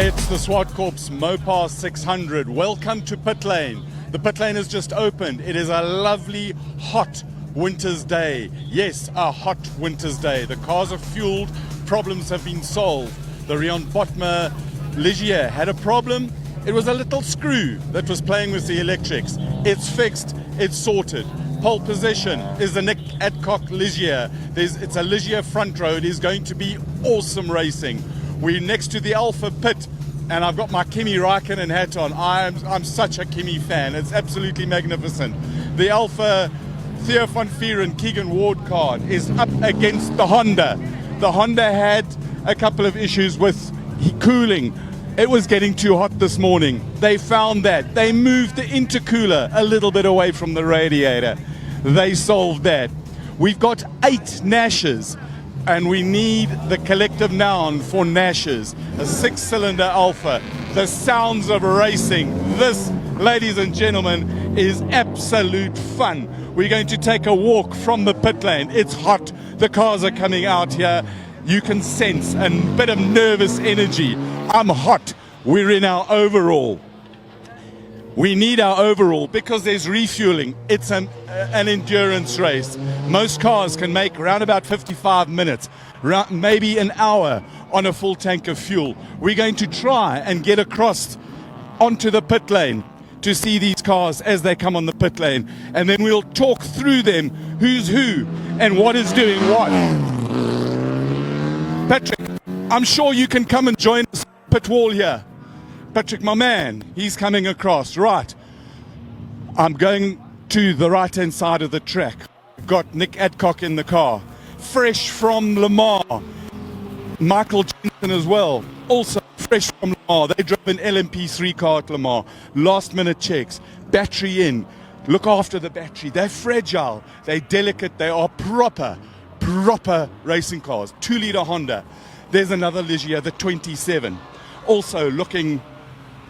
It's the Zwartkops Mopar 600. Welcome to pit lane. The pit lane has just opened. It is a lovely, hot winter's day. Yes, a hot winter's day. The cars are fueled. Problems have been solved. The Rion Botma Ligier had a problem. It was a little screw that was playing with the electrics. It's fixed. It's sorted. Pole position is the Nick Adcock Ligier. It's a Ligier front row. It is going to be awesome racing. We're next to the Alpha pit, and I've got my Kimi Räikkönen hat on. I'm such a Kimi fan. It's absolutely magnificent. The Alpha Theo van Vieren Keegan Ward car is up against the Honda. The Honda had a couple of issues with cooling. It was getting too hot this morning. They found that. They moved the intercooler a little bit away from the radiator. They solved that. We've got 8 Nashes, and we need the collective noun for Nashes. A 6-cylinder Alpha. The sounds of racing. This, ladies and gentlemen, is absolute fun. We're going to take a walk from the pit lane. It's hot. The cars are coming out here. You can sense a bit of nervous energy. I'm hot. We're in our overall. We need our overall because there's refueling. It's an endurance race. Most cars can make around about 55 minutes, maybe an hour on a full tank of fuel. We're going to try and get across onto the pit lane to see these cars as they come on the pit lane. And then we'll talk through them, who's who and what is doing what. Patrick, I'm sure you can come and join us pit wall here. Patrick, my man, he's coming across. Right. I'm going to the right-hand side of the track. We've got Nick Adcock in the car. Fresh from Le Mans. Michael Jensen as well. Also fresh from Le Mans. They drove an LMP3 car at Le Mans. Last-minute checks. Battery in. Look after the battery. They're fragile. They're delicate. They are proper racing cars. 2-liter Honda. There's another Ligier, the 27. Also looking,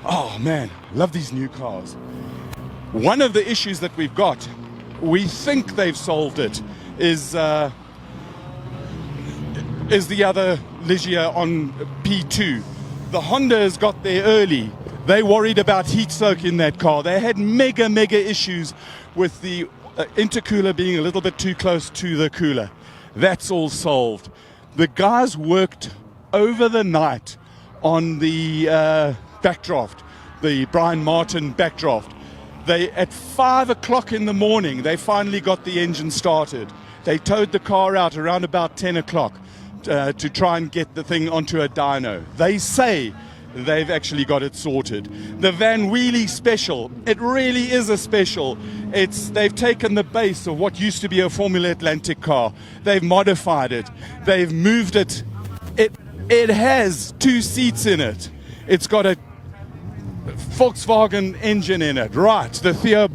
oh man, love these new cars. One of the issues that we've got, we think they've solved it, is the other Ligier on P2. The Honda has got there early. They worried about heat soak in that car. They had mega issues with the intercooler being a little bit too close to the cooler. That's all solved. The guys worked over the night on the backdraft, the Brian Martin backdraft. They, at 5 o'clock in the morning, they finally got the engine started. They towed the car out around about 10 o'clock to try and get the thing onto a dyno. They say they've actually got it sorted. The Van Wheelie Special, it really is a special. They've taken the base of what used to be a Formula Atlantic car. They've modified it. They've moved it. It has 2 seats in it. It's got a Volkswagen engine in it. Right, the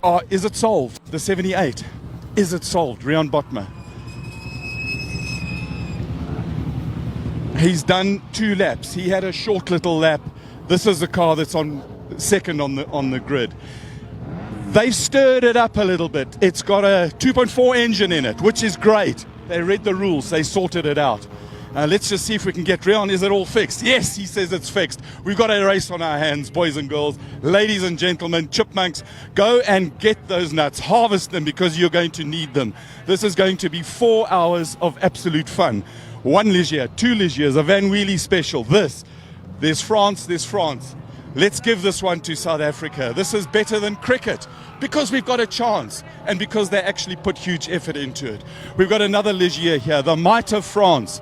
car, is it solved? The 78, is it solved? Rion Botma. He's done 2 laps. He had a short little lap. This is the car that's on second on the grid. They stirred it up a little bit. It's got a 2.4 engine in it, which is great. They read the rules. They sorted it out. Let's just see if we can get Rion. Is it all fixed? Yes, he says it's fixed. We've got a race on our hands, boys and girls, ladies and gentlemen, chipmunks. Go and get those nuts. Harvest them because you're going to need them. This is going to be 4 hours of absolute fun. 1 Ligier, 2 Ligiers, a Van Wheelie Special. There's France. Let's give this one to South Africa. This is better than cricket because we've got a chance and because they actually put huge effort into it. We've got another Ligier here, the Might of France.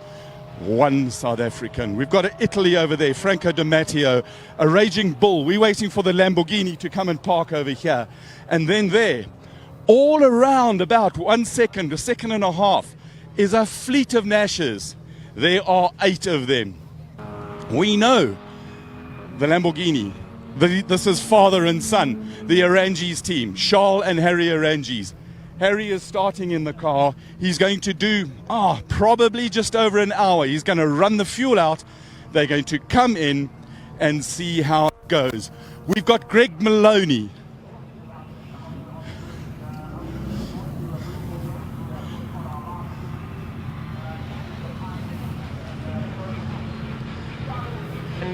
1 South African. We've got Italy over there, Franco Di Matteo, a Raging Bull. We're waiting for the Lamborghini to come and park over here. And then there, all around about 1 second, a second and a half, is a fleet of Nashes. There are 8 of them. We know the Lamborghini. This is father and son, the Arangis team, Charles and Harry Arangis. Harry is starting in the car. He's going to do probably just over an hour. He's going to run the fuel out. They're going to come in and see how it goes. We've got Greg Maloney.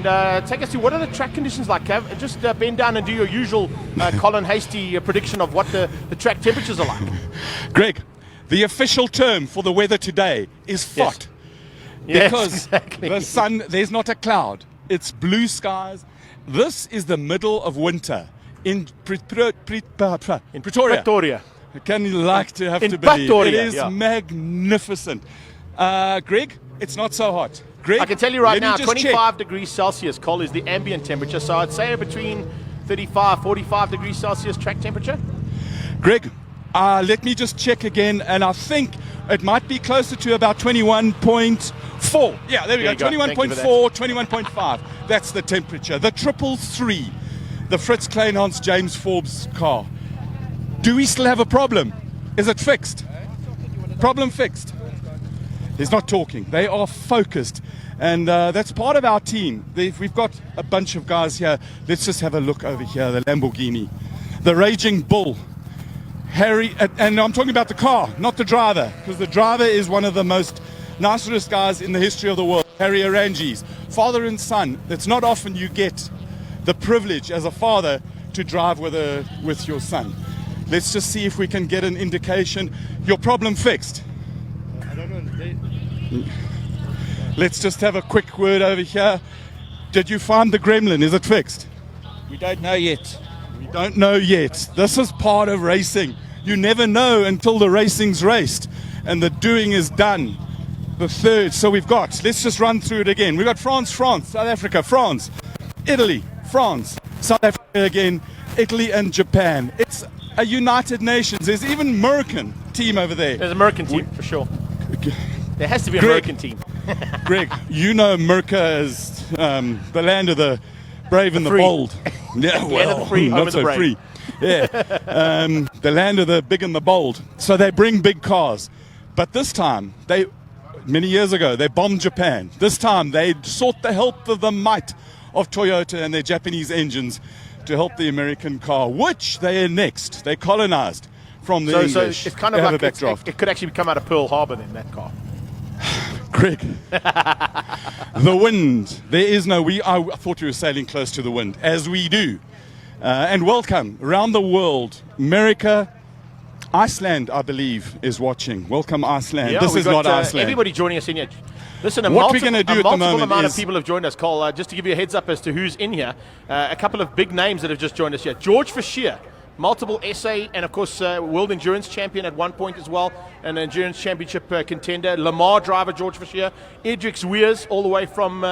And take us to what are the track conditions like, Cav? Just bend down and do your usual Colin Hasty prediction of what the track temperatures are like. Greg, the official term for the weather today is FOT. Yes, because exactly. the sun, there's not a cloud. It's blue skies. This is the middle of winter in Pretoria. Pretoria. Can you like to have In to believe? Pretoria, It is yeah. magnificent. Greg, it's not so hot. Greg, I can tell you right now, let me just 25 check. degrees Celsius, Col, is the ambient temperature. So I'd say between 35, 45 degrees Celsius track temperature. Greg, let me just check again, and I think it might be closer to about 21.4. Yeah, there we There go. you go. Thank you for 21.4, 21.5. That's the temperature. The 333, the Fritz Kleinhans James Forbes car. Do we still have a problem? Is it fixed? Problem fixed. He's not talking. They are focused. And that's part of our team. We've got a bunch of guys here. Let's just have a look over here. The Lamborghini. The Raging Bull. Harry, and I'm talking about the car, not the driver, because the driver is one of the most nicest guys in the history of the world. Harry Arangis, father and son. It's not often you get the privilege as a father to drive with your son. Let's just see if we can get an indication. Your problem fixed. I don't know. Let's just have a quick word over here. Did you find the gremlin? Is it fixed? We don't know yet. We don't know yet. This is part of racing. You never know until the racing's raced and the doing is done. The third, so we've got, let's just run through it again. We've got France, South Africa, France, Italy, France, South Africa again, Italy and Japan. It's a United Nations. There's even American team over there. There's an American team, for sure. There has to be an Greg. American team. Greg, you know America is the land of the brave and the free. bold. Yeah, Land of the free, home not of the so brave. free. Yeah, the land of the big and the bold. So they bring big cars, but this time many years ago they bombed Japan. This time they sought the help of the might of Toyota and their Japanese engines to help the American car, which they annexed. They colonized from the English. So it's kind They of have like a backdraft. it could actually come out of Pearl Harbor then, that car. Greg, the wind. There is no. I thought we were sailing close to the wind, as we do. And welcome around the world. America, Iceland, I believe, is watching. Welcome, Iceland. Yeah, this we've is got, not Iceland. Everybody joining us in here. Listen, What we're gonna do at the multiple moment amount of is- people have joined us, Cole. Just to give you a heads up as to who's in here, a couple of big names that have just joined us here. George Fischer, multiple SA and of course World Endurance Champion at one point as well, an Endurance Championship contender. Lamar driver George Fischer, Edrix Weers, all the way from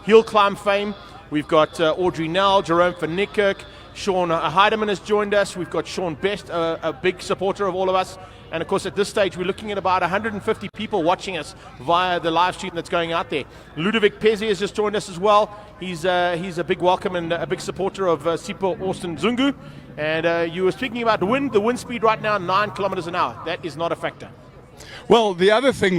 hill climb fame. We've got Audrey Nell, Jerome van Niekerk, Sean Heidemann has joined us. We've got Sean Best, a big supporter of all of us. And of course, at this stage, we're looking at about 150 people watching us via the live stream that's going out there. Ludovic Pezzi has just joined us as well. He's a big welcome and a big supporter of Sipho Austin Zungu. And you were speaking about the wind speed right now, 9 kilometers an hour. That is not a factor. Well, the other thing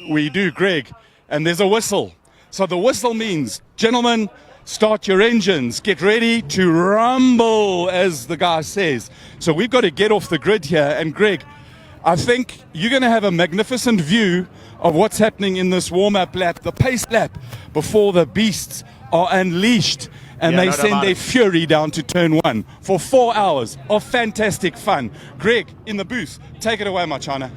we do, Greg, and there's a whistle. So the whistle means, gentlemen, start your engines, get ready to rumble, as the guy says. So we've got to get off the grid here. And Greg, I think you're going to have a magnificent view of what's happening in this warm-up lap, the pace lap, before the beasts are unleashed and Yeah, they no doubt send about their it. fury down to turn 1 for 4 hours of fantastic fun. Greg, in the booth, take it away, my China.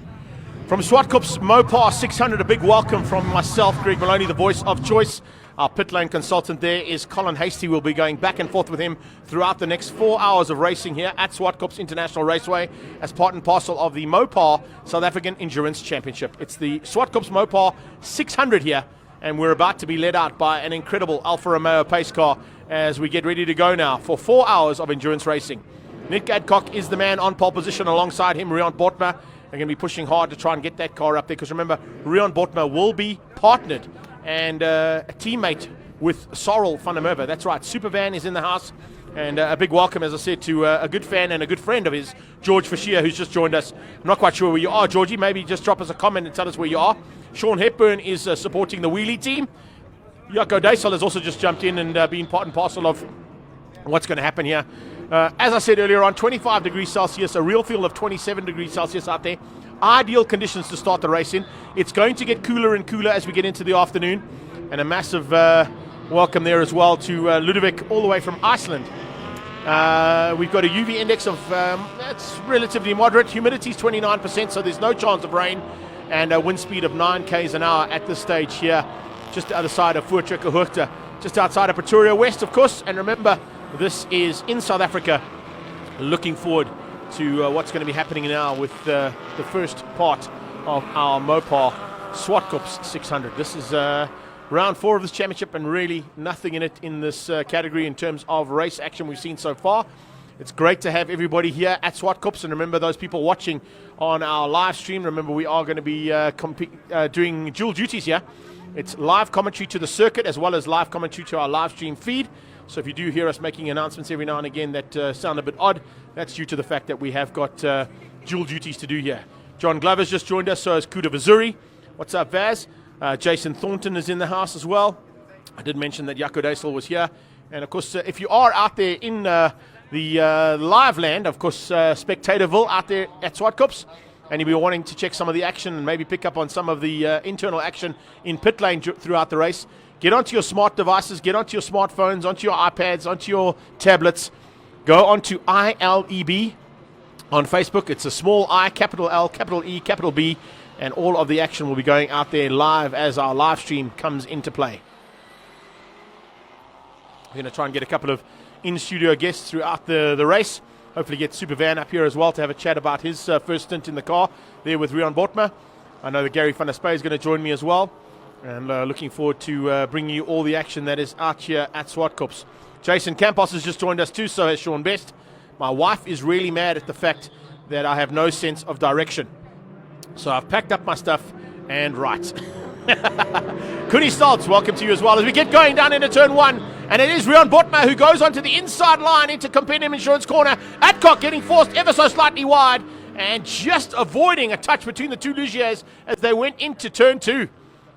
From Zwartkops Mopar 600, a big welcome from myself, Greg Maloney, the voice of choice. Our pit lane consultant there is Colin Hasty. We'll be going back and forth with him throughout the next 4 hours of racing here at Zwartkops International Raceway as part and parcel of the Mopar South African Endurance Championship. It's the Zwartkops Mopar 600 here, and we're about to be led out by an incredible Alfa Romeo pace car as we get ready to go now for 4 hours of endurance racing. Nick Adcock is the man on pole position. Alongside him, Rian Botma. They're going to be pushing hard to try and get that car up there, because remember, Rian Botma will be partnered and a teammate with Sorrel van der Merwe. That's right, Supervan is in the house. And a big welcome, as I said, to a good fan and a good friend of his, George Fischer, who's just joined us. I'm not quite sure where you are, Georgie. Maybe just drop us a comment and tell us where you are. Sean Hepburn is supporting the wheelie team. Jaco Daysel has also just jumped in and been part and parcel of what's going to happen here. As I said earlier on, 25 degrees Celsius, a real feel of 27 degrees Celsius out there. Ideal conditions to start the race in. It's going to get cooler and cooler as we get into the afternoon, and a massive welcome there as well to Ludovic, all the way from Iceland. We've got a UV index of that's relatively moderate. Humidity is 29%, so there's no chance of rain, and a wind speed of 9 k's an hour at this stage here, just the other side of Zwartkops, just outside of Pretoria West, of course. And remember, this is in South Africa. Looking forward to what's going to be happening now with the first part of our Mopar Zwartkops 600. This is round 4 of this championship, and really nothing in it in this category in terms of race action we've seen so far. It's great to have everybody here at Zwartkops, and remember those people watching on our live stream, remember we are going to be doing dual duties here. It's live commentary to the circuit as well as live commentary to our live stream feed. So if you do hear us making announcements every now and again that sound a bit odd, that's due to the fact that we have got dual duties to do here. John Glover's just joined us, so is Kuda Vazuri. What's up, Vaz? Jason Thornton is in the house as well. I did mention that Jaco Deisel was here. And of course, if you are out there in the live land, of course, Spectatorville out there at Zwartkops, and you'll be wanting to check some of the action and maybe pick up on some of the internal action in pit lane throughout the race, get onto your smart devices, get onto your smartphones, onto your iPads, onto your tablets. Go onto ILEB on Facebook. It's a small I, capital L, capital E, capital B, and all of the action will be going out there live as our live stream comes into play. We're going to try and get a couple of in-studio guests throughout the race. Hopefully get Super Van up here as well to have a chat about his first stint in the car there with Rian Botma. I know that Gary van der Spey is going to join me as well. And looking forward to bringing you all the action that is out here at Zwartkops. Jason Campos has just joined us too, so has Sean Best. My wife is really mad at the fact that I have no sense of direction. So I've packed up my stuff and right. Kuni Stoltz, welcome to you as well as we get going down into turn 1. And it is Rian Botma who goes onto the inside line into Compendium Insurance corner. Adcock getting forced ever so slightly wide and just avoiding a touch between the two Ligiers as they went into turn 2.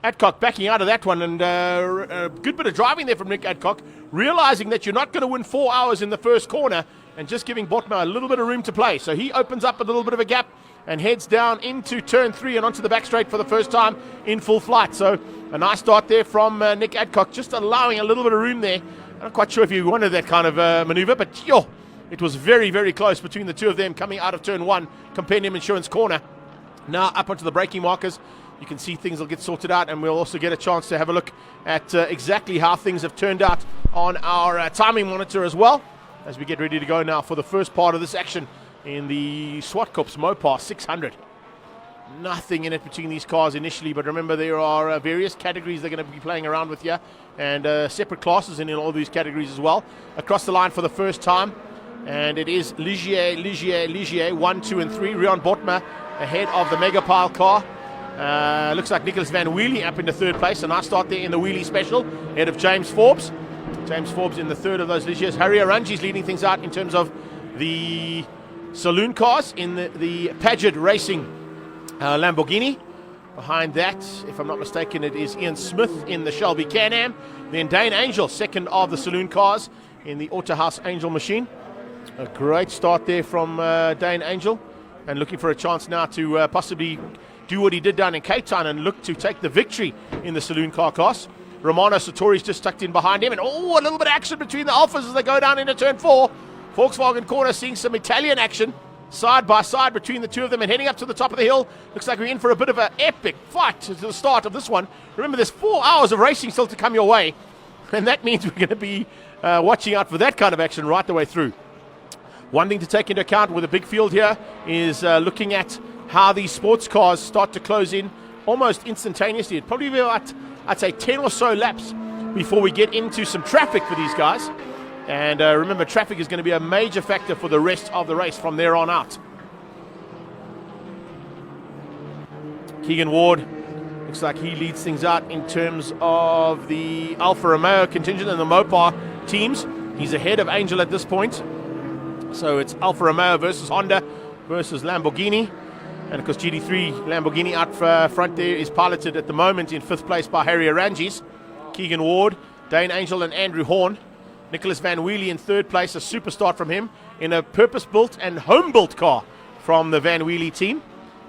Adcock backing out of that one, and a good bit of driving there from Nick Adcock, realizing that you're not going to win 4 hours in the first corner and just giving Botma a little bit of room to play. So he opens up a little bit of a gap and heads down into turn 3 and onto the back straight for the first time in full flight. So a nice start there from Nick Adcock, just allowing a little bit of room there. I'm not quite sure if you wanted that kind of maneuver, but it was very, very close between the two of them coming out of turn 1, Compendium Insurance corner. Now up onto the braking markers. You can see things will get sorted out, and we'll also get a chance to have a look at exactly how things have turned out on our timing monitor as well, as we get ready to go now for the first part of this action in the Zwartkops Mopar 600. Nothing in it between these cars initially, but remember there are various categories they're going to be playing around with here, and separate classes in all these categories as well. Across the line for the first time, and it is Ligier, 1, 2, and 3. Rian Botma ahead of the Megapile car. Looks like Nicholas Van Wheelie up in the third place. A nice start there in the wheelie special ahead of James Forbes. James Forbes in the third of those Ligiers. Harry Aranji's leading things out in terms of the saloon cars in the Padgett Racing Lamborghini. Behind that, if I'm not mistaken, it is Ian Smith in the Shelby Can-Am. Then Dane Angel, second of the saloon cars in the Autohaus Angel machine. A great start there from Dane Angel, and looking for a chance now to possibly do what he did down in Cape Town and look to take the victory in the saloon car class. Romano Sartori's just tucked in behind him, and a little bit of action between the Alphas as they go down into turn 4. Volkswagen corner seeing some Italian action side by side between the two of them, and heading up to the top of the hill. Looks like we're in for a bit of an epic fight to the start of this one. Remember, there's 4 hours of racing still to come your way, and that means we're going to be watching out for that kind of action right the way through. One thing to take into account with a big field here is looking at how these sports cars start to close in almost instantaneously. It'd probably be about, I'd say, 10 or so laps before we get into some traffic for these guys. And remember, traffic is going to be a major factor for the rest of the race from there on out. Keegan Ward looks like he leads things out in terms of the Alfa Romeo contingent and the Mopar teams. He's ahead of Angel at this point. So it's Alfa Romeo versus Honda versus Lamborghini. And of course, GT3 Lamborghini out front there is piloted at the moment in 5th place by Harry Aranjis, Keegan Ward, Dane Angel and Andrew Horn. Nicholas Van Wheelie in 3rd place, a super start from him in a purpose-built and home-built car from the Van Wheelie team.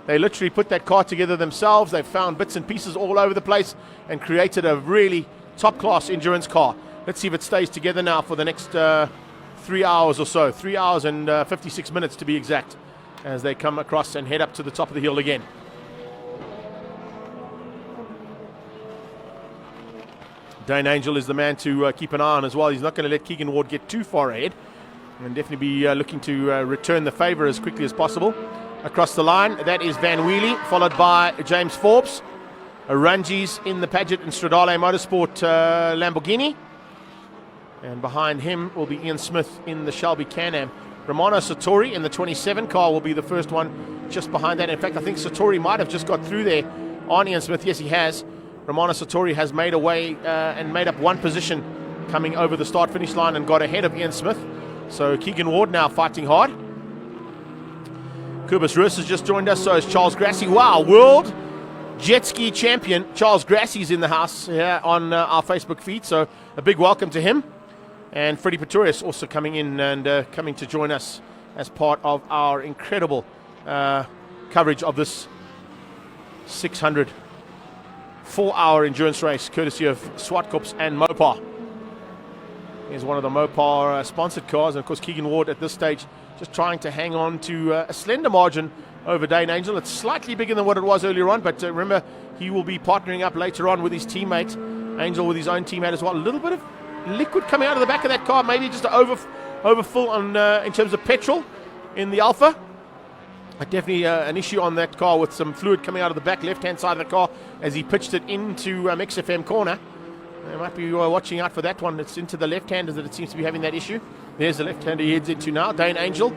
They literally put that car together themselves. They've found bits and pieces all over the place and created a really top-class endurance car. Let's see if it stays together now for the next 3 hours or so. 3 hours and 56 minutes to be exact, as they come across and head up to the top of the hill again. Dane Angel is the man to keep an eye on as well. He's not going to let Keegan Ward get too far ahead, and definitely be looking to return the favour as quickly as possible. Across the line, that is Van Wheelie, followed by James Forbes. Ranjis in the Paget and Stradale Motorsport Lamborghini. And behind him will be Ian Smith in the Shelby Can-Am. Romano Satori in the 27 car will be the first one just behind that. In fact, I think Satori might have just got through there on Ian Smith. Yes, he has. Romano Satori has made away and made up one position coming over the start-finish line and got ahead of Ian Smith. So Keegan Ward now fighting hard. Kubus Roos has just joined us, so is Charles Grassi. Wow, world jet ski champion Charles Grassi's in the house here on our Facebook feed, so a big welcome to him. And Freddie Pretorius also coming in and coming to join us as part of our incredible coverage of this 600 4-hour endurance race, courtesy of Zwartkops and Mopar. Here's one of the Mopar sponsored cars, and of course Keegan Ward at this stage just trying to hang on to a slender margin over Dane Angel. It's slightly bigger than what it was earlier on, but remember, he will be partnering up later on with his teammate, Angel with his own teammate as well. A little bit of liquid coming out of the back of that car, maybe just overfull on in terms of petrol in the Alpha. Definitely an issue on that car with some fluid coming out of the back left-hand side of the car as he pitched it into XFM corner. They might be watching out for that one. It's into the left-hander that it seems to be having that issue. There's the left-hander he heads into now, Dane Angel.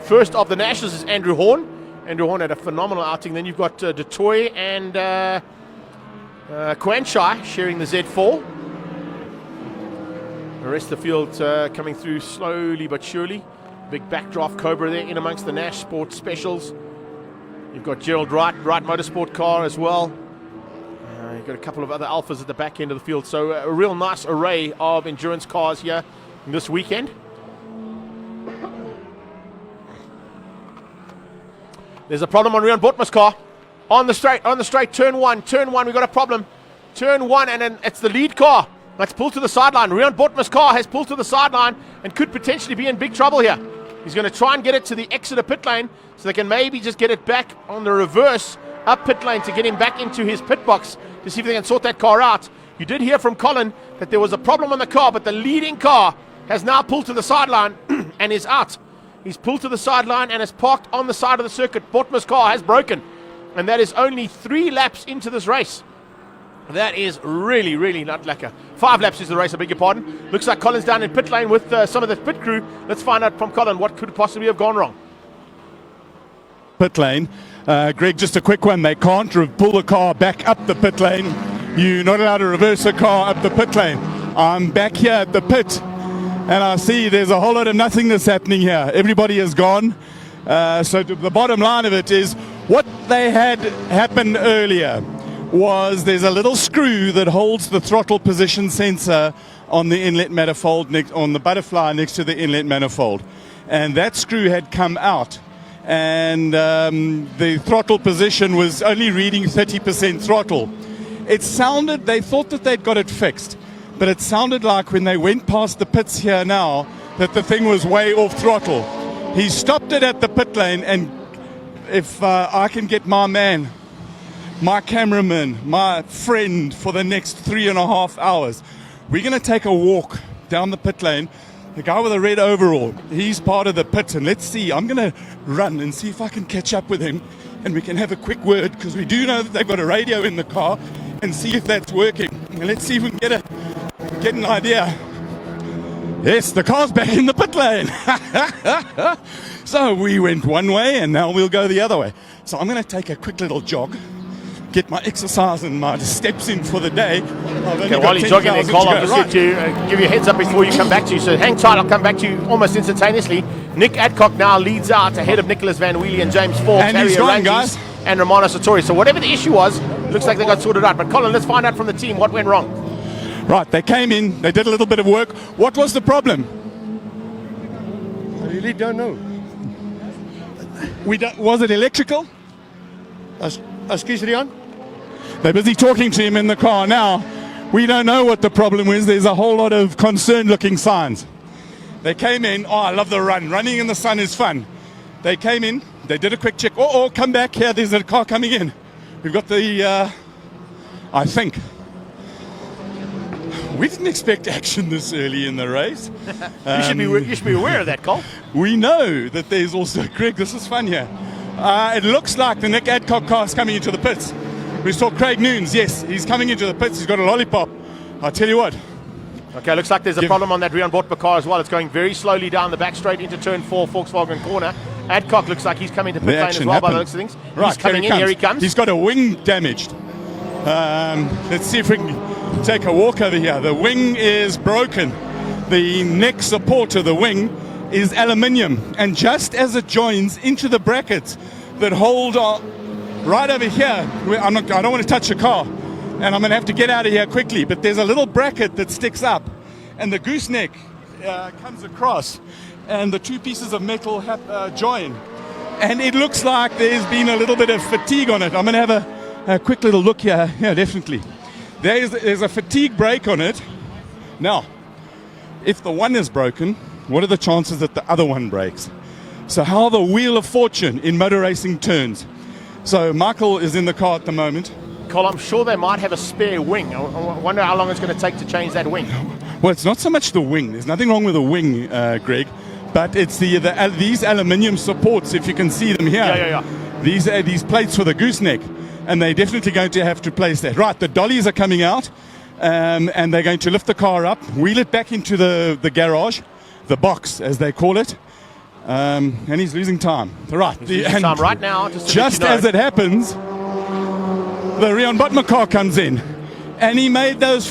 First of the Nationals is Andrew Horn. Andrew Horn had a phenomenal outing. Then you've got Detroit and Quanshai sharing the Z4. The rest of the field coming through slowly but surely. Big backdraft Cobra there in amongst the Nash Sport Specials. You've got Gerald Wright Motorsport car as well. You've got a couple of other Alphas at the back end of the field. So a real nice array of endurance cars here this weekend. There's a problem on Rian Botma's car. On the straight, turn one, we've got a problem. Turn one, and then it's the lead car that's pulled to the sideline. Rian Botma's car has pulled to the sideline and could potentially be in big trouble here. He's going to try and get it to the exit of pit lane so they can maybe just get it back on the reverse up pit lane to get him back into his pit box to see if they can sort that car out. You did hear from Colin that there was a problem on the car, but the leading car has now pulled to the sideline and is out. He's pulled to the sideline and is parked on the side of the circuit. Botma's car has broken, and that is only 3 laps into this race. That is really, really not lekker. 5 laps is the race, I beg your pardon. Looks like Colin's down in pit lane with some of the pit crew. Let's find out from Colin what could possibly have gone wrong. Pit lane. Greg, just a quick one. They can't pull the car back up the pit lane. You're not allowed to reverse a car up the pit lane. I'm back here at the pit, and I see there's a whole lot of nothingness happening here. Everybody is gone. So the bottom line of it is what they had happen earlier was there's a little screw that holds the throttle position sensor on the inlet manifold, on the butterfly next to the inlet manifold. And that screw had come out, and the throttle position was only reading 30% throttle. It sounded, they thought that they'd got it fixed, but it sounded like when they went past the pits here now that the thing was way off throttle. He stopped it at the pit lane, and if I can get my man, my cameraman, my friend for the next 3.5 hours, we're going to take a walk down the pit lane. The guy with the red overall, he's part of the pit, and let's see, I'm going to run and see if I can catch up with him, and we can have a quick word, because we do know that they've got a radio in the car, and see if that's working. And let's see if we can get an idea. Yes, the car's back in the pit lane. So we went one way, and now we'll go the other way. So I'm going to take a quick little jog, get my exercise and my steps in for the day. Okay, while you're jogging there, Carl, I'll just give you a heads up before you come back to you. So hang tight, I'll come back to you almost instantaneously. Nick Adcock now leads out ahead of Nicholas Van Wheelie and James Forbes, and he's gone, guys, and Romano Satori. So whatever the issue was, looks like they got sorted out. But Colin, let's find out from the team what went wrong. Right, they came in, they did a little bit of work. What was the problem? I really don't know. Was it electrical? Excuse Rian? They're busy talking to him in the car now. We don't know what the problem is. There's a whole lot of concerned looking signs. They came in. Oh, I love the run. Running in the sun is fun. They came in. They did a quick check. Oh, come back here. There's a car coming in. We've got the, I think. We didn't expect action this early in the race. You should be aware of that, Cole. We know that there's also, Greg, this is fun here. It looks like the Nick Adcock car is coming into the pits. We saw Craig Noons, yes, he's coming into the pits. He's got a lollipop. I'll tell you what. Okay, looks like there's a problem on that Rian Bortma car as well. It's going very slowly down the back straight into turn 4, Volkswagen corner. Adcock looks like he's coming to pit lane as well by the looks of things. Right, he's coming in, here he comes. He's got a wing damaged. Let's see if we can take a walk over here. The wing is broken. The neck support of the wing is aluminium. And just as it joins into the brackets that hold on right over here, I don't want to touch the car, and I'm going to have to get out of here quickly, but there's a little bracket that sticks up, and the gooseneck comes across, and the two pieces of metal join. And it looks like there's been a little bit of fatigue on it. I'm going to have a quick little look here. Yeah, definitely. There's a fatigue break on it. Now, if the one is broken, what are the chances that the other one breaks? So how the wheel of fortune in motor racing turns. So Michael is in the car at the moment. Cole, I'm sure they might have a spare wing. I wonder how long it's going to take to change that wing. Well, it's not so much the wing. There's nothing wrong with the wing, Greg. But it's these aluminium supports, if you can see them here. Yeah. These plates for the gooseneck. And they're definitely going to have to place that. Right, the dollies are coming out. And they're going to lift the car up, wheel it back into the garage, the box, as they call it. And he's losing time. Right. He's losing time right now. Just as it happens, the Rian Bortma car comes in. And he made the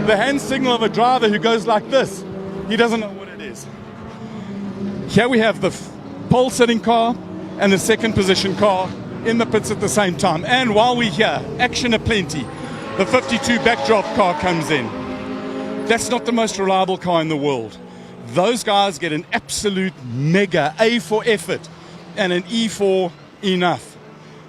hand signal of a driver who goes like this. He doesn't know what it is. Here we have the pole sitting car and the second position car in the pits at the same time. And while we're here, action aplenty. The 52 backdrop car comes in. That's not the most reliable car in the world. Those guys get an absolute mega A for effort and an E for enough.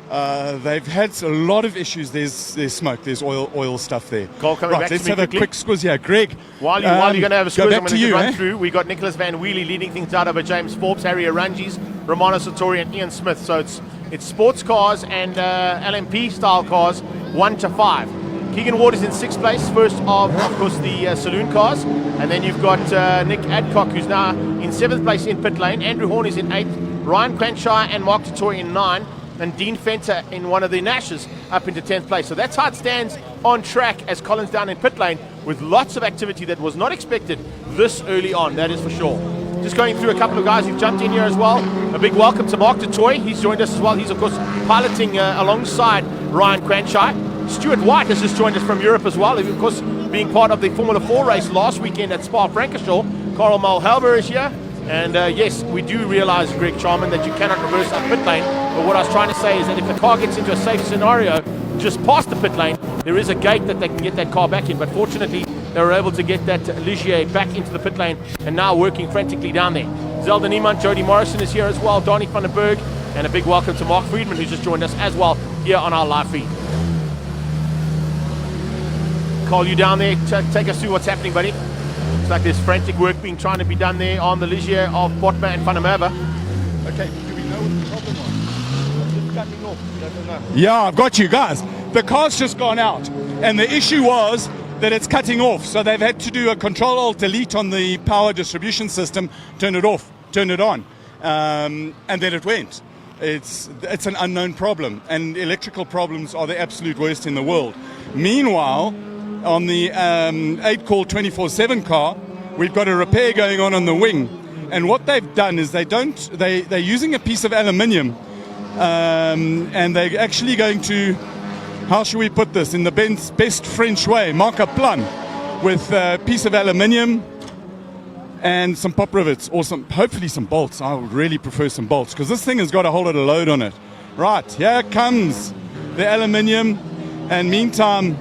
They've had a lot of issues. There's smoke, there's oil stuff there. Cole, coming back let's to me have quickly. a quick squiz here. Greg, While you're going to have a squiz, I'm going to run eh? through. We got Nicholas Van Wheelie leading things out over James Forbes, Harry Arunges, Romano Sartori, and Ian Smith. So it's sports cars and LMP style cars 1 to 5. Keegan Ward is in 6th place, first of course, the saloon cars. And then you've got Nick Adcock, who's now in 7th place in pit lane. Andrew Horn is in 8th. Ryan Quanshire and Mark Totori in 9. And Dean Fenter in one of the Nashes up into 10th place. So that's how it stands on track as Colin's down in pit lane, with lots of activity that was not expected this early on, that is for sure. Just going through a couple of guys who've jumped in here as well. A big welcome to Mark Totori. He's joined us as well. He's, of course, piloting alongside Ryan Quanshire. Stuart White has just joined us from Europe as well. Of course, being part of the Formula 4 race last weekend at Spa-Francorchamps. Carl Mulhalber is here. And yes, we do realize, Greg Charman, that you cannot reverse up pit lane. But what I was trying to say is that if the car gets into a safe scenario just past the pit lane, there is a gate that they can get that car back in. But fortunately, they were able to get that Ligier back into the pit lane and now working frantically down there. Zelda Niemand, Jody Morrison is here as well, Donnie van den Berg, and a big welcome to Mark Friedman, who's just joined us as well here on our live feed. Carl, you down there, take us through what's happening, buddy. Looks like there's frantic work trying to be done there on the Ligier of Bortma and Van der Merwe. Okay, do we know what the problem was? It's cutting off. We don't know. Yeah, I've got you guys. The car's just gone out, and the issue was that it's cutting off. So they've had to do a Control-Alt-Delete on the power distribution system, turn it off, turn it on, and then it went. It's an unknown problem, and electrical problems are the absolute worst in the world. Meanwhile, on the 8-call 24/7 car, we've got a repair going on the wing, and what they've done is they're using a piece of aluminium, and they're actually going to, how should we put this in the best French way, mark a plan with a piece of aluminium and some pop rivets, or hopefully some bolts. I would really prefer some bolts, because this thing has got a whole lot of load on it. Right, here comes the aluminium, and meantime,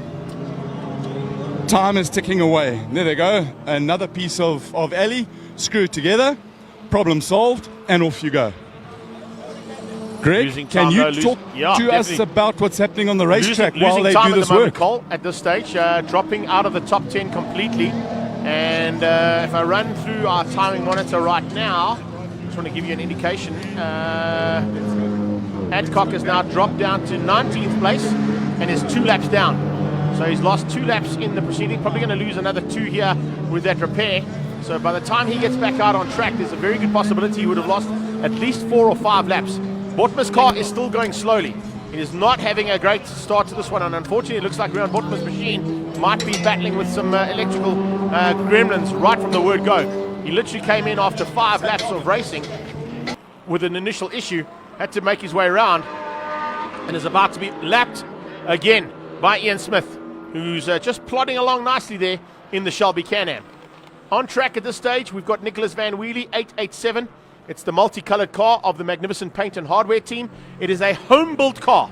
time is ticking away. There they go. Another piece of alley. Screw it together. Problem solved. And off you go. Greg, Losing can time, you though, talk yeah, to us definitely. about what's happening on the racetrack Losing while they time do at this the moment, work? Cole, at this stage, dropping out of the top 10 completely. And if I run through our timing monitor right now, just want to give you an indication. Adcock has now dropped down to 19th place and is 2 laps down. So he's lost 2 laps in the proceeding, probably going to lose another 2 here with that repair. So by the time he gets back out on track, there's a very good possibility he would have lost at least 4 or 5 laps. Botma's car is still going slowly. He is not having a great start to this one, and unfortunately it looks like Rian Botma's machine might be battling with some electrical gremlins right from the word go. He literally came in after 5 laps of racing with an initial issue, had to make his way around, and is about to be lapped again by Ian Smith, who's just plodding along nicely there in the Shelby Can-Am. On track at this stage, we've got Nicholas Van Wheelie, 887. It's the multicolored car of the Magnificent Paint and Hardware team. It is a home-built car.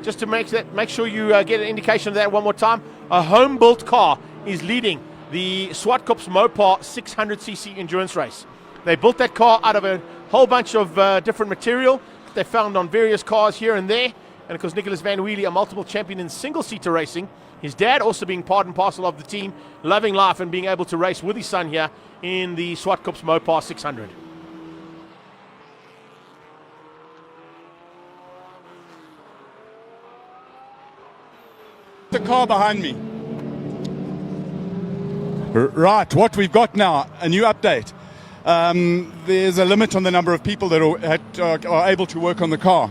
Just to make sure you get an indication of that one more time. A home-built car is leading the Zwartkops Mopar 600cc endurance race. They built that car out of a whole bunch of different material that they found on various cars here and there. And of course, Nicholas Van Wheelie, a multiple champion in single-seater racing. His dad also being part and parcel of the team, loving life and being able to race with his son here in the Zwartkops Mopar 600. The car behind me. Right, what we've got now, a new update. There's a limit on the number of people that are able to work on the car.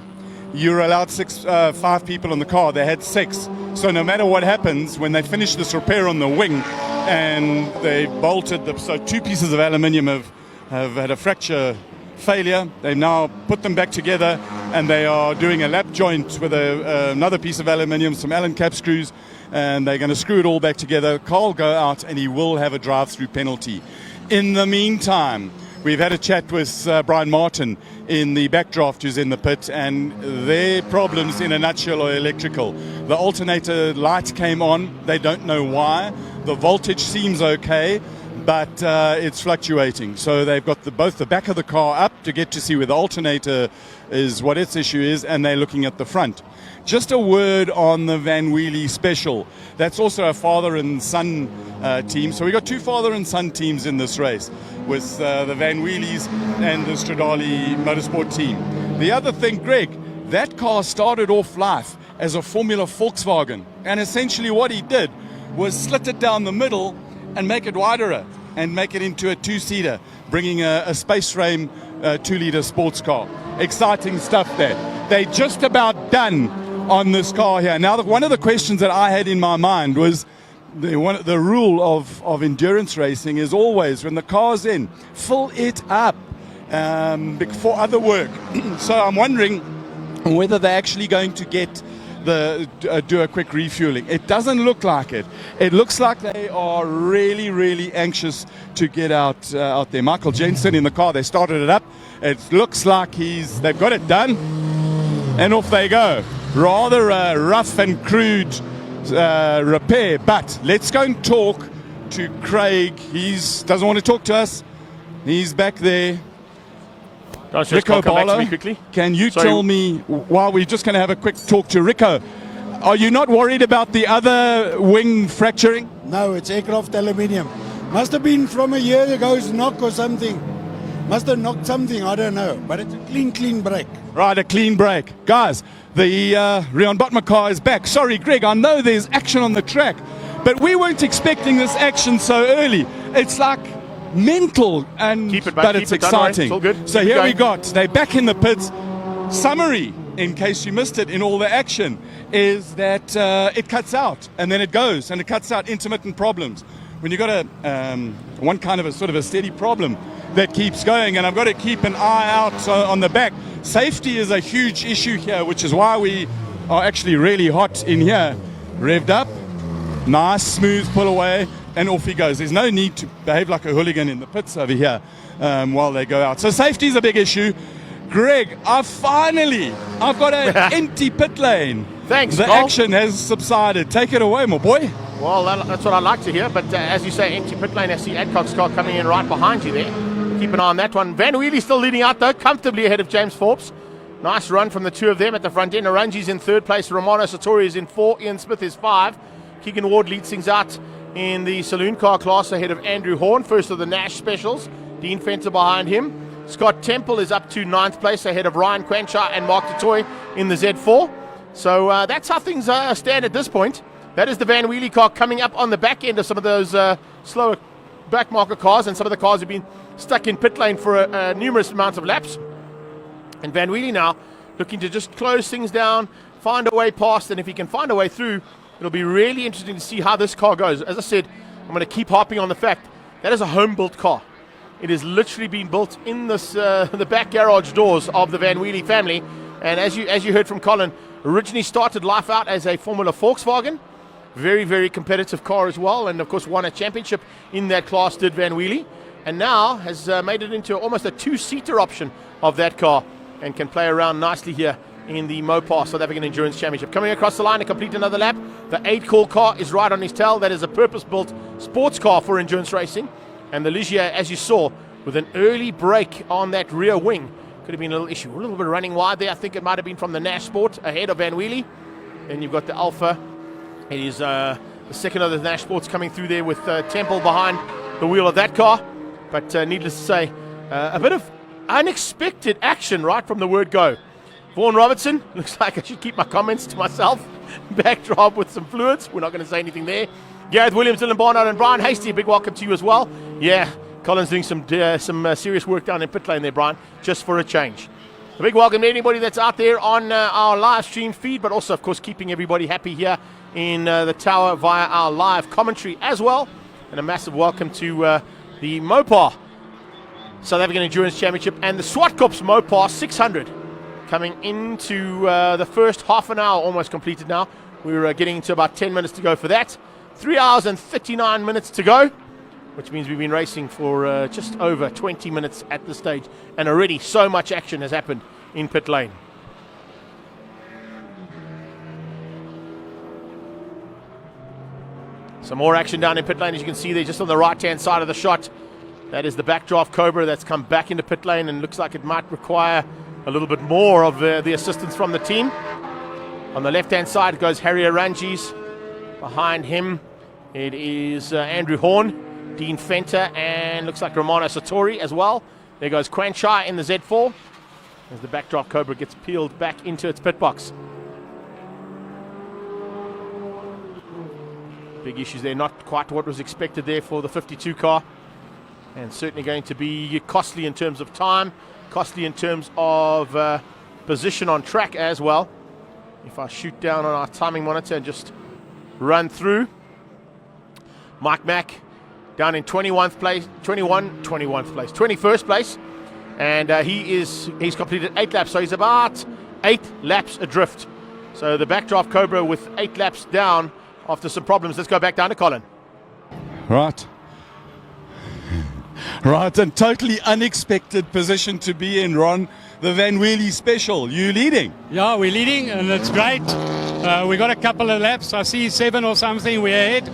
You're allowed 5 people on the car. They had 6. So no matter what happens, when they finish this repair on the wing and they bolted, so 2 pieces of aluminium have had a fracture failure. They've now put them back together and they are doing a lap joint with another piece of aluminium, some Allen cap screws, and they're going to screw it all back together. Carl will go out and he will have a drive-through penalty. In the meantime, we've had a chat with Brian Martin in the backdraft who's in the pit, and their problems in a nutshell are electrical. The alternator light came on. They don't know why. The voltage seems okay, but it's fluctuating. So they've got both the back of the car up to get to see where the alternator is, what its issue is, and they're looking at the front. Just a word on the Van Wheelie Special. That's also a father and son team. So we got 2 father and son teams in this race with the Van Wheelies and the Stradale Motorsport team. The other thing, Greg, that car started off life as a Formula Volkswagen. And essentially what he did was slit it down the middle and make it wider and make it into a 2-seater, bringing a space frame 2-liter sports car. Exciting stuff there. They're just about done on this car here. Now, one of the questions that I had in my mind was the rule of endurance racing is always, when the car's in, fill it up for other work. So I'm wondering whether they're actually going to get do a quick refueling. It doesn't look like it. It looks like they are really, really anxious to get out there. Michael Jensen in the car, they started it up. It looks like they've got it done, and off they go. Rather a rough and crude repair, but let's go and talk to Craig. He doesn't want to talk to us. He's back there. Rico Barlow, can you tell me, while we're just going to have a quick talk to Rico, are you not worried about the other wing fracturing? No, it's aircraft aluminium. Must have been from a year ago's knock or something. Must have knocked something, I don't know. But it's a clean break. Right, a clean break. Guys, the Rian Botma car is back. Sorry, Greg, I know there's action on the track, but we weren't expecting this action so early. It's like mental, but it's exciting. It's all good. So here we got, they're back in the pits. Summary, in case you missed it in all the action, is that it cuts out and then it goes, and it cuts out intermittent problems. When you've got one kind of a sort of a steady problem that keeps going, and I've got to keep an eye out on the back. Safety is a huge issue here, which is why we are actually really hot in here. Revved up, nice smooth pull away, and off he goes. There's no need to behave like a hooligan in the pits over here while they go out. So safety is a big issue. Greg, I've got an empty pit lane. Thanks, The Cole. action has subsided. Take it away, my boy. Well, that's what I like to hear. But as you say, empty pit lane. I see Adcock's car coming in right behind you there. Keep an eye on that one. Van Wheelie still leading out, though, comfortably ahead of James Forbes. Nice run from the two of them at the front end. Oranji's in third place. Romano Satori is in 4. Ian Smith is 5. Keegan Ward leads things out in the saloon car class ahead of Andrew Horn, first of the Nash specials. Dean Fenter behind him. Scott Temple is up to 9th place ahead of Ryan Quanchar and Mark Tatoy in the Z4. So that's how things stand at this point. That is the Van Wheelie car coming up on the back end of some of those slower backmarker cars, and some of the cars have been stuck in pit lane for numerous amounts of laps. And Van Wheelie now looking to just close things down, find a way past, and if he can find a way through, it'll be really interesting to see how this car goes. As I said, I'm going to keep harping on the fact that is a home-built car. It has literally been built in this the back garage doors of the Van Wheelie family. And as you heard from Colin, originally started life out as a Formula Volkswagen. Very, very competitive car as well, and of course won a championship in that class, did Van Wheelie. And now has made it into almost a 2-seater option of that car, and can play around nicely here in the Mopar South African Endurance Championship. Coming across the line to complete another lap, the 8-call car is right on his tail. That is a purpose-built sports car for endurance racing. And the Ligier, as you saw, with an early brake on that rear wing, could have been a little issue. A little bit running wide there. I think it might have been from the Nash Sport ahead of Van Wheelie. Then you've got the Alpha. It is the second of the Nash Sports coming through there with Temple behind the wheel of that car. But needless to say, a bit of unexpected action right from the word go. Vaughan Robertson, looks like I should keep my comments to myself. Backdrop with some fluids. We're not going to say anything there. Gareth Williams, Dylan Barnard, and Brian Hasty, a big welcome to you as well. Yeah, Colin's doing some serious work down in pit lane there, Brian, just for a change. A big welcome to anybody that's out there on our live stream feed, but also, of course, keeping everybody happy here in the tower via our live commentary as well. And a massive welcome to the Mopar South African Endurance Championship and the Zwartkops Mopar 600 coming into the first half an hour, almost completed now. We're getting into about 10 minutes to go for that. 3 hours and 39 minutes to go, which means we've been racing for just over 20 minutes at this stage, and already so much action has happened in pit lane. Some more action down in pit lane, as you can see there, just on the right-hand side of the shot. That is the backdraft Cobra that's come back into pit lane, and looks like it might require a little bit more of the assistance from the team. On the left-hand side goes Harry Oranjis. Behind him, it is Andrew Horn, Dean Fenter, and looks like Romano Satori as well. There goes Quanchai in the Z4 as the backdraft Cobra gets peeled back into its pit box. Big issues there, not quite what was expected there for the 52 car. And certainly going to be costly in terms of time, costly in terms of position on track as well. If I shoot down on our timing monitor and just run through, Mike Mack down in 21st place, and he's completed 8 laps, so he's about 8 laps adrift. So the backdraft Cobra with 8 laps down after some problems. Let's go back down to Colin. Right, and totally unexpected position to be in, Ron. The Van Wheelie special, you leading? Yeah, we're leading, and it's great. We got a couple of laps. I see 7 or something. We're ahead,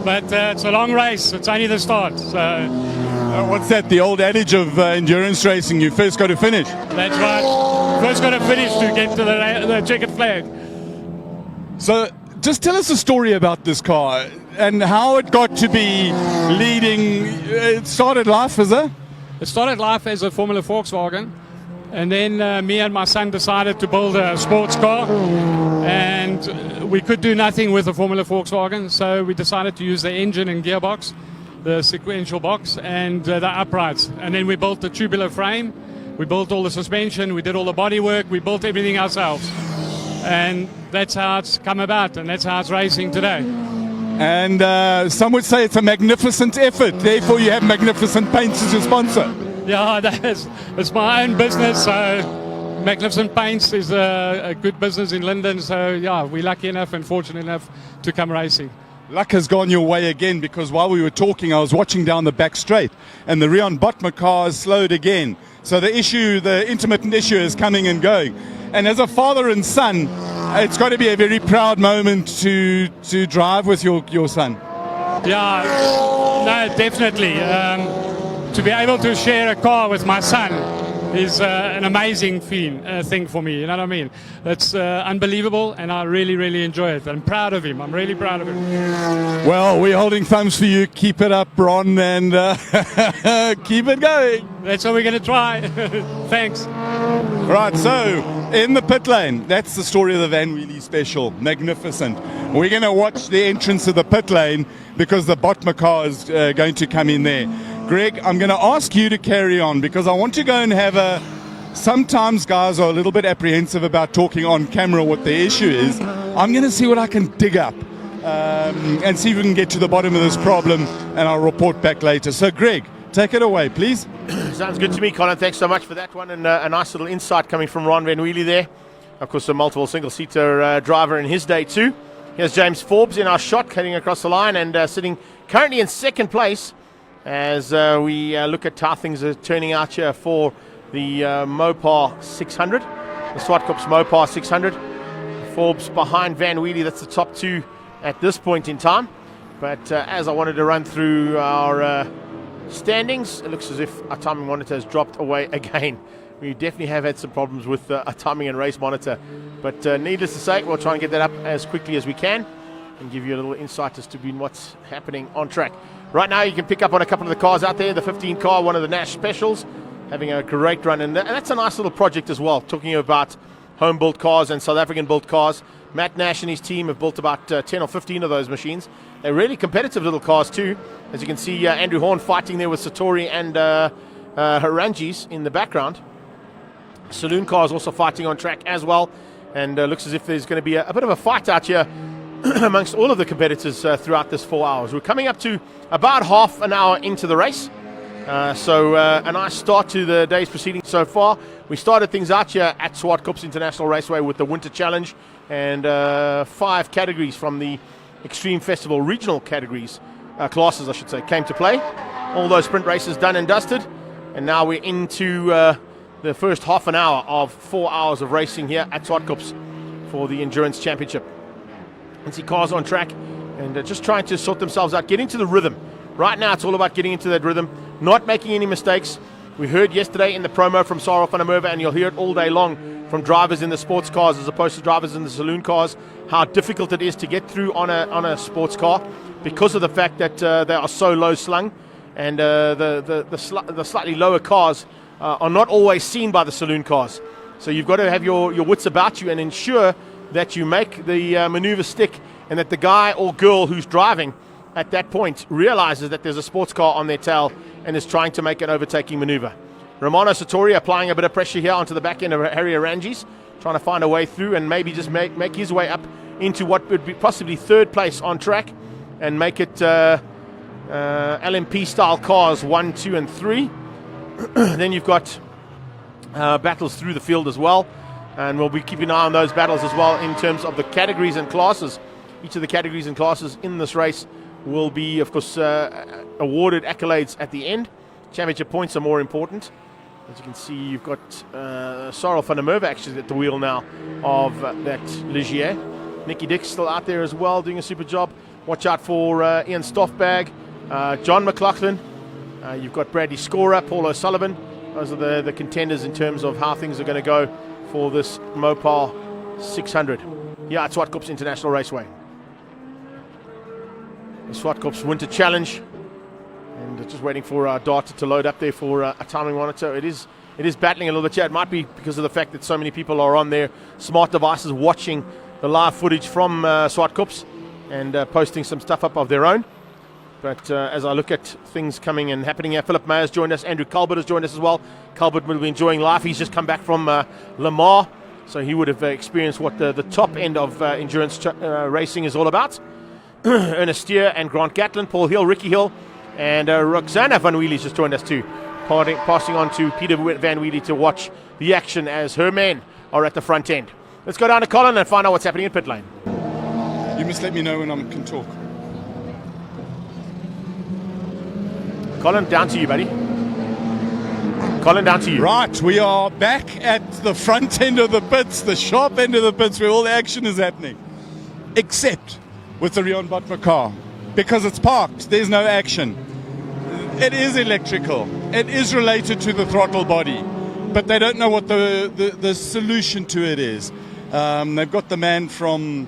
but it's a long race. It's only the start. So what's that? The old adage of endurance racing: you first got to finish. that's right. First got to finish to get to the checkered flag. So, just tell us a story about this car and how it got to be leading. It started life as a Formula Volkswagen. And then me and my son decided to build a sports car, and we could do nothing with the Formula Volkswagen, so we decided to use the engine and gearbox, the sequential box, and the uprights. And then we built the tubular frame, we built all the suspension, we did all the body work, we built everything ourselves. And that's how it's come about, and that's how it's racing today. And some would say it's a magnificent effort, therefore you have Magnificent Paints as your sponsor. Yeah, it's my own business, so Magnificent Paints is a good business in Linden, so yeah, we're lucky enough and fortunate enough to come racing. Luck has gone your way again, because while we were talking, I was watching down the back straight, and the Rion Botma car has slowed again. So the intermittent issue is coming and going. And as a father and son, it's got to be a very proud moment to drive with your son. Yeah, no, definitely. To be able to share a car with my son is an amazing thing for me. You know what I mean? It's unbelievable, and I really, really enjoy it. I'm proud of him. I'm really proud of him. Well, we're holding thumbs for you. Keep it up, Ron, and keep it going. That's what we're going to try. Thanks. Right, so in the pit lane, that's the story of the Van Wheelie Special. Magnificent. We're going to watch the entrance of the pit lane because the Botma car is going to come in there. Greg, I'm going to ask you to carry on because I want to go and have a... Sometimes guys are a little bit apprehensive about talking on camera what the issue is. I'm going to see what I can dig up and see if we can get to the bottom of this problem, and I'll report back later. So, Greg, take it away, please. Sounds good to me, Colin. Thanks so much for that one, and a nice little insight coming from Ron Van Wheelie there. Of course, a multiple single-seater driver in his day too. Here's James Forbes in our shot, heading across the line and sitting currently in second place as we look at how things are turning out here for the Mopar 600, the Zwartkops Mopar 600. Forbes behind Van Wheelie, that's the top two at this point in time. But as I wanted to run through our standings, it looks as if our timing monitor has dropped away again. We definitely have had some problems with our timing and race monitor. But needless to say, we'll try and get that up as quickly as we can and give you a little insight as to what's happening on track. Right now, you can pick up on a couple of the cars out there. The 15 car, one of the Nash Specials, having a great run. And that's a nice little project as well, talking about home-built cars and South African-built cars. Matt Nash and his team have built about 10 or 15 of those machines. They're really competitive little cars too. As you can see, Andrew Horn fighting there with Satori and Harangis in the background. Saloon cars also fighting on track as well. And looks as if there's going to be a bit of a fight out here amongst all of the competitors throughout this 4 hours. We're coming up to about half an hour into the race. So a nice start to the day's proceedings so far. We started things out here at Zwartkops International Raceway with the Winter Challenge and 5 categories from the Extreme Festival regional categories, classes I should say, came to play. All those sprint races done and dusted. And now we're into the first half an hour of 4 hours of racing here at Zwartkops for the Endurance Championship. You can see cars on track and just trying to sort themselves out, getting to the rhythm. Right now it's all about getting into that rhythm, not making any mistakes. We heard yesterday in the promo from Sarah van der Merwe, and you'll hear it all day long from drivers in the sports cars as opposed to drivers in the saloon cars, how difficult it is to get through on a sports car because of the fact that they are so low slung, and the slightly lower cars are not always seen by the saloon cars. So you've got to have your wits about you and ensure that you make the maneuver stick, and that the guy or girl who's driving at that point realizes that there's a sports car on their tail and is trying to make an overtaking maneuver. Romano Satori applying a bit of pressure here onto the back end of Harry Arangis, trying to find a way through and maybe just make his way up into what would be possibly third place on track and make it LMP style cars 1, 2 and 3. Then you've got battles through the field as well, and we'll be keeping an eye on those battles as well in terms of the categories and classes. Each of the categories and classes in this race will be, of course, awarded accolades at the end. Championship points are more important. As you can see, you've got Sarah van der Merwe actually at the wheel now of that Ligier. Nicky Dick's still out there as well, doing a super job. Watch out for Ian Stoffbag, John McLaughlin. You've got Bradley Scorer, Paul O'Sullivan. Those are the contenders in terms of how things are going to go for this Mopar 600. Yeah, it's Zwartkops International Raceway. The Zwartkops Winter Challenge. And just waiting for our data to load up there for a timing monitor. It is battling a little bit here. It might be because of the fact that so many people are on their smart devices watching the live footage from Zwartkops and posting some stuff up of their own. But as I look at things coming and happening here, Philip Mayer's joined us. Andrew Culbert has joined us as well. Culbert will be enjoying life. He's just come back from Le Mans, so he would have experienced what the top end of endurance racing is all about. Ernest Steer and Grant Gatlin, Paul Hill, Ricky Hill, and Roxana Van Wheelie's just joined us too, passing on to Peter Van Wheelie to watch the action as her men are at the front end. Let's go down to Colin and find out what's happening in pit lane. You must let me know when I can talk. Colin, down to you, buddy. Colin, down to you. Right, we are back at the front end of the pits, the sharp end of the pits where all the action is happening. Except with the Rion Botma car. Because it's parked, there's no action. It is electrical. It is related to the throttle body. but they don't know what the solution to it is. They've got the man from...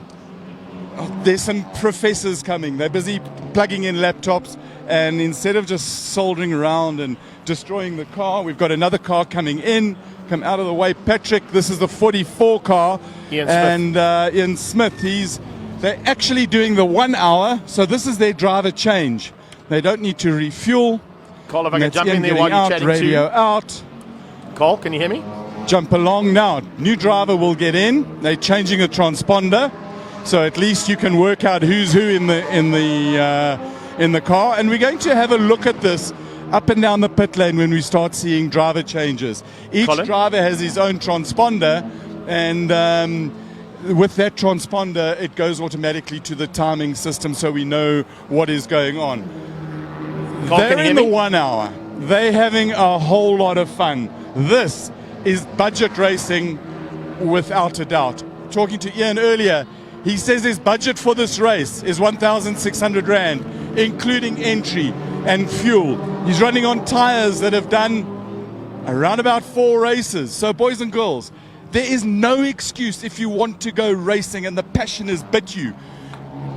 there's some professors coming. They're busy plugging in laptops, and instead of just soldering around and destroying the car, we've got another car coming in. Come out of the way, Patrick. This is the 44 car. Ian Smith. They're actually doing the 1 hour, so this is their driver change. They don't need to refuel. Cole, if I can jump in there while you're chatting radio out. Cole, can you hear me? Jump along now. New driver will get in. They're changing the transponder, so at least you can work out who's who in the car. And we're going to have a look at this up and down the pit lane when we start seeing driver changes. Each driver has his own transponder, and with that transponder, it goes automatically to the timing system, so we know what is going on. They're in the 1 hour. They're having a whole lot of fun. This is budget racing without a doubt. Talking to Ian earlier, he says his budget for this race is 1,600 Rand, including entry and fuel. He's running on tires that have done around about 4 races. So boys and girls, there is no excuse if you want to go racing and the passion has bit you.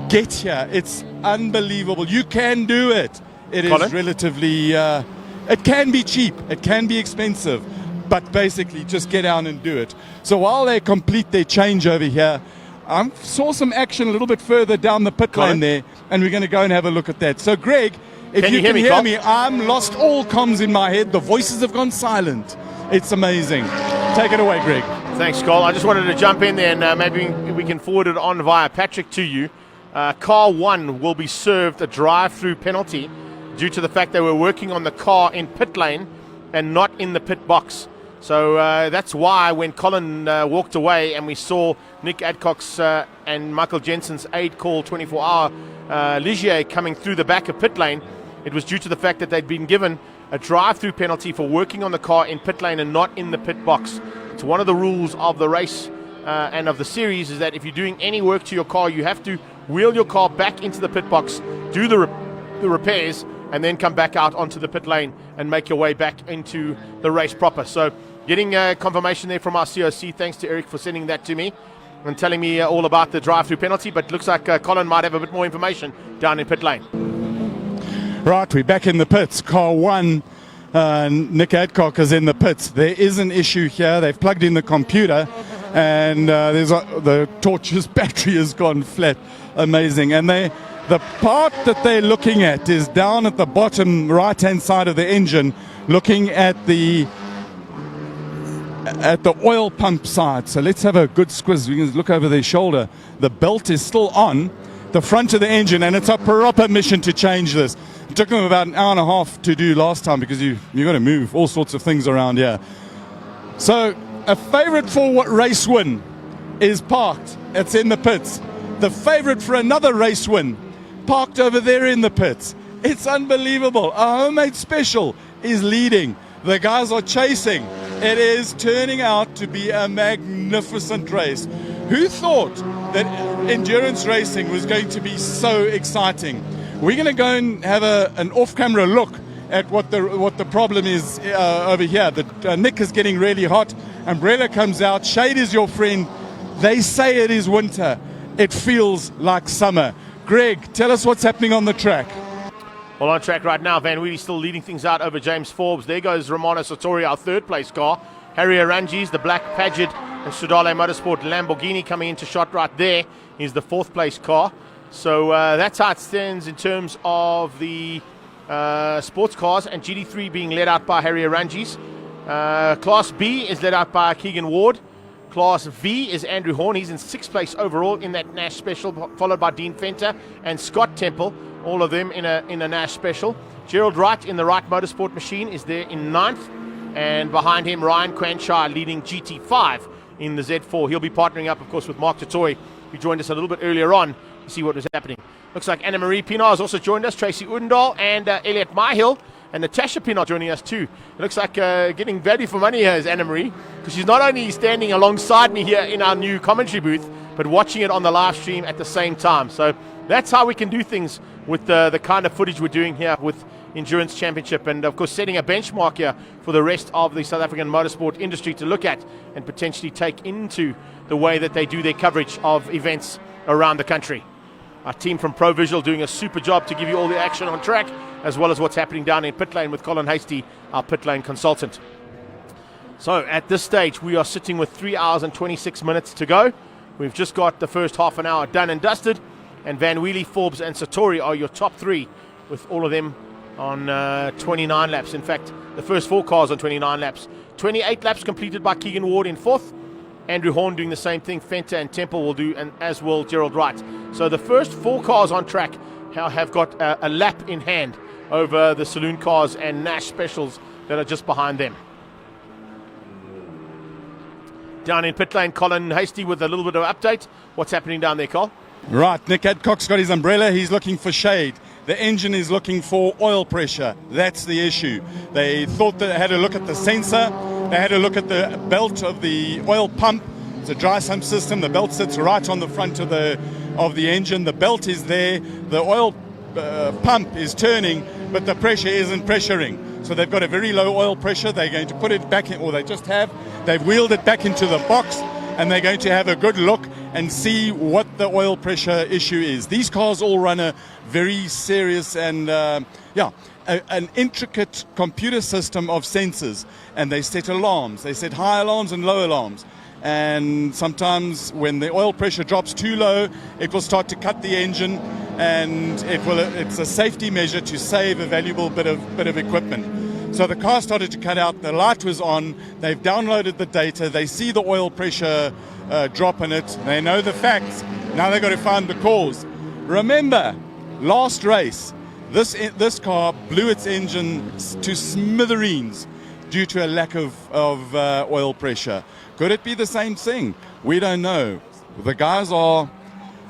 Get here. It's unbelievable. You can do it. It is relatively, it can be cheap, it can be expensive, but basically just get down and do it. So while they complete their change over here, I saw some action a little bit further down the pit lane there, and we're going to go and have a look at that. So Greg, if you can hear me, I'm lost all comms in my head. The voices have gone silent. It's amazing. Take it away, Greg. Thanks, Cole. I just wanted to jump in there, and maybe we can forward it on via Patrick to you. Car 1 will be served a drive-through penalty due to the fact they were working on the car in pit lane and not in the pit box. So that's why when Colin walked away and we saw Nick Adcock's and Michael Jensen's aid call 24-hour Ligier coming through the back of pit lane, it was due to the fact that they'd been given a drive-through penalty for working on the car in pit lane and not in the pit box. It's one of the rules of the race and of the series is that if you're doing any work to your car, you have to wheel your car back into the pit box, do the repairs, and then come back out onto the pit lane and make your way back into the race proper. So getting confirmation there from our COC. Thanks to Eric for sending that to me and telling me all about the drive-through penalty, but looks like Colin might have a bit more information down in pit lane. Right, we're back in the pits. Car 1, Nick Adcock is in the pits. There is an issue here. They've plugged in the computer, and the torch's battery has gone flat. Amazing. And the part that they're looking at is down at the bottom right-hand side of the engine, looking at the oil pump side. So let's have a good squiz. We can look over their shoulder. The belt is still on the front of the engine, and it's a proper mission to change this. It took them about an hour and a half to do last time because you've got to move all sorts of things around here. So a favorite for what race win is parked. It's in the pits. The favorite for another race win parked over there in the pits. It's unbelievable. A homemade special is leading. The guys are chasing. It is turning out to be a magnificent race. Who thought that endurance racing was going to be so exciting? We're going to go and have an off-camera look at what the problem is over here. Nick is getting really hot. Umbrella comes out. Shade is your friend. They say it is winter. It feels like summer. Greg, tell us what's happening on the track. Well, on track right now, Van Weedy still leading things out over James Forbes. There goes Romano Sartori, our third place car. Harry Arangis, the black Paget and Sudale Motorsport Lamborghini coming into shot right there is the fourth place car. So that's how it stands in terms of the sports cars, and GD3 being led out by Harry Arangis. Class B is led out by Keegan Ward. Class V is Andrew Horn. He's in sixth place overall in that Nash Special, followed by Dean Fenter and Scott Temple, all of them in a Nash Special. Gerald Wright in the Wright Motorsport machine is there in ninth, and behind him Ryan Cranshire leading GT5 in the Z4. He'll be partnering up, of course, with Mark Totoy, who joined us a little bit earlier on to see what was happening. Looks like Anna-Marie Pinar has also joined us, Tracy Udendal and Elliot Myhill, and Natasha Pinar joining us too. It looks like getting value for money here is Anna-Marie, because she's not only standing alongside me here in our new commentary booth, but watching it on the live stream at the same time. So that's how we can do things with the kind of footage we're doing here with Endurance Championship, and of course setting a benchmark here for the rest of the South African motorsport industry to look at and potentially take into the way that they do their coverage of events around the country. Our team from ProVisual doing a super job to give you all the action on track, as well as what's happening down in pit lane with Colin Hastie, our pit lane consultant. So at this stage, we are sitting with 3 hours and 26 minutes to go. We've just got the first half an hour done and dusted, and Van Wheelie, Forbes and Satori are your top three, with all of them on 29 laps. In fact, the first 4 cars on 29 laps. 28 laps completed by Keegan Ward in 4th. Andrew Horn doing the same thing. Fenta and Temple will do, and as will Gerald Wright. So the first 4 cars on track have got a lap in hand over the saloon cars and Nash specials that are just behind them. Down in pit lane, Colin Hastie with a little bit of update. What's happening down there, Col? Right, Nick Adcock's got his umbrella. He's looking for shade. The engine is looking for oil pressure. That's the issue. They thought that they had a look at the sensor. They had a look at the belt of the oil pump. It's a dry sump system. The belt sits right on the front of the engine. The belt is there. The oil pump is turning, but the pressure isn't pressuring. So they've got a very low oil pressure. They're going to put it back in, or they just have. They've wheeled it back into the box, and they're going to have a good look and see what the oil pressure issue is. These cars all run a very serious and an intricate computer system of sensors, and they set alarms. They set high alarms and low alarms. And sometimes when the oil pressure drops too low, it will start to cut the engine, and it's a safety measure to save a valuable bit of equipment. So the car started to cut out, the light was on, they've downloaded the data, they see the oil pressure drop in it, they know the facts, now they've got to find the cause. Remember, last race, this car blew its engine to smithereens due to a lack of oil pressure. Could it be the same thing? We don't know. The guys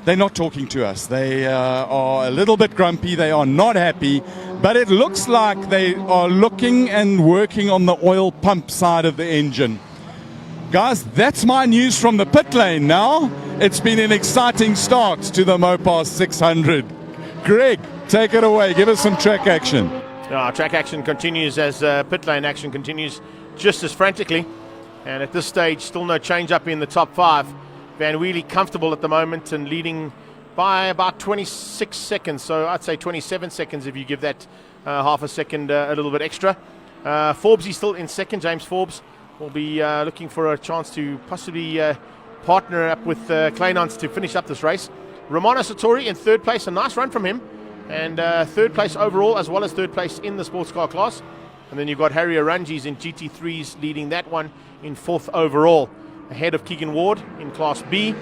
they're not talking to us. They are a little bit grumpy. They are not happy. But it looks like they are looking and working on the oil pump side of the engine. Guys, that's my news from the pit lane now. It's been an exciting start to the Mopar 600. Greg, take it away. Give us some track action. Track action continues as pit lane action continues just as frantically. And at this stage, still no change up in the top 5. Van Wheelie comfortable at the moment and leading by about 26 seconds. So I'd say 27 seconds if you give that half a second a little bit extra. Forbes is still in second. James Forbes will be looking for a chance to possibly partner up with Kleinans to finish up this race. Romano Satori in third place. A nice run from him. And third place overall, as well as third place in the sports car class. And then you've got Harry Aranjis in GT3s leading that one in 4th overall. Ahead of Keegan Ward in Class B.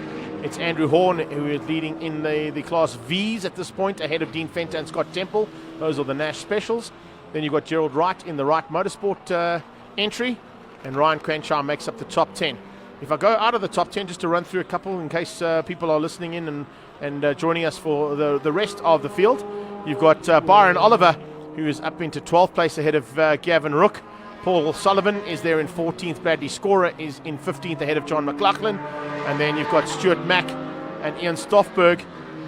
It's Andrew Horn who is leading in the Class Vs at this point, ahead of Dean Fenta and Scott Temple. Those are the Nash Specials. Then you've got Gerald Wright in the Wright Motorsport entry. And Ryan Cranshaw makes up the top 10. If I go out of the top 10, just to run through a couple in case people are listening in and joining us for the rest of the field. You've got Byron Oliver, who is up into 12th place ahead of Gavin Rook. Paul Sullivan is there in 14th. Bradley Scorer is in 15th ahead of John McLaughlin. And then you've got Stuart Mack and Ian Stoffberg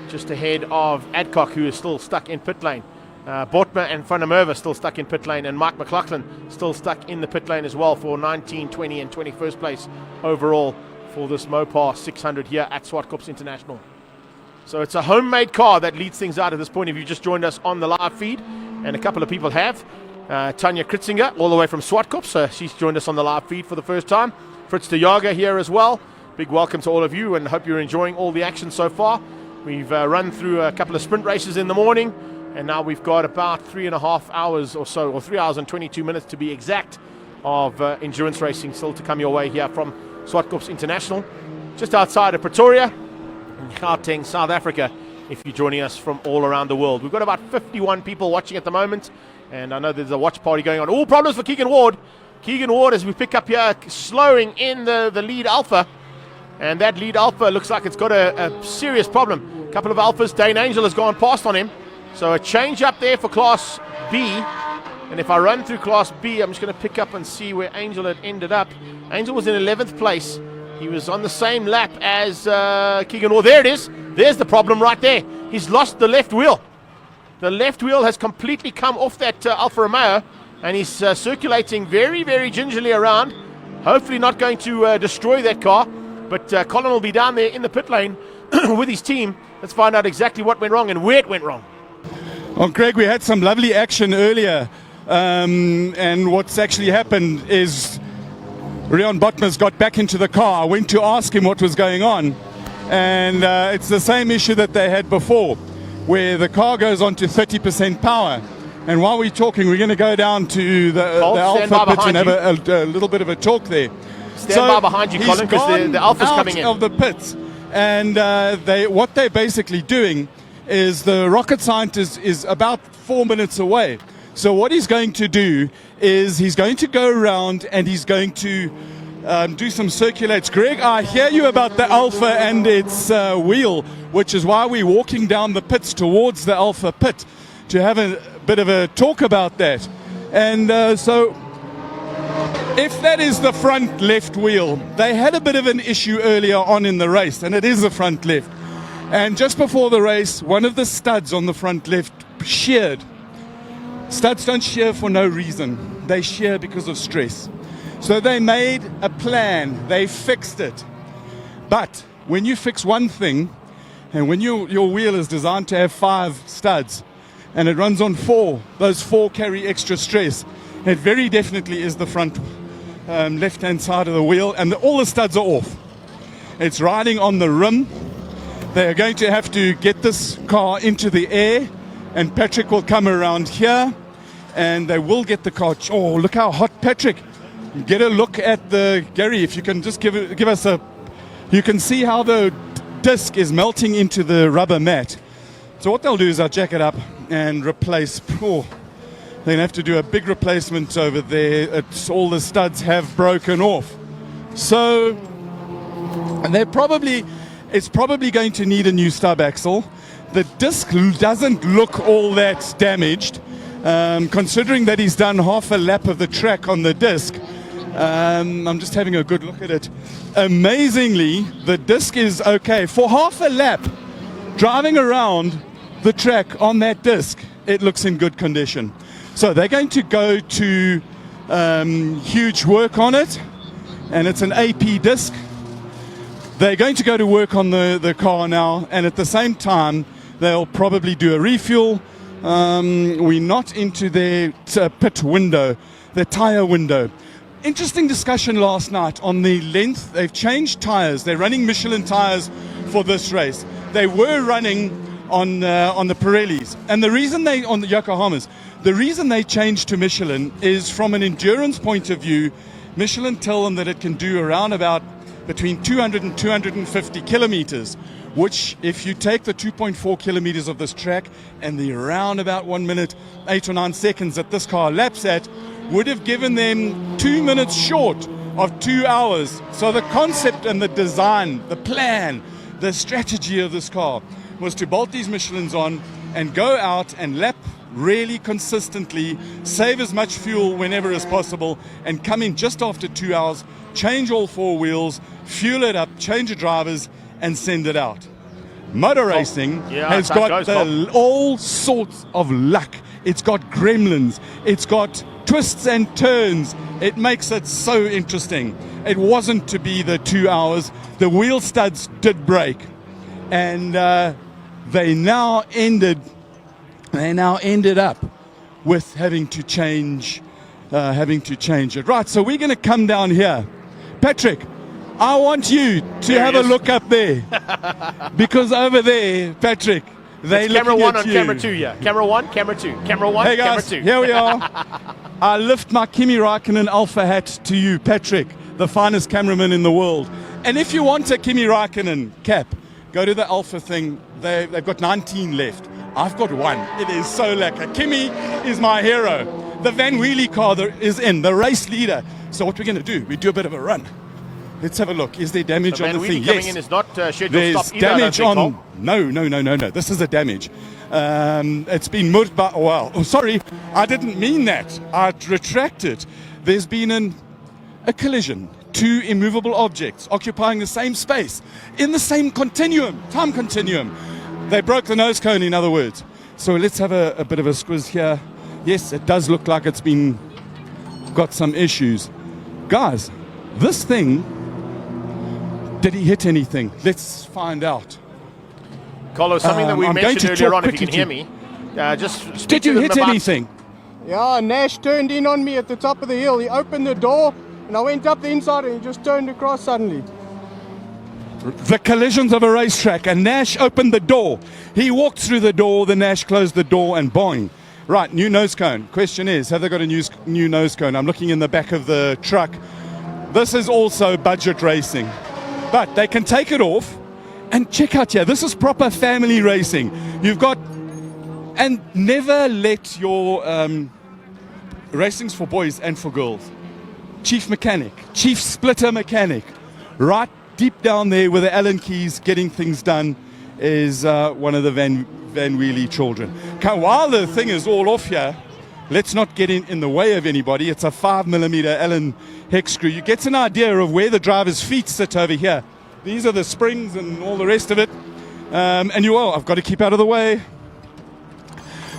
just ahead of Adcock, who is still stuck in pit lane. Bortma and Van der Merwe still stuck in pit lane, and Mike McLaughlin still stuck in the pit lane as well for 19, 20 and 21st place overall for this Mopar 600 here at Zwartkops International. So it's a homemade car that leads things out at this point if you just joined us on the live feed, and a couple of people have. Tanya Kritzinger all the way from Zwartkops, she's joined us on the live feed for the first time. Fritz de Jager here as well. Big welcome to all of you, and hope you're enjoying all the action so far. We've run through a couple of sprint races in the morning, and now we've got about 3.5 hours or so, or 3 hours and 22 minutes to be exact, of endurance racing still to come your way here from Zwartkops International, just outside of Pretoria, in Gauteng, South Africa, if you're joining us from all around the world. We've got about 51 people watching at the moment, and I know there's a watch party going on. All problems for Keegan Ward. Keegan Ward, as we pick up here, slowing in the lead Alpha, and that lead Alpha looks like it's got a serious problem. A couple of Alphas, Dane Angel has gone past on him, so a change up there for Class B. And if I run through Class B, I'm just going to pick up and see where Angel had ended up. Angel was in 11th place. He was on the same lap as Keegan Ward. There it is. There's the problem right there. he's lost the left wheel. The left wheel has completely come off that Alfa Romeo, and he's circulating very, very gingerly around. Hopefully not going to destroy that car, but Colin will be down there in the pit lane with his team. Let's find out exactly what went wrong and where it went wrong. Well, Greg, we had some lovely action earlier, and what's actually happened is Rion Botmas got back into the car. I went to ask him what was going on, and it's the same issue that they had before, where the car goes on to 30% power. And while we're talking, we're going to go down to the Alpha pit and have a little bit of a talk there. Stand by behind you, Colin, because the Alpha's coming in. Of the pits, and what they're basically doing is the rocket scientist is about 4 minutes away. So what he's going to do is he's going to go around and he's going to do some circulates. Greg, I hear you about the Alpha and its wheel, which is why we're walking down the pits towards the Alpha pit to have a bit of a talk about that. And so if that is the front left wheel, they had a bit of an issue earlier on in the race, and it is the front left. And just before the race, one of the studs on the front left sheared. Studs don't shear for no reason. They shear because of stress. So they made a plan. They fixed it. But when you fix one thing, and when your wheel is designed to have 5 studs, and it runs on 4, those 4 carry extra stress. It very definitely is the front left-hand side of the wheel, and all the studs are off. It's riding on the rim. They are going to have to get this car into the air, and Patrick will come around here, and they will get the car. Oh, look how hot, Patrick. Get a look at Gary, if you can just give us you can see how the disc is melting into the rubber mat. So what they'll do is they'll jack it up and replace. They're going to have to do a big replacement over there. All the studs have broken off. So, and it's probably going to need a new stub axle. The disc doesn't look all that damaged, considering that he's done half a lap of the track on the disc. I'm just having a good look at it. Amazingly, the disc is okay. For half a lap, driving around the track on that disc, it looks in good condition. So they're going to go to huge work on it, and it's an AP disc. They're going to go to work on the car now, and at the same time, they'll probably do a refuel. We're not into their pit window, their tire window. Interesting discussion last night on the length. They've changed tires. They're running Michelin tires for this race. They were running on the Pirellis, and the reason on the Yokohamas, the reason they changed to Michelin is from an endurance point of view. Michelin tell them that it can do around about between 200 and 250 kilometers, which if you take the 2.4 kilometers of this track and the around about 1 minute 8 or 9 seconds that this car laps at, would have given them 2 minutes short of 2 hours. So the concept and the design, the plan, the strategy of this car was to bolt these Michelins on and go out and lap really consistently, save as much fuel whenever as possible, and come in just after 2 hours, change all 4 wheels, fuel it up, change the drivers, and send it out. Motor racing has got all sorts of luck. It's got gremlins. It's got twists and turns. It makes it so interesting. It wasn't to be the 2 hours. The wheel studs did break, and they now ended up with having to change it. Right, so we're going to come down here. Patrick, I want you to have a look up there, because over there, Patrick, they look at you. Camera 1 on camera 2, yeah. Camera 1, camera 2, camera 1, hey guys, camera 2. Here we are. I lift my Kimi Raikkonen Alpha hat to you, Patrick, the finest cameraman in the world. And if you want a Kimi Raikkonen cap, go to the Alpha thing. They've got 19 left. I've got 1. It is so lekker. Kimi is my hero. The Van Wheelie car is in, the race leader. So what we're going to do, we do a bit of a run. Let's have a look. Is there damage on the thing? Yes. Coming in is not scheduled There's to stop either, damage on. No. This is a damage. It's been mud by. Well, oh, sorry, I didn't mean that. I retract it. There's been a collision. 2 immovable objects occupying the same space in the same time continuum. They broke the nose cone, in other words. So let's have a bit of a squiz here. Yes, it does look like it's got some issues. Guys, this thing, did he hit anything? Let's find out. Colo, something that we I'm going mentioned to earlier on, talk if you can quickly hear me. Just speak Did to you them hit about- anything? Yeah, Nash turned in on me at the top of the hill. He opened the door and I went up the inside and he just turned across suddenly. The collisions of a racetrack, and Nash opened the door. He walked through the door, the Nash closed the door, and boing. Right, new nose cone. Question is, have they got a new nose cone? I'm looking in the back of the truck. This is also budget racing, but they can take it off. And check out here, this is proper family racing. You've got, and never let your racing's for boys and for girls. Chief mechanic, chief splitter mechanic, right deep down there with the Allen keys getting things done is one of the Van Wheelie children. Okay, while the thing is all off here, let's not get in the way of anybody. It's a 5mm Allen hex screw. You get an idea of where the driver's feet sit over here. These are the springs and all the rest of it. And I've got to keep out of the way.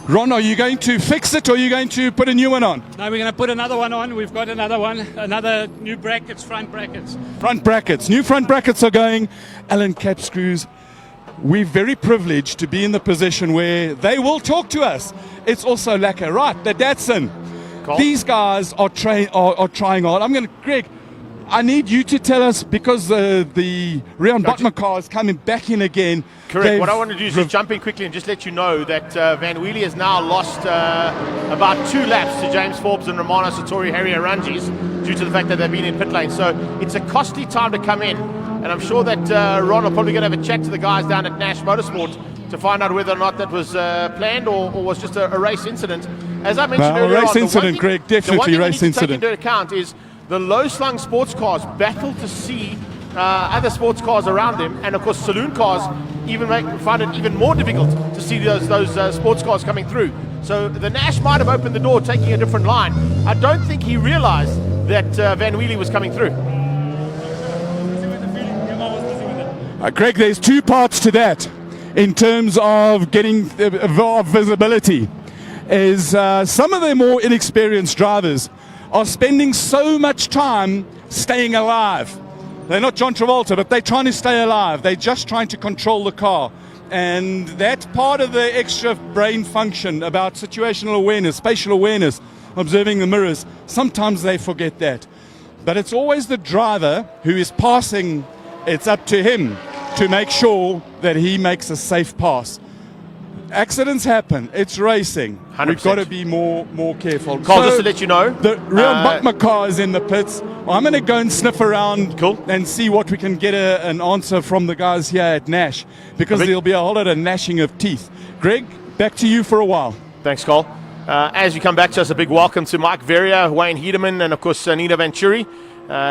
Ron, are you going to fix it or are you going to put a new one on? Now we're going to put another one on. We've got another one, another new brackets, front brackets. Front brackets. New front brackets are going. Allen cap screws. We're very privileged to be in the position where they will talk to us. It's also lacquer. Right, the Datsun. Cool. These guys are trying hard. Greg, I need you to tell us, because the Rian Botma car is coming back in again. Correct. What I want to do is just jump in quickly and just let you know that Van Wheelie has now lost about 2 laps to James Forbes and Romano Satori Harry Aranjis due to the fact that they've been in pit lane. So it's a costly time to come in. And I'm sure that Ron will probably going to have a chat to the guys down at Nash Motorsport to find out whether or not that was planned or was just a race incident. As I mentioned earlier race on, incident, Greg, definitely race the one thing you need to incident. take into account is the low-slung sports cars battle to see other sports cars around them, and of course saloon cars find it even more difficult to see those sports cars coming through. So the Nash might have opened the door taking a different line. I don't think he realized that Van Wheelie was coming through. Greg, there's 2 parts to that in terms of getting visibility. Is some of the more inexperienced drivers are spending so much time staying alive. They're not John Travolta, but they're trying to stay alive. They're just trying to control the car. And that's part of the extra brain function about situational awareness, spatial awareness, observing the mirrors. Sometimes they forget that. But it's always the driver who is passing. It's up to him to make sure that he makes a safe pass. Accidents happen. It's racing. 100%. We've got to be more careful. Carl, just to let you know, the real Botma car is in the pits. I'm going to go and sniff around and see what we can get an answer from the guys here at Nash, because there'll be a whole lot of gnashing of teeth. Greg, back to you for a while. Thanks, Carl. As you come back to us, a big welcome to Mike Verrier, Wayne Hedeman, and of course Nina Venturi.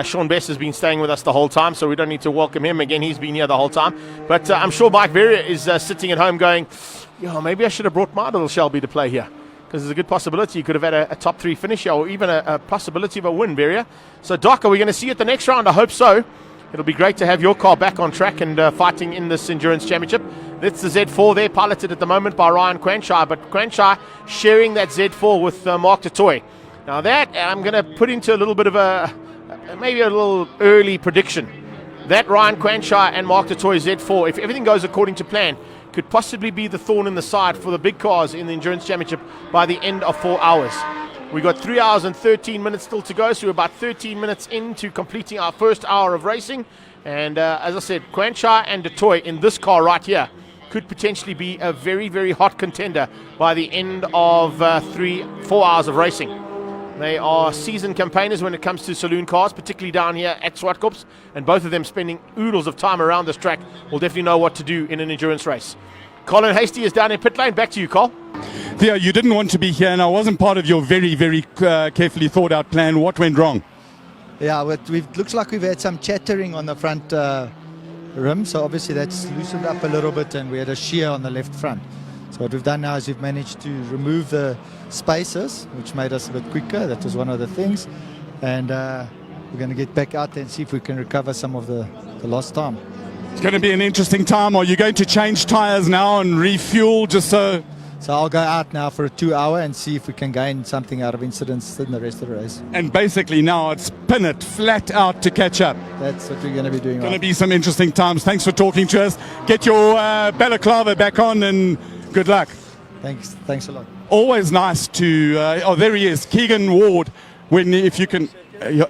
Sean Best has been staying with us the whole time, so we don't need to welcome him again. He's been here the whole time. But I'm sure Mike Verrier is sitting at home going, maybe I should have brought my little Shelby to play here, because there's a good possibility you could have had a top 3 finish here, or even a possibility of a win, Verrier. So, Doc, are we going to see you at the next round? I hope so. It'll be great to have your car back on track and fighting in this endurance championship. That's the Z4 there, piloted at the moment by Ryan Quanshire, but Quanshire sharing that Z4 with Mark Totoy. Now that I'm going to put into a little bit of maybe a little early prediction. That Ryan Quanshire and Mark Totoy Z4, if everything goes according to plan, could possibly be the thorn in the side for the big cars in the Endurance Championship by the end of 4 hours. We got 3 hours and 13 minutes still to go, so we're about 13 minutes into completing our first hour of racing. And as I said, Quanshire and Totoy in this car right here could potentially be a very, very hot contender by the end of 4 hours of racing. They are seasoned campaigners when it comes to saloon cars, particularly down here at Zwartkops, and both of them spending oodles of time around this track will definitely know what to do in an endurance race. Colin Hasty is down in pit lane. Back to you, Col. Theo, you didn't want to be here, and I wasn't part of your very, very carefully thought out plan. What went wrong? Yeah, looks like we've had some chattering on the front rim, so obviously that's loosened up a little bit, and we had a shear on the left front. So what we've done now is we've managed to remove the spacers, which made us a bit quicker. That was one of the things. And we're going to get back out there and see if we can recover some of the lost time. It's going to be an interesting time. Are you going to change tyres now and refuel just so? So I'll go out now for a 2 hour and see if we can gain something out of incidents in the rest of the race. And basically now it's pin it flat out to catch up. That's what we're going to be doing. Going to be some interesting times. Thanks for talking to us. Get your balaclava back on and good luck. Thanks a lot. Always nice to. Oh, there he is, Keegan Ward. If you can.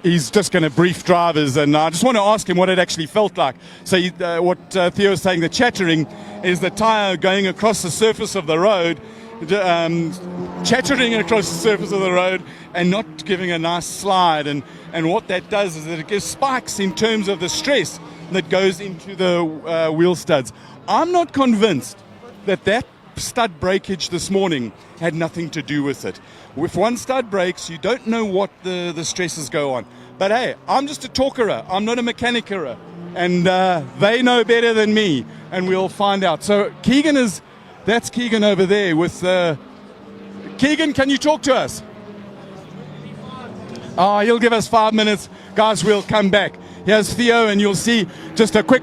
He's just going to brief drivers, and I just want to ask him what it actually felt like. So what Theo is saying, the chattering is the tyre going across the surface of the road, chattering across the surface of the road and not giving a nice slide. And what that does is that it gives spikes in terms of the stress that goes into the wheel studs. I'm not convinced that stud breakage this morning had nothing to do with it. If one stud breaks, you don't know what the stresses go on. But hey, I'm just a talkerer. I'm not a mechanicerer. And they know better than me, and we'll find out. So that's Keegan over there with... Keegan, can you talk to us? Oh, he'll give us 5 minutes. Guys, we'll come back. Here's Theo, and you'll see just a quick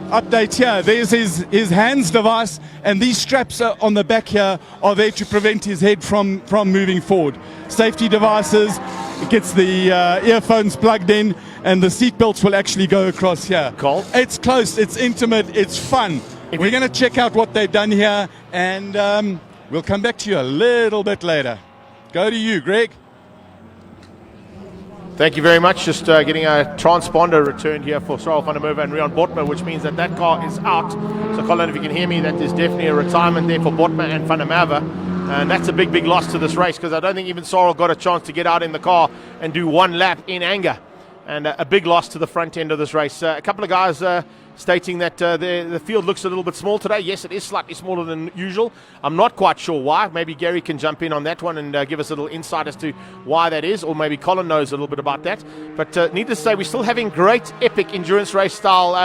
update here. There's his hands device, and these straps on the back here are there to prevent his head from moving forward. Safety devices, it gets the earphones plugged in, and the seat belts will actually go across here. Cool. It's close, it's intimate, it's fun. We're going to check out what they've done here, and we'll come back to you a little bit later. Go to you, Greg. Thank you very much. Just getting a transponder returned here for Cyril van der Merwe and Rian Botma, which means that car is out. So Colin, if you can hear me, that is definitely a retirement there for Botma and van der Merwe. And that's a big, big loss to this race, because I don't think even Cyril got a chance to get out in the car and do one lap in anger. And a big loss to the front end of this race. A couple of guys stating that the field looks a little bit small today. Yes, it is slightly smaller than usual. I'm not quite sure why. Maybe Gary can jump in on that one and give us a little insight as to why that is, or maybe Colin knows a little bit about that. But needless to say, we're still having great epic endurance race style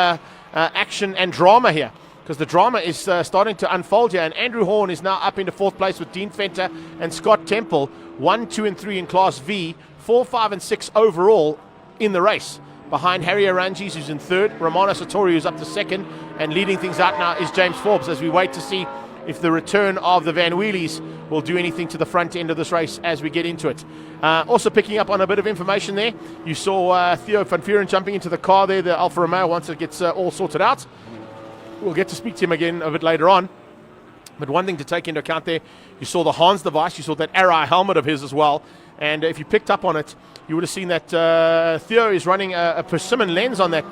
action and drama here, because the drama is starting to unfold here. And Andrew Horn is now up into 4th place with Dean Fenter and Scott Temple, 1, 2 and 3 in Class V, 4, 5 and 6 overall in the race. Behind Harry Aranges, who's in 3rd, Romano Satori, who's up to 2nd, and leading things out now is James Forbes, as we wait to see if the return of the Van Wheelies will do anything to the front end of this race as we get into it. Also picking up on a bit of information there, you saw Theo van Vuren jumping into the car there, the Alfa Romeo, once it gets all sorted out. We'll get to speak to him again a bit later on. But one thing to take into account there, you saw the Hans device, you saw that Arai helmet of his as well, and if you picked up on it, you would have seen that Theo is running a Persimmon lens on that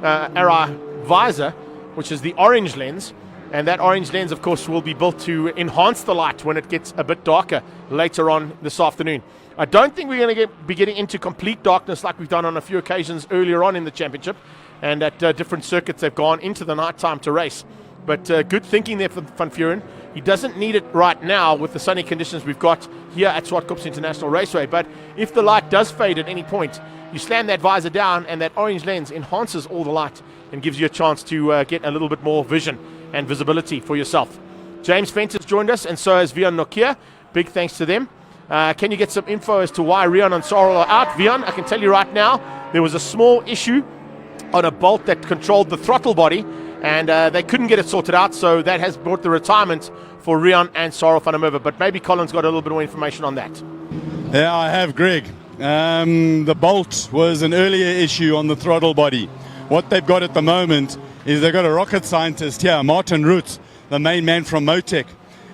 Arai visor, which is the orange lens. And that orange lens, of course, will be built to enhance the light when it gets a bit darker later on this afternoon. I don't think we're going to be getting into complete darkness like we've done on a few occasions earlier on in the championship. And at different circuits, they've gone into the night time to race. But good thinking there for Van Vuren. He doesn't need it right now with the sunny conditions we've got here at Zwartkops International Raceway. But if the light does fade at any point, you slam that visor down and that orange lens enhances all the light and gives you a chance to get a little bit more vision and visibility for yourself. James Fenton's joined us, and so has Vian Nokia. Big thanks to them. Can you get some info as to why Rian and Cyril are out? Vian, I can tell you right now, there was a small issue on a bolt that controlled the throttle body, and they couldn't get it sorted out, so that has brought the retirement for Rian and Cyril van der Merwe. But maybe Colin's got a little bit more information on that. Yeah, I have, Greg. The bolt was an earlier issue on the throttle body. What they've got at the moment is they've got a rocket scientist here, Martin Roots, the main man from Motec.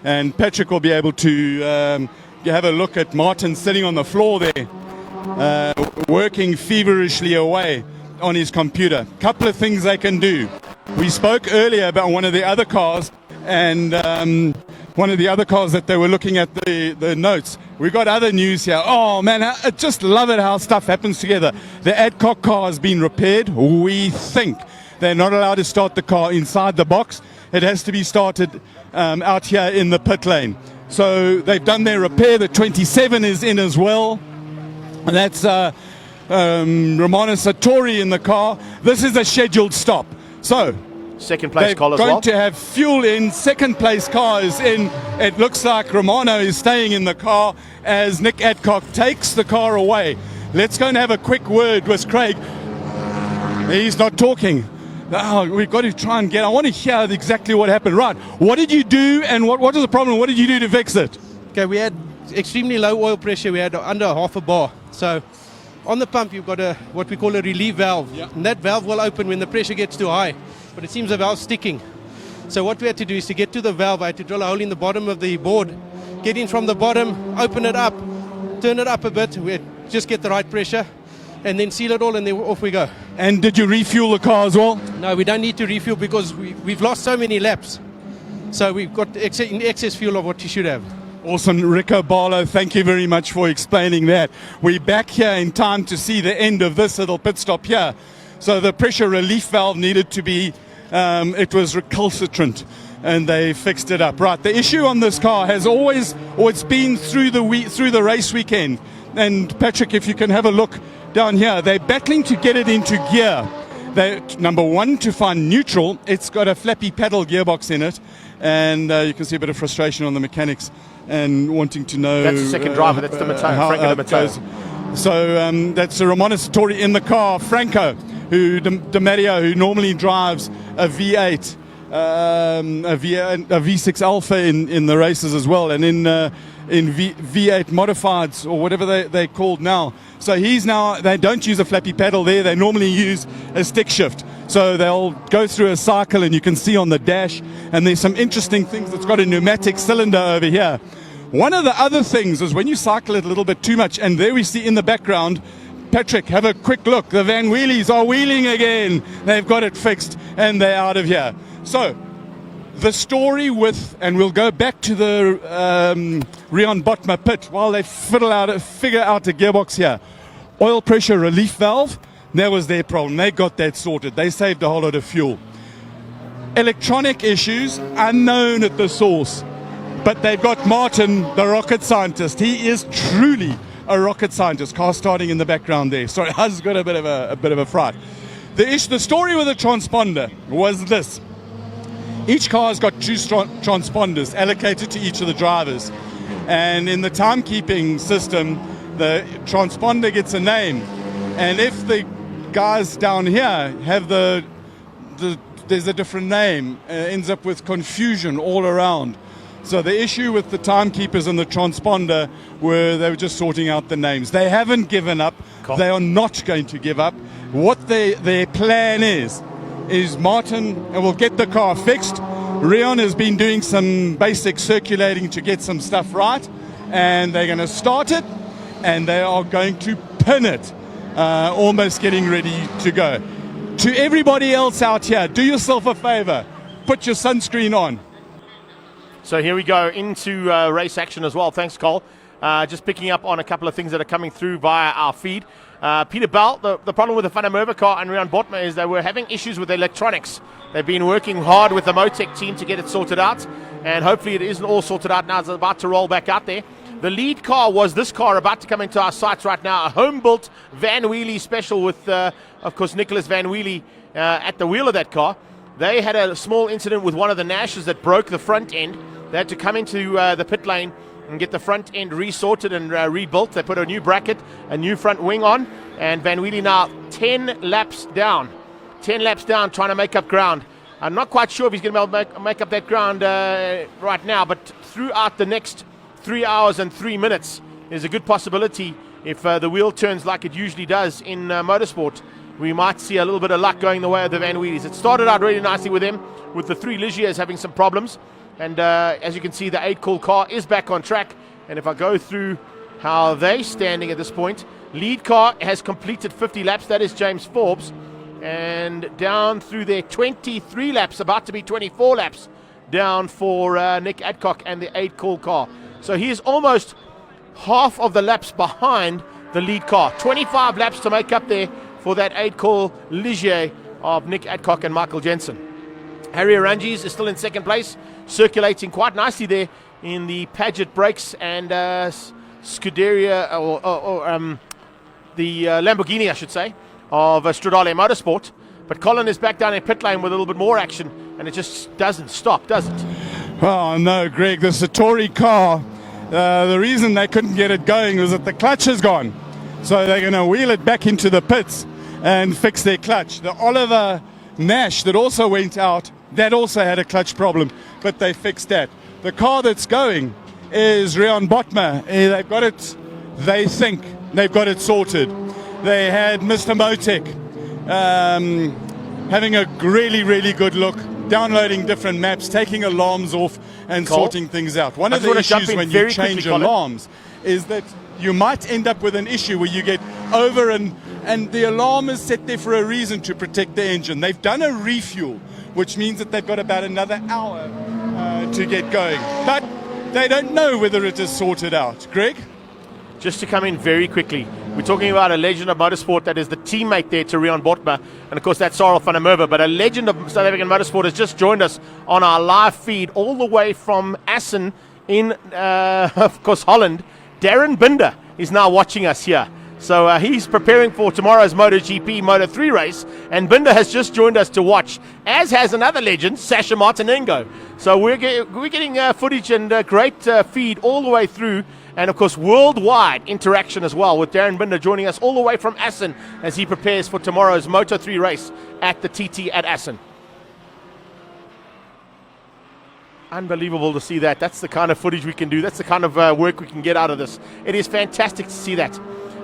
And Patrick will be able to have a look at Martin sitting on the floor there, working feverishly away on his computer. Couple of things they can do. We spoke earlier about one of the other cars, and one of the other cars that they were looking at the notes. We got other news here. Oh man, I just love it how stuff happens together. The Adcock car has been repaired. We think they're not allowed to start the car inside the box. It has to be started out here in the pit lane. So they've done their repair. The 27 is in as well. And that's Romano Satori in the car. This is a scheduled stop. So second place car as well. They're going to have fuel in. Second place car is in. It looks like Romano is staying in the car as Nick Adcock takes the car away. Let's go and have a quick word with Craig. He's not talking. we've got to try and I want to hear exactly what happened. Right, what did you do and what was the problem? What did you do to fix it? Okay, we had extremely low oil pressure. We had under half a bar. So on the pump, you've got what we call a relief valve. Yeah. And that valve will open when the pressure gets too high. But it seems the valve's sticking. So what we had to do is to get to the valve, I had to drill a hole in the bottom of the board, get in from the bottom, open it up, turn it up a bit, just get the right pressure, and then seal it all, and then off we go. And did you refuel the car as well? No, we don't need to refuel because we've lost so many laps. So we've got excess fuel of what you should have. Awesome, Rico Barlow, thank you very much for explaining that. We're back here in time to see the end of this little pit stop here. So the pressure relief valve needed to be, it was recalcitrant, and they fixed it up. Right, the issue on this car has always, or it's been through the race weekend. And Patrick, if you can have a look down here, they're battling to get it into gear. Number one, to find neutral, it's got a flappy pedal gearbox in it, and you can see a bit of frustration on the mechanics and wanting to know. That's the second driver. That's the Mateo, Franco de Mateo. So that's a Ramona Sartori in the car. Franco, De Mario, who normally drives a V8, a V6 Alpha in the races as well, and in V8 modifieds or whatever they're called now. So they don't use a flappy pedal there. They normally use a stick shift. So they'll go through a cycle, and you can see on the dash, and there's some interesting things. It's got a pneumatic cylinder over here. One of the other things is when you cycle it a little bit too much, and there we see in the background, Patrick, have a quick look. The Van Wheelies are wheeling again. They've got it fixed, and they're out of here. So the story and we'll go back to the Rion Botma pit while they figure out a gearbox here. Oil pressure relief valve, that was their problem. They got that sorted. They saved a whole lot of fuel. Electronic issues, unknown at the source. But they've got Martin, the rocket scientist. He is truly a rocket scientist. Car starting in the background there. Sorry, I just got a bit of a fright. The story with the transponder was this. Each car has got 2 transponders allocated to each of the drivers. And in the timekeeping system, the transponder gets a name. And if the guys down here have there's a different name, ends up with confusion all around. So the issue with the timekeepers and the transponder they were just sorting out the names. They haven't given up. Cool. They are not going to give up. What their plan is Martin will get the car fixed. Rion has been doing some basic circulating to get some stuff right, and they're going to start it, and they are going to pin it, almost getting ready to go. To everybody else out here, do yourself a favor, put your sunscreen on. So here we go into race action as well. Thanks, Cole. Just picking up on a couple of things that are coming through via our feed. Peter Bell, the problem with the Van der Merwe car and Rian Botma is they were having issues with the electronics. They've been working hard with the Motec team to get it sorted out, and hopefully it isn't all sorted out now. It's about to roll back out there. The lead car was this car about to come into our sights right now, a home-built Van Wheelie special with, of course, Nicholas Van Wheelie at the wheel of that car. They had a small incident with one of the Nashes that broke the front end. They had to come into the pit lane and get the front end resorted and rebuilt. They put a new bracket, a new front wing on, and Van Wheelie now 10 laps down. 10 laps down trying to make up ground. I'm not quite sure if he's going to be able to make up that ground right now, but throughout the next 3 hours and 3 minutes, there's a good possibility if the wheel turns like it usually does in motorsport, we might see a little bit of luck going the way of the Van Wheelies. It started out really nicely with them, with the 3 Ligiers having some problems. And as you can see, the 8 Cool car is back on track. And if I go through how they're standing at this point, lead car has completed 50 laps. That is James Forbes. And down through their 23 laps, about to be 24 laps, down for Nick Adcock and the 8 Cool car. So he is almost half of the laps behind the lead car. 25 laps to make up there for that 8 Cool Ligier of Nick Adcock and Michael Jensen. Harry Arangis is still in second place, circulating quite nicely there in the Paget brakes and Scuderia, the Lamborghini, I should say, of Stradale Motorsport. But Colin is back down in pit lane with a little bit more action, and it just doesn't stop, does it? Oh, no, Greg, the Sartori car, the reason they couldn't get it going was that the clutch is gone. So they're going to wheel it back into the pits and fix their clutch. The Oliver Nash that also went out. That also had a clutch problem, but they fixed that. The car that's going is Rian Botma. They've got it, they think they've got it sorted. They had Mr. Motek having a really, really good look, downloading different maps, taking alarms off and Cole? sorting things out. One I of just the wanna jump issues in when very you change quickly, Colin. alarms is that you might end up with an issue where you get over and the alarm is set there for a reason, to protect the engine. They've done a refuel, which means that they've got about another hour to get going. But they don't know whether it is sorted out. Greg? Just to come in very quickly, we're talking about a legend of motorsport that is the teammate there to Rian Botma, and of course that's Sarel van der Merwe, but a legend of South African motorsport has just joined us on our live feed all the way from Assen in, of course, Holland. Darren Binder is now watching us here. So he's preparing for tomorrow's MotoGP Moto3 race, and Binder has just joined us to watch, as has another legend, Sasha Martinengo. So we're getting footage and great feed all the way through, and of course worldwide interaction as well, with Darren Binder joining us all the way from Assen as he prepares for tomorrow's Moto3 race at the TT at Assen. Unbelievable to see that. That's the kind of footage we can do. That's the kind of work we can get out of this. It is fantastic to see that.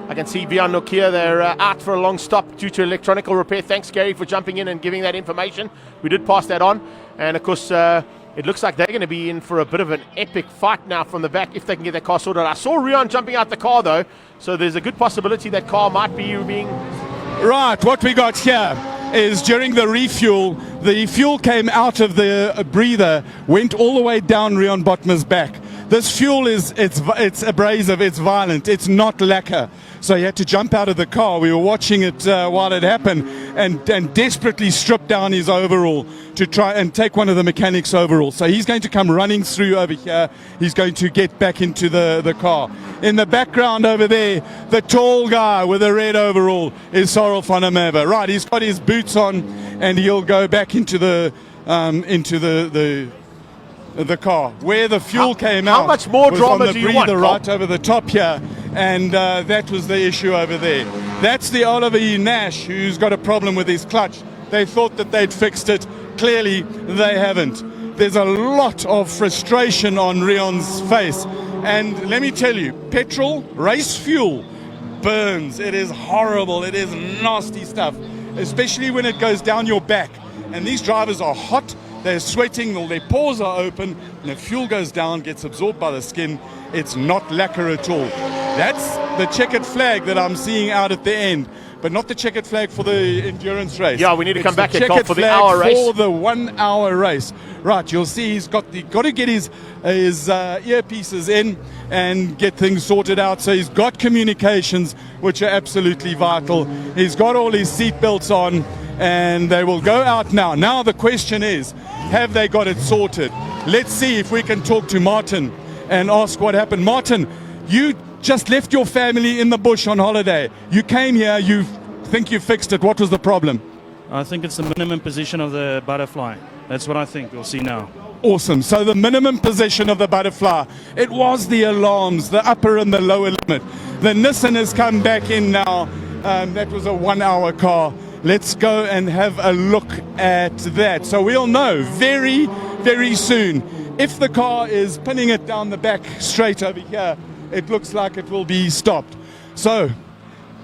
I can see Vian Nokia, they're out for a long stop due to electronical repair. Thanks, Gary, for jumping in and giving that information. We did pass that on. And, of course, it looks like they're going to be in for a bit of an epic fight now from the back if they can get their car sorted. I saw Rian jumping out the car, though, so there's a good possibility that car might be being... Right, what we got here is during the refuel, the fuel came out of the breather, went all the way down Rian Botma's back. This fuel it's abrasive, it's violent, it's not lacquer. So he had to jump out of the car. We were watching it while it happened, and desperately strip down his overall to try and take one of the mechanics' overall. So he's going to come running through over here. He's going to get back into the car. In the background over there, the tall guy with the red overall is Sarel van der Merwe. Right, he's got his boots on, and he'll go back into the car where the fuel came out. How much more was drama on the do you want, breather Cole? right over the top here, and that was the issue over there. That's the Oliver Nash who's got a problem with his clutch. They thought that they'd fixed it. Clearly, they haven't. There's a lot of frustration on Rian's face, and let me tell you, petrol, race fuel, burns. It is horrible. It is nasty stuff, especially when it goes down your back. And these drivers are hot. They're sweating, their pores are open, and the fuel goes down, gets absorbed by the skin. It's not lacquer at all. That's the checkered flag that I'm seeing out at the end, but not the checkered flag for the endurance race. Yeah, we need to come back the here, Cole, checkered for the flag hour race. For the 1 hour race. Right, you'll see he's got to get his earpieces in and get things sorted out. So he's got communications, which are absolutely vital. He's got all his seat belts on, and they will go out now. Now the question is, have they got it sorted? Let's see if we can talk to Martin and ask what happened. Martin, you just left your family in the bush on holiday. You came here, you think you fixed it. What was the problem? I think it's the minimum position of the butterfly. That's what I think. We'll see now. Awesome. So the minimum position of the butterfly, it was the alarms, the upper and the lower limit. The Nissan has come back in now. That was a 1 hour car. Let's go and have a look at that. So we'll know very, very soon. If the car is pinning it down the back straight over here, it looks like it will be stopped. So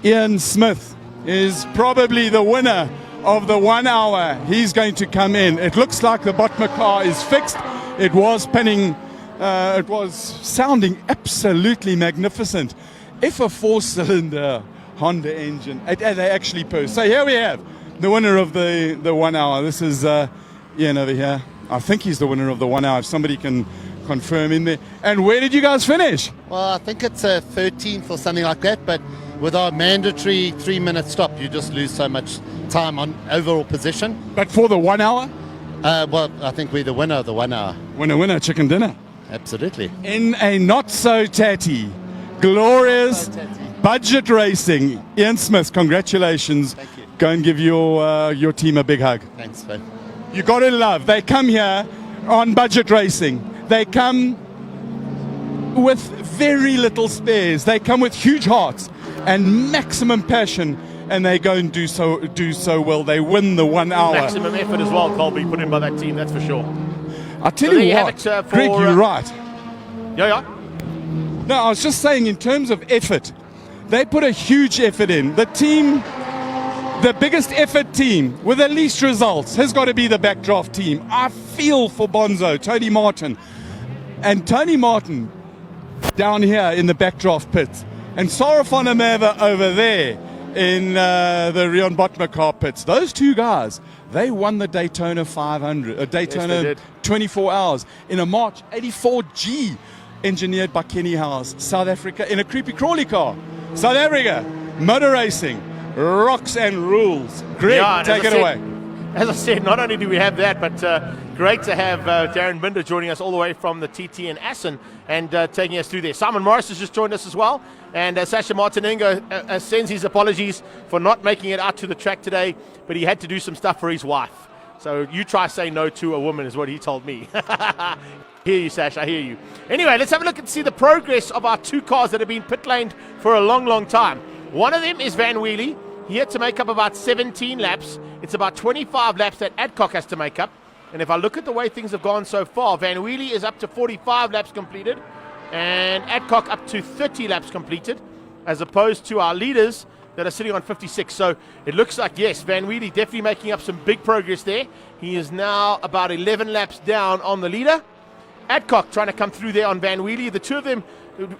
Ian Smith is probably the winner of the 1 hour. He's going to come in. It looks like the Botma car is fixed. It was pinning, it was sounding absolutely magnificent. If a 4-cylinder Honda engine, they actually pose. So here we have the winner of the 1 hour. This is Ian over here. I think he's the winner of the 1 hour. If somebody can confirm in there. And where did you guys finish? Well, I think it's a 13th or something like that, but with our mandatory 3-minute stop, you just lose so much time on overall position. But for the 1 hour? Well, I think we're the winner of the 1 hour. Winner, chicken dinner. Absolutely. In a not-so-tatty, glorious budget racing. Ian Smith, congratulations. Thank you. Go and give your team a big hug. Thanks, man. You got to love. They come here on budget racing. They come with very little spares. They come with huge hearts and maximum passion and they go and do so well. They win the 1 hour. Maximum effort as well, Colby, put in by that team, that's for sure. I tell So you there what, you have it, Greg, for, you're right. Yeah. No, I was just saying in terms of effort, they put a huge effort in. The team, the biggest effort team with the least results has got to be the backdraft team. I feel for Bonzo, Tony Martin. And Tony Martin down here in the backdraft pits. And Sarah van der Merwe over there in the Rion Botmakar pits. Those two guys, they won the Daytona 500, Daytona Yes, 24 hours in a March 84G engineered by Kenny Howes, South Africa, in a creepy crawly car. South Africa, motor racing, rocks and rules. Greg, Yeah, and take it away. As I said, not only do we have that, but great to have Darren Binder joining us all the way from the TT in Assen and taking us through there. Simon Morris has just joined us as well, and Sasha Martinengo sends his apologies for not making it out to the track today, but he had to do some stuff for his wife. So you try saying no to a woman is what he told me. Hear you, Sash, I hear you. Anyway, let's have a look and see the progress of our two cars that have been pit laned for a long, long time. One of them is Van Wheelie. He had to make up about 17 laps. It's about 25 laps that Adcock has to make up. And if I look at the way things have gone so far, Van Wheelie is up to 45 laps completed and Adcock up to 30 laps completed, as opposed to our leaders that are sitting on 56. So it looks like, yes, Van Wheelie definitely making up some big progress there. He is now about 11 laps down on the leader. Adcock trying to come through there on Van Wheelie. The two of them,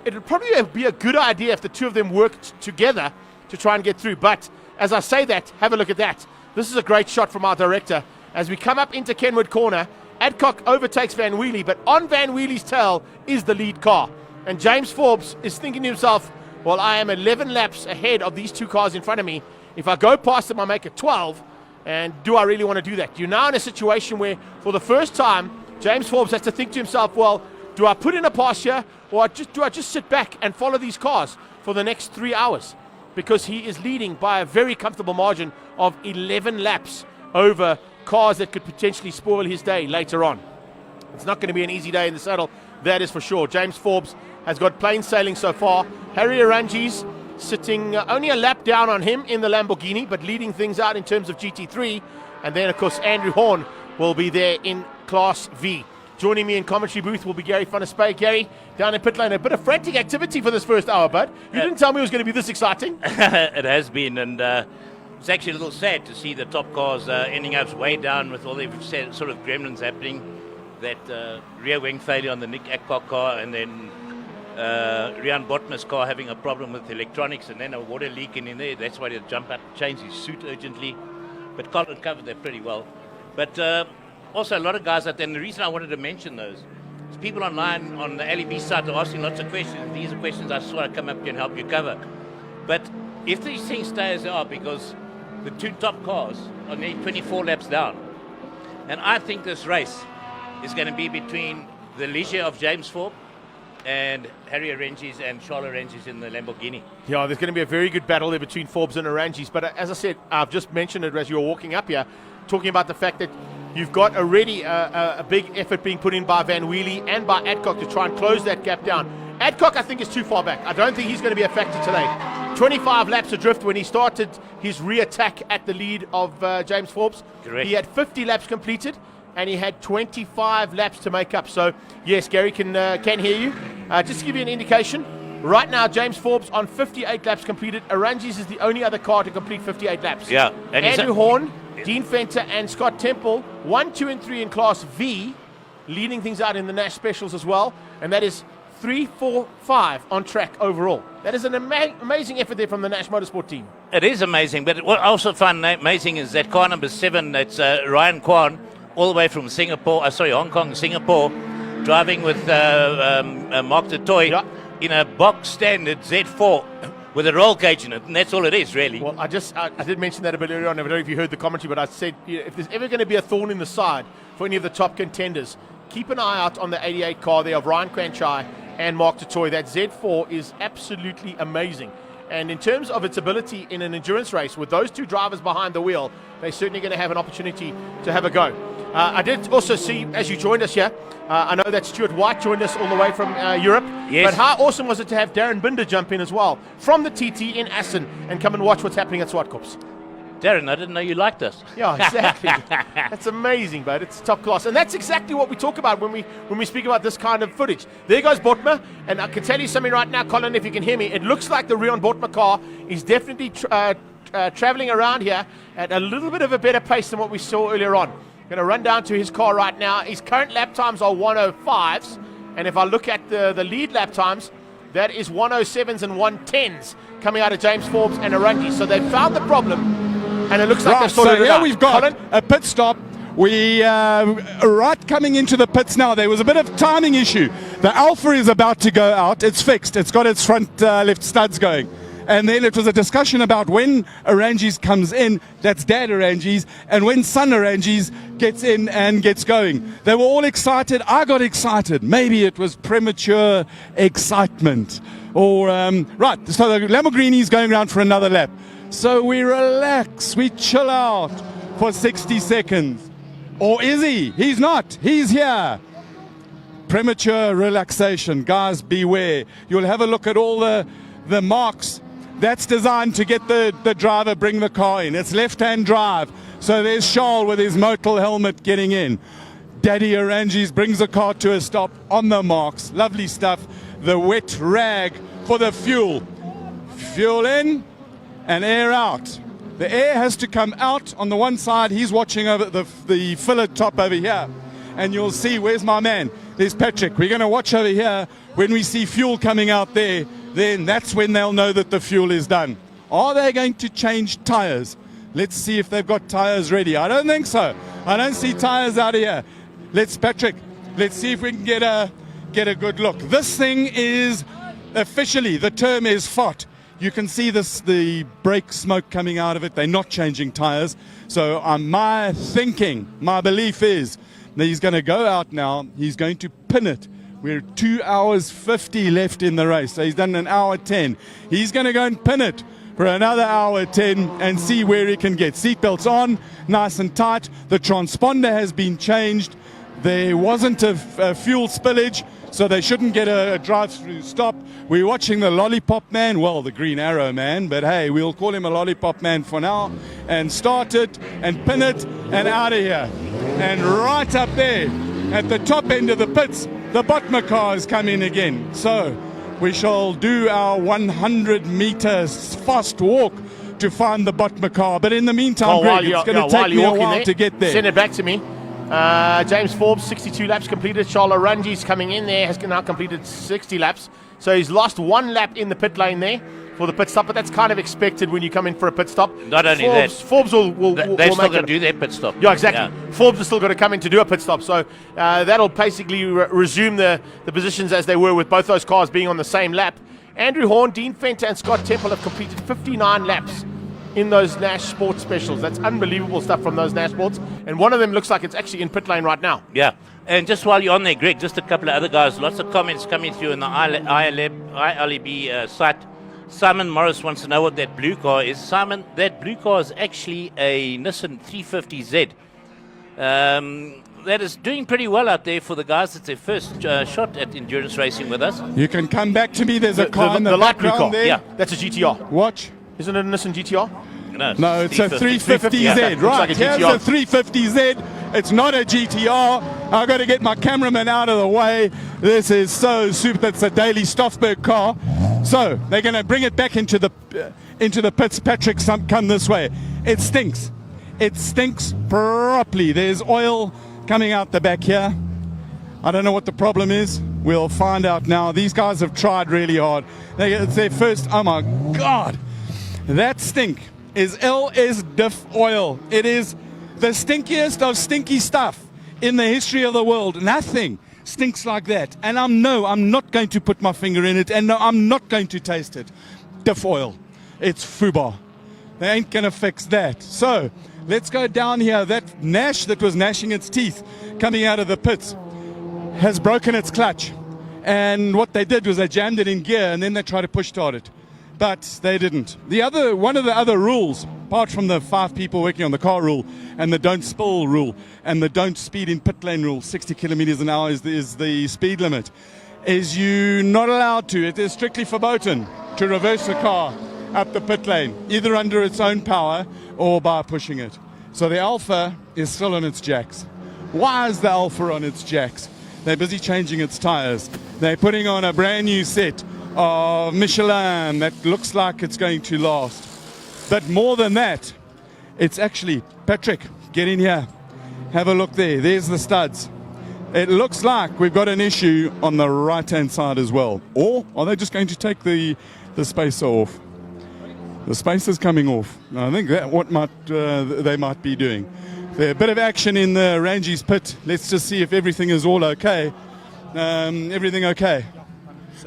it would probably be a good idea if the two of them worked together to try and get through. But as I say that, have a look at that. This is a great shot from our director. As we come up into Kenwood Corner, Adcock overtakes Van Wheelie, but on Van Wheelie's tail is the lead car. And James Forbes is thinking to himself, well, I am 11 laps ahead of these two cars in front of me. If I go past them, I make it 12. And do I really want to do that? You're now in a situation where, for the first time, James Forbes has to think to himself, well, do I put in a pass here, or do I just sit back and follow these cars for the next 3 hours? Because he is leading by a very comfortable margin of 11 laps over cars that could potentially spoil his day later on. It's not going to be an easy day in the saddle, that is for sure. James Forbes has got plain sailing so far. Harry Arangi's sitting only a lap down on him in the Lamborghini, but leading things out in terms of GT3. And then, of course, Andrew Horn will be there in Class V. Joining me in commentary booth will be Gary van der Spey. Gary, down in pit lane, a bit of frantic activity for this first hour, bud. You didn't tell me it was going to be this exciting. It has been, and it's actually a little sad to see the top cars ending up way down with all the sort of gremlins happening. That rear wing failure on the Nick Adcock car, and then Rian Botman's car having a problem with electronics, and then a water leak in there. That's why he jumped up, changed his suit urgently. But Colin covered that pretty well. But also a lot of guys out there, and the reason I wanted to mention those is people online on the LEB site are asking lots of questions. These are questions I just want to come up here and help you cover. But if these things stay as they are, because the two top cars are nearly 24 laps down, and I think this race is going to be between the leisure of James Forbes and Harry Arangi's and Charles Arangi's in the Lamborghini. Yeah, there's going to be a very good battle there between Forbes and Arangi's. But as I said, I've just mentioned it as you were walking up here, talking about the fact that you've got already a big effort being put in by Van Wheelie and by Adcock to try and close that gap down. Adcock, I think, is too far back. I don't think he's going to be a factor today. 25 laps adrift when he started his re-attack at the lead of James Forbes. Correct. He had 50 laps completed, and he had 25 laps to make up. So, yes, Gary can hear you. Just to give you an indication, right now, James Forbes on 58 laps completed. Arangi's is the only other car to complete 58 laps. Yeah. And Andrew Horn, Dean Fenter, and Scott Temple, 1, 2, and 3 in Class V, leading things out in the Nash Specials as well. And that is 3, 4, 5 on track overall. That is an amazing effort there from the Nash Motorsport team. It is amazing, but what I also find amazing is that car number 7, that's Ryan Kwan, all the way from Hong Kong, Singapore, driving with Mark Toy in a box standard Z4 with a roll cage in it, and that's all it is, really. Well, I did mention that a bit earlier on. I don't know if you heard the commentary, but I said, if there's ever going to be a thorn in the side for any of the top contenders, keep an eye out on the 88 car there of Ryan Kwanchai and Mark Toy. That Z4 is absolutely amazing. And in terms of its ability in an endurance race, with those two drivers behind the wheel, they're certainly going to have an opportunity to have a go. I did also see, as you joined us here, I know that Stuart White joined us all the way from Europe. Yes. But how awesome was it to have Darren Binder jump in as well from the TT in Assen and come and watch what's happening at Zwartkops? Darren, I didn't know you liked us. Yeah, exactly. That's amazing, but it's top class. And that's exactly what we talk about when we speak about this kind of footage. There goes Botma, and I can tell you something right now, Colin, if you can hear me. It looks like the Rion Botma car is definitely traveling around here at a little bit of a better pace than what we saw earlier on. Going to run down to his car right now. His current lap times are 105s, and if I look at the lead lap times, that is 107s and 110s coming out of James Forbes and Arungi. So they found the problem. And it looks like they've sorted it out. Here we've got Colin? a pit stop. We right coming into the pits now. There was a bit of timing issue. The Alpha is about to go out. It's fixed. It's got its front left studs going. And then it was a discussion about when Arangis comes in, that's Dad Arangis, and when Son Arangis gets in and gets going. They were all excited. I got excited. Maybe it was premature excitement. Or, right, so the Lamborghini is going around for another lap. So we relax, we chill out for 60 seconds. Or is he? He's not. He's here. Premature relaxation. Guys, beware. You'll have a look at all the marks. That's designed to get the driver bring the car in. It's left-hand drive. So there's Charles with his motel helmet getting in. Daddy Arangis brings the car to a stop on the marks. Lovely stuff. The wet rag for the fuel. Fuel in. And air out. The air has to come out on the one side. He's watching over the fillet top over here. And you'll see, where's my man? There's Patrick. We're going to watch over here. When we see fuel coming out there, then that's when they'll know that the fuel is done. Are they going to change tires? Let's see if they've got tires ready. I don't think so. I don't see tires out of here. Patrick, let's see if we can get a good look. This thing is officially, the term is FOT. You can see the brake smoke coming out of it. They're not changing tires. So my belief is that he's going to go out now. He's going to pin it. We're 2 hours 50 left in the race. So he's done an hour 10. He's going to go and pin it for another hour 10 and see where he can get. Seatbelts on, nice and tight. The transponder has been changed. There wasn't a fuel spillage, so they shouldn't get a drive-through stop. We're watching the Lollipop Man, well, the Green Arrow Man, but hey, we'll call him a Lollipop Man for now, and start it, and pin it, and out of here. And right up there, at the top end of the pits, the Botma car is coming again. So we shall do our 100 meters fast walk to find the Botma car. But in the meantime, Greg, it's going to take me a while to get there. Send it back to me. James Forbes, 62 laps completed. Charles Arungi's coming in there, has now completed 60 laps. So he's lost 1 lap in the pit lane there for the pit stop, but that's kind of expected when you come in for a pit stop. Not only that, Forbes will they're still going to do their pit stop. Yeah, exactly. Yeah. Forbes is still going to come in to do a pit stop. So that'll basically resume the positions as they were with both those cars being on the same lap. Andrew Horn, Dean Fenter and Scott Temple have completed 59 laps in those Nash Sports specials. That's unbelievable stuff from those Nash Sports. And one of them looks like it's actually in pit lane right now. Yeah. And just while you're on there, Greg, just a couple of other guys, lots of comments coming through on the ILB site. Simon Morris wants to know what that blue car is. Simon, that blue car is actually a Nissan 350Z. That is doing pretty well out there for the guys. It's their first shot at endurance racing with us. You can come back to me. There's a car in the light blue car there. Yeah, that's a GTR. Watch. Isn't it a Nissan GTR? No, it's a 350Z. Yeah, Right, like here's a 350Z. It's not a GTR. I've got to get my cameraman out of the way. This is so super. That's a Daily Stoffberg car. So they're going to bring it back into the pits. Patrick, come this way. It stinks. It stinks properly. There's oil coming out the back here. I don't know what the problem is. We'll find out now. These guys have tried really hard. It's their first. Oh my God. That stink is LS diff oil. It is the stinkiest of stinky stuff in the history of the world. Nothing stinks like that. And I'm not going to put my finger in it. And no, I'm not going to taste it. Diff oil. It's FUBAR. They ain't going to fix that. So let's go down here. That Nash that was gnashing its teeth coming out of the pits has broken its clutch. And what they did was they jammed it in gear and then they tried to push start it. But they didn't. One of the other rules apart from the 5 people working on the car rule and the don't spill rule and the don't speed in pit lane rule, 60 kilometers an hour is the speed limit, is you not allowed to, it is strictly verboten to reverse a car up the pit lane, either under its own power or by pushing it. So the Alpha is still on its jacks. Why is the Alpha on its jacks? They're busy changing its tires. They're putting on a brand new set of Michelin that looks like it's going to last. But more than that, it's actually, Patrick, get in here. Have a look there. There's the studs. It looks like we've got an issue on the right-hand side as well. Or are they just going to take the spacer off? The spacer's coming off. I think that's what they might be doing. There's a bit of action in the Rangi's pit. Let's just see if everything is all okay. Everything okay?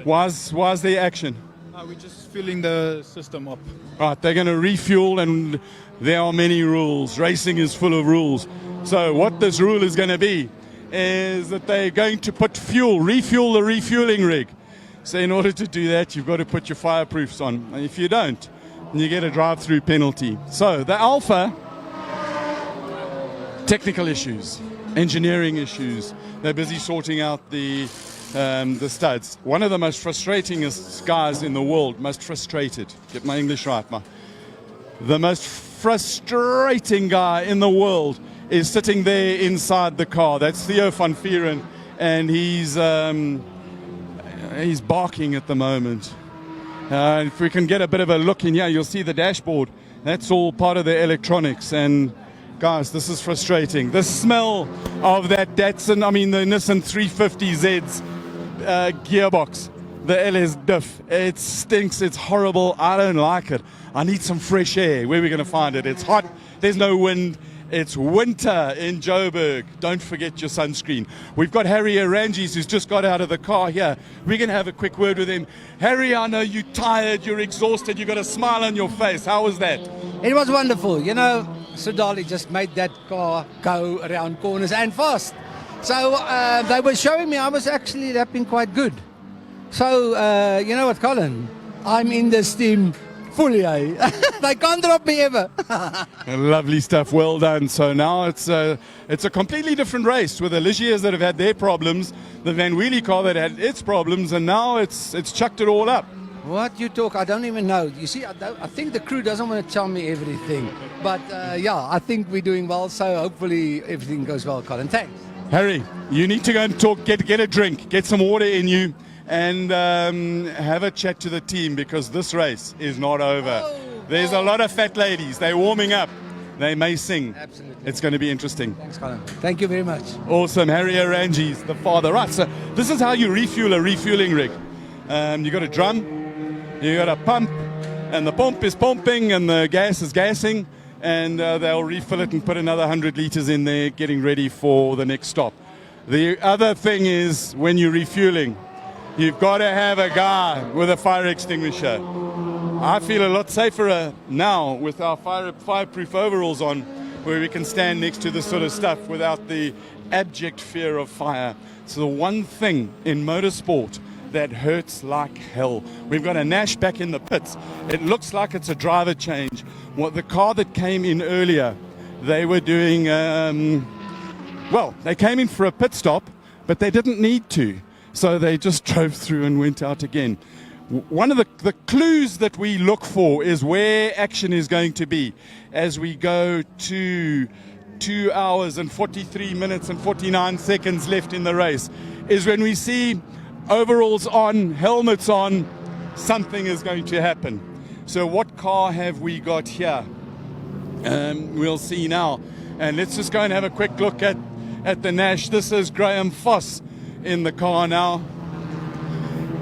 Why's the action? We're just filling the system up. Right, they're going to refuel, and there are many rules. Racing is full of rules. So what this rule is going to be is that they're going to put refuel the refueling rig. So in order to do that, you've got to put your fireproofs on. And if you don't, you get a drive-through penalty. So the Alpha, technical issues, engineering issues. They're busy sorting out the studs. One of the most frustratingest guys in the world, most frustrated, get my English right, the most frustrating guy in the world is sitting there inside the car. That's Theo van Vieren, and he's barking at the moment. If we can get a bit of a look in here, you'll see the dashboard. That's all part of the electronics. And guys, this is frustrating. The smell of that Datsun, the Nissan 350Z's gearbox, the LS diff, it stinks, it's horrible, I don't like it. I need some fresh air. Where are we going to find it? It's hot, there's no wind. It's winter in Joburg. Don't forget your sunscreen. We've got Harry Arangis, who's just got out of the car here. We're going to have a quick word with him. Harry, I know you're tired, you're exhausted, you've got a smile on your face. How was that? It was wonderful. Sodali just made that car go around corners and fast. So they were showing me I was actually lapping quite good. So, you know what, Colin? I'm in this team fully, eh? They can't drop me ever. Lovely stuff, well done. So now it's a completely different race with the Ligiers that have had their problems, the Van Wheelie car that had its problems, and now it's chucked it all up. What you talk, I don't even know. You see, I think the crew doesn't want to tell me everything. But yeah, I think we're doing well, so hopefully everything goes well, Colin. Thanks. Harry, you need to go and talk, get a drink, get some water in you, and have a chat to the team, because this race is not over. There's a lot of fat ladies. They're warming up. They may sing. Absolutely. It's going to be interesting. Thanks, Colin. Thank you very much. Awesome. Harry Arangis, the father. Right, so this is how you refuel a refueling rig. You got a drum, you got a pump, and the pump is pumping and the gas is gassing, and they'll refill it and put another 100 liters in there, getting ready for the next stop. The other thing is, when you're refueling, you've got to have a guy with a fire extinguisher. I feel a lot safer now with our fireproof overalls on, where we can stand next to this sort of stuff without the abject fear of fire. It's the one thing in motorsport that hurts like hell. We've got a Nash back in the pits. It looks like it's a driver change. The car that came in earlier, they were doing, they came in for a pit stop, but they didn't need to. So they just drove through and went out again. One of the clues that we look for is where action is going to be as we go to 2 hours and 43 minutes and 49 seconds left in the race, is when we see overalls on, helmets on, something is going to happen. So what car have we got here? We'll see now. And let's just go and have a quick look at the Nash. This is Graham Foss in the car now.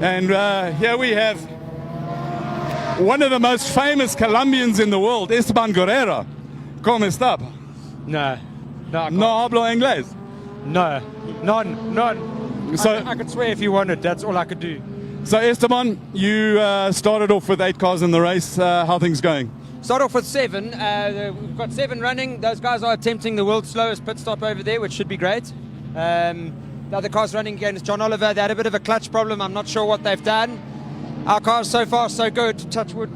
And here we have one of the most famous Colombians in the world, Esteban Guerrero. ¿Cómo está? No, no hablo inglés. No, none. So I could swear if you wanted. That's all I could do. So Esteban, you started off with 8 cars in the race. How are things going? Start off with 7. We've got 7 running. Those guys are attempting the world's slowest pit stop over there, which should be great. The other cars running against John Oliver, they had a bit of a clutch problem. I'm not sure what they've done. Our cars so far so good. Touch wood.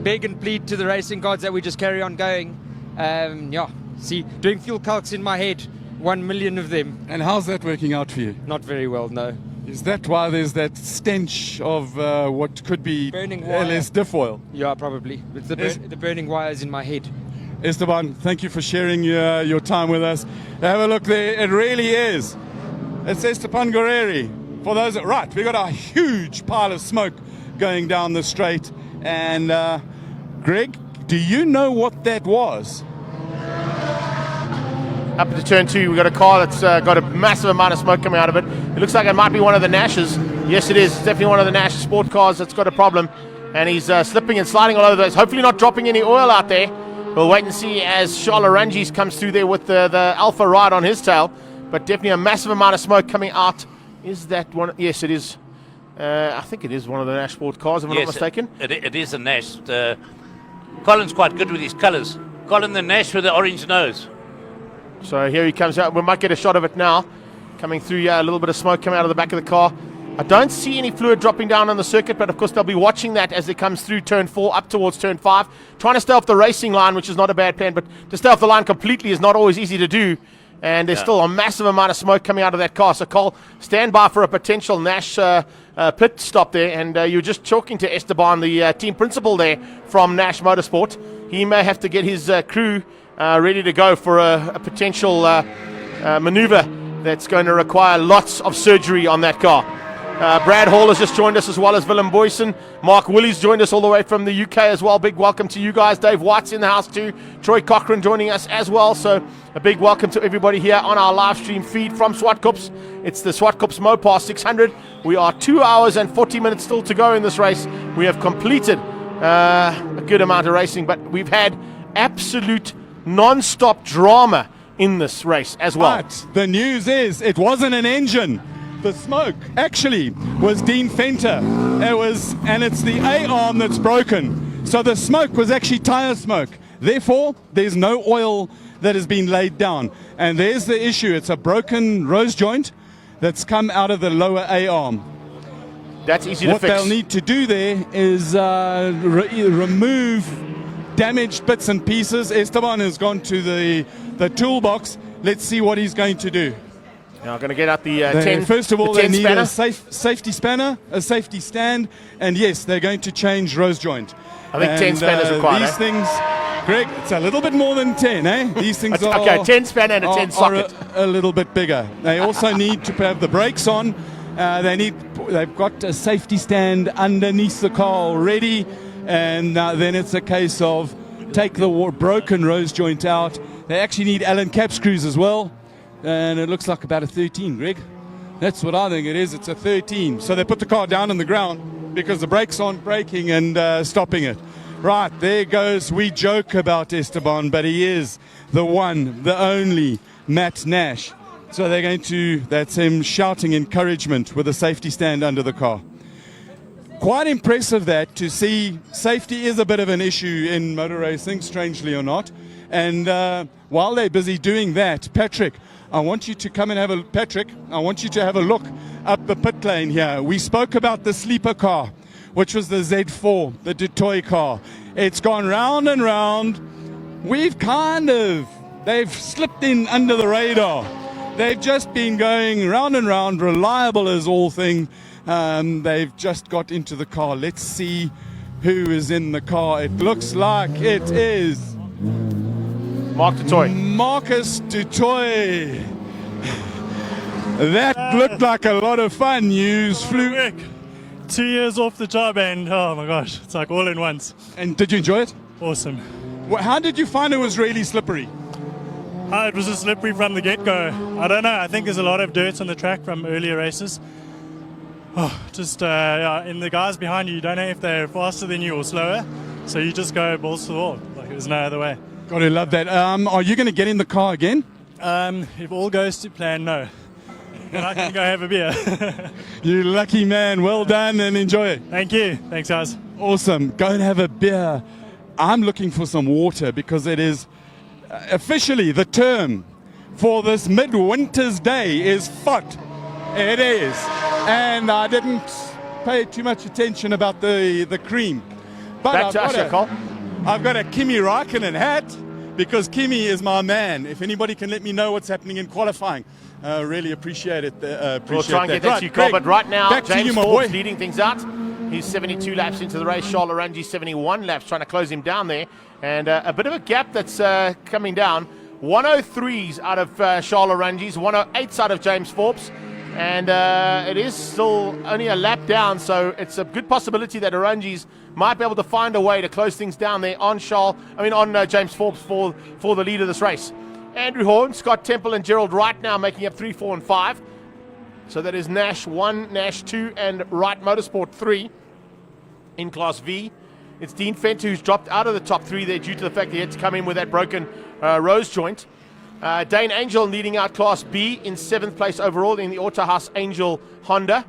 beg and plead to the racing gods that we just carry on going. Doing fuel calcs in my head, 1 million of them. And how's that working out for you? Not very well, no. Is that why there's that stench of what could be Burning wire. LS diff oil? Yeah, probably. It's the burning wires in my head. Esteban, thank you for sharing your time with us. Have a look there. It really is. It's Esteban Guerreri. For those right, we got a huge pile of smoke going down the straight. And Greg, do you know what that was? Up into turn 2, we've got a car that's got a massive amount of smoke coming out of it. It looks like it might be one of the Nashes. Yes, it is. It's definitely one of the Nash sport cars that's got a problem. And he's slipping and sliding all over those. Hopefully not dropping any oil out there. We'll wait and see as Charles Ranges comes through there with the Alpha ride on his tail. But definitely a massive amount of smoke coming out. Is that one? Yes, it is. I think it is one of the Nash sport cars, if I'm not mistaken. It is a Nash. Colin's quite good with his colours. Colin the Nash with the orange nose. So here he comes out. We might get a shot of it now. Coming through, a little bit of smoke coming out of the back of the car. I don't see any fluid dropping down on the circuit, but of course they'll be watching that as it comes through turn 4 up towards turn 5. Trying to stay off the racing line, which is not a bad plan, but to stay off the line completely is not always easy to do. And there's still a massive amount of smoke coming out of that car. So Cole, stand by for a potential Nash pit stop there. And you're just talking to Esteban, the team principal there from Nash Motorsport. He may have to get his crew ready to go for a potential maneuver that's going to require lots of surgery on that car. Brad Hall has just joined us, as well as Willem Boyson. Mark Willie's joined us all the way from the UK as well. Big welcome to you guys. Dave White's in the house too. Troy Cochran joining us as well. So a big welcome to everybody here on our live stream feed from Zwartkops. It's the Zwartkops Mopar 600. We are 2 hours and 40 minutes still to go in this race. We have completed a good amount of racing, but we've had absolute non-stop drama in this race as well. But the news is it wasn't an engine. The smoke actually was Dean Fenter. And it's the A-arm that's broken. So the smoke was actually tire smoke. Therefore, there's no oil that has been laid down. And there's the issue. It's a broken rose joint that's come out of the lower A-arm. That's easy to fix. What they'll need to do there is remove damaged bits and pieces. Esteban has gone to the toolbox. Let's see what he's going to do. Now I'm going to get out the 10. First of all, the they need spanner. a safety spanner, a safety stand, and yes, they're going to change rose joint. I think 10 spanners required. These things, Greg, it's a little bit more than 10, eh? These things are okay, 10 spanner and a 10 socket. A little bit bigger. They also need to have the brakes on. They've got a safety stand underneath the car already, and then it's a case of take the broken rose joint out. They actually need Allen cap screws as well. And it looks like about a 13, Greg. That's what I think it is. It's a 13. So they put the car down on the ground because the brakes aren't braking and stopping it. Right, there goes. We joke about Esteban, but he is the one, the only Matt Nash. So they're going to, that's him shouting encouragement with a safety stand under the car. Quite impressive that to see safety is a bit of an issue in motor racing, strangely or not. And while they're busy doing that, Patrick, I want you to come and have I want you to have a look up the pit lane here. We spoke about the sleeper car, which was the Z4, the Dutoy car. It's gone round and round. They've slipped in under the radar. They've just been going round and round, reliable as all thing. They've just got into the car. Let's see who is in the car. It looks like it is Mark Dutoy. Marcus Dutoy. That looked like a lot of fun. You flew 2 years off the job and oh my gosh, it's like all in once. And did you enjoy it? Awesome. How did you find it was really slippery? It was just slippery from the get-go. I don't know, I think there's a lot of dirt on the track from earlier races. In the guys behind you don't know if they're faster than you or slower, so you just go balls to the wall. Like there's no other way. Got to love that. Are you going to get in the car again? If all goes to plan, no. And I can go have a beer. You lucky man. Well done and enjoy it. Thank you. Thanks, guys. Awesome. Go and have a beer. I'm looking for some water because it is officially the term for this midwinter's day is fot. It is. And I didn't pay too much attention about the cream. But Back to us, Cole. I've got a Kimi Raikkonen hat because Kimi is my man. If anybody can let me know what's happening in qualifying, really appreciate it. We'll try and get that to you, Cole. But right now, back to James you, my Forbes boy. leading things out. He's 72 laps into the race. Charles Orangi 71 laps, trying to close him down there. And a bit of a gap that's coming down. 103s out of Charles Orangi's, 108s out of James Forbes. And it is still only a lap down, so it's a good possibility that Orangi's might be able to find a way to close things down there on James Forbes for the lead of this race. Andrew Horn, Scott Temple, and Gerald Wright now making up 3, 4, and 5. So that is Nash 1, Nash 2, and Wright Motorsport 3 in Class V. It's Dean Fenter who's dropped out of the top 3 there due to the fact that he had to come in with that broken rose joint. Dane Angel leading out Class B in 7th place overall in the Autohaus Angel Honda.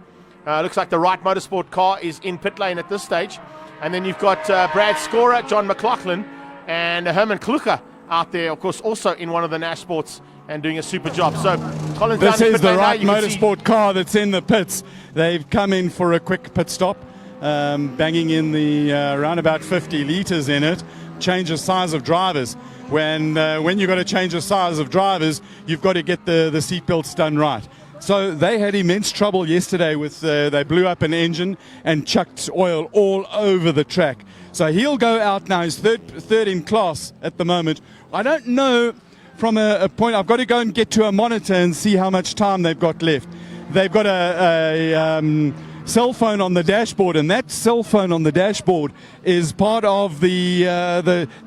Looks like the Wright Motorsport car is in pit lane at this stage. And then you've got Brad Scorer, John McLaughlin, and Herman Klucher out there, of course, also in one of the Nash Sports and doing a super job. So, Colin's This down in is pit the lane Wright now. Motorsport car that's in the pits. They've come in for a quick pit stop, banging in the around about 50 litres in it. Change the size of drivers. When you've got to change the size of drivers, you've got to get the seatbelts done right. So they had immense trouble yesterday with they blew up an engine and chucked oil all over the track. So he'll go out now. He's third in class at the moment. I don't know from a point. I've got to go and get to a monitor and see how much time they've got left. They've got a cell phone on the dashboard, and that cell phone on the dashboard is part of they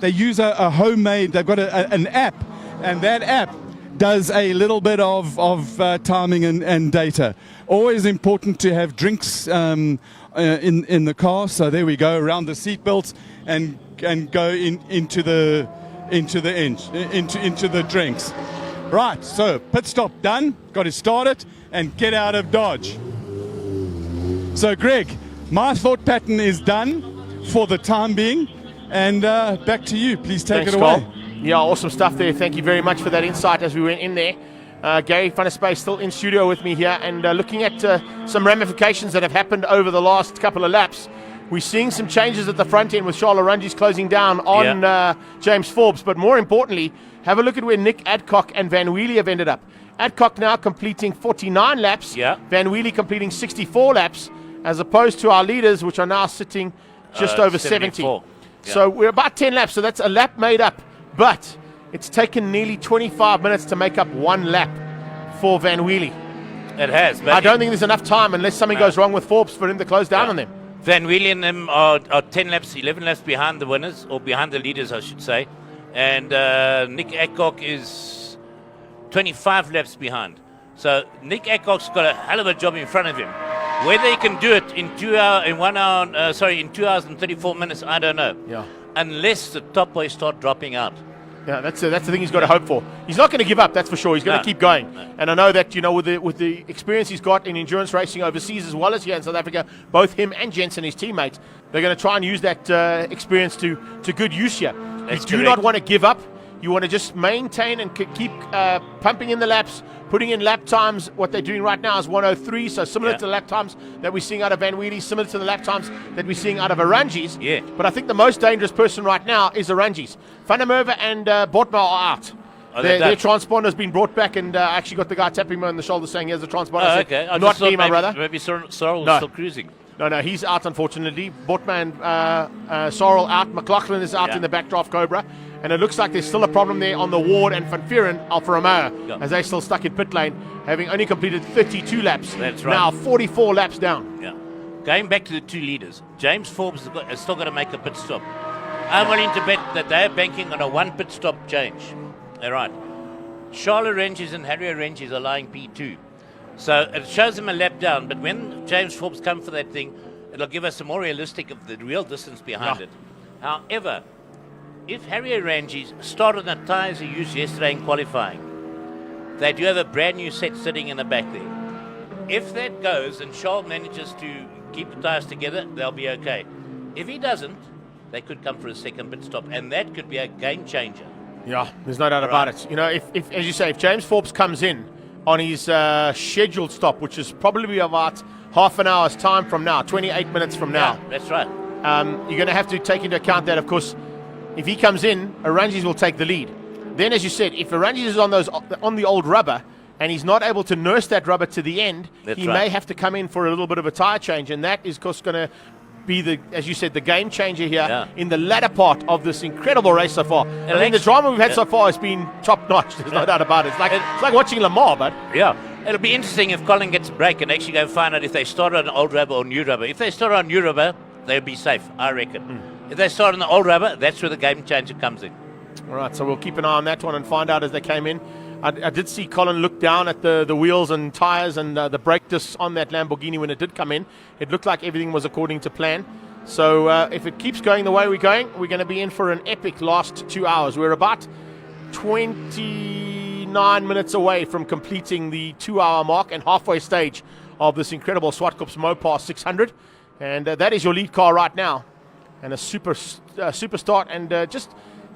use a homemade. They've got an app, and that app does a little bit of timing and data. Always important to have drinks in the car. So there we go, around the seatbelts and go into the drinks. Right, so pit stop done. Got to start it and get out of Dodge. So Greg, my thought pattern is done for the time being, and back to you. Please take Thanks, it away. Cole. Yeah, awesome stuff there. Thank you very much for that insight as we went in there. Gary Funnerspace still in studio with me here, and looking at some ramifications that have happened over the last couple of laps. We're seeing some changes at the front end with Charles Orangi's closing down on James Forbes, but more importantly, have a look at where Nick Adcock and Van Wheelie have ended up. Adcock now completing 49 laps, Van Wheelie completing 64 laps, as opposed to our leaders, which are now sitting just over 70. So we're about 10 laps, so that's a lap made up. But it's taken nearly 25 minutes to make up one lap for Van Wheelie. It has. But I don't think there's enough time, unless something goes wrong with Forbes, for him to close down on them. Van Wheelie and them are 10 laps, 11 laps behind the winners, or behind the leaders, I should say. And Nick Adcock is 25 laps behind. So Nick Adcock's got a hell of a job in front of him. Whether he can do it in 2 hours and 34 minutes, I don't know. Yeah. Unless the top boys start dropping out. Yeah, that's the thing he's got to hope for. He's not going to give up, that's for sure. He's going to keep going. And I know that, with the experience he's got in endurance racing overseas as well as here in South Africa, both him and Jensen, his teammates, they're going to try and use that experience to good use here. You do not want to give up. You want to just maintain and keep pumping in the laps, putting in lap times. What they're doing right now is 103, so similar to the lap times that we're seeing out of Van Wheelie, similar to the lap times that we're seeing out of Orangi's. Yeah. But I think the most dangerous person right now is Orangi's. Van der Merwe and Botma are out. Their transponder has been brought back, and I actually got the guy tapping me on the shoulder saying, here's the transponder. Oh, okay. Not me, my brother. Maybe Sorrel is still cruising. No, he's out, unfortunately. Botman and Sorrel out. McLaughlin is out in the backdraft Cobra. And it looks like there's still a problem there on the Ward and Van Vieren, Alfa Romeo, as they're still stuck in pit lane, having only completed 32 laps. That's right. Now 44 laps down. Yeah. Going back to the two leaders, James Forbes has still got to make a pit stop. I'm willing to bet that they're banking on a one pit stop change. All right. Charles Orangi's and Harry Orangi's are lying P2. So it shows them a lap down, but when James Forbes comes for that thing, it'll give us a more realistic of the real distance behind it. However, if Harry Orangi's started the tyres he used yesterday in qualifying, they do have a brand new set sitting in the back there. If that goes and Charles manages to keep the tyres together, they'll be okay. If he doesn't, they could come for a second pit stop, and that could be a game changer. Yeah, there's no doubt about it. If as you say, if James Forbes comes in on his scheduled stop, which is probably about half an hour's time from now, 28 minutes from now. Yeah, that's right. you're going to have to take into account that, of course, if he comes in, Arangis will take the lead. Then, as you said, if Arangis is on the old rubber and he's not able to nurse that rubber to the end, he may have to come in for a little bit of a tyre change, and that is, of course, going to be as you said, the game changer here in the latter part of this incredible race so far. I mean, the drama we've had so far has been top notch. There's no doubt about it. It's like watching Le Mans, but it'll be interesting if Colin gets a break and actually go find out if they start on old rubber or new rubber. If they start on new rubber, they'll be safe, I reckon. If they start on the old rubber, that's where the game changer comes in. All right, so we'll keep an eye on that one and find out as they came in. I did see Colin look down at the wheels and tyres and the brake discs on that Lamborghini when it did come in. It looked like everything was according to plan. So if it keeps going the way we're going to be in for an epic last 2 hours. We're about 29 minutes away from completing the 2-hour mark and halfway stage of this incredible Zwartkops Mopar 600. And that is your lead car right now. And a super start, and just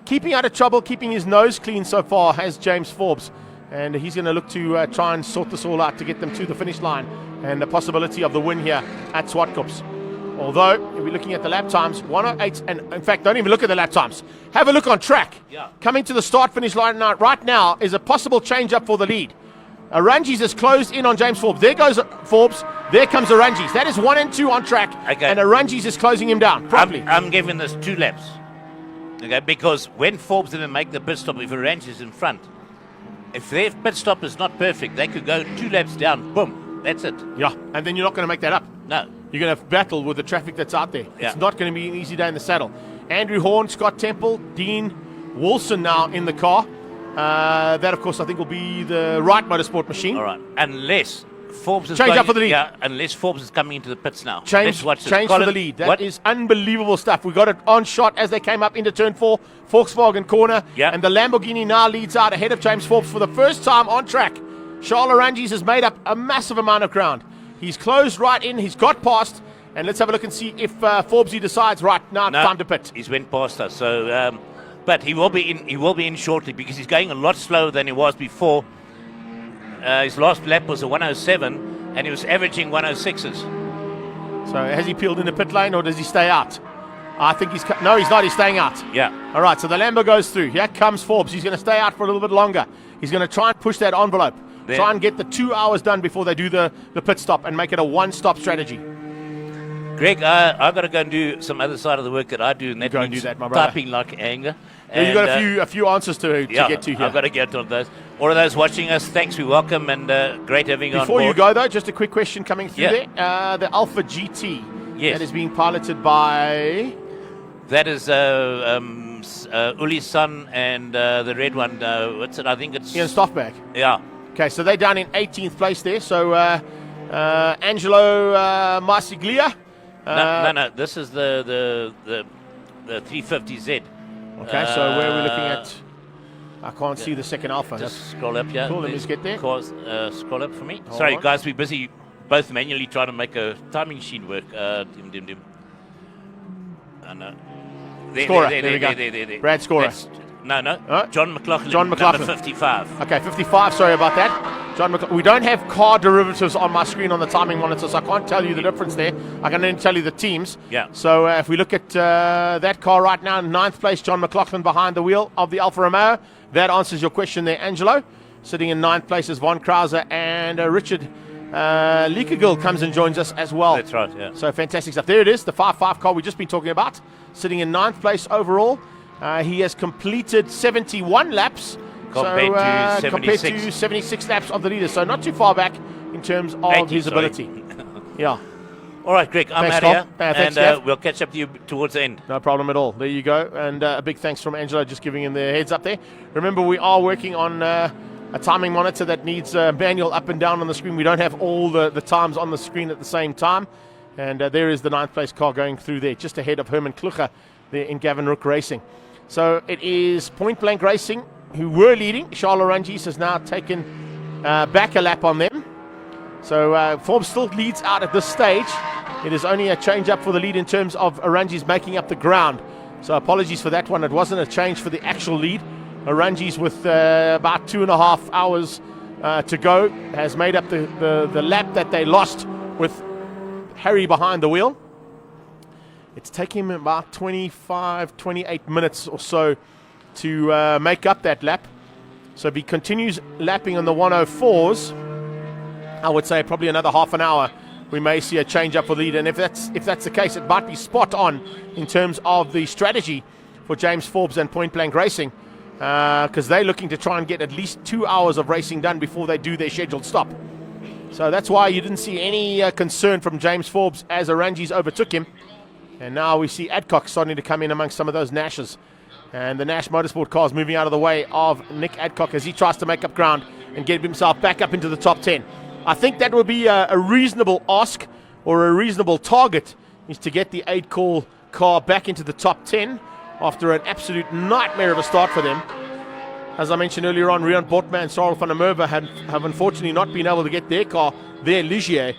keeping out of trouble, keeping his nose clean so far has James Forbes. And he's going to look to try and sort this all out to get them to the finish line and the possibility of the win here at Zwartkops. Although, if we're looking at the lap times, 108, and in fact, don't even look at the lap times. Have a look on track. Coming to the start-finish line right now is a possible change-up for the lead. Arangis is closed in on James Forbes. There goes Forbes. There comes Arangis. That is 1 and 2 on track. Okay. And Arangis is closing him down properly. I'm giving this 2 laps. Okay, because when Forbes didn't make the pit stop, if Arangis is in front, if their pit stop is not perfect, they could go 2 laps down. Boom. That's it. Yeah, and then you're not going to make that up. No. You're going to have battle with the traffic that's out there. Yeah. It's not going to be an easy day in the saddle. Andrew Horn, Scott Temple, Dean Wilson now in the car. That, of course, I think will be the right motorsport machine. All right. Unless Forbes is change going, up for the lead. Yeah, unless Forbes is coming into the pits now. Change for the lead. That is unbelievable stuff. We got it on shot as they came up into turn 4, Volkswagen corner. Yeah. And the Lamborghini now leads out ahead of James Forbes for the first time on track. Charles Arangis has made up a massive amount of ground. He's closed right in. He's got past. And let's have a look and see if Forbesy decides right now time to pit. He's went past us. So, but he will be in. He will be in shortly because he's going a lot slower than he was before. His last lap was a 107, and he was averaging 106s. So has he peeled in the pit lane or does he stay out? I think he's no, he's not. He's staying out. Yeah. All right. So the Lambo goes through. Here comes Forbes. He's going to stay out for a little bit longer. He's going to try and push that envelope. There. Try and get the 2 hours done before they do the pit stop and make it a one-stop strategy. Greg, I've got to go and do some other side of the work that I do, and that means do that, my brother. typing like anger. Yeah, you've got a few answers to get to here. I've got to get on those. All of those watching us, thanks, we welcome, and great having you on board. Before you go, though, just a quick question coming through there. The Alpha GT that is being piloted by... That is Uli's son and the red one. What's it? I think it's... Ian Stoffberg. Yeah. Okay, so they're down in 18th place there. So Angelo Marsiglia. No. This is the 350Z. Okay, so where are we looking at? I can't see the second Alpha. Just scroll up, yeah. Cool, let me just get there. Scroll up for me. Hold Sorry, on. guys, we're busy both manually trying to make a timing machine work. Dim. Scorer, there we go. There. Brad Scorer. No. John McLaughlin. John McLaughlin. Number 55. Okay, 55. Sorry about that. John McLaughlin. We don't have car derivatives on my screen on the timing monitor, so I can't tell you the difference there. I can only tell you the teams. Yeah. So if we look at that car right now, 9th place, John McLaughlin behind the wheel of the Alfa Romeo. That answers your question there, Angelo. Sitting in 9th place is Von Krauser, and Richard Leakergill comes and joins us as well. That's right, yeah. So fantastic stuff. There it is, the 5.5 car we've just been talking about. Sitting in 9th place overall. He has completed 71 laps compared to 76 laps of the leader. So not too far back in terms of his ability. Yeah. All right, Greg, I'm Thanks, out here, thanks, and we'll catch up to you towards the end. No problem at all. There you go. And a big thanks from Angelo just giving him the heads up there. Remember, we are working on a timing monitor that needs manual up and down on the screen. We don't have all the times on the screen at the same time. And there is the 9th place car going through there, just ahead of Herman Klucher there in Gavin Rook Racing. So it is Point Blank Racing who were leading. Charles Arangis has now taken back a lap on them. So Forbes still leads out at this stage. It is only a change up for the lead in terms of Arangis making up the ground. So apologies for that one. It wasn't a change for the actual lead. Arangis with about 2.5 hours to go has made up the lap that they lost with Harry behind the wheel. It's taking him about 25, 28 minutes or so to make up that lap. So if he continues lapping on the 104s, I would say probably another half an hour, we may see a change up for lead. And if that's the case, it might be spot on in terms of the strategy for James Forbes and Point Blank Racing, because they're looking to try and get at least 2 hours of racing done before they do their scheduled stop. So that's why you didn't see any concern from James Forbes as Arangis overtook him. And now we see Adcock starting to come in amongst some of those Nashes. And the Nash Motorsport cars moving out of the way of Nick Adcock as he tries to make up ground and get himself back up into the top 10. I think that would be a reasonable ask or a reasonable target, is to get the 8-call car back into the top 10 after an absolute nightmare of a start for them. As I mentioned earlier on, Rian Bortman and Sarel van der Merwe have unfortunately not been able to get their car, their Ligier,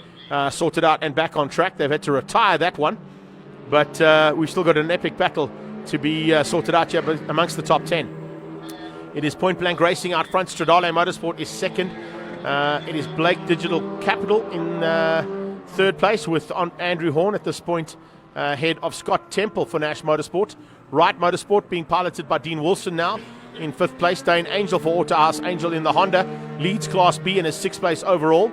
sorted out and back on track. They've had to retire that one. But we've still got an epic battle to be sorted out here amongst the top 10. It is Point Blank Racing out front. Stradale Motorsport is second. It is Blake Digital Capital in third place, with Andrew Horn at this point ahead of Scott Temple for Nash Motorsport. Wright Motorsport being piloted by Dean Wilson now in fifth place. Dane Angel for Autohaus Angel in the Honda leads Class B and is sixth place overall.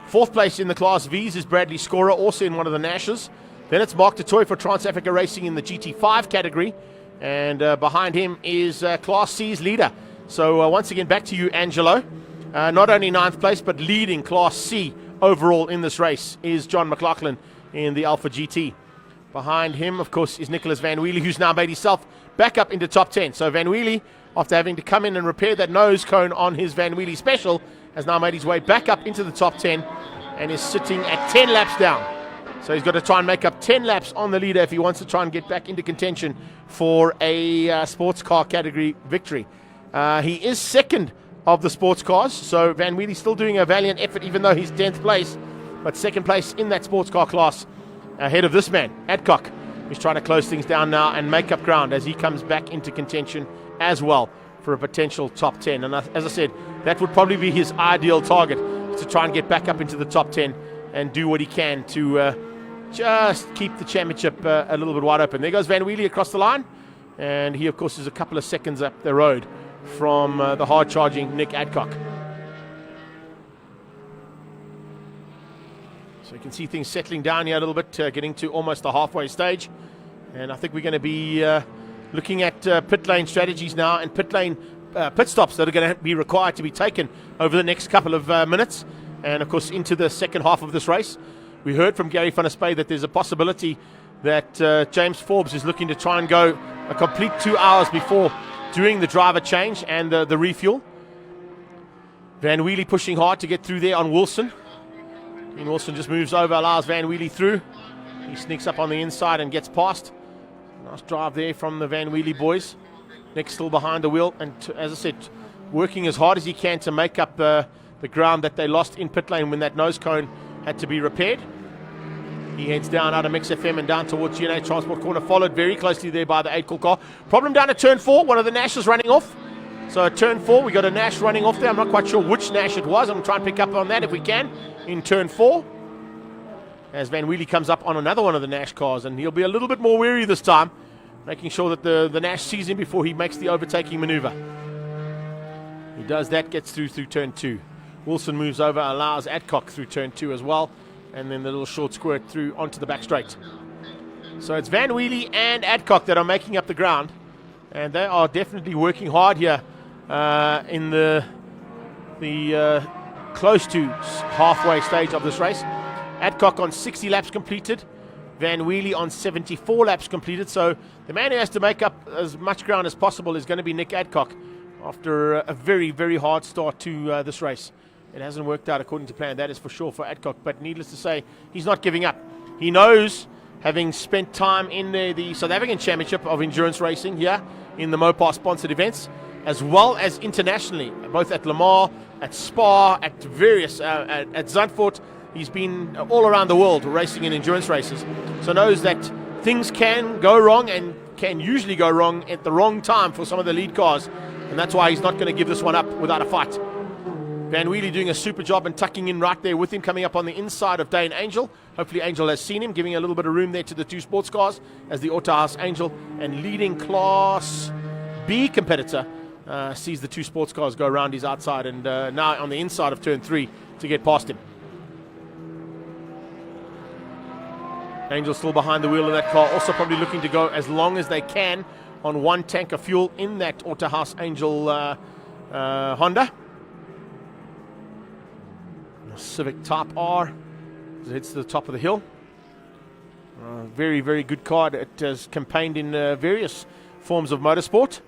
Fourth place in the Class Vs is Bradley Scorer, also in one of the Nashes. Then it's Mark Toy for Trans Africa Racing in the GT5 category. And behind him is Class C's leader. So once again, back to you, Angelo. Not only ninth place, but leading Class C overall in this race is John McLaughlin in the Alpha GT. Behind him, of course, is Nicholas Van Wheelie, who's now made himself back up into top 10. So Van Wheelie, after having to come in and repair that nose cone on his Van Wheelie Special, has now made his way back up into the top 10 and is sitting at 10 laps down. So he's got to try and make up 10 laps on the leader if he wants to try and get back into contention for a sports car category victory. He is second of the sports cars, so Van Wheelie's still doing a valiant effort, even though he's 10th place, but second place in that sports car class ahead of this man, Adcock. He's trying to close things down now and make up ground as he comes back into contention as well for a potential top 10. And as I said, that would probably be his ideal target, to try and get back up into the top 10 and do what he can to just keep the championship a little bit wide open. There goes Van Wheelie across the line, and he, of course, is a couple of seconds up the road from the hard-charging Nick Adcock. So you can see things settling down here a little bit, getting to almost the halfway stage. And I think we're going to be looking at pit lane strategies now, and pit lane pit stops that are going to be required to be taken over the next couple of minutes, and of course into the second half of this race. We heard from Gary van der Spey that there's a possibility that James Forbes is looking to try and go a complete 2 hours before doing the driver change and the refuel. Van Wheelie pushing hard to get through there on Wilson. And Wilson just moves over, allows Van Wheelie through. He sneaks up on the inside and gets past. Nice drive there from the Van Wheelie boys. Nick still behind the wheel, and as I said, working as hard as he can to make up the ground that they lost in pit lane when that nose cone had to be repaired. He heads down out of Mix FM and down towards GNA Transport Corner, followed very closely there by the 8-call car. Problem down at turn 4, one of the Nashes running off. So at turn 4, we got a Nash running off there. I'm not quite sure which Nash it was. I'm trying to pick up on that if we can in turn 4. As Van Wheelie comes up on another one of the Nash cars, and he'll be a little bit more wary this time, making sure that the Nash sees him before he makes the overtaking maneuver. He does that, gets through turn 2. Wilson moves over, allows Adcock through turn 2 as well, and then the little short squirt through onto the back straight. So it's Van Wheelie and Adcock that are making up the ground, and they are definitely working hard here in the close to halfway stage of this race. Adcock on 60 laps completed, Van Wheelie on 74 laps completed. So the man who has to make up as much ground as possible is going to be Nick Adcock after a very, very hard start to this race. It hasn't worked out according to plan, that is for sure, for Adcock. But needless to say, he's not giving up. He knows, having spent time in the South African Championship of Endurance Racing here in the Mopar sponsored events, as well as internationally, both at Le Mans, at Spa, at various, at Zandvoort. He's been all around the world racing in endurance races. So knows that things can go wrong, and can usually go wrong at the wrong time for some of the lead cars. And that's why he's not going to give this one up without a fight. Van Wheelie doing a super job and tucking in right there with him, coming up on the inside of Dane Angel. Hopefully Angel has seen him, giving a little bit of room there to the two sports cars as the Autohaus Angel and leading Class B competitor sees the two sports cars go around his outside and now on the inside of turn 3 to get past him. Angel still behind the wheel of that car, also probably looking to go as long as they can on one tank of fuel in that Autohaus Angel Honda. Civic Type R as it hits the top of the hill. Very, very good car. It has campaigned in various forms of motorsport.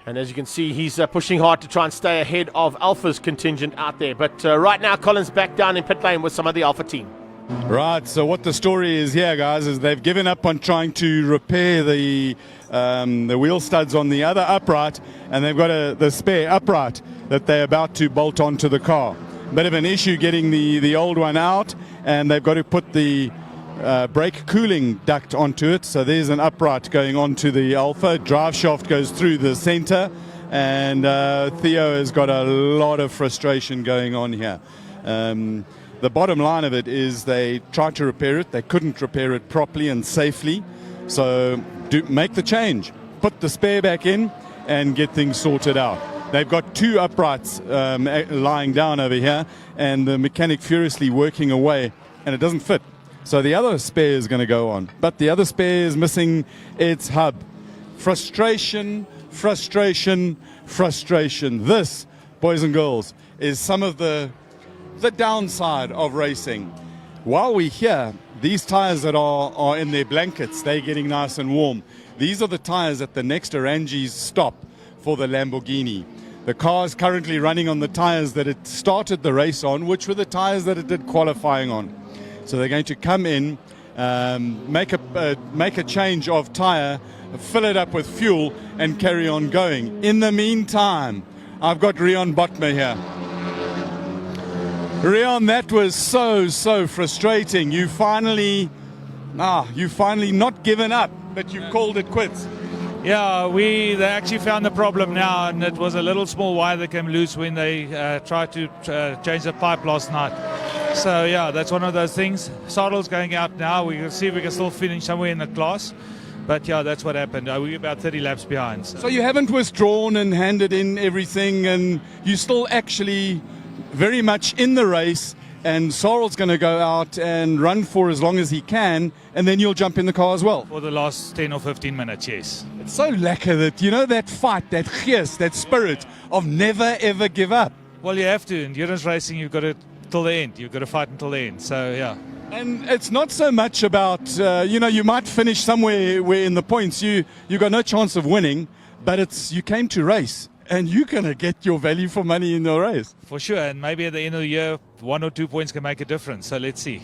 And as you can see, he's pushing hard to try and stay ahead of Alpha's contingent out there. But right now, Colin's back down in pit lane with some of the Alpha team. Right, so what the story is here, guys, is they've given up on trying to repair the wheel studs on the other upright, and they've got the spare upright that they're about to bolt onto the car. Bit of an issue getting the old one out, and they've got to put the brake cooling duct onto it. So there's an upright going onto the Alpha. Drive shaft goes through the center, and Theo has got a lot of frustration going on here. The bottom line of it is they tried to repair it. They couldn't repair it properly and safely. So make the change. Put the spare back in and get things sorted out. They've got two uprights lying down over here, and the mechanic furiously working away, and it doesn't fit. So the other spare is going to go on. But the other spare is missing its hub. Frustration, frustration, frustration. This, boys and girls, is some of the downside of racing. While we're here, these tires that are in their blankets, they're getting nice and warm. These are the tires at the next Orangi's stop for the Lamborghini. The car is currently running on the tires that it started the race on, which were the tires that it did qualifying on. So they're going to come in, make a change of tire, fill it up with fuel, and carry on going. In the meantime, I've got Rion Botma here. Rion, that was so frustrating. You finally not given up, but you called it quits. Yeah, they actually found the problem now, and it was a little small wire that came loose when they tried to change the pipe last night. So yeah, that's one of those things. Saddle's going out now. We can see if we can still finish somewhere in the class. But yeah, that's what happened. We're about 30 laps behind. So you haven't withdrawn and handed in everything, and you're still actually very much in the race, and Sorrel's going to go out and run for as long as he can, and then you'll jump in the car as well. For the last 10 or 15 minutes, yes. It's so lekker that, you know, that fight, that geest, that spirit of never ever give up. Well, you have to. Endurance racing, you've got to till the end. You've got to fight until the end. So, yeah. And it's not so much about, you might finish somewhere where in the points you got no chance of winning, but it's you came to race. And you're going to get your value for money in the race. For sure. And maybe at the end of the year, 1 or 2 points can make a difference. So let's see.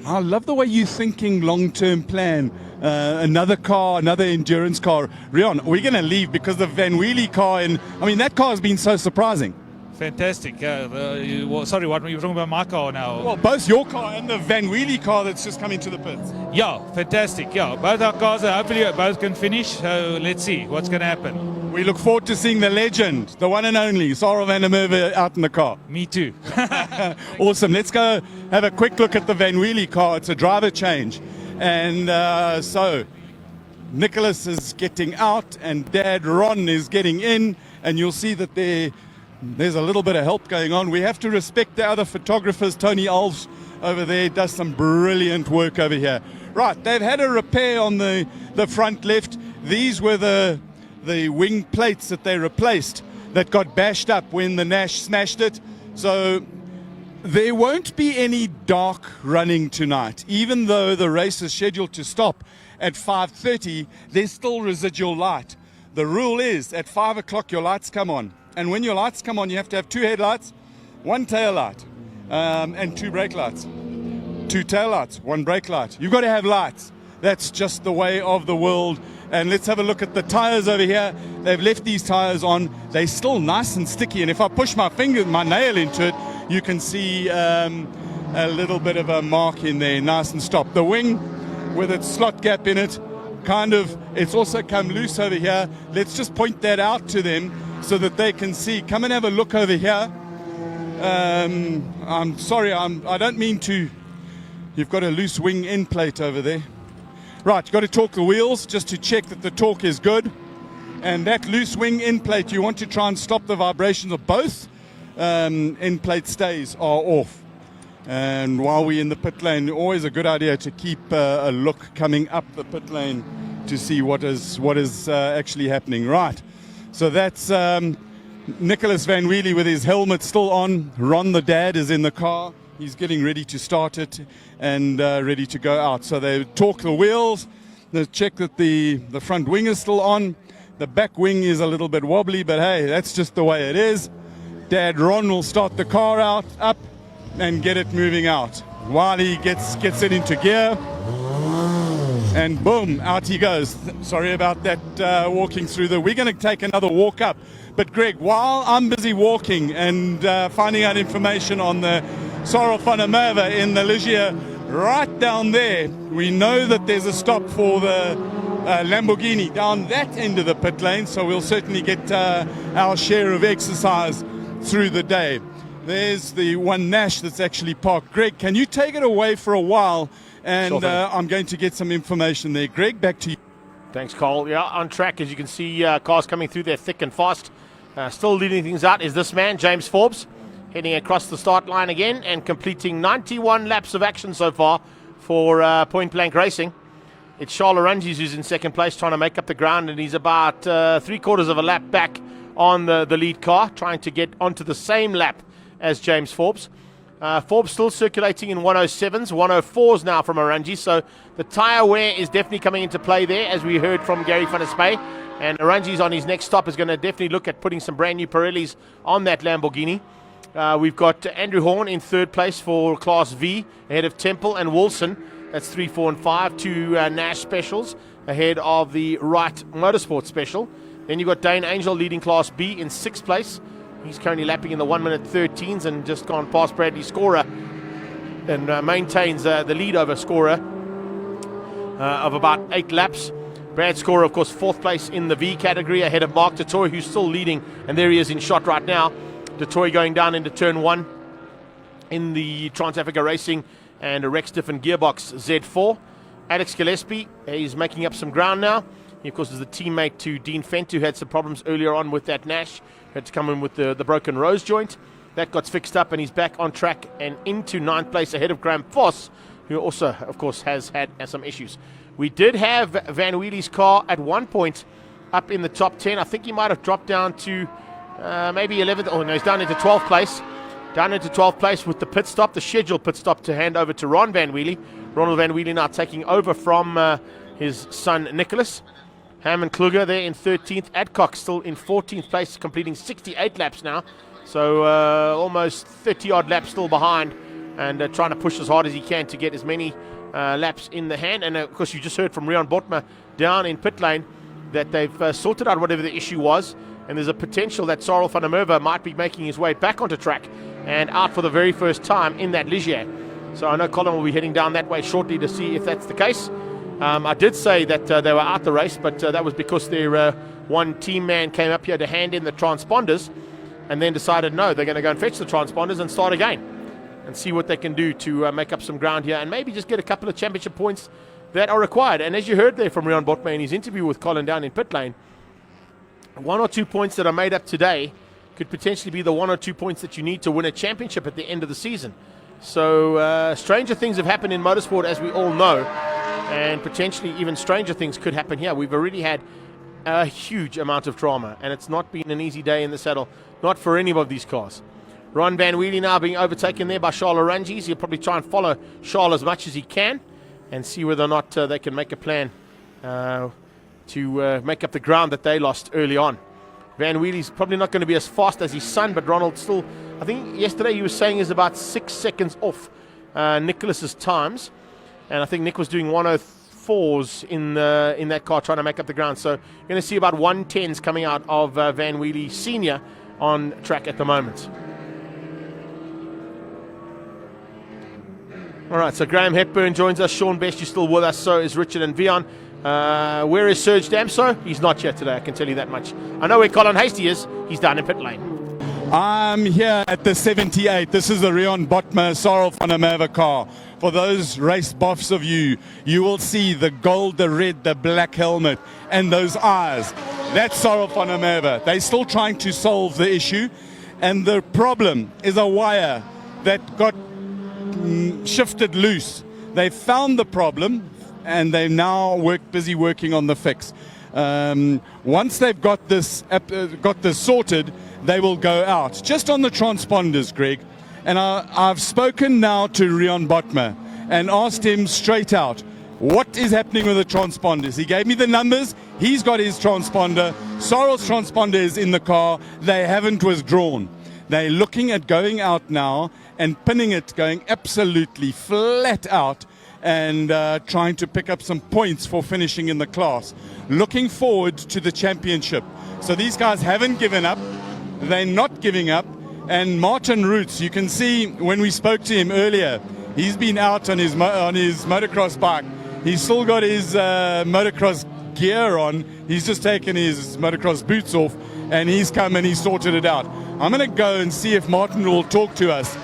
I love the way you're thinking long-term plan. Another car, another endurance car. Rion, we're going to leave because the Van Wheelie car, that car has been so surprising. Fantastic. Sorry, what were you talking about my car now? Well, both your car and the Van Wheelie car that's just coming to the pits. Yeah, fantastic. Yeah, both our cars, hopefully both can finish. So let's see what's going to happen. We look forward to seeing the legend, the one and only, Sarel van der Merwe out in the car. Me too. Awesome. Let's go have a quick look at the Van Wheelie car. It's a driver change. And so Nicholas is getting out and Dad Ron is getting in. And you'll see that there's a little bit of help going on. We have to respect the other photographers. Tony Alves over there does some brilliant work over here. Right, they've had a repair on the front left. These were the wing plates that they replaced that got bashed up when the Nash smashed it. So there won't be any dark running tonight. Even though the race is scheduled to stop at 5:30, there's still residual light. The rule is at 5 o'clock your lights come on. And when your lights come on, you have to have 2 headlights, 1 tail light, and 2 brake lights. 2 tail lights, 1 brake light. You've got to have lights. That's just the way of the world. And let's have a look at the tires over here. They've left these tires on. They're still nice and sticky. And if I push my nail into it, you can see a little bit of a mark in there, nice and stop. The wing with its slot gap in it, it's also come loose over here. Let's just point that out to them so that they can see. Come and have a look over here. I'm sorry, I don't mean to. You've got a loose wing end plate over there. Right, you've got to torque the wheels just to check that the torque is good. And that loose wing end plate, you want to try and stop the vibrations of both end plate stays are off. And while we're in the pit lane, always a good idea to keep a look coming up the pit lane to see what is actually happening. Right, so that's Nicholas Van Wheelie with his helmet still on. Ron the dad is in the car. He's getting ready to start it and ready to go out. So they torque the wheels. They check that the front wing is still on. The back wing is a little bit wobbly, but hey, that's just the way it is. Dad Ron will start the car up and get it moving out. While he gets it into gear, and boom, out he goes. Sorry about that walking through we're going to take another walk up. But Greg, while I'm busy walking and finding out information on the Sarel van der Merwe in the Ligier, right down there, we know that there's a stop for the Lamborghini down that end of the pit lane, so we'll certainly get our share of exercise through the day. There's the one Nash that's actually parked. Greg, can you take it away for a while? And Sure, I'm going to get some information there. Greg, back to you. Thanks, Cole. Yeah, on track, as you can see, cars coming through there thick and fast. Still leading things out is this man, James Forbes, heading across the start line again and completing 91 laps of action so far for Point Blank Racing. It's Charles Arunges who's in second place, trying to make up the ground, and he's about 3/4 of a lap back on the lead car, trying to get onto the same lap as James Forbes. Forbes still circulating in 107s, 104s now from Arunges, so the tyre wear is definitely coming into play there, as we heard from Gary van der Spey. And Arunges on his next stop is going to definitely look at putting some brand new Pirellis on that Lamborghini. We've got Andrew Horn in third place for Class V, ahead of Temple and Wilson. That's 3, 4, and 5. Two Nash specials ahead of the Wright Motorsport special. Then you've got Dane Angel leading Class B in sixth place. He's currently lapping in the 1:13s and just gone past Bradley Scorer and maintains the lead over Scorer of about 8 laps. Brad Scorer, of course, fourth place in the V category ahead of Mark Dutoy, who's still leading, and there he is in shot right now. Dutoy going down into turn 1 in the Trans-Africa Racing and a Rex Diffin Gearbox Z4. Alex Gillespie is making up some ground now. He, of course, is the teammate to Dean Fent, who had some problems earlier on with that Nash. Had to come in with the broken rose joint. That got fixed up, and he's back on track and into 9th place ahead of Graham Foss, who also, of course, has had some issues. We did have Van Wheelie's car at one point up in the top 10. I think he might have dropped down to maybe 11th. Oh, no, he's down into 12th place. Down into 12th place with the pit stop, the scheduled pit stop to hand over to Ron Van Wheelie. Ronald Van Wheelie now taking over from his son Nicholas. Hammond Kluger there in 13th. Adcock still in 14th place, completing 68 laps now. So almost 30-odd laps still behind, and trying to push as hard as he can to get as many laps in the hand. And, of course, you just heard from Rian Botma down in pit lane that they've sorted out whatever the issue was, and there's a potential that Sarel van der Merwe might be making his way back onto track and out for the very first time in that Ligier. So I know Colin will be heading down that way shortly to see if that's the case. I did say that they were out the race, but that was because their one team man came up here to hand in the transponders and then decided, no, they're going to go and fetch the transponders and start again and see what they can do to make up some ground here and maybe just get a couple of championship points that are required. And as you heard there from Rian Botma in his interview with Colin down in pit lane, 1 or 2 points that are made up today could potentially be the 1 or 2 points that you need to win a championship at the end of the season. So stranger things have happened in motorsport, as we all know, and potentially even stranger things could happen here. We've already had a huge amount of drama, and it's not been an easy day in the saddle, not for any of these cars. Ron Van Wheelie now being overtaken there by Charles Arunges. He'll probably try and follow Charles as much as he can and see whether or not they can make a plan to make up the ground that they lost early on. Van Wheelie's probably not going to be as fast as his son, but Ronald still, I think yesterday he was saying, is about 6 seconds off Nicholas's times. And I think Nick was doing 104s in that car trying to make up the ground. So you're going to see about 110s coming out of Van Wheelie Senior on track at the moment. All right, so Graham Hepburn joins us. Sean Best, you're still with us. So is Richard and Vion. Where is Serge Damso? He's not here today, I can tell you that much. I know where Colin Hasty is. He's down in pit lane. I'm here at the 78. This is the Rion Botma Sorrel van der Merwe car. For those race buffs of you, you will see the gold, the red, the black helmet, and those eyes. That's Sorrel van der Merwe. They're still trying to solve the issue, and the problem is a wire that got shifted loose. They found the problem, and they're now busy working on the fix. Once they've got this sorted, they will go out. Just on the transponders, Greg, and I've spoken now to Rion Botma and asked him straight out, what is happening with the transponders? He gave me the numbers. He's got his transponder. Sorrel's transponder is in the car. They haven't withdrawn. They're looking at going out now and pinning it, going absolutely flat out, and trying to pick up some points for finishing in the class. Looking forward to the championship. So these guys haven't given up. They're not giving up. And Martin Roots, you can see when we spoke to him earlier, he's been out on his motocross bike. He's still got his motocross gear on. He's just taken his motocross boots off, and he's come and he's sorted it out. I'm going to go and see if Martin will talk to us.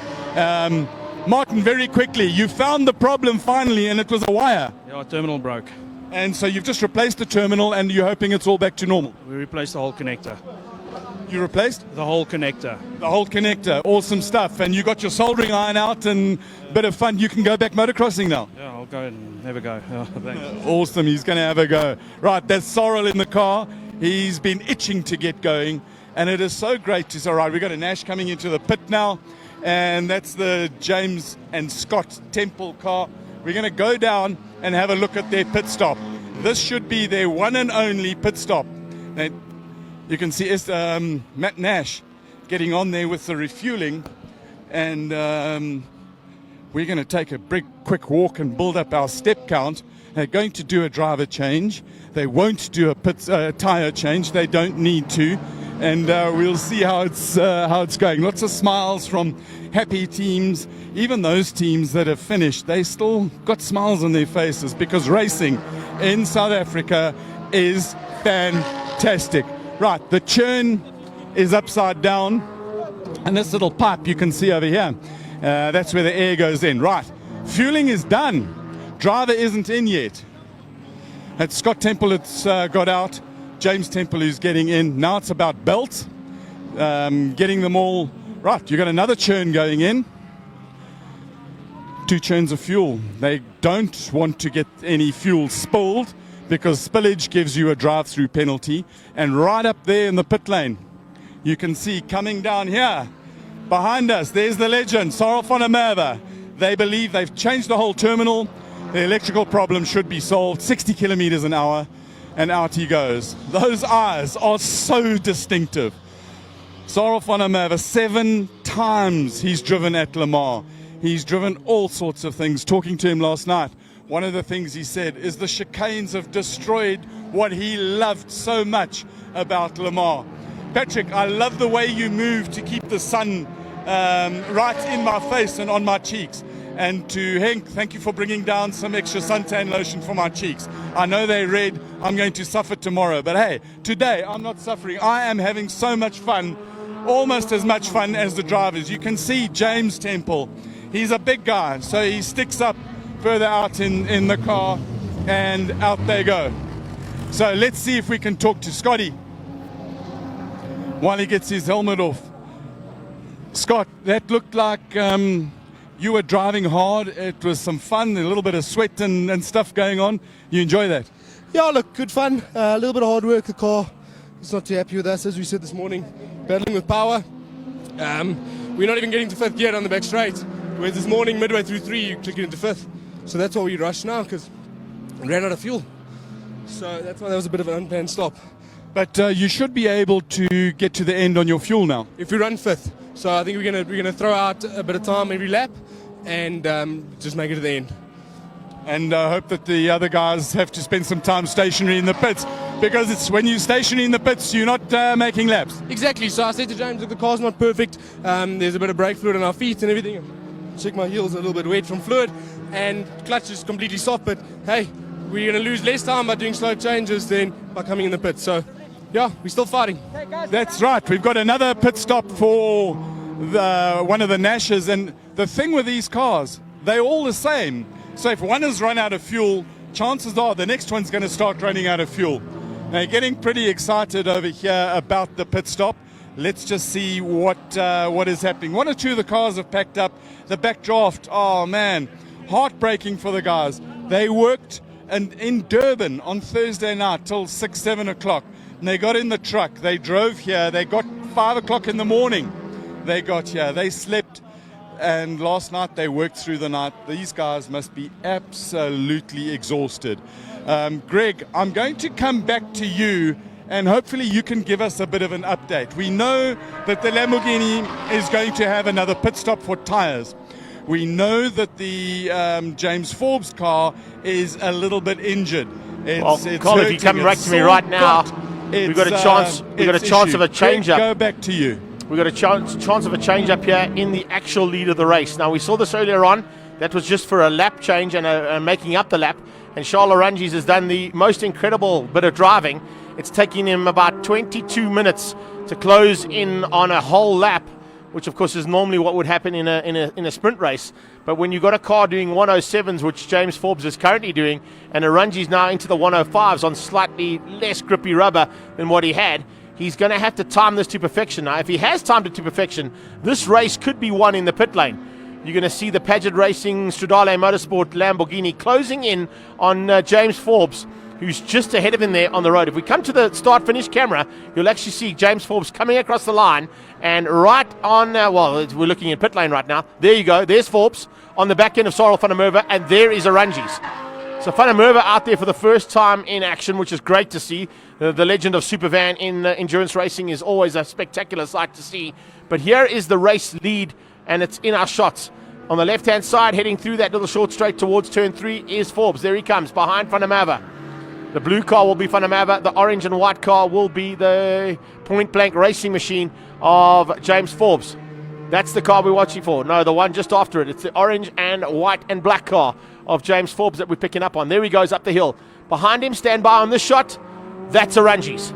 Martin, very quickly, you found the problem finally, and it was a wire. Yeah, our terminal broke. And so you've just replaced the terminal, and you're hoping it's all back to normal. We replaced the whole connector. You replaced? The whole connector. The whole connector. Awesome stuff. And you got your soldering iron out and a bit of fun. You can go back motocrossing now. Yeah, I'll go and have a go. Oh, thanks. Awesome. He's going to have a go. Right, there's Sorrel in the car. He's been itching to get going. And it is so great to say, all right, we've got a Nash coming into the pit now. And that's the James and Scott Temple car. We're going to go down and have a look at their pit stop. This should be their one and only pit stop. You can see Matt Nash getting on there with the refueling, and we're going to take a quick walk and build up our step count. They're going to do a driver change. They won't do a tyre change. They don't need to, and we'll see how it's going. Lots of smiles from happy teams. Even those teams that have finished, they still got smiles on their faces because racing in South Africa is fantastic. Right, the churn is upside down, and this little pipe you can see over here, that's where the air goes in. Right, fueling is done. Driver isn't in yet. It's Scott Temple that's got out, James Temple who's getting in. Now it's about belt, getting them all. Right, you've got another churn going in. 2 churns of fuel. They don't want to get any fuel spilled, because spillage gives you a drive-through penalty. And right up there in the pit lane, you can see coming down here, behind us, there's the legend, Sorrel van der Merwe. They believe they've changed the whole terminal. The electrical problem should be solved, 60 kilometers an hour, and out he goes. Those eyes are so distinctive. Sorrel van der Merwe, 7 times he's driven at Le Mans. He's driven all sorts of things. Talking to him last night, one of the things he said is the chicanes have destroyed what he loved so much about Le Mans. Patrick, I love the way you move to keep the sun right in my face and on my cheeks. And to Henk, thank you for bringing down some extra suntan lotion for my cheeks. I know they're red. I'm going to suffer tomorrow. But hey, today I'm not suffering. I am having so much fun, almost as much fun as the drivers. You can see James Temple. He's a big guy, so he sticks up further out in the car, and out they go. So let's see if we can talk to Scotty while he gets his helmet off. Scott, that looked like you were driving hard. It was some fun, a little bit of sweat and stuff going on. You enjoy that? Yeah, look, good fun. A little bit of hard work. The car is not too happy with us, as we said this morning. Battling with power. We're not even getting to 5th gear down the back straight. Whereas this morning, midway through 3, you click it into 5th. So that's why we rushed now, because we ran out of fuel. So that's why that was a bit of an unplanned stop. But you should be able to get to the end on your fuel now. If we run 5th. So I think we're gonna throw out a bit of time every lap and just make it to the end. And hope that the other guys have to spend some time stationary in the pits, because it's when you're stationary in the pits, you're not making laps. Exactly. So I said to James, look, the car's not perfect. There's a bit of brake fluid on our feet and everything. Check my heels, a little bit wet from fluid, and clutch is completely soft. But hey, we're going to lose less time by doing slow changes than by coming in the pit. So, yeah, we're still fighting. That's right. We've got another pit stop for one of the Nashes. And the thing with these cars, they're all the same. So if one has run out of fuel, chances are the next one's going to start running out of fuel. Now, getting pretty excited over here about the pit stop. Let's just see what is happening. One or two of the cars have packed up. The backdraft, oh man, heartbreaking for the guys. They worked in Durban on Thursday night till 6, 7 o'clock. And they got in the truck. They drove here. They got 5 o'clock in the morning. They got here. They slept. And last night they worked through the night. These guys must be absolutely exhausted. Greg, I'm going to come back to you, and hopefully you can give us a bit of an update. We know that the Lamborghini is going to have another pit stop for tires. We know that the James Forbes car is a little bit injured. Carl, if you come back to me right now, we've got a chance. We've got a chance of a change-up. Go back to you. We've got a chance of a change-up here in the actual lead of the race. Now, we saw this earlier on. That was just for a lap change and making up the lap. And Charles Oranges has done the most incredible bit of driving. It's taking him about 22 minutes to close in on a whole lap, which of course is normally what would happen in a sprint race. But when you've got a car doing 107s, which James Forbes is currently doing, and Oranges now into the 105s on slightly less grippy rubber than what he had, he's going to have to time this to perfection. Now, if he has timed it to perfection, this race could be won in the pit lane. You're going to see the Paget Racing Stradale Motorsport Lamborghini closing in on James Forbes, who's just ahead of him there on the road. If we come to the start-finish camera, you'll actually see James Forbes coming across the line, and right on, we're looking at pit lane right now. There you go. There's Forbes on the back end of Cyril van der Merwe, and there is Oranges. So van der Merwe out there for the first time in action, which is great to see. The legend of Supervan in endurance racing is always a spectacular sight to see. But here is the race lead, and it's in our shots. On the left-hand side, heading through that little short straight towards turn 3 is Forbes. There he comes, behind van der Merwe. The blue car will be van der Merwe. The orange and white car will be the point-blank racing machine of James Forbes. That's the car we're watching for. No, the one just after it. It's the orange and white and black car of James Forbes that we're picking up on. There he goes up the hill. Behind him, stand by on this shot. That's Oranges.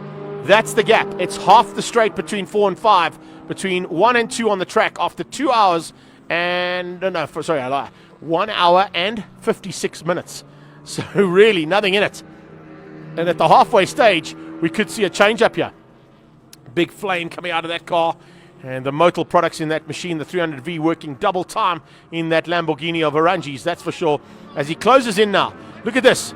That's the gap. It's half the straight between 4 and 5, between 1 and 2 on the track after 2 hours and, 1 hour and 56 minutes. So really nothing in it. And at the halfway stage, we could see a change up here. Big flame coming out of that car. And the Motul products in that machine, the 300V, working double time in that Lamborghini of Oranges, that's for sure. As he closes in now, look at this.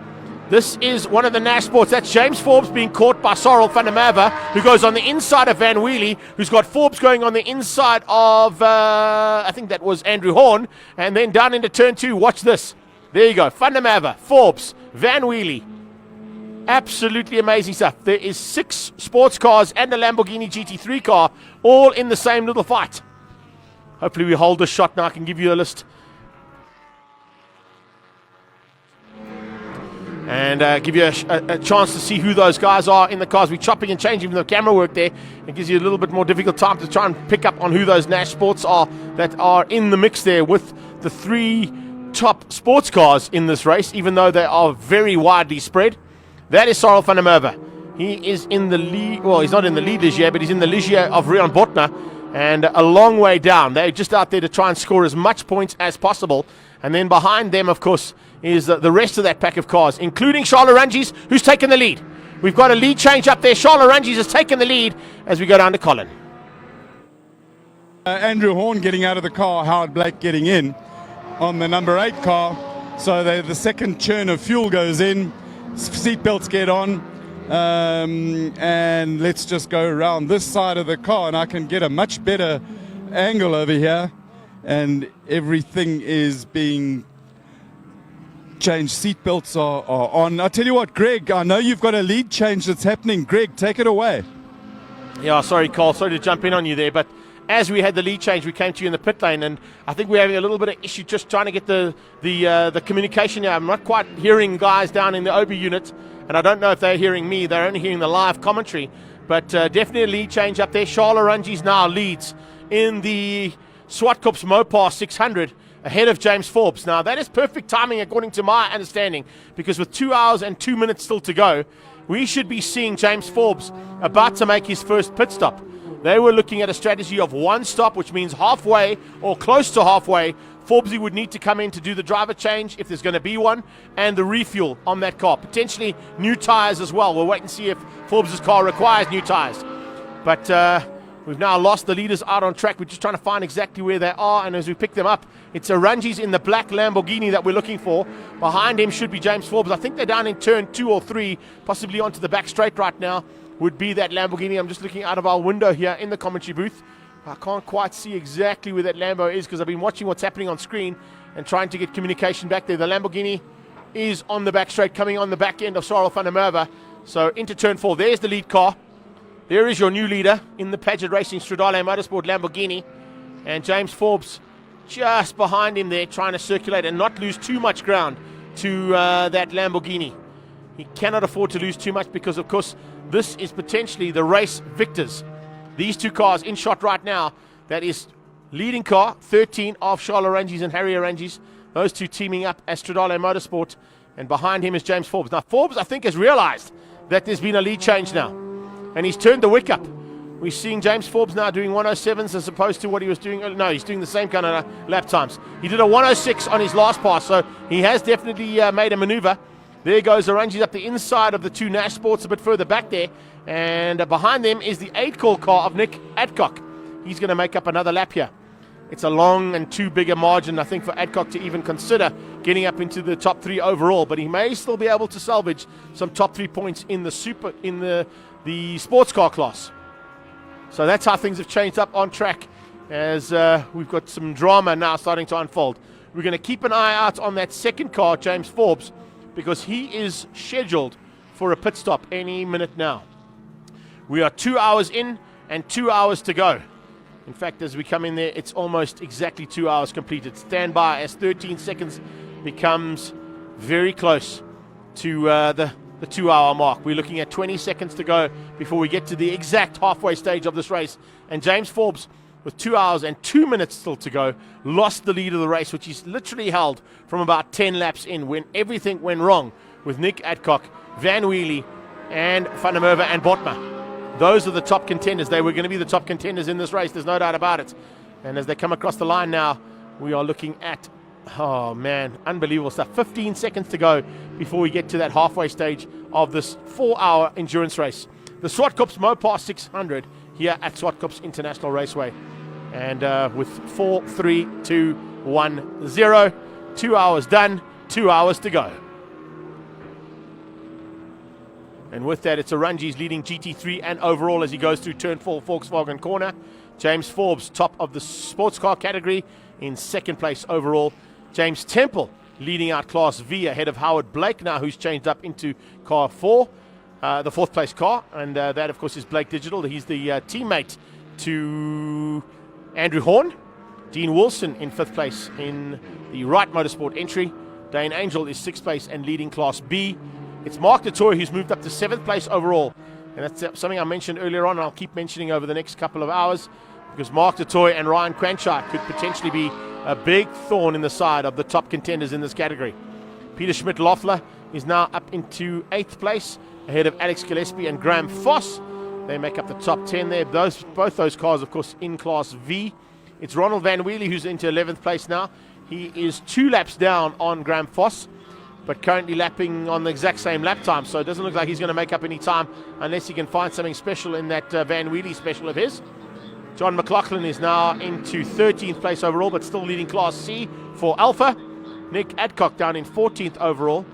This is one of the Nash Sports. That's James Forbes being caught by Cyril van der Merwe, who goes on the inside of Van Wheelie, who's got Forbes going on the inside of, I think that was Andrew Horn, and then down into turn 2. Watch this. There you go. Van der Merwe, Forbes, Van Wheelie. Absolutely amazing stuff. There is 6 sports cars and a Lamborghini GT3 car all in the same little fight. Hopefully we hold this shot now. I can give you a list. And give you a chance to see who those guys are in the cars. We're chopping and changing the camera work there. It gives you a little bit more difficult time to try and pick up on who those Nash Sports are that are in the mix there with the 3 top sports cars in this race, even though they are very widely spread. That is Cyril van der Merwe. He is in the lead. Well, he's not in the lead this year, but he's in the Ligier of Rian Botner, and a long way down. They're just out there to try and score as much points as possible. And then behind them, of course, is the rest of that pack of cars, including Charles Oranges, who's taken the lead. We've got a lead change up there. Charles Oranges has taken the lead as we go down to Colin. Andrew Horn getting out of the car, Howard Blake getting in on the number 8 car. So the second churn of fuel goes in. Seatbelts get on, and let's just go around this side of the car, and I can get a much better angle over here, and everything is being changed. Seatbelts are on. I tell you what, Greg, I know you've got a lead change that's happening. Greg, take it away. Yeah, sorry, Carl, sorry to jump in on you there, but as we had the lead change, we came to you in the pit lane, and I think we're having a little bit of issue just trying to get the communication here. I'm not quite hearing guys down in the OB unit, and I don't know if they're hearing me. They're only hearing the live commentary, but definitely a lead change up there. Charles Oranges now leads in the Zwartkops Mopar 600 ahead of James Forbes. Now, that is perfect timing according to my understanding, because with 2 hours and 2 minutes still to go, we should be seeing James Forbes about to make his first pit stop. They were looking at a strategy of one stop, which means halfway or close to halfway, Forbesy would need to come in to do the driver change if there's going to be one, and the refuel on that car. Potentially new tyres as well. We'll wait and see if Forbes' car requires new tyres. But we've now lost the leaders out on track. We're just trying to find exactly where they are, and as we pick them up, it's Arunji's in the black Lamborghini that we're looking for. Behind him should be James Forbes. I think they're down in turn 2 or 3, possibly onto the back straight right now, would be that Lamborghini. I'm just looking out of our window here in the commentary booth. I can't quite see exactly where that Lambo is because I've been watching what's happening on screen and trying to get communication back there. The Lamborghini is on the back straight, coming on the back end of Sarel van der Merwe. So into turn 4, there's the lead car. There is your new leader in the Paget Racing Stradale Motorsport Lamborghini. And James Forbes just behind him there, trying to circulate and not lose too much ground to that Lamborghini. He cannot afford to lose too much because, of course, this is potentially the race victors. These two cars in shot right now. That is leading car, 13 of Charles Arunji's and Harry Arunji's. Those two teaming up as Stradale Motorsport. And behind him is James Forbes. Now, Forbes, I think, has realized that there's been a lead change now. And he's turned the wick up. We're seeing James Forbes now doing 107s as opposed to what he was doing. No, he's doing the same kind of lap times. He did a 106 on his last pass, so he has definitely made a maneuver. There goes Arunji's up the inside of the two Nash Sports a bit further back there. And behind them is the 8-call car of Nick Adcock. He's going to make up another lap here. It's a long and too big a margin, I think, for Adcock to even consider getting up into the top 3 overall. But he may still be able to salvage some top 3 points in the sports car class. So that's how things have changed up on track as we've got some drama now starting to unfold. We're going to keep an eye out on that second car, James Forbes, because he is scheduled for a pit stop any minute now. We are 2 hours in and 2 hours to go. In fact, as we come in there, it's almost exactly 2 hours completed. Stand by as 13 seconds becomes very close to the 2 hour mark. We're looking at 20 seconds to go before we get to the exact halfway stage of this race. And James Forbes, with 2 hours and 2 minutes still to go, lost the lead of the race, which he's literally held from about 10 laps in when everything went wrong with Nick Adcock, Van Wheelie, and Van der Merwe and Botma. Those are the top contenders. They were going to be the top contenders in this race. There's no doubt about it. And as they come across the line now, we are looking at, oh man, unbelievable stuff. 15 seconds to go before we get to that halfway stage of this 4-hour endurance race. The Zwartkops Mopar 600 here at Zwartkops International Raceway. And with 4, 3, 2, 1, 0. 2 hours done, 2 hours to go. And with that, it's Arunji's leading GT3 and overall as he goes through turn 4 Volkswagen corner. James Forbes, top of the sports car category, in second place overall. James Temple leading out Class V ahead of Howard Blake now, who's changed up into car 4, the fourth place car. And that, of course, is Blake Digital. He's the teammate to Andrew Horn. Dean Wilson in 5th place in the Wright Motorsport entry. Dane Angel is 6th place and leading Class B. It's Mark Dutoy who's moved up to 7th place overall. And that's something I mentioned earlier on, and I'll keep mentioning over the next couple of hours, because Mark Dutoy and Ryan Quanshire could potentially be a big thorn in the side of the top contenders in this category. Peter Schmidt-Loeffler is now up into 8th place, ahead of Alex Gillespie and Graham Foss. They make up the top 10 there. Both those cars, of course, in Class V. It's Ronald Van Wheelie who's into 11th place now. He is 2 laps down on Graham Foss, but currently lapping on the exact same lap time, so it doesn't look like he's going to make up any time unless he can find something special in that Van Wheelie special of his. John McLaughlin is now into 13th place overall, but still leading Class C for Alpha. Nick Adcock down in 14th overall,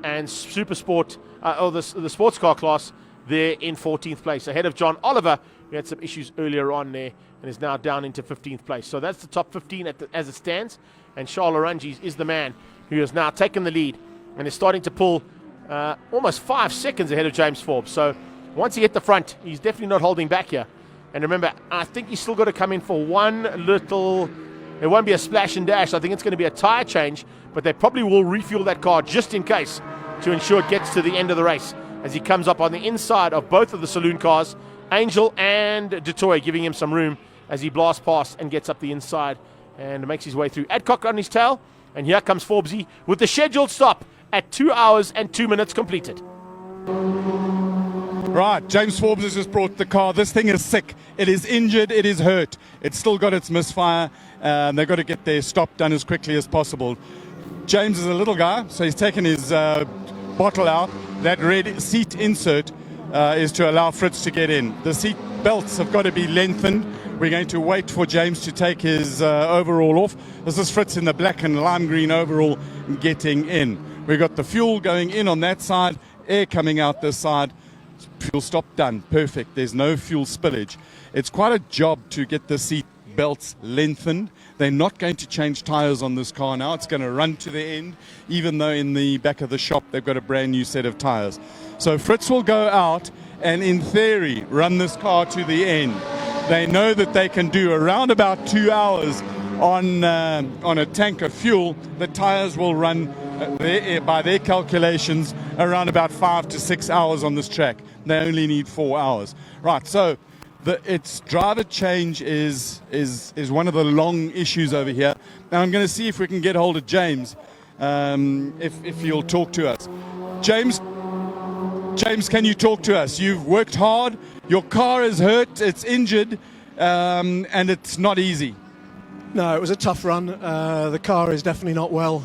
and Super Sport, the sports car class, there in 14th place, ahead of John Oliver, who had some issues earlier on there and is now down into 15th place. So that's the top 15 as it stands, and Charles Arunji is the man who has now taken the lead and is starting to pull almost 5 seconds ahead of James Forbes. So once he hit the front, he's definitely not holding back here. And remember, I think he's still got to come in for one little, it won't be a splash and dash, I think it's going to be a tyre change, but they probably will refuel that car just in case to ensure it gets to the end of the race as he comes up on the inside of both of the saloon cars, Angel and Dutoy, giving him some room as he blasts past and gets up the inside and makes his way through. Adcock on his tail, and here comes Forbesy with the scheduled stop at 2 hours and 2 minutes completed. Right, James Forbes has just brought the car. This thing is sick. It is injured. It is hurt. It's still got its misfire. They've got to get their stop done as quickly as possible. James is a little guy, so he's taken his bottle out. That red seat insert is to allow Fritz to get in. The seat belts have got to be lengthened. We're going to wait for James to take his overall off. This is Fritz in the black and lime green overall getting in. We've got the fuel going in on that side, air coming out this side. Fuel stop done. Perfect. There's no fuel spillage. It's quite a job to get the seat belts lengthened. They're not going to change tires on this car now. It's going to run to the end, even though in the back of the shop they've got a brand new set of tires. So Fritz will go out and in theory run this car to the end. They know that they can do around about 2 hours on a tank of fuel. The tires will run by their calculations around about 5 to 6 hours on this track. They only need 4 hours. Right, so its driver change is one of the long issues over here. Now I'm going to see if we can get hold of James, if he'll talk to us. James, can you talk to us? You've worked hard. Your car is hurt. It's injured, and it's not easy. No, it was a tough run. The car is definitely not well.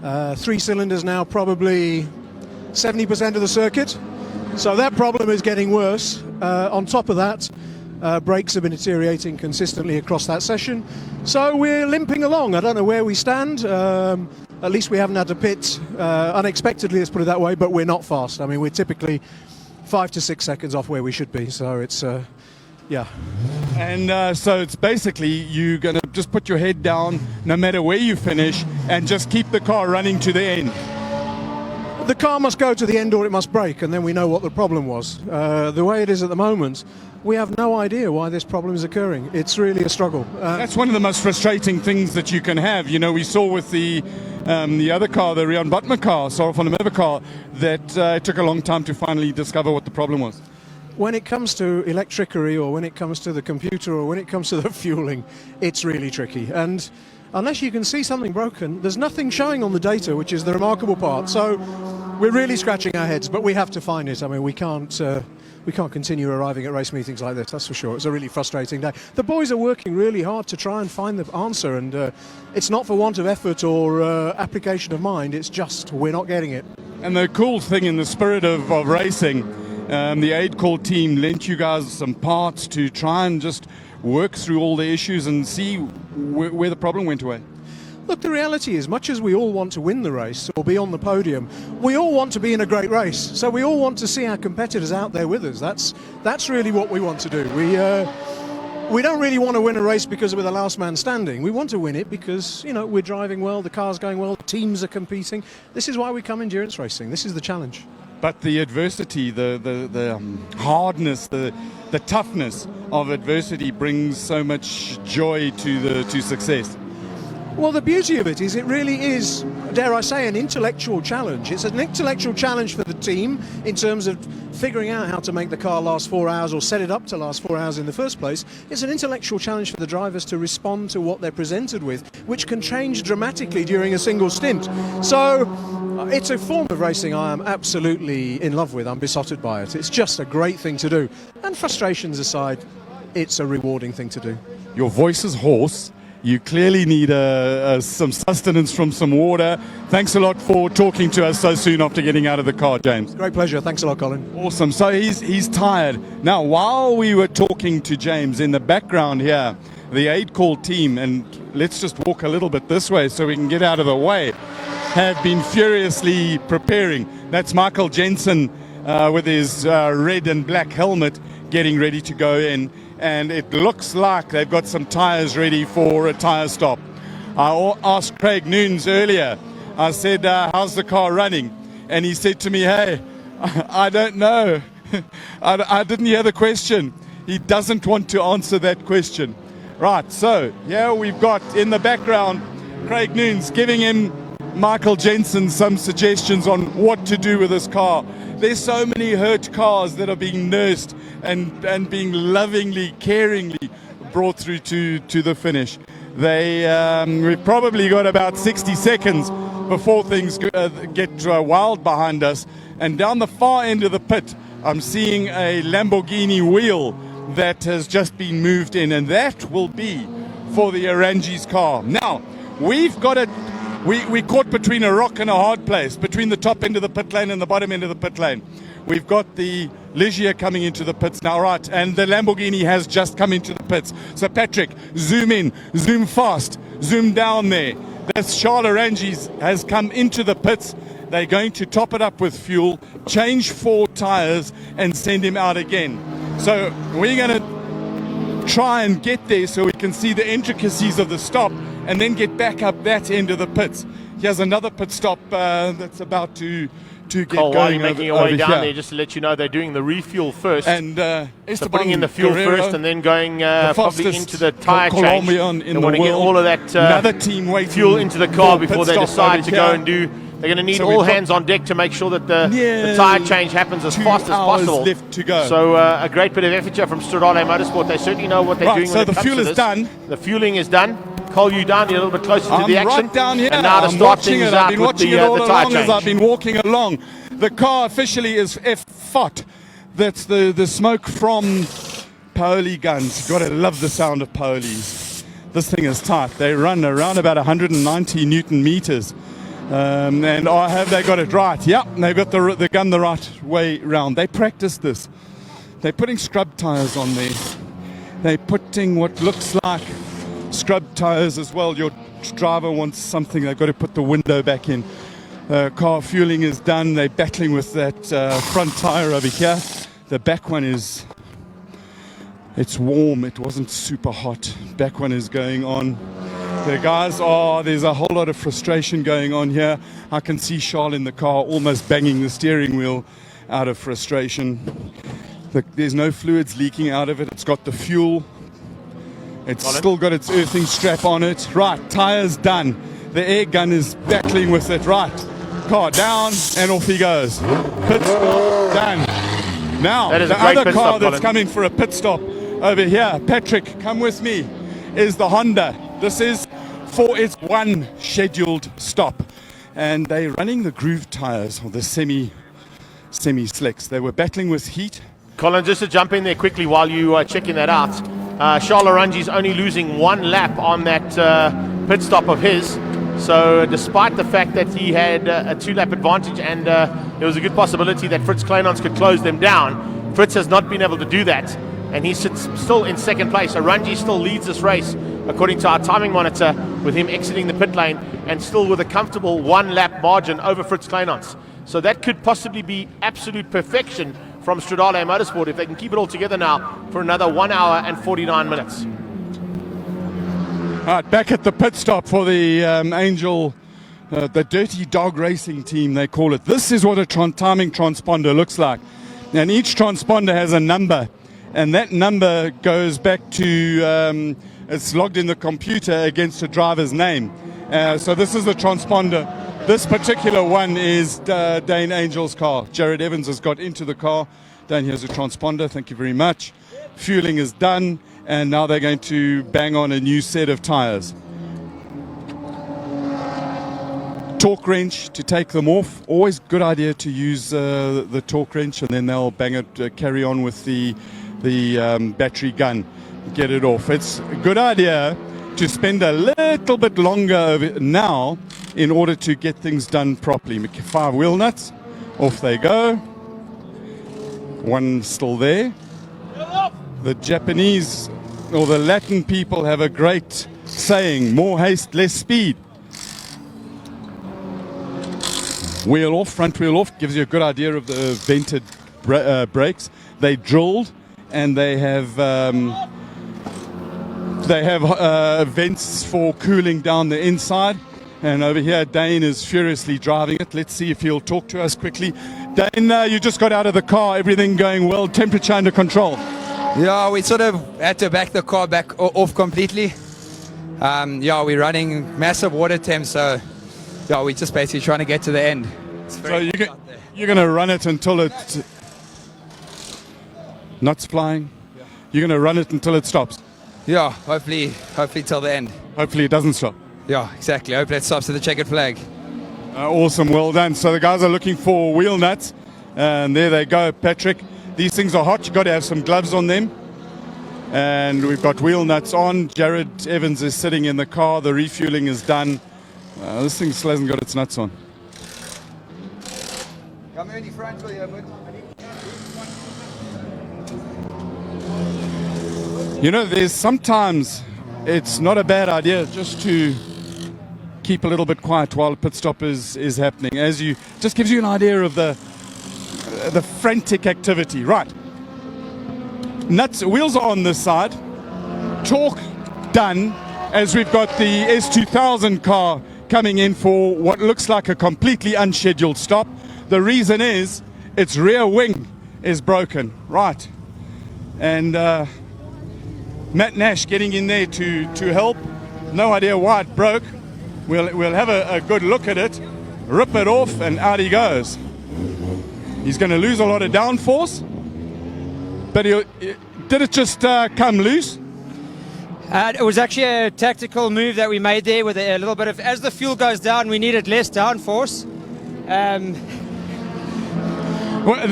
3 cylinders now, probably 70% of the circuit. So that problem is getting worse. On top of that, brakes have been deteriorating consistently across that session. So we're limping along. I don't know where we stand. At least we haven't had to pit unexpectedly, let's put it that way, but we're not fast. I mean, we're typically 5 to 6 seconds off where we should be. So it's, yeah. And so it's basically you're going to just put your head down no matter where you finish and just keep the car running to the end. The car must go to the end or it must break, and then we know what the problem was. The way it is at the moment, we have no idea why this problem is occurring. It's really a struggle. That's one of the most frustrating things that you can have. You know, we saw with the other car, the Rian Butmer car, Sarah van der Merwe car, that it took a long time to finally discover what the problem was. When it comes to electricity, or when it comes to the computer, or when it comes to the fueling, it's really tricky. And unless you can see something broken, there's nothing showing on the data, which is the remarkable part. So we're really scratching our heads, but we have to find it. I mean, we can't continue arriving at race meetings like this, that's for sure. It's a really frustrating day. The boys are working really hard to try and find the answer, and it's not for want of effort or application of mind, it's just we're not getting it. And the cool thing, in the spirit of racing, the aid call team lent you guys some parts to try and just work through all the issues and see where the problem went away. Look, the reality is, much as we all want to win the race or be on the podium, we all want to be in a great race. So we all want to see our competitors out there with us. That's really what we want to do. We don't really want to win a race because we're the last man standing. We want to win it because, you know, we're driving well, the car's going well, the teams are competing. This is why we come endurance racing. This is the challenge. But the adversity, the hardness, the toughness of adversity brings so much joy to success. Well, the beauty of it is it really is, dare I say, an intellectual challenge. It's an intellectual challenge for the team in terms of figuring out how to make the car last 4 hours or set it up to last 4 hours in the first place. It's an intellectual challenge for the drivers to respond to what they're presented with, which can change dramatically during a single stint. So it's a form of racing I am absolutely in love with. I'm besotted by it. It's just a great thing to do. And frustrations aside, it's a rewarding thing to do. Your voice is hoarse. You clearly need some sustenance from some water. Thanks a lot for talking to us so soon after getting out of the car, James. Great pleasure. Thanks a lot, Colin. Awesome. So he's tired. Now, while we were talking to James, in the background here, the aid call team, and let's just walk a little bit this way so we can get out of the way, have been furiously preparing. That's Michael Jensen with his red and black helmet getting ready to go in. And it looks like they've got some tyres ready for a tyre stop. I asked Craig Noons earlier, I said, how's the car running? And he said to me, hey, I don't know. I didn't hear the question. He doesn't want to answer that question. Right, so here we've got in the background Craig Noons giving him Michael Jensen some suggestions on what to do with this car. There's so many hurt cars that are being nursed and being lovingly, caringly brought through to the finish. We've probably got about 60 seconds before things get wild behind us. And down the far end of the pit, I'm seeing a Lamborghini wheel that has just been moved in, and that will be for the Orangi's car. Now, we've got it. We caught between a rock and a hard place, between the top end of the pit lane and the bottom end of the pit lane. We've got the Ligier coming into the pits now, right, and the Lamborghini has just come into the pits. So Patrick, zoom in, zoom fast, zoom down there. That's Charles Orangi's has come into the pits. They're going to top it up with fuel, change 4 tires, and send him out again. So we're going to try and get there so we can see the intricacies of the stop and then get back up that end of the pits. Here's another pit stop that's about to get Cole, going. while you're making your way over down here. there, just to let you know, they're doing the refuel first. And so putting in the fuel first and then going probably into the tyre change. Colombian They in want the to get world. all of that Another team waiting fuel into the car for pit before they stop decide over to go here. and do. They're going to need So all we've got hands on deck to make sure that the nearly tyre change happens as 2 fast as hours possible. left to go. So a great bit of effort here from Stradale Motorsport. They certainly know what they're Right, doing. so when it the comes fuel to is this. done. The fueling is done. Cole, you down? You're a little bit closer to the action. Right down here. And now to I'm start watching things it. out I've been with watching the it all tyre along as change. I've been walking along. The car officially is F-FOT. That's the smoke from Paoli guns. You've got to love the sound of Paolis. This thing is tight. They run around about 190 Newton meters. And have they got it right? Yep, they've got the gun the right way round. They practice this. They're putting scrub tires on there. They're putting what looks like scrub tires as well. Your driver wants something, they've got to put the window back in. Car fueling is done. They're battling with that front tire over here. The back one it's warm. It wasn't super hot. Back one is going on. The guys there's a whole lot of frustration going on here. I can see Charles in the car almost banging the steering wheel out of frustration. There's no fluids leaking out of it. It's got the fuel. It's still got its earthing strap on it. Right, tires done. The air gun is battling with it. Right, car down and off he goes. Pit stop done. Now, the other car that's coming for a pit stop over here, Patrick, come with me, is the Honda. This is for its one scheduled stop. And they're running the groove tires, or the semi-slicks. They were battling with heat. Colin, just to jump in there quickly while you are checking that out. Charles Orangi's only losing 1 lap on that pit stop of his. So despite the fact that he had a 2-lap advantage and there was a good possibility that Fritz Kleinons could close them down, Fritz has not been able to do that. And he sits still in second place. Orangi still leads this race, according to our timing monitor, with him exiting the pit lane and still with a comfortable 1-lap margin over Fritz Kleinons. So that could possibly be absolute perfection from Stradale Motorsport if they can keep it all together now for another 1 hour and 49 minutes. All right, back at the pit stop for the Angel, the Dirty Dog Racing team, they call it. This is what a timing transponder looks like. And each transponder has a number. And that number goes back to, it's logged in the computer against a driver's name. So this is the transponder. This particular one is Dane Angel's car. Jared Evans has got into the car. Dane, here's a transponder. Thank you very much. Fueling is done. And now they're going to bang on a new set of tires. Torque wrench to take them off. Always good idea to use the torque wrench, and then they'll bang it, carry on with the battery gun, get it off. It's a good idea to spend a little bit longer now in order to get things done properly. 5 wheel nuts, off they go. One still there. The Japanese or the Latin people have a great saying, more haste, less speed. Wheel off, front wheel off, gives you a good idea of the vented brakes. They drilled and they have vents for cooling down the inside. And over here, Dane is furiously driving it. Let's see if he'll talk to us quickly. Dane, you just got out of the car. Everything going well? Temperature under control? Yeah, we sort of had to back the car back off completely. Yeah, we're running massive water temps, so yeah, we're just basically trying to get to the end. So you're going to run it until it... Nuts flying? Yeah. You're going to run it until it stops? yeah, hopefully till the end. Hopefully it doesn't stop. Yeah, exactly. Hopefully it stops at the checkered flag. Awesome, well done. So the guys are looking for wheel nuts, and there they go, Patrick. These things are hot. You've got to have some gloves on them. And we've got wheel nuts on. Jared Evans is sitting in the car. The refueling is done. This thing still hasn't got its nuts on. Come in the front, will you, bud? You know, there's sometimes it's not a bad idea just to keep a little bit quiet while a pit stop is happening. Just gives you an idea of the frantic activity. Right. Nuts, wheels are on this side. Torque done as we've got the S2000 car coming in for what looks like a completely unscheduled stop. The reason is its rear wing is broken. Right. And Matt Nash getting in there to help. No idea why it broke. We'll have a good look at it, rip it off, and out he goes. He's going to lose a lot of downforce, but did it just come loose? It was actually a tactical move that we made there with a little bit of, as the fuel goes down, we needed less downforce.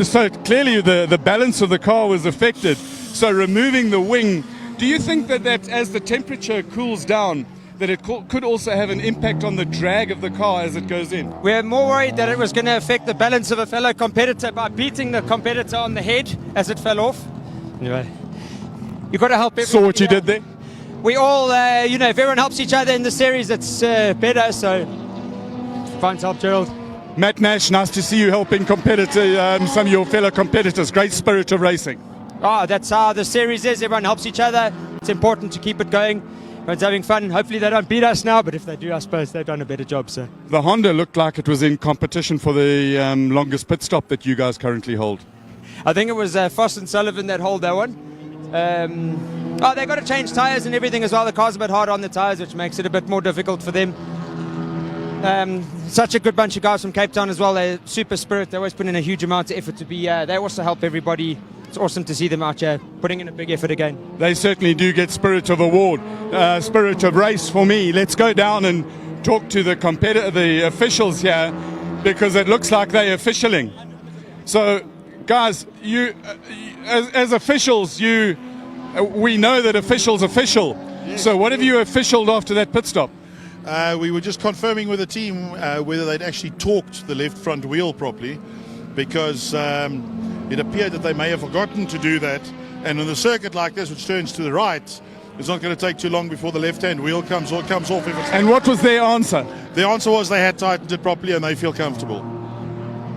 So clearly the balance of the car was affected. So removing the wing, do you think that as the temperature cools down, that it could also have an impact on the drag of the car as it goes in? We're more worried that it was going to affect the balance of a fellow competitor by beating the competitor on the head as it fell off. Anyway, you've got to help everyone. Saw what you did there? We all, if everyone helps each other in the series, it's better, so fine to help Gerald. Matt Nash, nice to see you helping some of your fellow competitors. Great spirit of racing. That's how the series is. Everyone helps each other. It's important to keep it going. Everyone's having fun. Hopefully they don't beat us now, but if they do, I suppose they've done a better job. So the Honda looked like it was in competition for the longest pit stop that you guys currently hold. I think it was Foss and Sullivan that hold that one. They've got to change tyres and everything as well. The car's a bit hard on the tyres, which makes it a bit more difficult for them. Such a good bunch of guys from Cape Town as well. They're super spirit. They always put in a huge amount of effort to be. They also help everybody. It's awesome to see them out here putting in a big effort again. They certainly do get spirit of award, spirit of race for me. Let's go down and talk to the officials here, because it looks like they're officialing. So, guys, you as officials, we know that officials official. So, what have you officialed after that pit stop? We were just confirming with the team whether they'd actually torqued the left front wheel properly, because it appeared that they may have forgotten to do that. And on a circuit like this, which turns to the right, it's not going to take too long before the left-hand wheel comes off. And what was their answer? The answer was they had tightened it properly and they feel comfortable.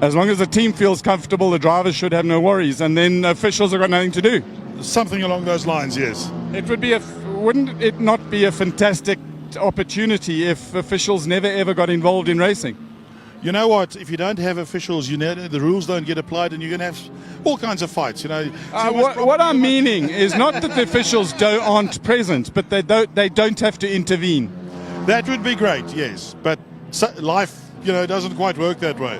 As long as the team feels comfortable, the drivers should have no worries, and then officials have got nothing to do. Something along those lines, yes. Wouldn't it not be a fantastic opportunity if officials never ever got involved in racing? You know what? If you don't have officials, the rules don't get applied, and you're going to have all kinds of fights. What I'm meaning is not that the officials aren't present, but they don't have to intervene. That would be great, yes. But life, doesn't quite work that way.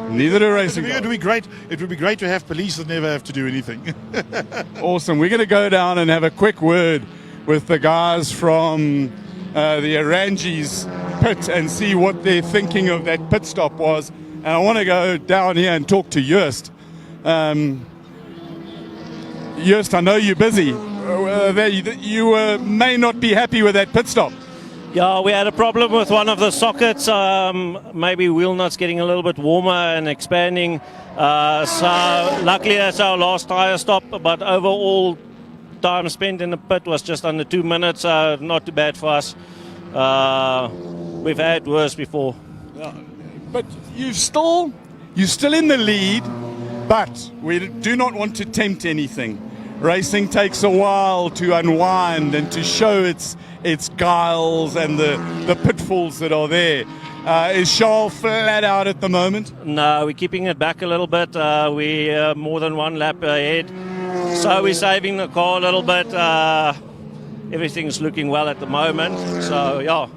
Neither do racing. It would be great. It would be great to have police that never have to do anything. Awesome. We're going to go down and have a quick word with the guys from the Arangis pit and see what their thinking of that pit stop was. And I want to go down here and talk to Joost. Joost, I know you're busy. You may not be happy with that pit stop. Yeah, we had a problem with one of the sockets. Maybe wheel nuts getting a little bit warmer and expanding. So luckily that's our last tyre stop. But overall, time spent in the pit was just under 2 minutes. Not too bad for us. We've had worse before. But you're still in the lead, but we do not want to tempt anything. Racing takes a while to unwind and to show its guiles and the pitfalls that are there. Is Charles flat out at the moment? No, we're keeping it back a little bit. We're more than one lap ahead. So we're saving the car a little bit. Everything's looking well at the moment. So, yeah,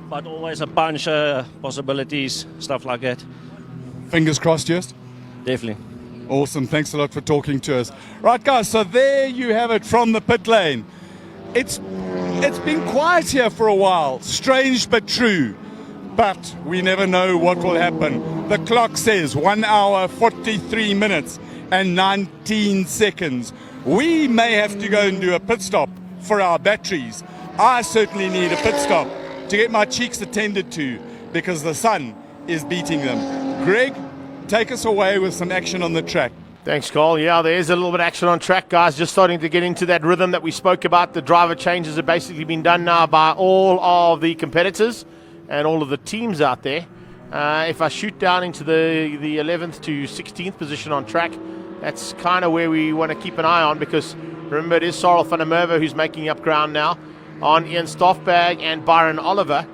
but always a bunch of possibilities, stuff like that. Fingers crossed, Joost? Definitely. Awesome. Thanks a lot for talking to us. Right, guys, so there you have it from the pit lane. It's It's been quiet here for a while, strange but true. But we never know what will happen. The clock says 1 hour, 43 minutes and 19 seconds. We may have to go and do a pit stop for our batteries. I certainly need a pit stop to get my cheeks attended to because the sun is beating them. Greg, take us away with some action on the track. Thanks, Cole. Yeah, there is a little bit of action on track, guys. Just starting to get into that rhythm that we spoke about. The driver changes have basically been done now by all of the competitors and all of the teams out there. If I shoot down into the 11th to 16th position on track, that's kind of where we want to keep an eye on because remember it is Cyril van der Merwe who's making up ground now on Ian Stoffberg and Byron Oliver.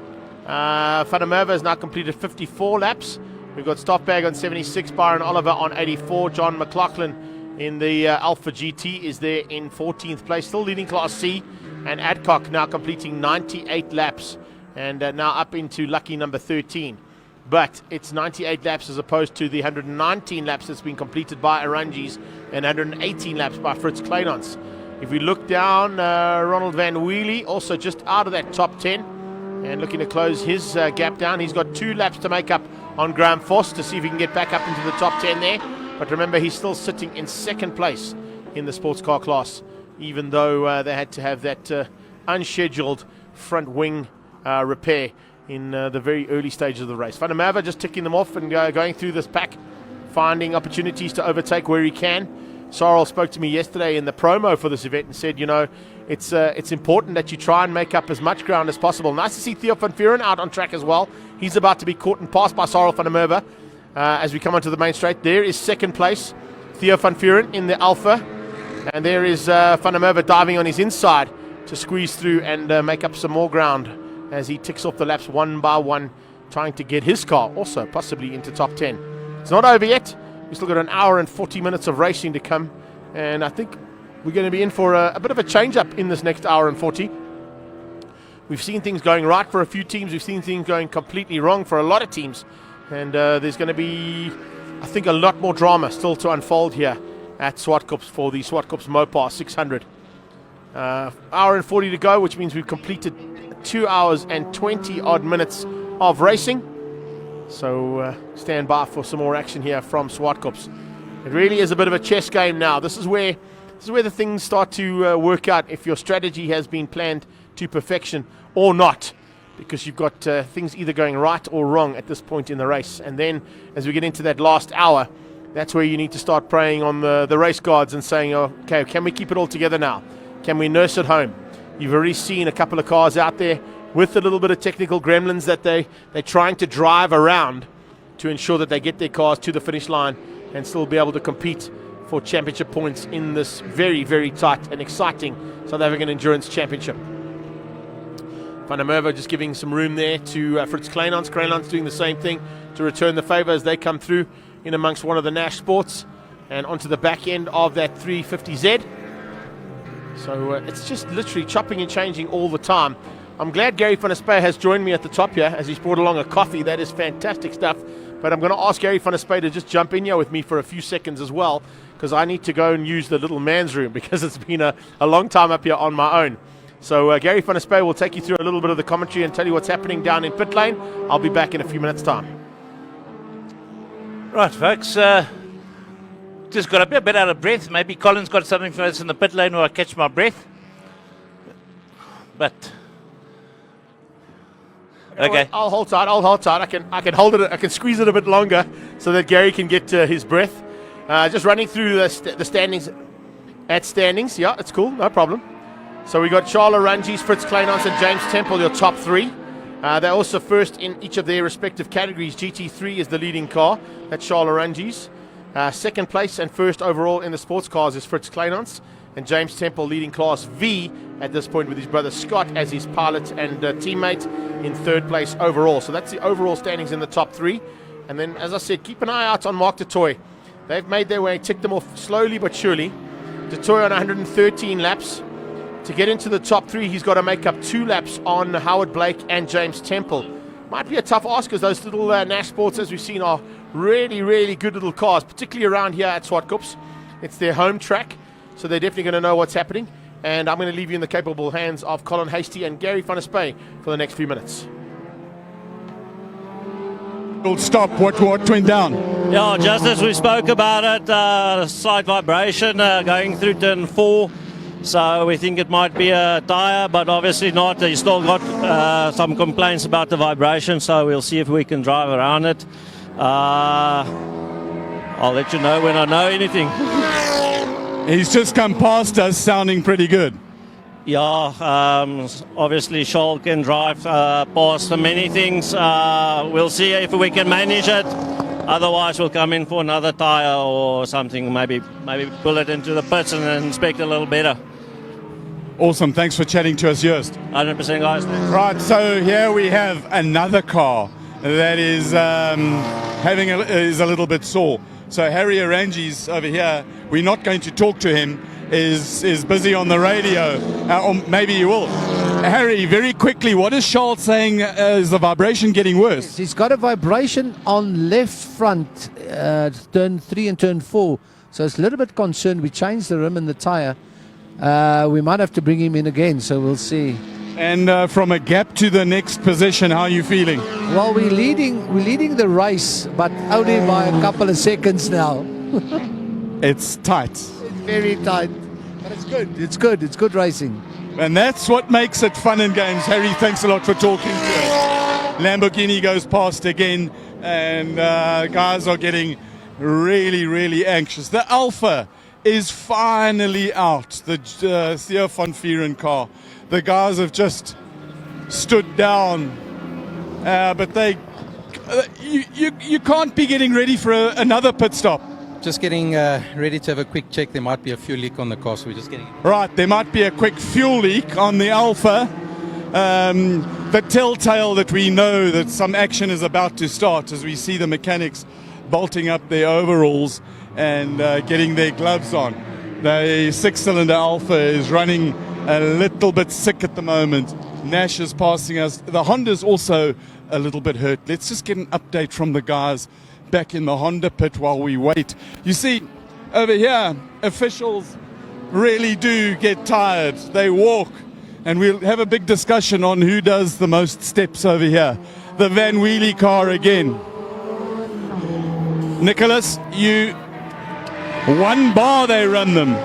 Van der Merwe has now completed 54 laps. We've got Stoffberg on 76, Byron Oliver on 84. John McLaughlin in the Alpha GT is there in 14th place, still leading Class C. And Adcock now completing 98 laps and now up into lucky number 13. But it's 98 laps as opposed to the 119 laps that's been completed by Arunjis and 118 laps by Fritz Kleinans. If we look down, Ronald Van Wheelie also just out of that top 10 and looking to close his gap down. He's got 2 laps to make up on Graham Foss to see if he can get back up into the top 10 there. But remember, he's still sitting in second place in the sports car class, even though they had to have that unscheduled front wing repair in the very early stages of the race. Van der Merwe just ticking them off and going through this pack, finding opportunities to overtake where he can. Cyril spoke to me yesterday in the promo for this event and said, you know, it's important that you try and make up as much ground as possible. Nice to see Theo van Vuren out on track as well. He's about to be caught and passed by Cyril van der Merwe as we come onto the main straight. There is second place, Theo van Vuren in the Alpha. And there is van der Merwe diving on his inside to squeeze through and make up some more ground as he ticks off the laps one by one, trying to get his car also possibly into top 10. It's not over yet. We've still got an hour and 40 minutes of racing to come. And I think we're going to be in for a bit of a change-up in this next hour and 40. We've seen things going right for a few teams. We've seen things going completely wrong for a lot of teams. And there's going to be, I think, a lot more drama still to unfold here at Zwartkops for the Zwartkops Mopar 600. Hour and 40 to go, which means we've completed 2 hours and 20 odd minutes of racing. So stand by for some more action here from Zwartkops. It really is a bit of a chess game now. This is where the things start to work out if your strategy has been planned to perfection or not, because you've got things either going right or wrong at this point in the race. And then as we get into that last hour, that's where you need to start praying on the race guards and saying, okay, can we keep it all together now? Can we nurse it home? You've already seen a couple of cars out there with a little bit of technical gremlins that they're trying to drive around to ensure that they get their cars to the finish line and still be able to compete for championship points in this very, very tight and exciting South African Endurance Championship. Van der Merwe just giving some room there to Fritz Kleinans. Kleinans doing the same thing to return the favour as they come through in amongst one of the Nash Sports and onto the back end of that 350Z. So it's just literally chopping and changing all the time. I'm glad Gary van der Spey has joined me at the top here as he's brought along a coffee. That is fantastic stuff. But I'm going to ask Gary van der Spey to just jump in here with me for a few seconds as well, because I need to go and use the little man's room because it's been a long time up here on my own. So Gary van der Spey will take you through a little bit of the commentary and tell you what's happening down in pit lane. I'll be back in a few minutes' time. Right, folks. Just got a bit out of breath. Maybe Colin's got something for us in the pit lane where I catch my breath. But okay, I'll hold tight. I can hold it. I can squeeze it a bit longer so that Gary can get his breath. Just running through the standings. At standings, yeah, it's cool, no problem. So we got Charles Arunjis, Fritz Kleinans, and James Temple, your top three. They're also first in each of their respective categories. GT3 is the leading car. That's Charles Arunjis. Second place and first overall in the sports cars is Fritz Kleinans, and James Temple leading Class V at this point with his brother Scott as his pilot and teammate in third place overall. So that's the overall standings in the top three. And then, as I said, keep an eye out on Mark de Toy. They've made their way, ticked them off slowly but surely. De Toy on 113 laps. To get into the top three, he's got to make up 2 laps on Howard Blake and James Temple. Might be a tough ask because those little Nash Sports, as we've seen, are really, really good little cars, particularly around here at Zwartkops. It's their home track, so they're definitely going to know what's happening. And I'm going to leave you in the capable hands of Colin Hastie and Gary van der Spey for the next few minutes. Stop. What went down? Yeah, just as we spoke about it, slight vibration going through turn 4. So we think it might be a tyre, but obviously not. He's still got some complaints about the vibration, so we'll see if we can drive around it. I'll let you know when I know anything. He's just come past us sounding pretty good. Yeah, obviously Charles can drive past many things. We'll see if we can manage it. Otherwise, we'll come in for another tyre or something. Maybe pull it into the pits and inspect a little better. Awesome. Thanks for chatting to us, Joost. 100%, guys. Right, so here we have another car that is is a little bit sore. So Harry Arangi's over here. We're not going to talk to him. Is busy on the radio, or maybe he will. Harry, very quickly, what is Charles saying? Is the vibration getting worse? Yes, he's got a vibration on left front, turn 3 and turn 4. So it's a little bit concerned. We changed the rim and the tyre. We might have to bring him in again, so we'll see. And from a gap to the next position, how are you feeling? Well, we're leading the race, but only by a couple of seconds now. It's tight. It's very tight, but it's good. It's good. It's good racing. And that's what makes it fun and games. Harry, thanks a lot for talking to us. Lamborghini goes past again, and guys are getting really, really anxious. The Alpha is finally out, the Theo van Vieren car. The guys have just stood down, but you can't be getting ready for another pit stop. Just getting ready to have a quick check. There might be a fuel leak on the car, so we're just getting... Right, there might be a quick fuel leak on the Alpha. The telltale that we know that some action is about to start as we see the mechanics bolting up their overalls and getting their gloves on. The 6-cylinder Alpha is running a little bit sick at the moment. Nash is passing us. The Honda's also a little bit hurt. Let's just get an update from the guys back in the Honda pit while we wait. You see, over here, officials really do get tired. They walk, and we'll have a big discussion on who does the most steps over here. The Van Wheelie car again. Nicholas, one bar they run them.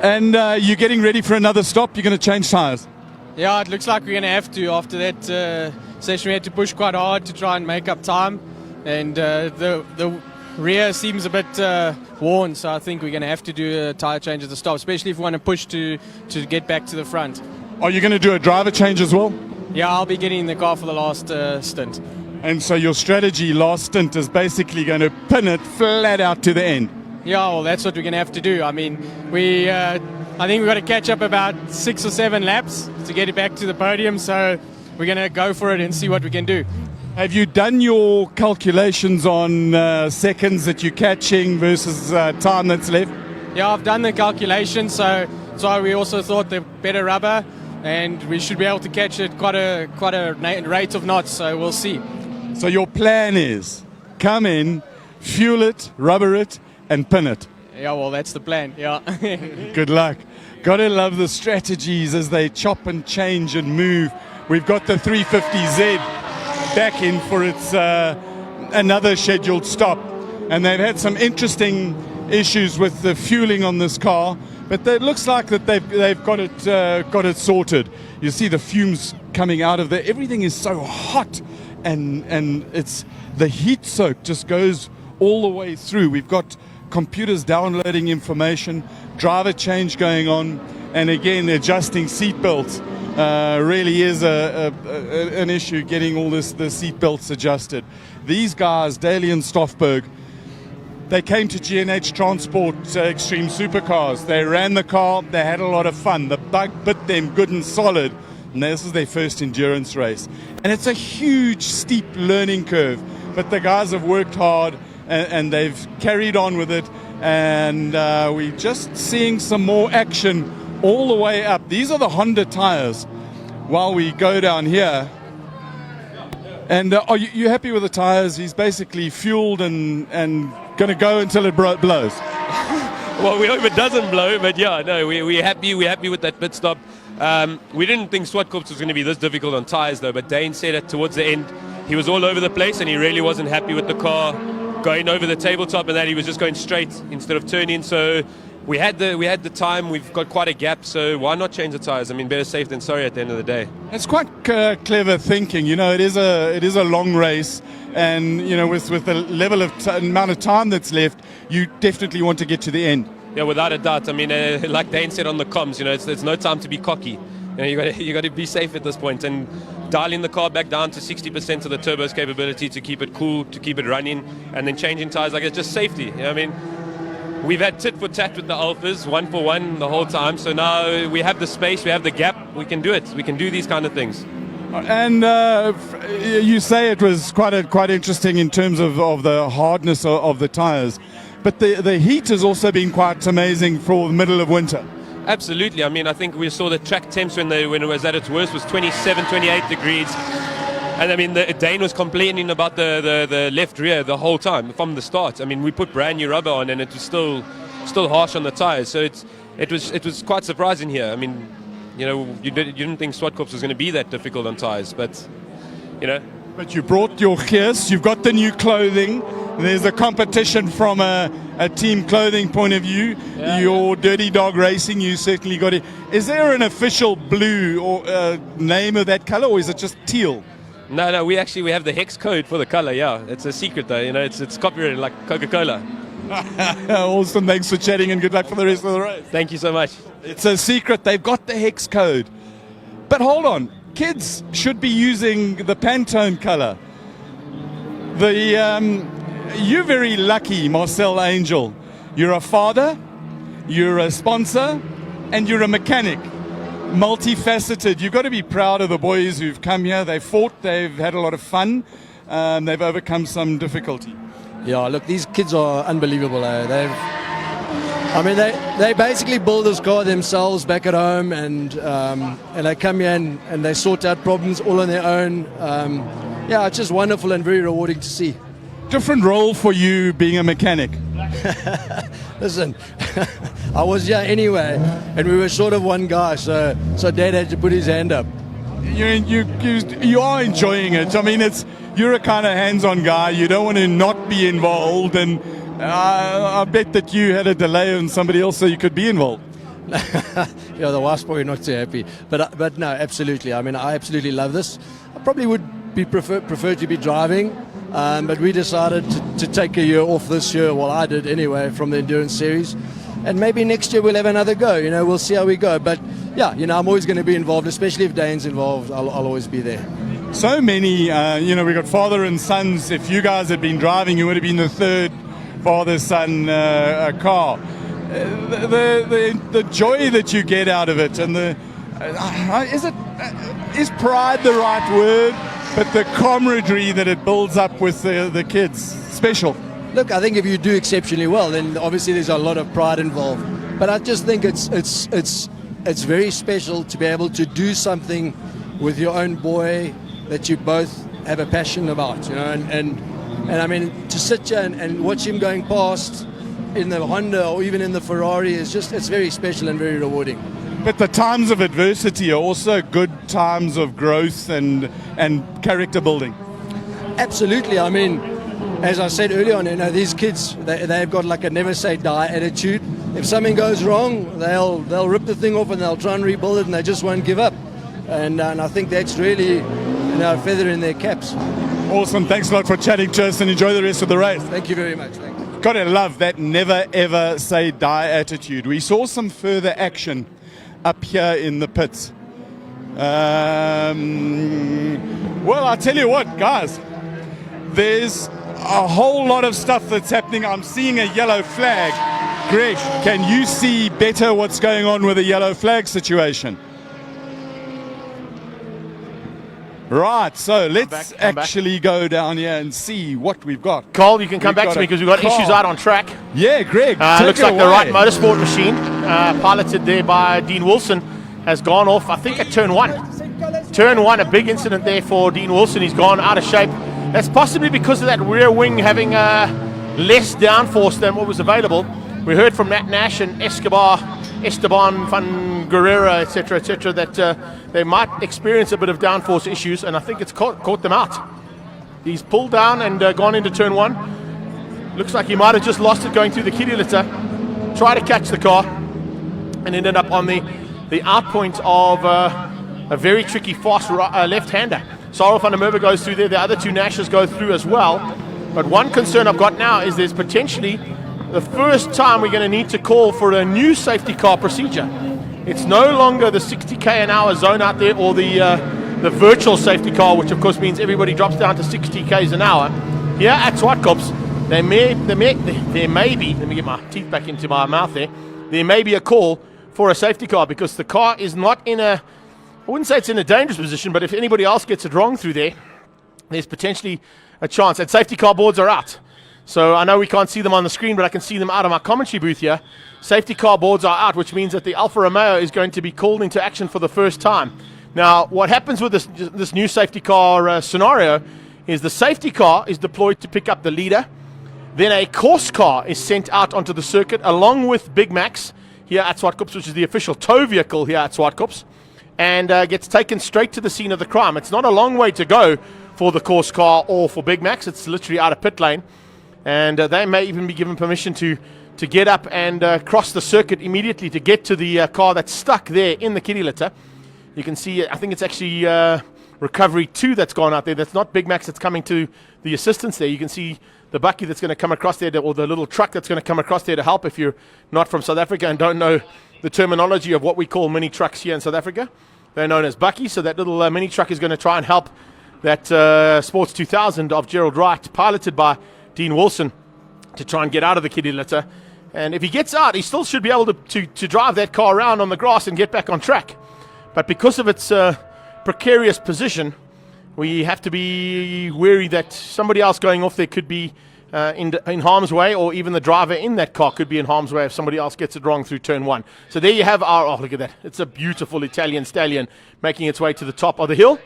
And you're getting ready for another stop. You're going to change tires. Yeah, it looks like we're going to have to. After that session, we had to push quite hard to try and make up time. And the rear seems a bit worn, so I think we're going to have to do a tyre change at the stop, especially if we want to push to get back to the front. Are you going to do a driver change as well? Yeah, I'll be getting in the car for the last stint. And so your strategy last stint is basically going to pin it flat out to the end. Yeah, well, that's what we're going to have to do. I mean, I think we've got to catch up about 6 or 7 laps to get it back to the podium, so we're going to go for it and see what we can do. Have you done your calculations on seconds that you're catching versus time that's left? Yeah, I've done the calculations, so that's why we also thought the better rubber, and we should be able to catch it quite a rate of knots, so we'll see. So your plan is come in, fuel it, rubber it, and pin it. Yeah, well, that's the plan, yeah. Good luck. Gotta love the strategies as they chop and change and move. We've got the 350Z back in for its another scheduled stop, and they've had some interesting issues with the fueling on this car, but it looks like that they've got it sorted. You see the fumes coming out of there. Everything is so hot, and it's the heat soak just goes all the way through. We've got computers downloading information, driver change going on, and again adjusting seat belts. Really is an issue getting all the seat belts adjusted. These guys, Daly and Stoffberg, they came to G&H Transport Extreme Supercars. They ran the car, they had a lot of fun. The bug bit them good and solid, and this is their first endurance race. And it's a huge, steep learning curve, but the guys have worked hard and they've carried on with it, and we're just seeing some more action all the way up. These are the Honda tires while we go down here. And are you happy with the tires? He's basically fueled and going to go until it blows. Well, we hope it doesn't blow, but yeah, no, we're happy with that pit stop. We didn't think Zwartkops was going to be this difficult on tyres though, but Dane said it towards the end. He was all over the place and he really wasn't happy with the car going over the tabletop, and that he was just going straight instead of turning. So we had the time. We've got quite a gap, so why not change the tyres? I mean, better safe than sorry at the end of the day. It's quite clever thinking. You know, it is a long race, and you know, with the level of amount of time that's left, you definitely want to get to the end. Yeah, without a doubt. I mean, like Dane said on the comms, you know, it's no time to be cocky. You know, you got to be safe at this point and dialing the car back down to 60% of the turbo's capability to keep it cool, to keep it running, and then changing tyres. Like, it's just safety. You know, I mean, we've had tit for tat with the Alphas, 1 for 1 the whole time. So now we have the space, we have the gap. We can do it. We can do these kind of things. And you say it was quite interesting in terms of the hardness of the tyres, but the heat has also been quite amazing for the middle of winter. Absolutely. I mean, I think we saw the track temps when it was at its worst was 27, 28 degrees. And I mean, Dane was complaining about the left rear the whole time from the start. I mean, we put brand new rubber on and it was still harsh on the tyres. So it was quite surprising here. I mean, you know, you didn't think Zwartkops was going to be that difficult on tyres, but you know. But you brought your gears, you've got the new clothing. There's a competition from a team clothing point of view. Yeah, your Dirty Dog Racing, you certainly got it. Is there an official blue or name of that color, or is it just teal? No, we have the hex code for the color. Yeah, it's a secret though. You know, it's copyrighted like Coca-Cola. Awesome, thanks for chatting and good luck for the rest of the race. Thank you so much. It's a secret. They've got the hex code. But hold on, kids should be using the Pantone color. You're very lucky, Marcel Angel. You're a father, you're a sponsor, and you're a mechanic. Multifaceted. You've got to be proud of the boys who've come here. They've fought, they've had a lot of fun, they've overcome some difficulty. Yeah, look, these kids are unbelievable. They basically build this car themselves back at home, and they come here and they sort out problems all on their own. Yeah, it's just wonderful and very rewarding to see. Different role for you being a mechanic. Listen, I was here anyway, and we were short of one guy, so Dad had to put his hand up. You are enjoying it. I mean, you're a kind of hands-on guy. You don't want to not be involved, and I bet that you had a delay on somebody else so you could be involved. Yeah, the wife's probably not too happy, but no, absolutely. I mean, I absolutely love this. I probably would prefer to be driving. But we decided to take a year off this year, well, I did anyway, from the endurance series, and maybe next year we'll have another go. You know, we'll see how we go. But yeah, you know, I'm always going to be involved, especially if Dane's involved. I'll always be there. So many, you know, we got father and sons. If you guys had been driving, you would have been the third father-son car. The joy that you get out of it, and is pride the right word? But the camaraderie that it builds up with the kids, special. Look, I think if you do exceptionally well, then obviously there's a lot of pride involved. But I just think it's very special to be able to do something with your own boy that you both have a passion about, you know. And I mean, to sit here and watch him going past in the Honda or even in the Ferrari it's very special and very rewarding. But the times of adversity are also good times of growth and character building. Absolutely. I mean, as I said earlier on, you know, these kids, they've got like a never say die attitude. If something goes wrong, they'll rip the thing off and they'll try and rebuild it, and they just won't give up. And I think that's really, you know, a feather in their caps. Awesome. Thanks a lot for chatting to us, and enjoy the rest of the race. Thank you very much. Thank you. Gotta love that never ever say die attitude. We saw some further action up here in the pits. Well, I'll tell you what, guys, there's a whole lot of stuff that's happening. I'm seeing a yellow flag. Greg, can you see better what's going on with the yellow flag situation? Right, so let's actually go down here and see what we've got. Cole, you can come back to me because we've got issues out on track. Yeah, Greg, looks like the right motorsport machine, piloted there by Dean Wilson, has gone off, I think, at turn one. Turn one, a big incident there for Dean Wilson. He's gone out of shape. That's possibly because of that rear wing having less downforce than what was available. We heard from Matt Nash and Esteban van Guerrero, etc., that they might experience a bit of downforce issues, and I think it's caught them out. He's pulled down and gone into turn 1. Looks like he might have just lost it going through the kiddie litter. Tried to catch the car and ended up on the out point of a very tricky fast left-hander. Cyril van der Merwe goes through there. The other 2 Nashes go through as well. But one concern I've got now is there's potentially the first time we're going to need to call for a new safety car procedure. It's no longer the 60k an hour zone out there, or the virtual safety car, which of course means everybody drops down to 60 k's an hour. Here at Zwartkops, there may be, let me get my teeth back into my mouth there may be a call for a safety car, because the car is not in I wouldn't say it's in a dangerous position, but if anybody else gets it wrong through there, there's potentially a chance. And safety car boards are out. So I know we can't see them on the screen, but I can see them out of my commentary booth here. Safety car boards are out, which means that the Alfa Romeo is going to be called into action for the first time. Now, what happens with this new safety car scenario is the safety car is deployed to pick up the leader. Then a course car is sent out onto the circuit along with Big Max here at Zwartkops, which is the official tow vehicle here at Zwartkops, and gets taken straight to the scene of the crime. It's not a long way to go for the course car or for Big Max. It's literally out of pit lane. And they may even be given permission to get up and cross the circuit immediately to get to the car that's stuck there in the kiddie litter. You can see, I think it's actually Recovery 2 that's gone out there. That's not Big Max that's coming to the assistance there. You can see the bakkie that's going to come across there, or the little truck that's going to come across there to help if you're not from South Africa and don't know the terminology of what we call mini trucks here in South Africa. They're known as bakkies, so that little mini truck is going to try and help that Sports 2000 of Gerald Wright, piloted by Dean Wilson, to try and get out of the kiddie litter. And if he gets out, he still should be able to drive that car around on the grass and get back on track. But because of its precarious position, we have to be wary that somebody else going off there could be in harm's way, or even the driver in that car could be in harm's way if somebody else gets it wrong through turn 1. So there you have our, look at that. It's a beautiful Italian stallion making its way to the top of the hill.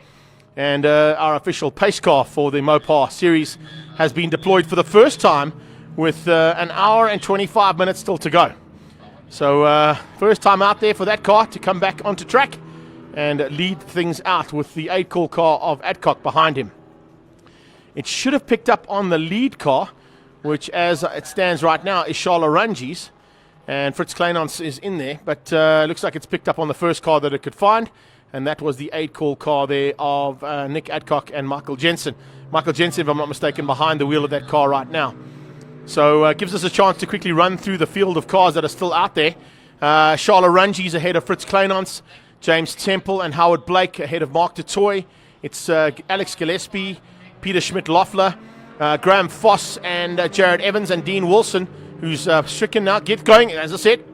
And our official pace car for the Mopar series has been deployed for the first time with an hour and 25 minutes still to go. So first time out there for that car to come back onto track and lead things out with the 8-call car of Adcock behind him. It should have picked up on the lead car, which as it stands right now is Charles Rangi's, and Fritz Kleinans is in there, but looks like it's picked up on the first car that it could find, and that was the 8-call car there of Nick Adcock and Michael Jensen. Michael Jensen, if I'm not mistaken, behind the wheel of that car right now. So gives us a chance to quickly run through the field of cars that are still out there. Charles Rangi's ahead of Fritz Kleinans, James Temple and Howard Blake ahead of Mark DeToy. It's Alex Gillespie, Peter Schmidt-Loeffler, Graham Foss and Jared Evans and Dean Wilson, who's stricken now. Get going, as I said.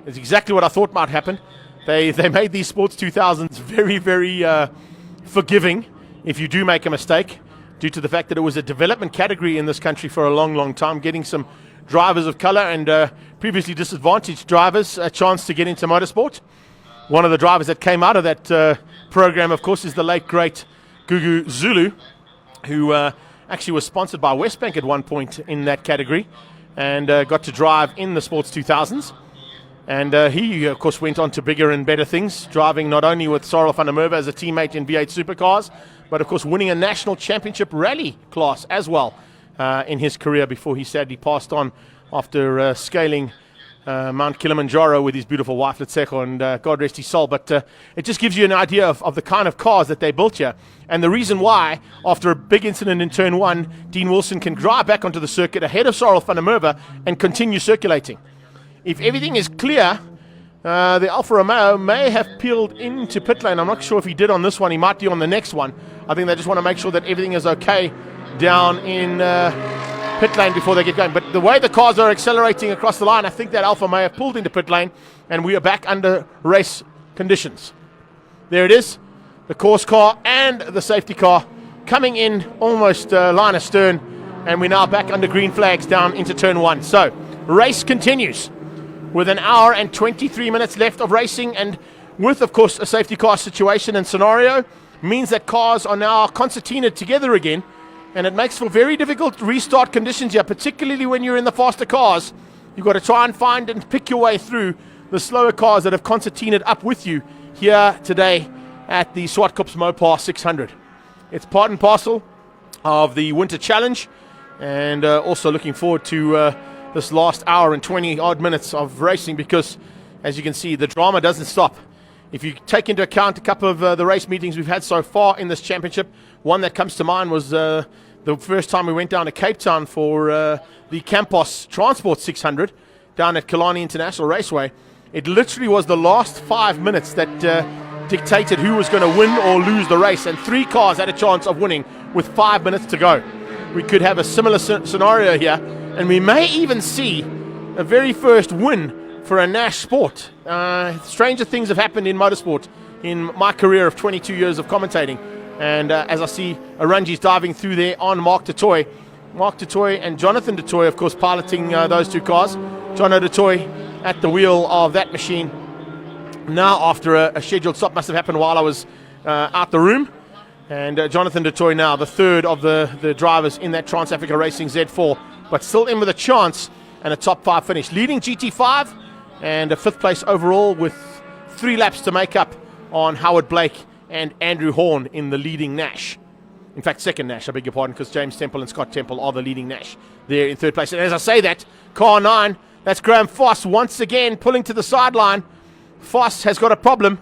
It's exactly what I thought might happen. They made these Sports 2000s very, very forgiving if you do make a mistake, due to the fact that it was a development category in this country for a long, long time, getting some drivers of color and previously disadvantaged drivers a chance to get into motorsport. One of the drivers that came out of that program, of course, is the late, great Gugu Zulu, who actually was sponsored by Westbank at one point in that category and got to drive in the Sports 2000s. And he, of course, went on to bigger and better things, driving not only with Cyril van der Merwe as a teammate in V8 Supercars, but, of course, winning a national championship rally class as well in his career before he sadly passed on after scaling Mount Kilimanjaro with his beautiful wife, Letsejo, and God rest his soul. But it just gives you an idea of the kind of cars that they built here. And the reason why, after a big incident in Turn 1, Dean Wilson can drive back onto the circuit ahead of Cyril van der Merwe and continue circulating. If everything is clear, the Alfa Romeo may have peeled into pit lane. I'm not sure if he did on this one. He might do on the next one. I think they just want to make sure that everything is okay down in pit lane before they get going. But the way the cars are accelerating across the line, I think that Alfa may have pulled into pit lane, and we are back under race conditions. There it is, the course car and the safety car coming in almost line astern, and we're now back under green flags down into turn 1. So race continues with an hour and 23 minutes left of racing, and with, of course, a safety car situation and scenario, means that cars are now concertinaed together again, and it makes for very difficult restart conditions here, particularly when you're in the faster cars You've got to try and find and pick your way through the slower cars that have concertinaed up with you here today at the Zwartkops Mopar 600. It's part and parcel of the Winter Challenge, and also looking forward to this last hour and 20 odd minutes of racing, because as you can see, the drama doesn't stop. If you take into account a couple of the race meetings we've had so far in this championship, one that comes to mind was the first time we went down to Cape Town for the Campos Transport 600 down at Killarney International Raceway. It literally was the last 5 minutes that dictated who was going to win or lose the race, and 3 cars had a chance of winning with 5 minutes to go. We could have a similar scenario here, and we may even see a very first win for a Nash Sport. Stranger things have happened in motorsport in my career of 22 years of commentating. And as I see Arunji's diving through there on Mark Dutoy. Mark Dutoy and Jonathan Dutoy, of course, piloting those 2 cars. Jono Dutoy at the wheel of that machine. Now, after a scheduled stop, must have happened while I was out the room. And Jonathan Dutoy now, the third of the drivers in that Trans Africa Racing Z4, but still in with a chance and a top 5 finish. Leading GT5 and a 5th place overall with 3 laps to make up on Howard Blake and Andrew Horn in the leading Nash. In fact, second Nash, I beg your pardon, because James Temple and Scott Temple are the leading Nash there in 3rd place. And as I say that, car 9, that's Graham Foss once again pulling to the sideline. Foss has got a problem,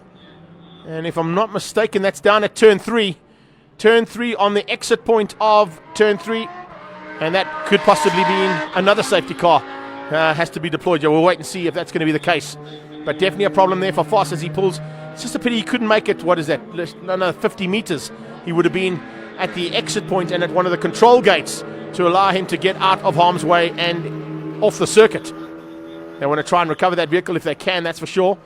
and if I'm not mistaken, that's down at turn 3. Turn 3 on the exit point of turn 3, and that could possibly be another safety car has to be deployed. Yeah, we'll wait and see if that's going to be the case. But definitely a problem there for Foss as he pulls. It's just a pity he couldn't make it, 50 meters. He would have been at the exit point and at one of the control gates to allow him to get out of harm's way and off the circuit. They want to try and recover that vehicle if they can, that's for sure.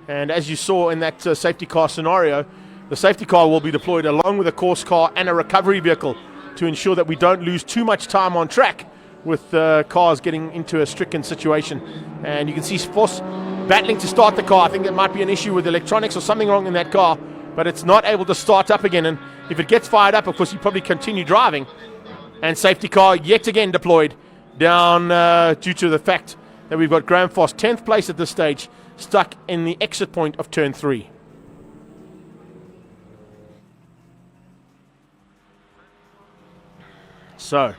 And as you saw in that safety car scenario, the safety car will be deployed along with a course car and a recovery vehicle to ensure that we don't lose too much time on track with cars getting into a stricken situation. And you can see Foss battling to start the car. I think there might be an issue with electronics or something wrong in that car, but it's not able to start up again. And if it gets fired up, of course, you probably continue driving. And safety car yet again deployed down due to the fact that we've got Graham Foss, 10th place at this stage, stuck in the exit point of turn 3. So,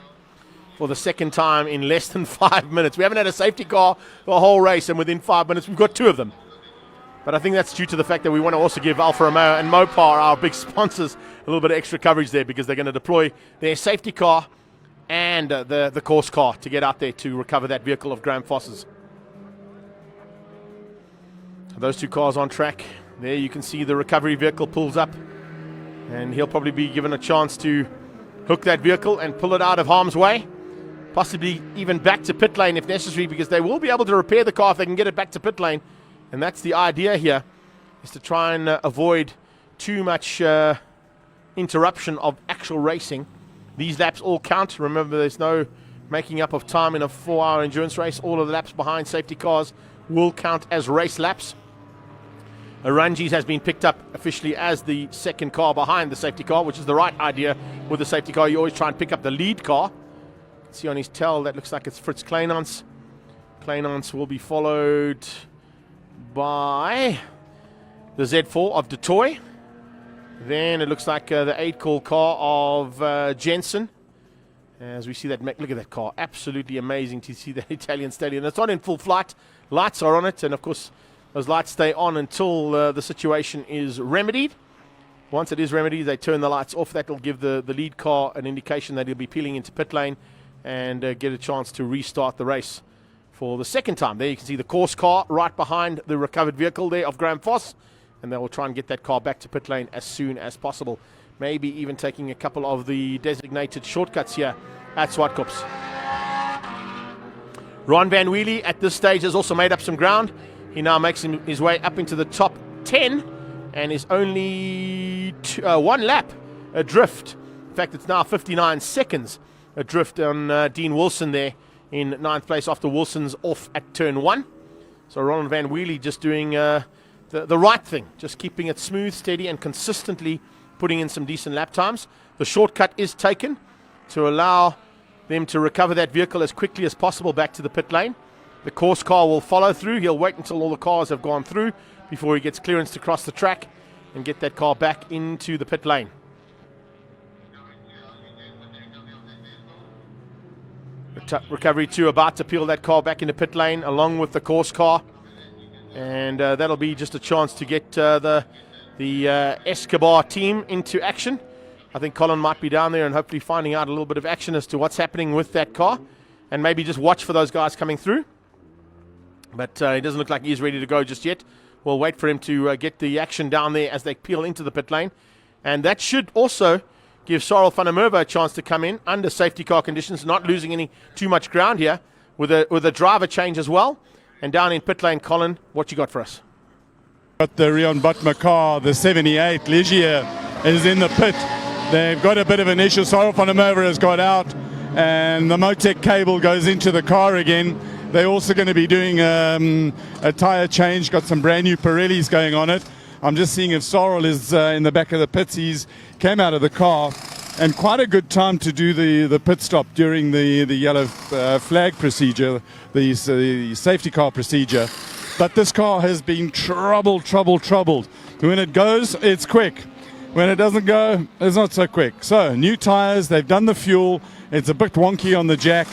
for the second time in less than 5 minutes. We haven't had a safety car the whole race, and within 5 minutes we've got 2 of them. But I think that's due to the fact that we want to also give Alfa Romeo and Mopar, our big sponsors, a little bit of extra coverage there, because they're going to deploy their safety car and the course car to get out there to recover that vehicle of Graham Foss's. Those 2 cars on track. There you can see the recovery vehicle pulls up, and he'll probably be given a chance to hook that vehicle and pull it out of harm's way. Possibly even back to pit lane if necessary, because they will be able to repair the car if they can get it back to pit lane. And that's the idea here, is to try and avoid too much interruption of actual racing. These laps all count. Remember, there's no making up of time in a 4-hour endurance race. All of the laps behind safety cars will count as race laps. Arunji's has been picked up officially as the second car behind the safety car, which is the right idea with the safety car. You always try and pick up the lead car. See on his tail, that looks like it's Fritz Kleinans. Kleinans will be followed by the Z4 of Dutoy. Then it looks like the 8-call car of Jensen. As we see that, look at that car. Absolutely amazing to see that Italian stallion. It's not in full flight. Lights are on it, and of course, those lights stay on until the situation is remedied. Once it is remedied, they turn the lights off. That will give the lead car an indication that he'll be peeling into pit lane and get a chance to restart the race for the second time. There you can see the course car right behind the recovered vehicle there of Graham Foss, and they will try and get that car back to pit lane as soon as possible. Maybe even taking a couple of the designated shortcuts here at Zwartkops. Ron Van Wheelie at this stage has also made up some ground. He now makes his way up into the top 10 and is only 1 lap adrift. In fact, it's now 59 seconds adrift on Dean Wilson there in 9th place after Wilson's off at turn 1. So Ron Van Wheelie just doing the right thing, just keeping it smooth, steady, and consistently putting in some decent lap times. The shortcut is taken to allow them to recover that vehicle as quickly as possible back to the pit lane. The course car will follow through. He'll wait until all the cars have gone through before he gets clearance to cross the track and get that car back into the pit lane. Recovery 2 about to peel that car back into pit lane along with the course car. And that'll be just a chance to get the Escobar team into action. I think Colin might be down there and hopefully finding out a little bit of action as to what's happening with that car. And maybe just watch for those guys coming through. But it doesn't look like he's ready to go just yet. We'll wait for him to get the action down there as they peel into the pit lane. And that should also give Cyril van der Merwe a chance to come in under safety car conditions, not losing too much ground here with a driver change as well. And down in pit lane, Colin, what you got for us? Got the Rion Butmer car, the 78 Ligier is in the pit. They've got a bit of an issue. Cyril van der Merwe has got out, and the Motec cable goes into the car again. They're also going to be doing a tyre change, got some brand new Pirellis going on it. I'm just seeing if Cyril is in the back of the pits. He's came out of the car, and quite a good time to do the pit stop during the yellow flag procedure, the safety car procedure. But this car has been troubled. When it goes, it's quick. When it doesn't go, it's not so quick. So, new tyres, they've done the fuel. It's a bit wonky on the jack.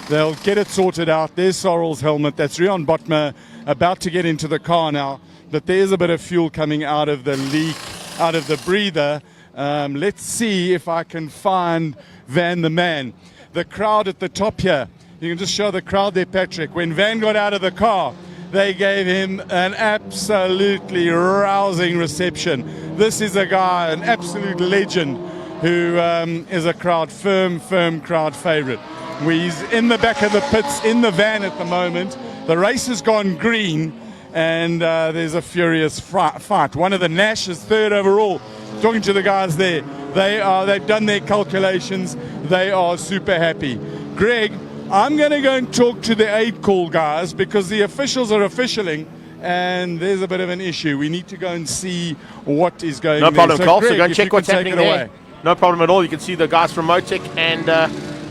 They'll get it sorted out. There's Cyril's helmet. That's Rion Botma about to get into the car now. But there's a bit of fuel coming out of the leak, out of the breather. Let's see if I can find Van the man. The crowd at the top here. You can just show the crowd there, Patrick. When Van got out of the car, they gave him an absolutely rousing reception. This is a guy, an absolute legend, who is a firm crowd favorite. He's in the back of the pits, in the van at the moment. The race has gone green, and there's a furious fight. One of the Nash is third overall. Talking to the guys there, they've done their calculations. They are super happy. Greg, I'm going to go and talk to the aid call guys because the officials are officialing, and there's a bit of an issue. We need to go and see what is going on. No problem, Carl. So go if check you what's can happening take it there. away. No problem at all. You can see the guys from Motec and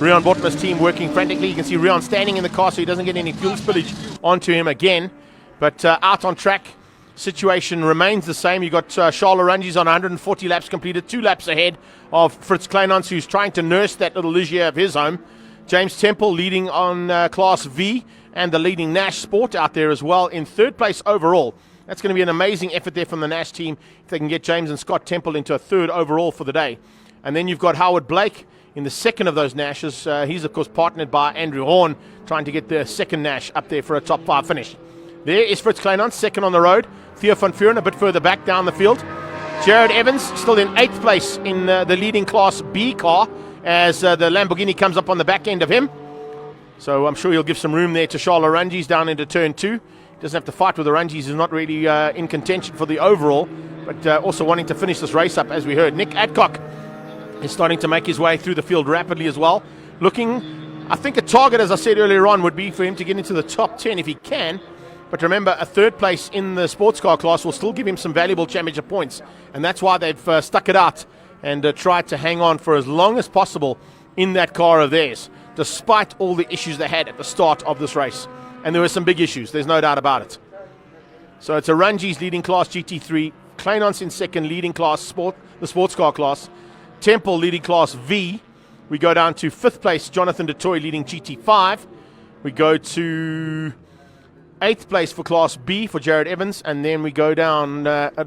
Rion Botma's team working frantically. You can see Rion standing in the car so he doesn't get any fuel spillage onto him again. But out on track, situation remains the same. You've got Charles Oranges on 140 laps completed, 2 laps ahead of Fritz Kleinans, who's trying to nurse that little Ligier of his home. James Temple leading on Class V and the leading Nash Sport out there as well in third place overall. That's going to be an amazing effort there from the Nash team if they can get James and Scott Temple into a third overall for the day. And then you've got Howard Blake in the second of those Nashes. He's, of course, partnered by Andrew Horn, trying to get the second Nash up there for a top 5 finish. There is Fritz Kleinans, second on the road. Theo van Vuren a bit further back down the field. Jared Evans still in 8th place in the leading Class B car as the Lamborghini comes up on the back end of him. So I'm sure he'll give some room there to Charles Oranges down into turn 2. He doesn't have to fight with Oranges. He's not really in contention for the overall, but also wanting to finish this race up, as we heard. Nick Adcock is starting to make his way through the field rapidly as well. Looking, I think a target, as I said earlier on, would be for him to get into the top 10 if he can. But remember, a third place in the sports car class will still give him some valuable championship points. And that's why they've stuck it out and tried to hang on for as long as possible in that car of theirs, despite all the issues they had at the start of this race. And there were some big issues, there's no doubt about it. So it's Oranges leading Class GT3, Kleinans in second, leading Class the sports car class, Temple leading Class V. We go down to 5th place, Jonathan de Toy leading GT5. We go to 8th place for Class B for Jared Evans, and then we go down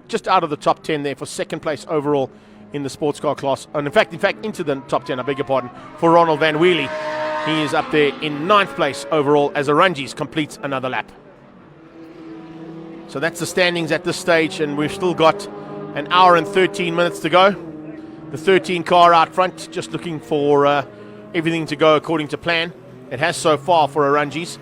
just out of the top 10 there for 2nd place overall in the sports car class. And in fact, into the top 10, I beg your pardon, for Ronald Van Wheelie. He is up there in 9th place overall as Oranges completes another lap. So that's the standings at this stage, and we've still got an hour and 13 minutes to go. The 13 car out front, just looking for everything to go according to plan. It has so far for Oranges.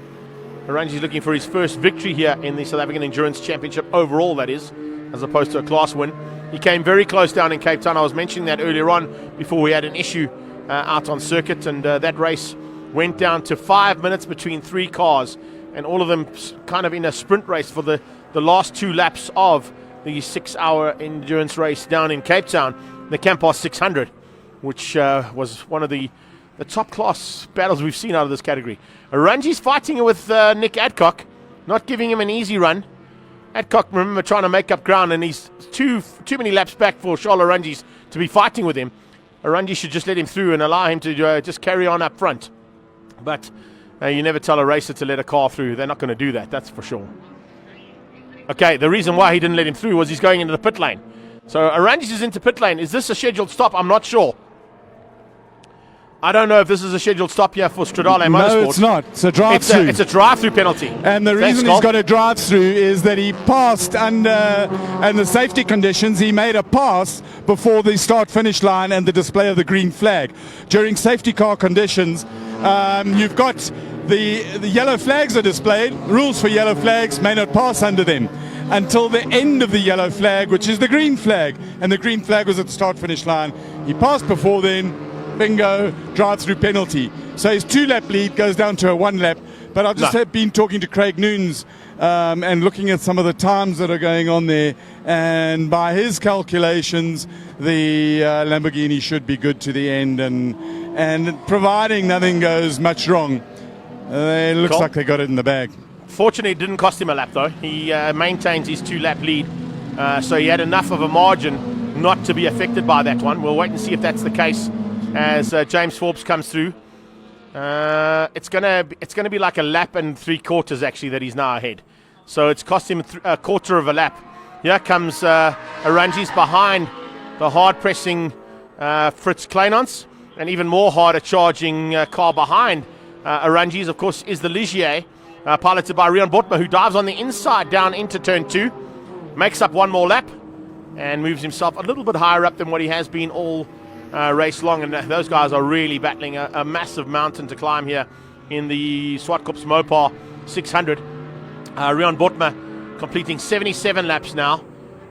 Oranges looking for his first victory here in the South African Endurance Championship overall, that is, as opposed to a class win. He came very close down in Cape Town. I was mentioning that earlier on before we had an issue out on circuit, and that race went down to 5 minutes between 3 cars, and all of them kind of in a sprint race for the last 2 laps of the 6-hour endurance race down in Cape Town, the Campos 600, which was one of the the top class battles we've seen out of this category. Aranji's fighting with Nick Adcock, not giving him an easy run. Adcock, remember, trying to make up ground, and he's too many laps back for Charles Aranji's to be fighting with him. Aranji should just let him through and allow him to just carry on up front. But you never tell a racer to let a car through. They're not going to do that, that's for sure. Okay, the reason why he didn't let him through was he's going into the pit lane. So Aranji's is into pit lane. Is this a scheduled stop? I'm not sure. I don't know if this is a scheduled stop here for Stradale Motorsport. No, it's not. It's a drive-through. It's a drive-through penalty. And the reason he's got a drive-through is that he passed under and the safety conditions. He made a pass before the start-finish line and the display of the green flag. During safety car conditions, you've got the yellow flags are displayed. Rules for yellow flags may not pass under them until the end of the yellow flag, which is the green flag. And the green flag was at the start-finish line. He passed before then. Bingo, drive-through penalty. So his 2-lap lead goes down to a 1-lap. But I've just been talking to Craig Noons and looking at some of the times that are going on there. And by his calculations, the Lamborghini should be good to the end. And providing nothing goes much wrong, it looks like they got it in the bag. Fortunately, it didn't cost him a lap, though. He maintains his 2-lap lead. So he had enough of a margin not to be affected by that one. We'll wait and see if that's the case as James Forbes comes through. It's gonna be like a lap and 3/4 actually that he's now ahead. So it's cost him a quarter of a lap. Here comes Aranji's behind the hard-pressing Fritz Kleinans, and even more harder charging car behind Aranji's, of course, is the Ligier, piloted by Rian Botma, who dives on the inside down into turn 2, makes up one more lap, and moves himself a little bit higher up than what he has been all race long. And those guys are really battling a massive mountain to climb here in the Zwartkops Mopar 600. Rian Botma completing 77 laps now.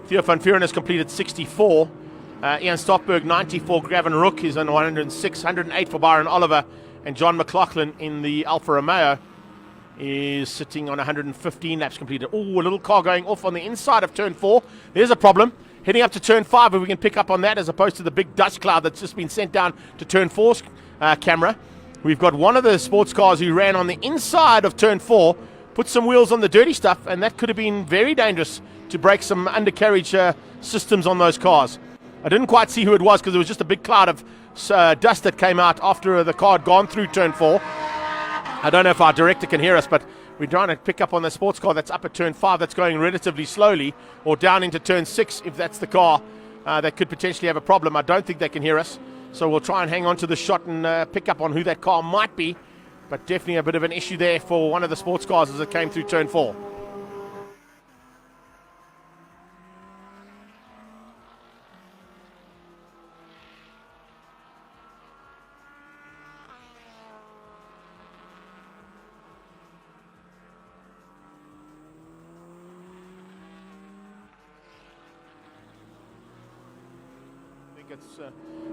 Theo van Vuren has completed 64. Ian Stockberg 94. Gavin Rook is on 106. 108 for Byron Oliver. And John McLaughlin in the Alfa Romeo is sitting on 115 laps completed. Oh, a little car going off on the inside of turn 4. There's a problem. Heading up to turn 5, if we can pick up on that as opposed to the big dust cloud that's just been sent down to turn 4's camera. We've got one of the sports cars who ran on the inside of turn 4, put some wheels on the dirty stuff, and that could have been very dangerous to break some undercarriage systems on those cars. I didn't quite see who it was because it was just a big cloud of dust that came out after the car had gone through turn 4. I don't know if our director can hear us, but we're trying to pick up on the sports car that's up at turn 5 that's going relatively slowly, or down into turn 6 if that's the car that could potentially have a problem. I don't think they can hear us, so we'll try and hang on to the shot and pick up on who that car might be, but definitely a bit of an issue there for one of the sports cars as it came through turn 4.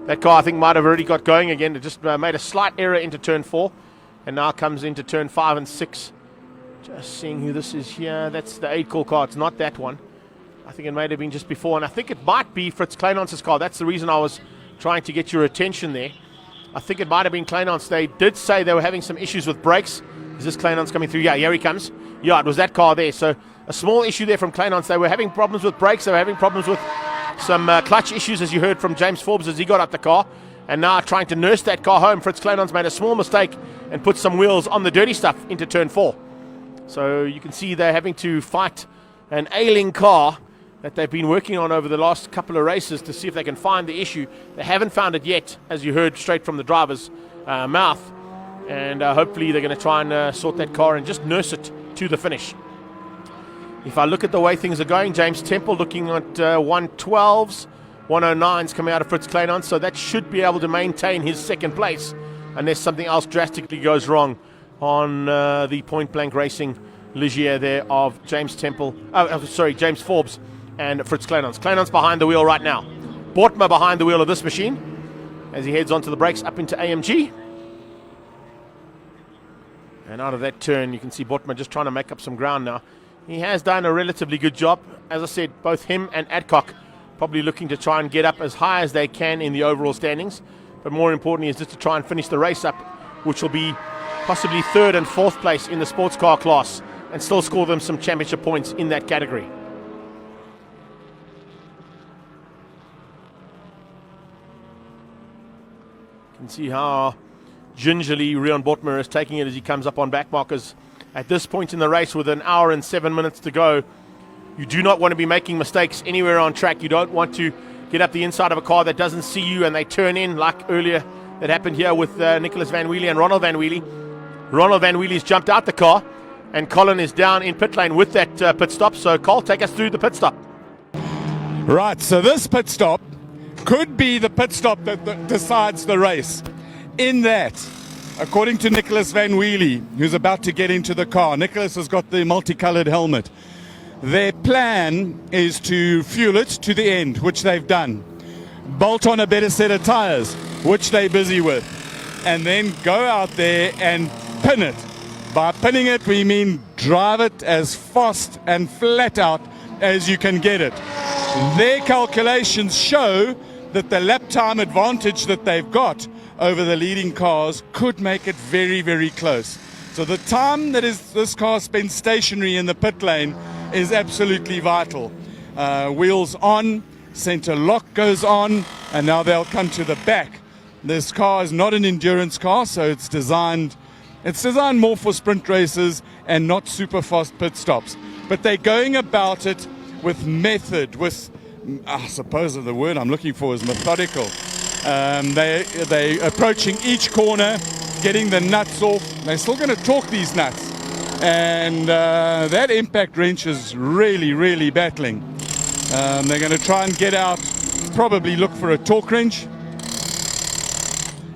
That car, I think, might have already got going again. It just made a slight error into turn 4 and now comes into turn 5 and 6. Just seeing who this is here. That's the 8-call car. It's not that one. I think it might have been just before, and I think it might be Fritz Kleinans' car. That's the reason I was trying to get your attention there. I think it might have been Kleinans. They did say they were having some issues with brakes. Is this Kleinans coming through? Yeah, here he comes. Yeah, it was that car there. So a small issue there from Kleinans. They were having problems with brakes. They were having problems with some clutch issues, as you heard from James Forbes as he got up the car, and now trying to nurse that car home. Fritz Kleinans made a small mistake and put some wheels on the dirty stuff into turn 4. So you can see they're having to fight an ailing car that they've been working on over the last couple of races to see if they can find the issue. They haven't found it yet, as you heard straight from the driver's mouth, and hopefully they're going to try and sort that car and just nurse it to the finish. If I look at the way things are going, James Temple looking at 112s, 109s coming out of Fritz Kleinans, so that should be able to maintain his second place unless something else drastically goes wrong on the point-blank racing Ligier there of James James Forbes and Fritz Kleinans. Kleinans behind the wheel right now. Botma behind the wheel of this machine as he heads onto the brakes up into AMG. And out of that turn, you can see Botma just trying to make up some ground now. He has done a relatively good job. As I said, both him and Adcock probably looking to try and get up as high as they can in the overall standings. but more importantly is just to try and finish the race up, which will be possibly 3rd and 4th place in the sports car class, and still score them some championship points in that category. You can see how gingerly Rian Botmer is taking it as he comes up on back markers. At this point in the race, with 1 hour and 7 minutes to go, you do not want to be making mistakes anywhere on track. You don't want to get up the inside of a car that doesn't see you and they turn in, like earlier that happened here with Nicholas Van Wheelie and Ronald Van Wheelie. Ronald Van Wheelie's jumped out the car, and Colin is down in pit lane with that pit stop. So, Cole, take us through the pit stop. Right, so this pit stop could be the pit stop that decides the race. In that, according to Nicholas Van Wheelie, who's about to get into the car, Nicholas has got the multicolored helmet. Their plan is to fuel it to the end, which they've done. Bolt on a better set of tires, which they're busy with. And then go out there and pin it. By pinning it, we mean drive it as fast and flat out as you can get it. Their calculations show that the lap time advantage that they've got over the leading cars could make it very, very close. So the time that this car spends stationary in the pit lane is absolutely vital. Wheels on, center lock goes on, and now they'll come to the back. This car is not an endurance car, so it's designed more for sprint races and not super fast pit stops. But they're going about it with method, with, I suppose the word I'm looking for is methodical. They're approaching each corner, getting the nuts off. They're still going to torque these nuts. And that impact wrench is really, really battling. They're going to try and get out, probably look for a torque wrench.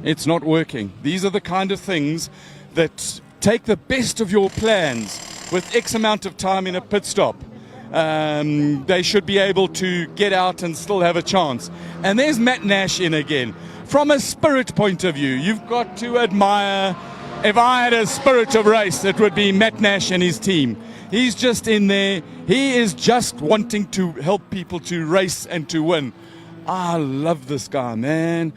It's not working. These are the kind of things that take the best of your plans with X amount of time in a pit stop. They should be able to get out and still have a chance. And there's Matt Nash in again. From a spirit point of view, you've got to admire. If I had a spirit of race, it would be Matt Nash and his team. He's just in there. He is just wanting to help people to race and to win. I love this guy, man.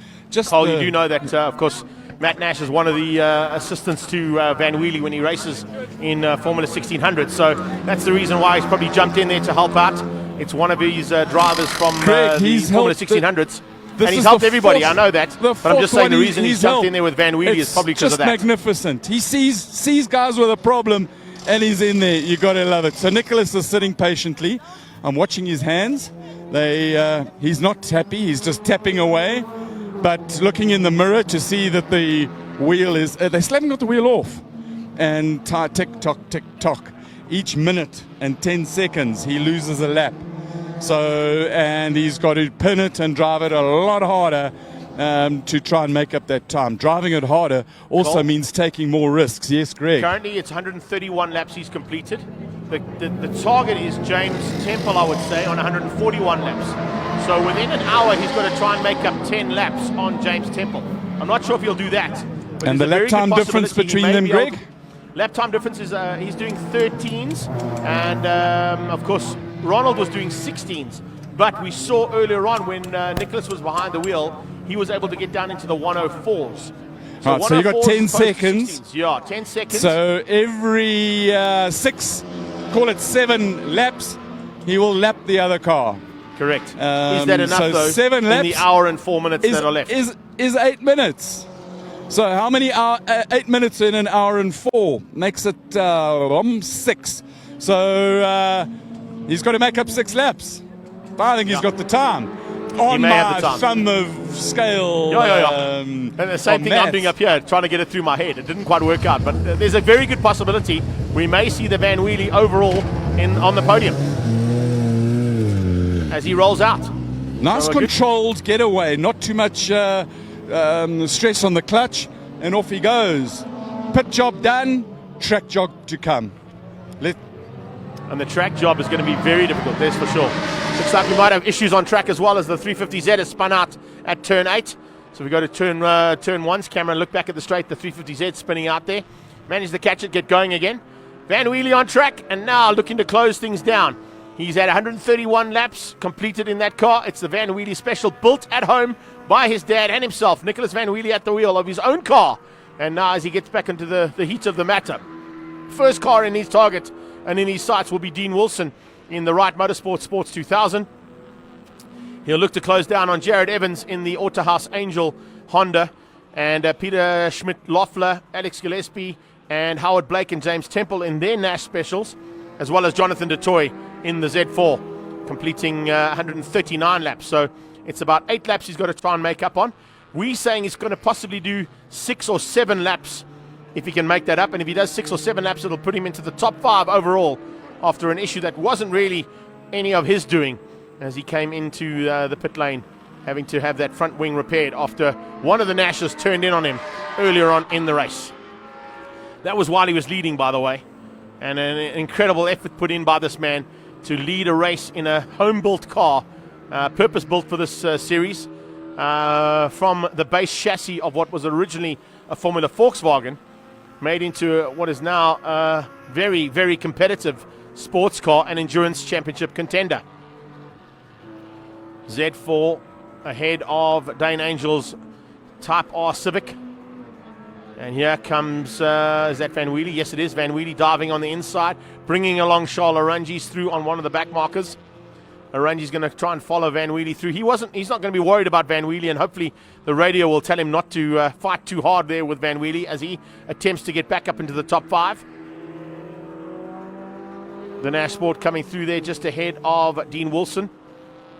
Cole, you do know that, of course, Matt Nash is one of the assistants to Van Wheelie when he races in Formula 1600. So that's the reason why he's probably jumped in there to help out. It's one of his drivers from the Formula 1600s. And he's helped everybody, I know that. But I'm just saying the reason he's jumped in there with Van Wheelie is probably because of that. It's just magnificent. He sees guys with a problem and he's in there. You got to love it. So Nicholas is sitting patiently. I'm watching his hands. He's not happy. He's just tapping away. But looking in the mirror to see that the wheel is... they still haven't got the wheel off. And tick-tock, tick-tock. Each minute and 10 seconds, he loses a lap. So, and he's got to pin it and drive it a lot harder to try and make up that time. Driving it harder also means taking more risks. Yes, Greg? Currently, it's 131 laps he's completed. The target is James Temple, I would say, on 141 laps. So within an hour, he's got to try and make up 10 laps on James Temple. I'm not sure if he'll do that. And the lap time difference between them, Greg? Lap time difference is he's doing 13s. And, of course, Ronald was doing 16s. But we saw earlier on when Nicholas was behind the wheel, he was able to get down into the 104s. So, so you got 10 seconds. Yeah, 10 seconds. So every 7 laps, he will lap the other car. Correct. Is that enough, so though, 7 laps in the hour and 4 minutes that are left? Is 8 minutes. So how many 8 minutes in an hour and 4? Makes it 6. So he's got to make up 6 laps. I think he's got the time. On my thumb of scale. And the same thing I'm doing up here, trying to get it through my head. It didn't quite work out, but there's a very good possibility we may see the Van Wheelie overall on the podium as he rolls out. Nice controlled getaway, not too much stress on the clutch, and off he goes. Pit job done, track job to come. And the track job is going to be very difficult, that's for sure. Looks like we might have issues on track as well, as the 350Z has spun out at turn 8. So we go to turn 1's camera and look back at the straight, the 350Z spinning out there. Managed to catch it, get going again. Van Wheelie on track, and now looking to close things down. He's had 131 laps completed in that car. It's the Van Wheelie Special, built at home by his dad and himself, Nicholas Van Wheelie, at the wheel of his own car. And now as he gets back into the heat of the matter, first car in his target and in his sights will be Dean Wilson in the Wright Motorsports Sports 2000. He'll look to close down on Jared Evans in the Autohaus Angel Honda, and Peter Schmidt-Loeffler, Alex Gillespie, and Howard Blake and James Temple in their Nash specials, as well as Jonathan DeToy in the Z4, completing 139 laps. So it's about 8 laps he's got to try and make up on. We're saying he's going to possibly do 6 or 7 laps if he can make that up. And if he does 6 or 7 laps, it'll put him into the top 5 overall after an issue that wasn't really any of his doing, as he came into the pit lane having to have that front wing repaired after one of the Nashes turned in on him earlier on in the race. That was while he was leading, by the way. And an incredible effort put in by this man to lead a race in a home-built car, purpose-built for this series, from the base chassis of what was originally a Formula Volkswagen, made into what is now a very, very competitive sports car and endurance championship contender. Z4 ahead of Dane Angel's Type R Civic. And here comes, is that Van Wheelie? Yes, it is. Van Wheelie diving on the inside, bringing along Charles Arangis through on one of the back markers. Arangis going to try and follow Van Wheelie through. He's not going to be worried about Van Wheelie, and hopefully the radio will tell him not to fight too hard there with Van Wheelie as he attempts to get back up into the top 5. The Nash Sport coming through there just ahead of Dean Wilson.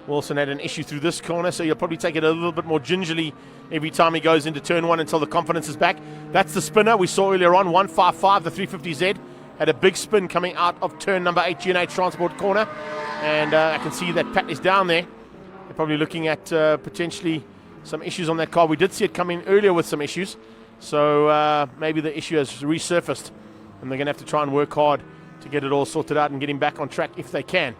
Wilson had an issue through this corner, so he'll probably take it a little bit more gingerly every time he goes into turn 1 until the confidence is back. That's the spinner we saw earlier on, 155, the 350Z. Had a big spin coming out of turn number 8, G&H Transport corner. And I can see that Pat is down there. They're probably looking at potentially some issues on that car. We did see it come in earlier with some issues. So maybe the issue has resurfaced, and they're going to have to try and work hard to get it all sorted out and get him back on track if they can.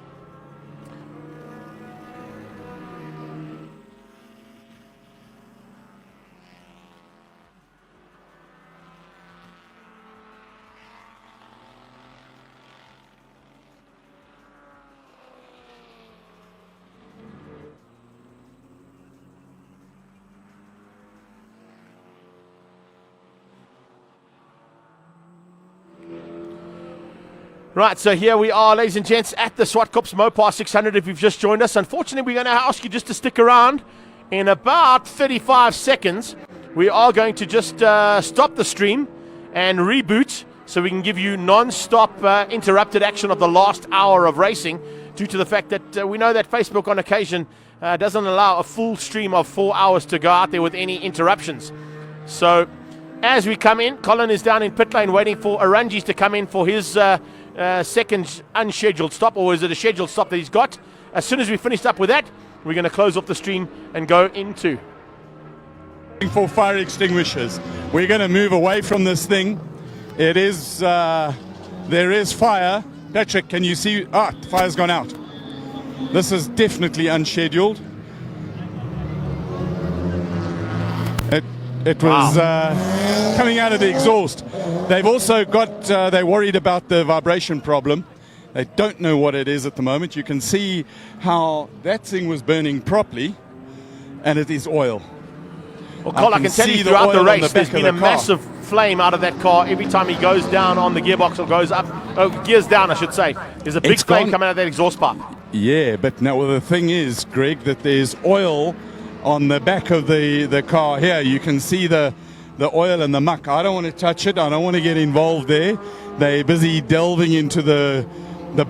Right, so here we are, ladies and gents, at the Zwartkops Mopar 600 if you've just joined us. Unfortunately, we're going to ask you just to stick around. In about 35 seconds, we are going to just stop the stream and reboot so we can give you non-stop interrupted action of the last hour of racing, due to the fact that we know that Facebook on occasion doesn't allow a full stream of 4 hours to go out there with any interruptions. So as we come in, Colin is down in pit lane waiting for Arangis to come in for his second unscheduled stop, or is it a scheduled stop that he's got? As soon as we finished up with that, we're going to close off the stream and go into for fire extinguishers. We're going to move away from this thing. It is there is fire. Patrick, can you see? The fire's gone out. This is definitely unscheduled. It was coming out of the exhaust. They've also got, they're worried about the vibration problem. They don't know what it is at the moment. You can see how that thing was burning properly, and it is oil. Well, Cole, I can tell you throughout the race, there's been a massive flame out of that car. Every time he goes down on the gearbox or goes up, gears down, I should say, there's a big flame coming out of that exhaust pipe. Yeah, but now the thing is, Greg, that there's oil on the back of the car here. You can see the oil and the muck. I don't want to touch it. I don't want to get involved there. They're busy delving into the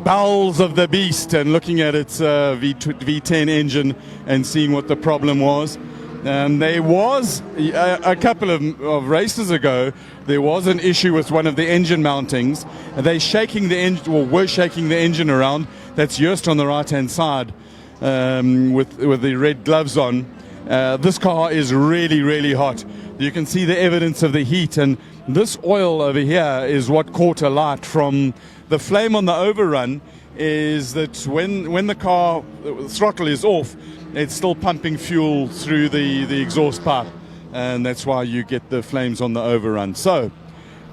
bowels of the beast and looking at its V10 engine and seeing what the problem was. There was a couple of races ago, there was an issue with one of the engine mountings. They're shaking the engine, or were shaking the engine around. That's Joost on the right-hand side with the red gloves on. This car is really, really hot. You can see the evidence of the heat, and this oil over here is what caught alight from the flame on the overrun. Is that when the car the throttle is off, it's still pumping fuel through the exhaust pipe, and that's why you get the flames on the overrun. So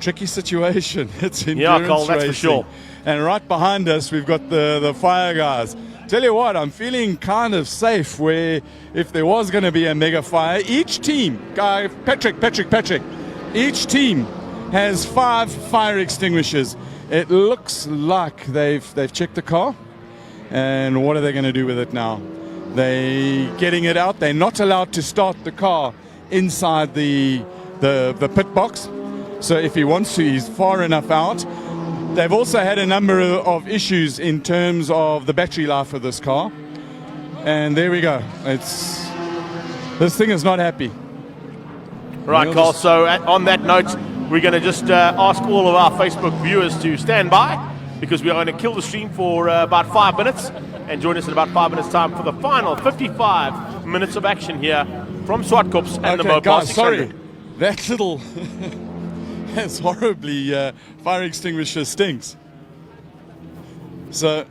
tricky situation. It's Yeah, endurance Cole, that's for racing. sure. And right behind us, we've got the fire guys. Tell you what, I'm feeling kind of safe where if there was going to be a mega fire, each team, Patrick, each team has 5 fire extinguishers. It looks like they've checked the car. And what are they going to do with it now? They getting it out. They're not allowed to start the car inside the pit box. So if he wants to, he's far enough out. They've also had a number of issues in terms of the battery life of this car. And there we go. This thing is not happy. Right, Cole. So on that note, we're going to just ask all of our Facebook viewers to stand by, because we are going to kill the stream for about 5 minutes and join us in about 5 minutes' time for the final 55 minutes of action here from Zwartkops and the Mopar guys, 600. sorry. That little that's horribly fire extinguisher stinks. So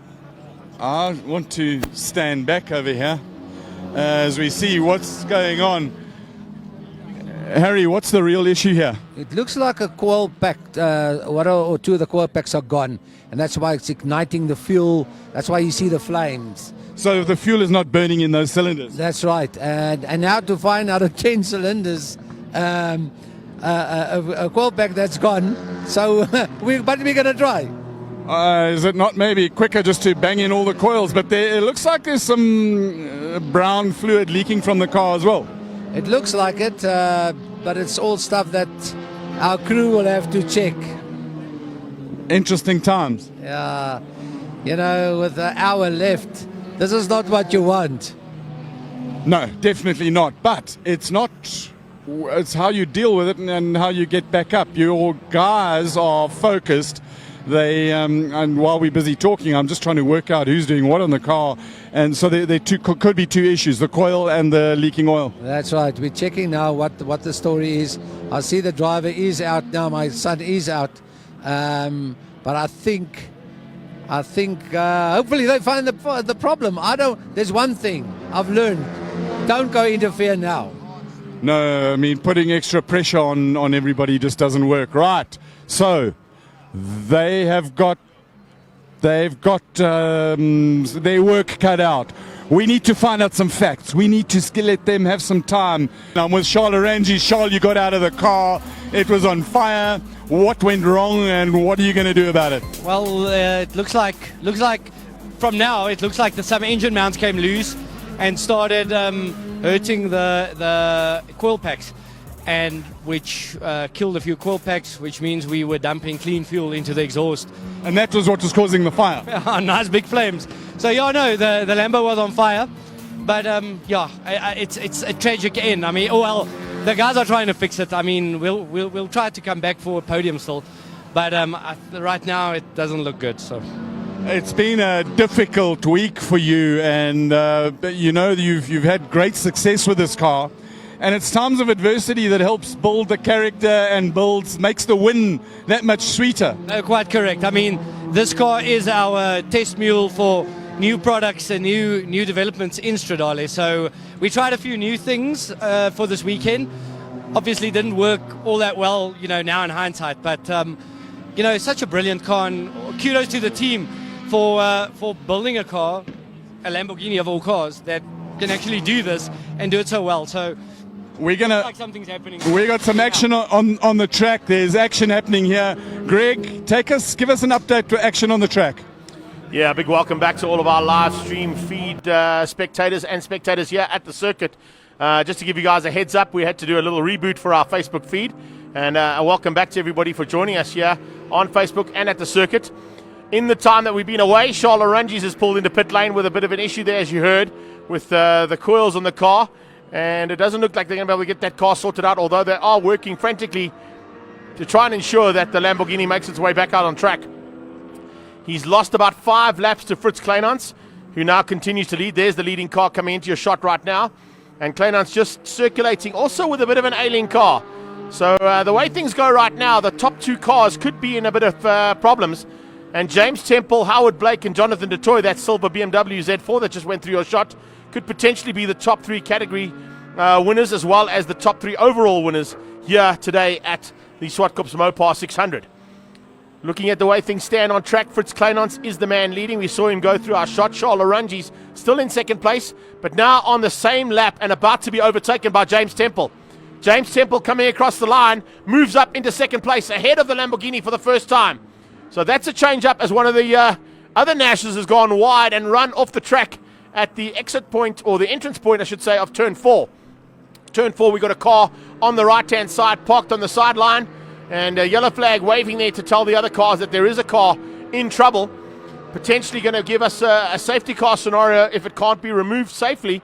I want to stand back over here as we see what's going on. Harry, what's the real issue here? It looks like a coil pack. One or two of the coil packs are gone, and that's why it's igniting the fuel. That's why you see the flames. So the fuel is not burning in those cylinders? That's right. And now to find out of 10 cylinders, a coil pack that's gone. So, but we're going to try. Is it not maybe quicker just to bang in all the coils? But it looks like there's some brown fluid leaking from the car as well. It looks like it, but it's all stuff that our crew will have to check. Interesting times. Yeah, you know, with an hour left, this is not what you want. No, definitely not. But it's not. It's how you deal with it and how you get back up. Your guys are focused. They and while we're busy talking, I'm just trying to work out who's doing what on the car. And so there could be 2 issues: the coil and the leaking oil. That's right. We're checking now what the story is. I see the driver is out now. My son is out, but I think hopefully they find the problem. There's one thing I've learned: don't go interfere now. No, I mean putting extra pressure on everybody just doesn't work. Right. So they've got their work cut out. We need to find out some facts. We need to let them have some time. I'm with Charles Orangi. Charles, you got out of the car. It was on fire. What went wrong, and what are you going to do about it? Well, it looks like from now it looks like some engine mounts came loose and started hurting the coil packs, and which killed a few coil packs, which means we were dumping clean fuel into the exhaust. And that was what was causing the fire? Nice big flames. So yeah, no, the Lambo was on fire, but it's a tragic end. I mean, oh well, the guys are trying to fix it. I mean, we'll try to come back for a podium still, but right now it doesn't look good. So. It's been a difficult week for you, and you know you've had great success with this car, and it's times of adversity that helps build the character and makes the win that much sweeter. No, quite correct. I mean, this car is our test mule for new products and new developments in Stradale. So we tried a few new things for this weekend. Obviously, didn't work all that well, you know, now in hindsight. But you know, such a brilliant car, and kudos to the team for building a car, a Lamborghini of all cars, that can actually do this and do it so well. So we're gonna like something's happening. We got some action on the track. There's action happening here. Greg, give us an update to action on the track. Yeah, big welcome back to all of our live stream feed spectators here at the circuit. Just to give you guys a heads up, we had to do a little reboot for our Facebook feed, and a welcome back to everybody for joining us here on Facebook and at the circuit. In the time that we've been away, Charles Orangi has pulled into pit lane with a bit of an issue there, as you heard, with the coils on the car. And it doesn't look like they're going to be able to get that car sorted out, although they are working frantically to try and ensure that the Lamborghini makes its way back out on track. He's lost about 5 laps to Fritz Kleinhans, who now continues to lead. There's the leading car coming into your shot right now. And Kleinhans just circulating, also with a bit of an ailing car. So the way things go right now, the top 2 cars could be in a bit of problems. And James Temple, Howard Blake, and Jonathan DeToy, that silver BMW Z4 that just went through your shot, could potentially be the top 3 category winners, as well as the top 3 overall winners here today at the Zwartkops Mopar 600. Looking at the way things stand on track, Fritz Kleinans is the man leading. We saw him go through our shot. Charles Orangi's still in second place, but now on the same lap and about to be overtaken by James Temple. James Temple coming across the line, moves up into second place ahead of the Lamborghini for the first time. So that's a change up as one of the other Nashes has gone wide and run off the track at the exit point, or the entrance point, I should say, of turn 4. Turn 4, we got a car on the right-hand side parked on the sideline, and a yellow flag waving there to tell the other cars that there is a car in trouble, potentially going to give us a safety car scenario if it can't be removed safely.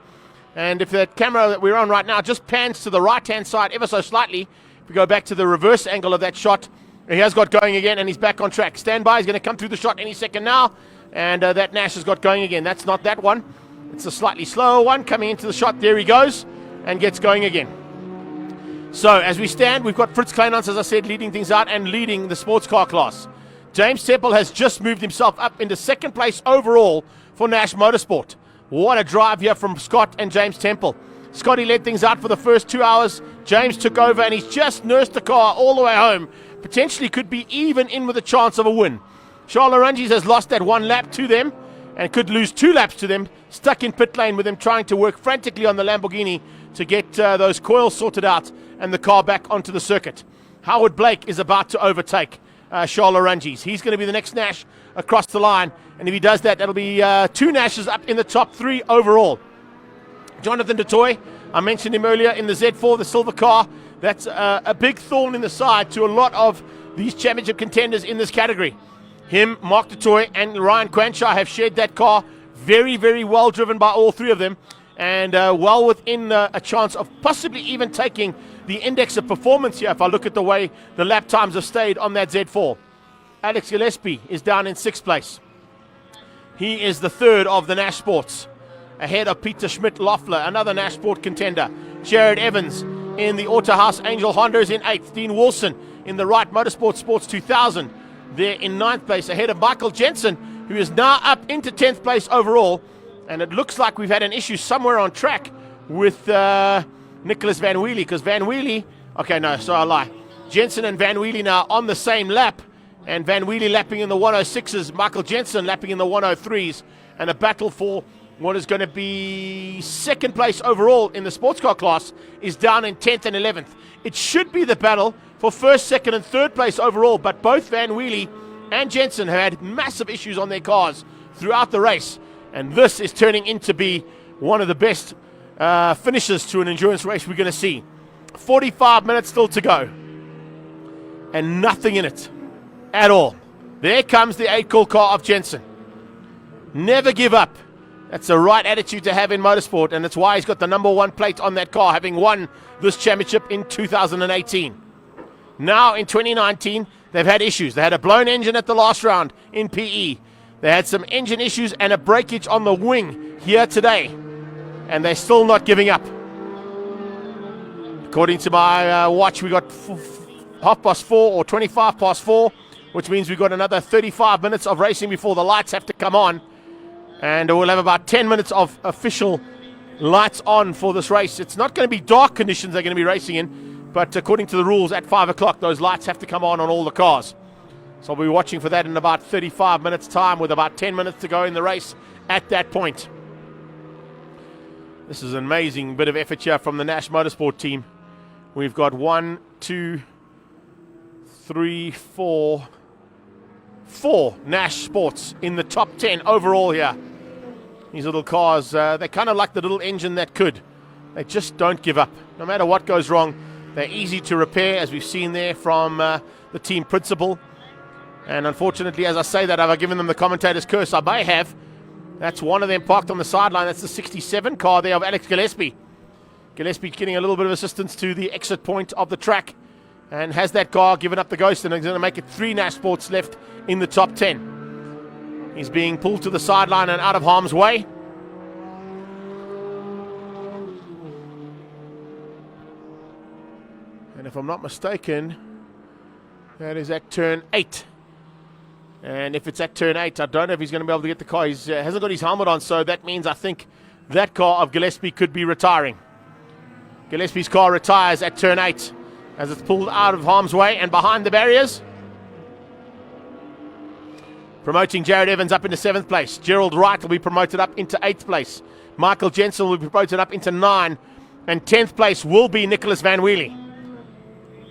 And if that camera that we're on right now just pans to the right-hand side ever so slightly, if we go back to the reverse angle of that shot, he has got going again, and he's back on track. Stand by, he's going to come through the shot any second now, and that Nash has got going again. That's not that one. It's a slightly slower one coming into the shot. There he goes, and gets going again. So as we stand, we've got Fritz Kleinans, as I said, leading things out and leading the sports car class. James Temple has just moved himself up into second place overall for Nash Motorsport. What a drive here from Scott and James Temple. Scotty led things out for the first 2 hours. James took over, and he's just nursed the car all the way home. Potentially could be even in with a chance of a win. Charles Oranges has lost that 1 lap to them and could lose 2 laps to them, stuck in pit lane with them trying to work frantically on the Lamborghini to get those coils sorted out and the car back onto the circuit. Howard Blake is about to overtake Charles Oranges. He's going to be the next Nash across the line, and if he does that, that'll be 2 Nashes up in the top 3 overall. Jonathan DeToy, I mentioned him earlier in the Z4, the silver car. That's a big thorn in the side to a lot of these championship contenders in this category. Him, Mark DeToy, and Ryan Quanshaw have shared that car. Very, very well driven by all 3 of them, and well within a chance of possibly even taking the index of performance here if I look at the way the lap times have stayed on that Z4. Alex Gillespie is down in 6th place. He is the 3rd of the Nash Sports, ahead of Peter Schmidt-Loeffler, another Nash Sport contender. Jared Evans in the Autohaus Angel Honda is in 8th. Dean Wilson in the Wright Motorsport Sports 2000, there in 9th place, ahead of Michael Jensen, who is now up into 10th place overall. And it looks like we've had an issue somewhere on track with Nicholas Van Wheelie, because Van Wheelie, okay, no, so I lie. Jensen and Van Wheelie now on the same lap, and Van Wheelie lapping in the 106s, Michael Jensen lapping in the 103s, and a battle for what is going to be 2nd place overall in the sports car class is down in 10th and 11th. It should be the battle for 1st, 2nd, and 3rd place overall, but both Van Wheelie and Jensen have had massive issues on their cars throughout the race, and this is turning into be one of the best finishes to an endurance race we're going to see. 45 minutes still to go, and nothing in it at all. There comes the 8-core car of Jensen. Never give up. That's the right attitude to have in motorsport, and that's why he's got the number 1 plate on that car, having won this championship in 2018. Now in 2019, they've had issues. They had a blown engine at the last round in PE. They had some engine issues and a breakage on the wing here today, and they're still not giving up. According to my watch, we got 4:30 or 25 past 4, which means we've got another 35 minutes of racing before the lights have to come on. And we'll have about 10 minutes of official lights on for this race. It's not going to be dark conditions they're going to be racing in, but according to the rules, at 5 o'clock, those lights have to come on all the cars. So I'll be watching for that in about 35 minutes' time, with about 10 minutes to go in the race at that point. This is an amazing bit of effort here from the Nash Motorsport team. We've got 1, 2, 3, 4 Nash Sports in the top 10 overall here. These little cars, they're kind of like the little engine that could. They just don't give up. No matter what goes wrong, they're easy to repair, as we've seen there from the team principal. And unfortunately, as I say that, have I given them the commentator's curse? I may have. That's one of them parked on the sideline. That's the 67 car there of Alex Gillespie. Gillespie getting a little bit of assistance to the exit point of the track, and has that car given up the ghost, and is going to make it 3 Nash Sports left in the top 10. He's being pulled to the sideline and out of harm's way. And if I'm not mistaken, that is at turn 8. And if it's at turn 8, I don't know if he's going to be able to get the car. He hasn't got his helmet on, so that means I think that car of Gillespie could be retiring. Gillespie's car retires at turn 8. as it's pulled out of harm's way and behind the barriers. Promoting Jared Evans up into 7th place. Gerald Wright will be promoted up into 8th place. Michael Jensen will be promoted up into 9. And 10th place will be Nicholas Van Wheelie.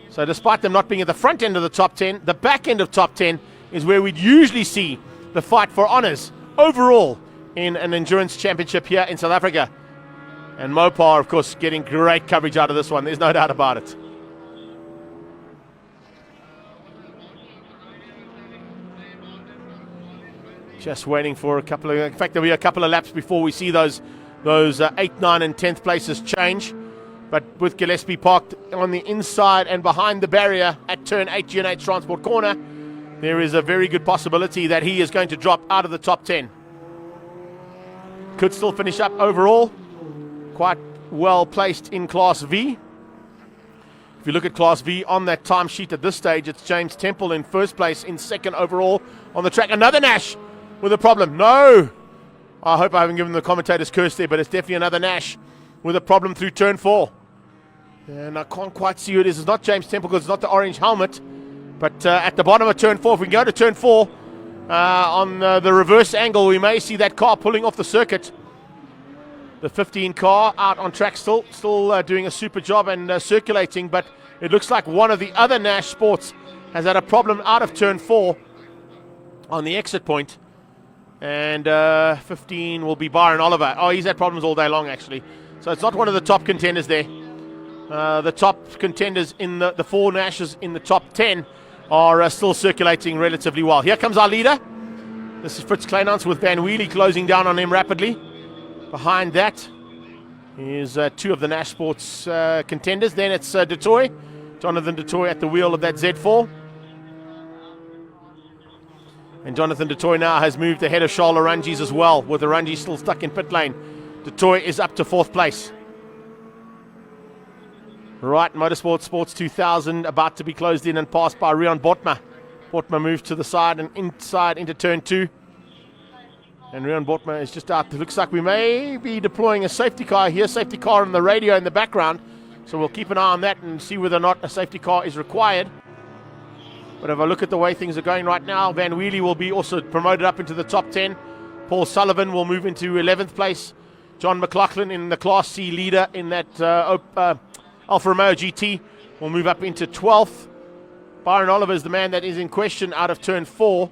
So despite them not being at the front end of the top 10, the back end of top 10 is where we'd usually see the fight for honours overall in an endurance championship here in South Africa. And Mopar, of course, getting great coverage out of this one. There's no doubt about it. Just waiting for a couple of, in fact, there'll be a couple of laps before we see those 8th, 9, and 10th places change. But with Gillespie parked on the inside and behind the barrier at turn 8 G&H Transport Corner, there is a very good possibility that he is going to drop out of the top 10. Could still finish up overall. Quite well placed in Class V. If you look at Class V on that timesheet at this stage, it's James Temple in 1st place, in 2nd overall on the track. Another Nash with a problem. No! I hope I haven't given the commentator's curse there, but it's definitely another Nash with a problem through turn 4. And I can't quite see who it is. It's not James Temple because it's not the orange helmet. But at the bottom of turn 4, if we can go to turn 4, on the reverse angle, we may see that car pulling off the circuit. The 15 car out on track still doing a super job and circulating, but it looks like one of the other Nash Sports has had a problem out of turn 4 on the exit point. And 15 will be Byron Oliver. Oh, he's had problems all day long, actually. So it's not one of the top contenders there. The top contenders in the 4 Nashes in the top 10 are still circulating relatively well. Here comes our leader. This is Fritz Kleinans with Van Wheelie closing down on him rapidly. Behind that is 2 of the Nash Sports contenders. Then it's DeToy, Jonathan DeToy at the wheel of that Z4. And Jonathan DeToy now has moved ahead of Charles Arunjis as well, with Arunjis still stuck in pit lane. DeToy is up to 4th place. Right, Motorsport Sports 2000 about to be closed in and passed by Rion Botma. Botma moves to the side and inside into turn 2. And Rion Botma is just out. It looks like we may be deploying a safety car here. Safety car on the radio in the background. So we'll keep an eye on that and see whether or not a safety car is required. But if I look at the way things are going right now, Van Wheelie will be also promoted up into the top 10. Paul Sullivan will move into 11th place. John McLaughlin in the Class C leader in that Alfa Romeo GT will move up into 12th. Byron Oliver is the man that is in question out of turn 4.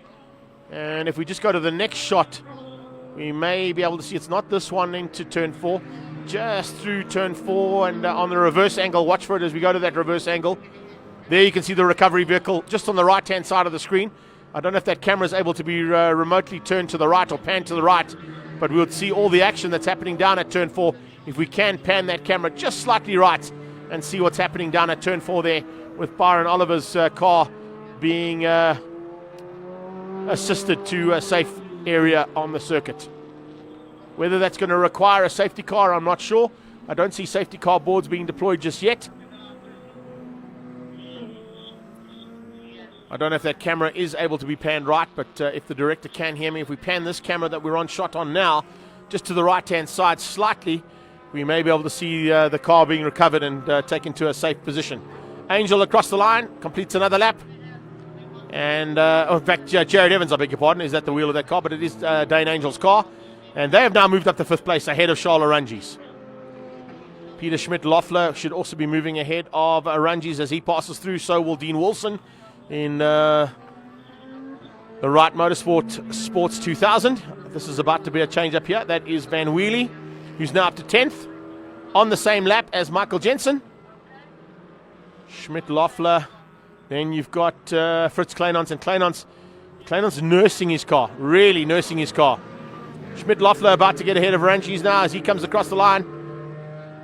And if we just go to the next shot, we may be able to see it's not this one into turn 4. Just through turn 4 and on the reverse angle. Watch for it as we go to that reverse angle. There you can see the recovery vehicle just on the right-hand side of the screen. I don't know if that camera is able to be remotely turned to the right or panned to the right, but we'll see all the action that's happening down at turn 4. If we can pan that camera just slightly right and see what's happening down at turn 4 there with Byron Oliver's car being assisted to a safe area on the circuit. Whether that's going to require a safety car, I'm not sure. I don't see safety car boards being deployed just yet. I don't know if that camera is able to be panned right, but if the director can hear me, if we pan this camera that we're on shot on now, just to the right-hand side slightly, we may be able to see the car being recovered and taken to a safe position. Angel across the line, completes another lap. And, in fact, Jared Evans, I beg your pardon, is at the wheel of that car, but it is Dane Angel's car. And they have now moved up to 5th place ahead of Charles Arunjis. Peter Schmidt-Loeffler should also be moving ahead of Arunjis as he passes through. So will Dean Wilson in the Wright Motorsport Sports 2000. This is about to be a change up here. That is Van Wheelie, who's now up to 10th on the same lap as Michael Jensen. Schmidt-Loeffler. Then you've got Fritz Kleinans, and Kleinans nursing his car, really nursing his car. Schmidt-Loeffler about to get ahead of Arunjis now as he comes across the line.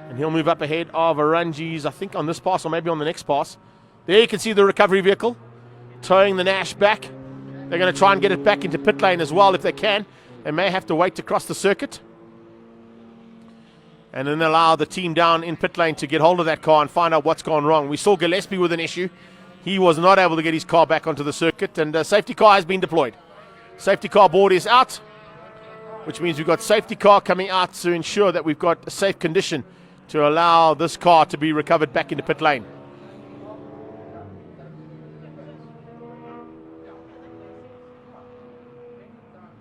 And he'll move up ahead of Arunjis, I think on this pass or maybe on the next pass. There you can see the recovery vehicle towing the Nash back. They're going to try and get it back into pit lane as well if they can. They may have to wait to cross the circuit. And then allow the team down in pit lane to get hold of that car and find out what's gone wrong. We saw Gillespie with an issue. He was not able to get his car back onto the circuit, and a safety car has been deployed. Safety car board is out, which means we've got safety car coming out to ensure that we've got a safe condition to allow this car to be recovered back into pit lane.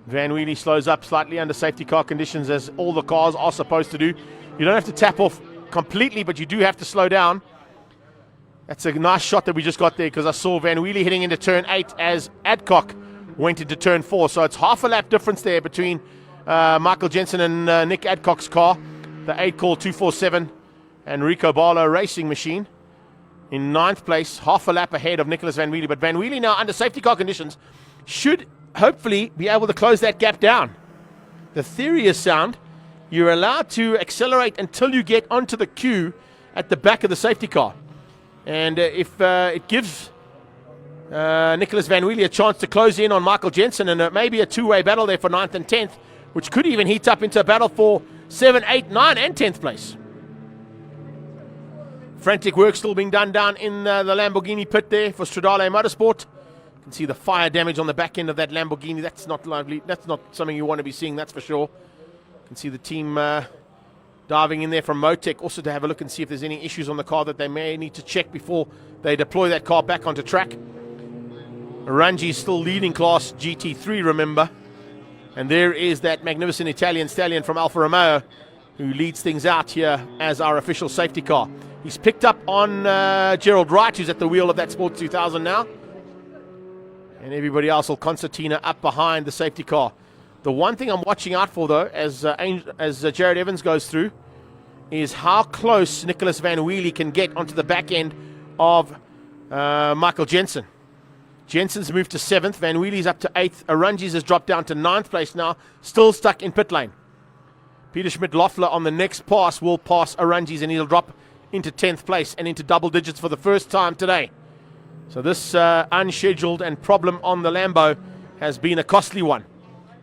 Van Wheelie slows up slightly under safety car conditions, as all the cars are supposed to do. You don't have to tap off completely, but you do have to slow down. That's a nice shot that we just got there, because I saw Van Wheelie hitting into turn 8 as Adcock went into turn 4. So it's half a lap difference there between Michael Jensen and Nick Adcock's car. The 8 call 247 and Rico Barlow Racing Machine in 9th place, half a lap ahead of Nicholas Van Wheelie. But Van Wheelie now, under safety car conditions, should hopefully be able to close that gap down. The theory is sound. You're allowed to accelerate until you get onto the queue at the back of the safety car. And if it gives Nicholas Van Wheelie a chance to close in on Michael Jensen, and maybe a two-way battle there for 9th and 10th, which could even heat up into a battle for 7, 8, 9 and 10th place. Frantic work still being done down in the Lamborghini pit there for Stradale Motorsport. You can see the fire damage on the back end of that Lamborghini. That's not lovely. That's not something you want to be seeing, that's for sure. You can see the team diving in there from Motec, also to have a look and see if there's any issues on the car that they may need to check before they deploy that car back onto track. Rangi is still leading class GT3, remember. And there is that magnificent Italian stallion from Alfa Romeo who leads things out here as our official safety car. He's picked up on Gerald Wright, who's at the wheel of that Sport 2000 now. And everybody else will concertina up behind the safety car. The one thing I'm watching out for, though, as Jared Evans goes through, is how close Nicholas Van Wheelie can get onto the back end of Michael Jensen. Jensen's moved to 7th. Van Wheelie's up to 8th. Arungi's has dropped down to 9th place now, still stuck in pit lane. Peter Schmidt-Loeffler on the next pass will pass Arungi's, and he'll drop into 10th place and into double digits for the first time today. So this unscheduled and problem on the Lambo has been a costly one.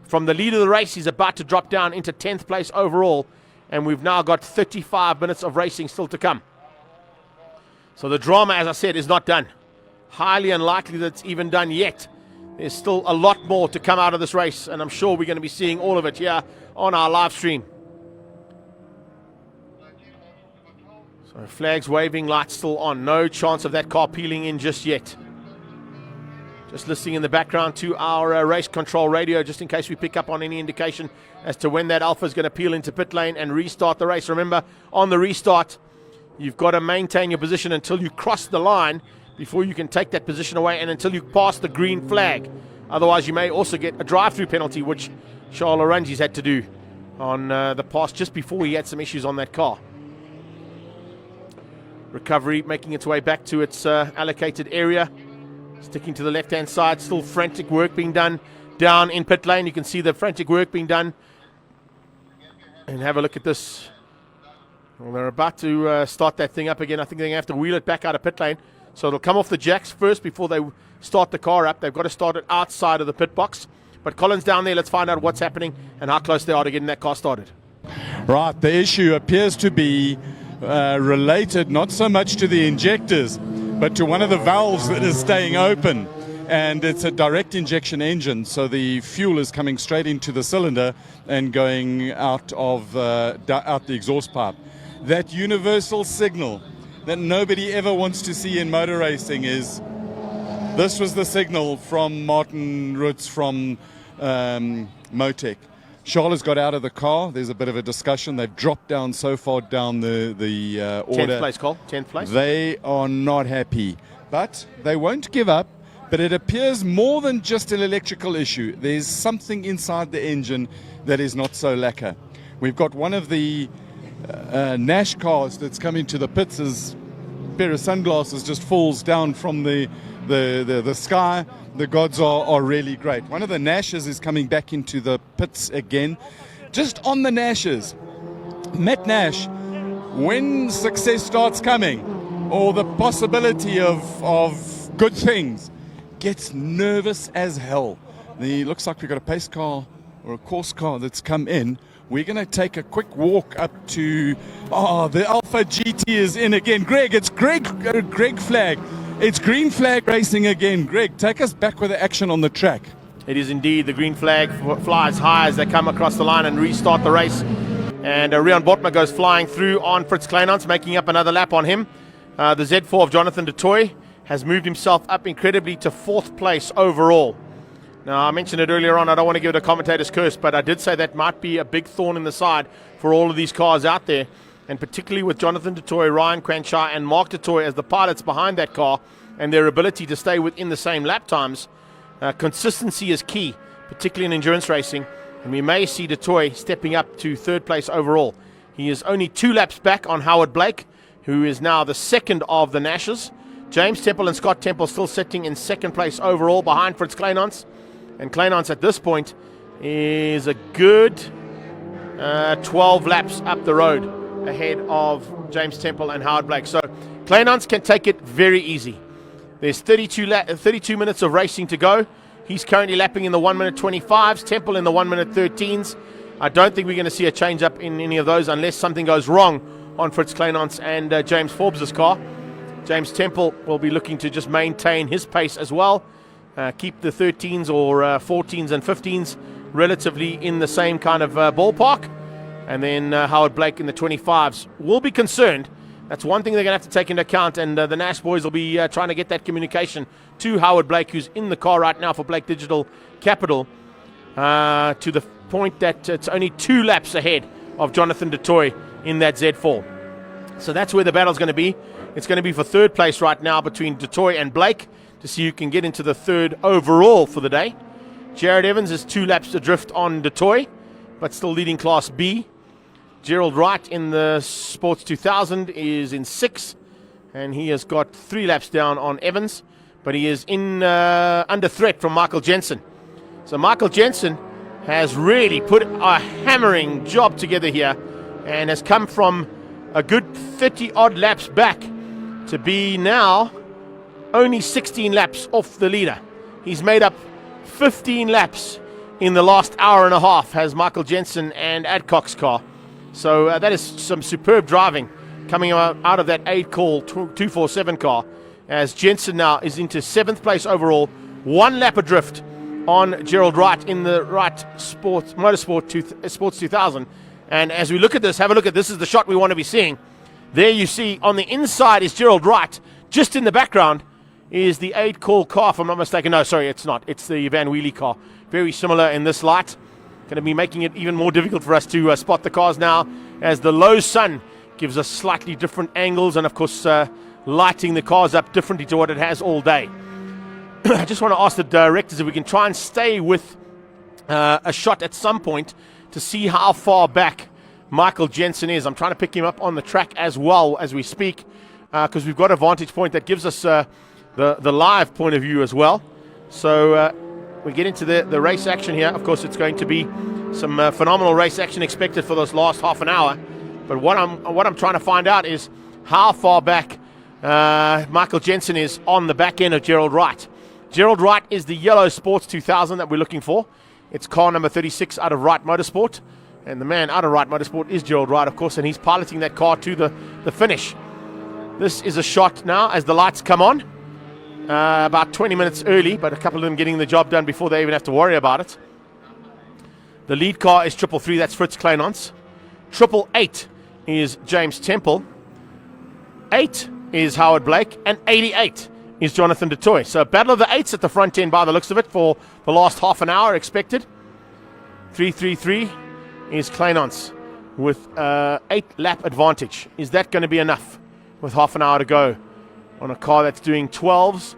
From the lead of the race, he's about to drop down into 10th place overall, and we've now got 35 minutes of racing still to come. So the drama, as I said, is not done. Highly unlikely that it's even done yet. There's still a lot more to come out of this race, and I'm sure we're going to be seeing all of it here on our live stream. So flags waving, lights still on. No chance of that car peeling in just yet. Just listening in the background to our race control radio, just in case we pick up on any indication as to when that Alpha is going to peel into pit lane and restart the race. Remember, on the restart, you've got to maintain your position until you cross the line before you can take that position away, and until you pass the green flag. Otherwise, you may also get a drive-through penalty, which Charles Orangi's had to do on the pass just before he had some issues on that car. Recovery making its way back to its allocated area. Sticking to the left-hand side, still frantic work being done down in pit lane. You can see the frantic work being done. And have a look at this. Well, they're about to start that thing up again. I think they're going to have to wheel it back out of pit lane. So it'll come off the jacks first before they start the car up. They've got to start it outside of the pit box. But Colin's down there. Let's find out what's happening and how close they are to getting that car started. Right, the issue appears to be related not so much to the injectors, but to one of the valves that is staying open. And it's a direct injection engine, so the fuel is coming straight into the cylinder and going out of out the exhaust pipe. That universal signal that nobody ever wants to see in motor racing is, this was the signal from Martin Rutz from Motec. Charles has got out of the car. There's a bit of a discussion. They've dropped down so far down the order. 10th place, Cole. 10th place. They are not happy, but they won't give up. But it appears more than just an electrical issue. There's something inside the engine that is not so lacquer. We've got one of the Nash cars that's come into the pits. His pair of sunglasses just falls down from the sky. The gods are really great. One of the Nashes is coming back into the pits again. Just on the Nashes, Matt Nash, when success starts coming, or the possibility of good things, gets nervous as hell. Looks like we've got a pace car or a course car that's come in. We're going to take a quick walk up to... the Alpha GT is in again. Greg, it's Greg Flag. It's green flag racing again. Greg, take us back with the action on the track. It is indeed. The green flag flies high as they come across the line and restart the race. And Rian Botma goes flying through on Fritz Kleinans, making up another lap on him. The Z4 of Jonathan du Toit has moved himself up incredibly to 4th place overall. Now, I mentioned it earlier on, I don't want to give it a commentator's curse, but I did say that might be a big thorn in the side for all of these cars out there, and particularly with Jonathan Dutoy, Ryan Cranshaw, and Mark Dutoy as the pilots behind that car, and their ability to stay within the same lap times. Consistency is key, particularly in endurance racing, and we may see Dutoy stepping up to third place overall. He is only 2 laps back on Howard Blake, who is now the second of the Nashes. James Temple and Scott Temple still sitting in second place overall behind Fritz Kleinans. And Kleinans at this point is a good 12 laps up the road ahead of James Temple and Howard Blake. So Kleinans can take it very easy. There's 32 minutes of racing to go. He's currently lapping in the 1 minute 25s, Temple in the 1 minute 13s. I don't think we're going to see a change up in any of those unless something goes wrong on Fritz Kleinans and James Forbes' car. James Temple will be looking to just maintain his pace as well, keep the 13s or 14s and 15s relatively in the same kind of ballpark, and then Howard Blake in the 25s will be concerned. That's one thing they're going to have to take into account, and the Nash boys will be trying to get that communication to Howard Blake, who's in the car right now for Blake Digital Capital, to the point that it's only 2 laps ahead of Jonathan Dutoy in that Z4. So that's where the battle's going to be. It's going to be for third place right now between Dutoy and Blake to see who can get into the third overall for the day. Jared Evans is 2 laps adrift on Dutoy, but still leading Class B. Gerald Wright in the Sports 2000 is in 6th, and he has got 3 laps down on Evans, but he is in under threat from Michael Jensen. So Michael Jensen has really put a hammering job together here and has come from a good 30-odd laps back to be now only 16 laps off the leader. He's made up 15 laps in the last hour and a half, has Michael Jensen and Adcock's car. So that is some superb driving coming out of that 8-call 247 car, as Jensen now is into 7th place overall, 1 lap adrift on Gerald Wright in the Wright Sports 2000. And as we look at this, have a look at this, is the shot we want to be seeing. There you see on the inside is Gerald Wright. Just in the background is the 8-call car, if I'm not mistaken. No, sorry, it's not. It's the Van Wheelie car. Very similar in this light. Going to be making it even more difficult for us to spot the cars now, as the low sun gives us slightly different angles and, of course, lighting the cars up differently to what it has all day. I just want to ask the directors if we can try and stay with a shot at some point to see how far back Michael Jensen is. I'm trying to pick him up on the track as well as we speak, because we've got a vantage point that gives us the live point of view as well. So we get into the race action here. Of course, it's going to be some phenomenal race action expected for this last half an hour. But what I'm trying to find out is how far back Michael Jensen is on the back end of Gerald Wright. Gerald Wright is the yellow Sports 2000 that we're looking for. It's car number 36 out of Wright Motorsport. And the man out of Wright Motorsport is Gerald Wright, of course, and he's piloting that car to the finish. This is a shot now as the lights come on. About 20 minutes early, but a couple of them getting the job done before they even have to worry about it. The lead car is 333, that's Fritz Kleinans. 888 is James Temple. 8 is Howard Blake, and 88 is Jonathan Dutoy. So a battle of the 8s at the front end by the looks of it for the last half an hour expected. 333 is Kleinans with 8-lap advantage. Is that going to be enough with half an hour to go on a car that's doing 12s?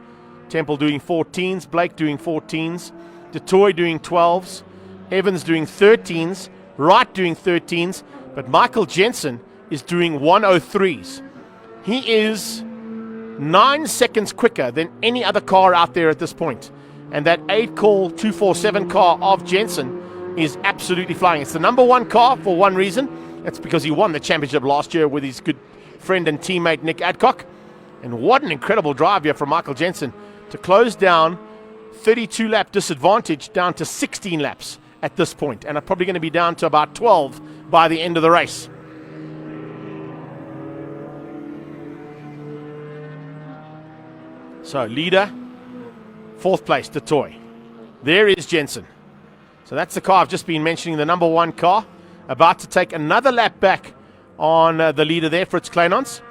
Temple doing 14s, Blake doing 14s, Dutoy doing 12s, Evans doing 13s, Wright doing 13s, but Michael Jensen is doing 103s. He is 9 seconds quicker than any other car out there at this point. And that 8-call 247 car of Jensen is absolutely flying. It's the number 1 car for one reason. That's because he won the championship last year with his good friend and teammate Nick Adcock. And what an incredible drive here from Michael Jensen to close down 32-lap disadvantage down to 16 laps at this point. And are probably going to be down to about 12 by the end of the race. So leader, 4th place, Dutoy. There is Jensen. So that's the car I've just been mentioning, the number 1 car. About to take another lap back on the leader there, Fritz Kleinans.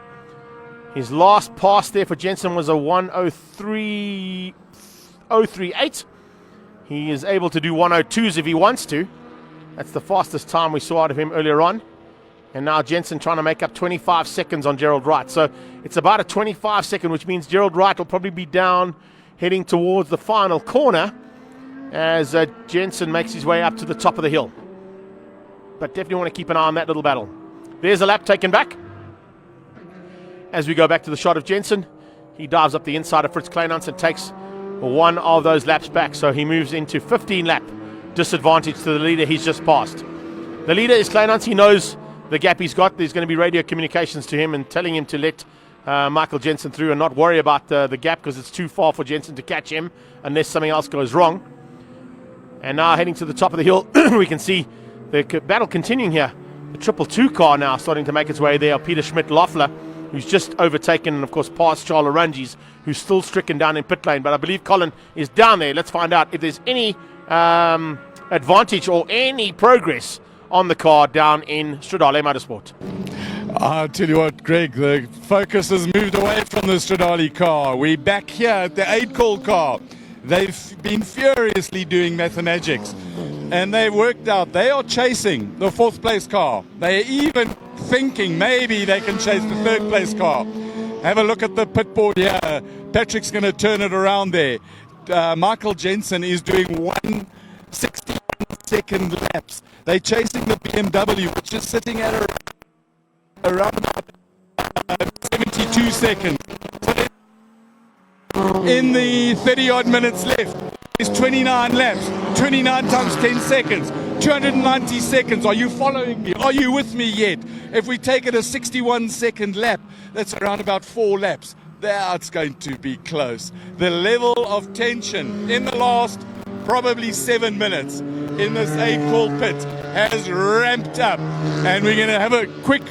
His last pass there for Jensen was a 103.038. He is able to do 102s if he wants to. That's the fastest time we saw out of him earlier on. And now Jensen trying to make up 25 seconds on Gerald Wright. So it's about a 25 second, which means Gerald Wright will probably be down heading towards the final corner as Jensen makes his way up to the top of the hill. But definitely want to keep an eye on that little battle. There's a lap taken back. As we go back to the shot of Jensen, he dives up the inside of Fritz Kleinans and takes one of those laps back. So he moves into 15 lap disadvantage to the leader he's just passed. The leader is Kleinans. He knows the gap he's got. There's going to be radio communications to him and telling him to let Michael Jensen through and not worry about the gap because it's too far for Jensen to catch him unless something else goes wrong. And now heading to the top of the hill, we can see the battle continuing here. The 222 car now starting to make its way there. Peter Schmidt-Loeffler, who's just overtaken and, of course, past Charles Arunjis, who's still stricken down in pit lane. But I believe Colin is down there. Let's find out if there's any advantage or any progress on the car down in Stradale Motorsport. I'll tell you what, Greg, the focus has moved away from the Stradale car. We're back here at the 8-call car. They've been furiously doing mathematics, and they've worked out they are chasing the 4th place car. They're even thinking maybe they can chase the 3rd place car. Have a look at the pit board here. Patrick's going to turn it around there. Michael Jensen is doing 1/61-second laps. They're chasing the BMW, which is sitting at around about 72 seconds. In the 30-odd minutes left, is 29 laps, 29 times 10 seconds, 290 seconds. Are you following me? Are you with me yet? If we take it a 61-second lap, that's around about 4 laps. That's going to be close. The level of tension in the last probably 7 minutes in this 8-call pit has ramped up. And we're going to have a quick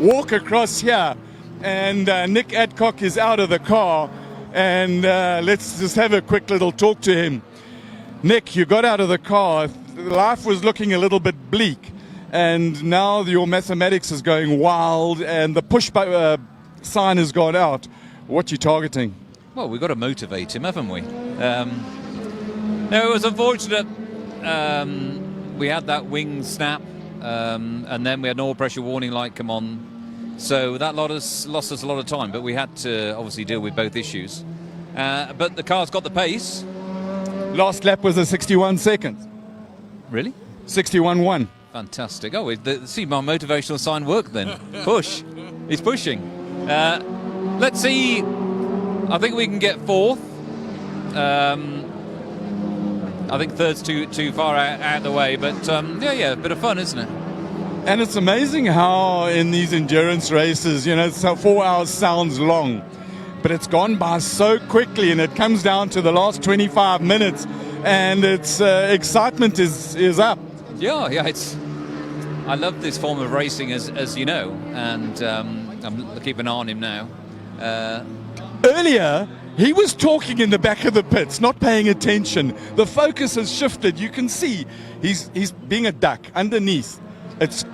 walk across here. And Nick Adcock is out of the car. And let's just have a quick little talk to him. Nick, you got out of the car. Life was looking a little bit bleak. And now your mathematics is going wild and the push sign has gone out. What you targeting? Well, we've got to motivate him, haven't we? No, it was unfortunate. We had that wing snap, and then we had an oil pressure warning light come on. So that lost us a lot of time, but we had to obviously deal with both issues. But the car's got the pace. Last lap was a 61 seconds. Really? 61.1. Fantastic. Oh, see my motivational sign worked then. Push. He's pushing. Let's see. I think we can get 4th. I think 3rd's too far out of the way, but yeah, a bit of fun, isn't it? And it's amazing how in these endurance races, so 4 hours sounds long, but it's gone by so quickly, and it comes down to the last 25 minutes, and its excitement is up. Yeah, I love this form of racing, as you know, and I'm keeping an eye on him now. Earlier, he was talking in the back of the pits, not paying attention. The focus has shifted. You can see he's being a duck underneath. It's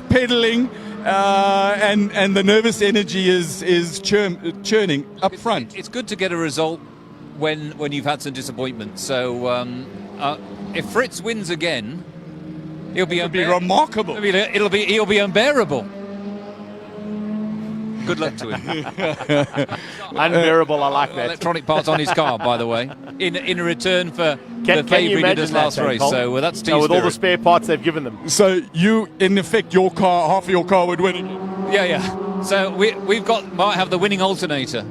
pedaling, and the nervous energy is churning up front. It's good to get a result when you've had some disappointment. So if Fritz wins again, it'll be remarkable. He'll be unbearable. Good luck to him. Unbearable, I like that. Electronic parts on his car, by the way, in a return for the favour he did his last race. So that's team with spirit. all the spare parts they've given them. So you, in effect, half of your car would win again. Yeah. So might have the winning alternator.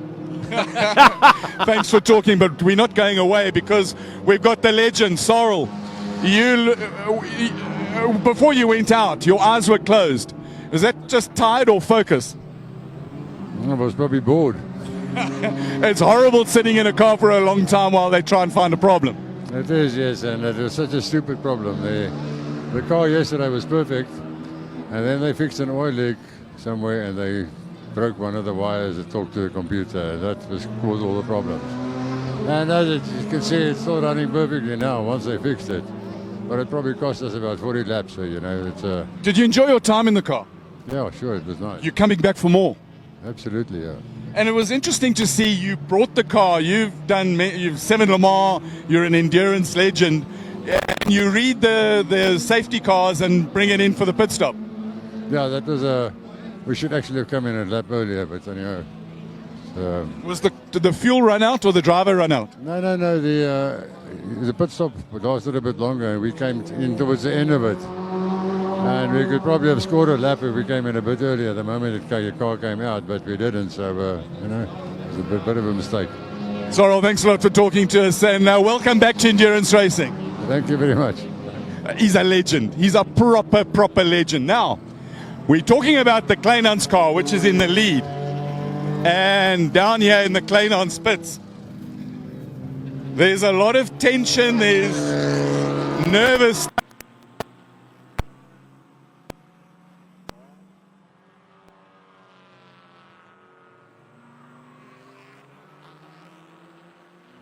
Thanks for talking, but we're not going away because we've got the legend, Sorrel. Before you went out, your eyes were closed. Is that just tired or focus? I was probably bored. It's horrible sitting in a car for a long time while they try and find a problem. It is, yes, and it was such a stupid problem. The car yesterday was perfect, and then they fixed an oil leak somewhere and they broke one of the wires that talked to the computer. That caused all the problems. And as you can see, it's still running perfectly now once they fixed it. But it probably cost us about 40 laps, so it's Did you enjoy your time in the car? Yeah, sure, it was nice. You're coming back for more? Absolutely, yeah. And it was interesting to see you brought the car. You've 7 Le Mans. You're an endurance legend. And you read the safety cars and bring it in for the pit stop. Yeah, that was we should actually have come in a lap earlier, but anyhow. Was the fuel run out or the driver run out? No. The pit stop lasted a bit longer, and we came in towards the end of it. And we could probably have scored a lap if we came in a bit earlier. The moment your car came out, but we didn't. So it was a bit of a mistake. Zorro, thanks a lot for talking to us, and welcome back to endurance racing. Thank you very much. He's a legend. He's a proper legend. Now, we're talking about the Kleinhans car, which is in the lead. And down here in the Kleinhans pits, there's a lot of tension. There's nervous.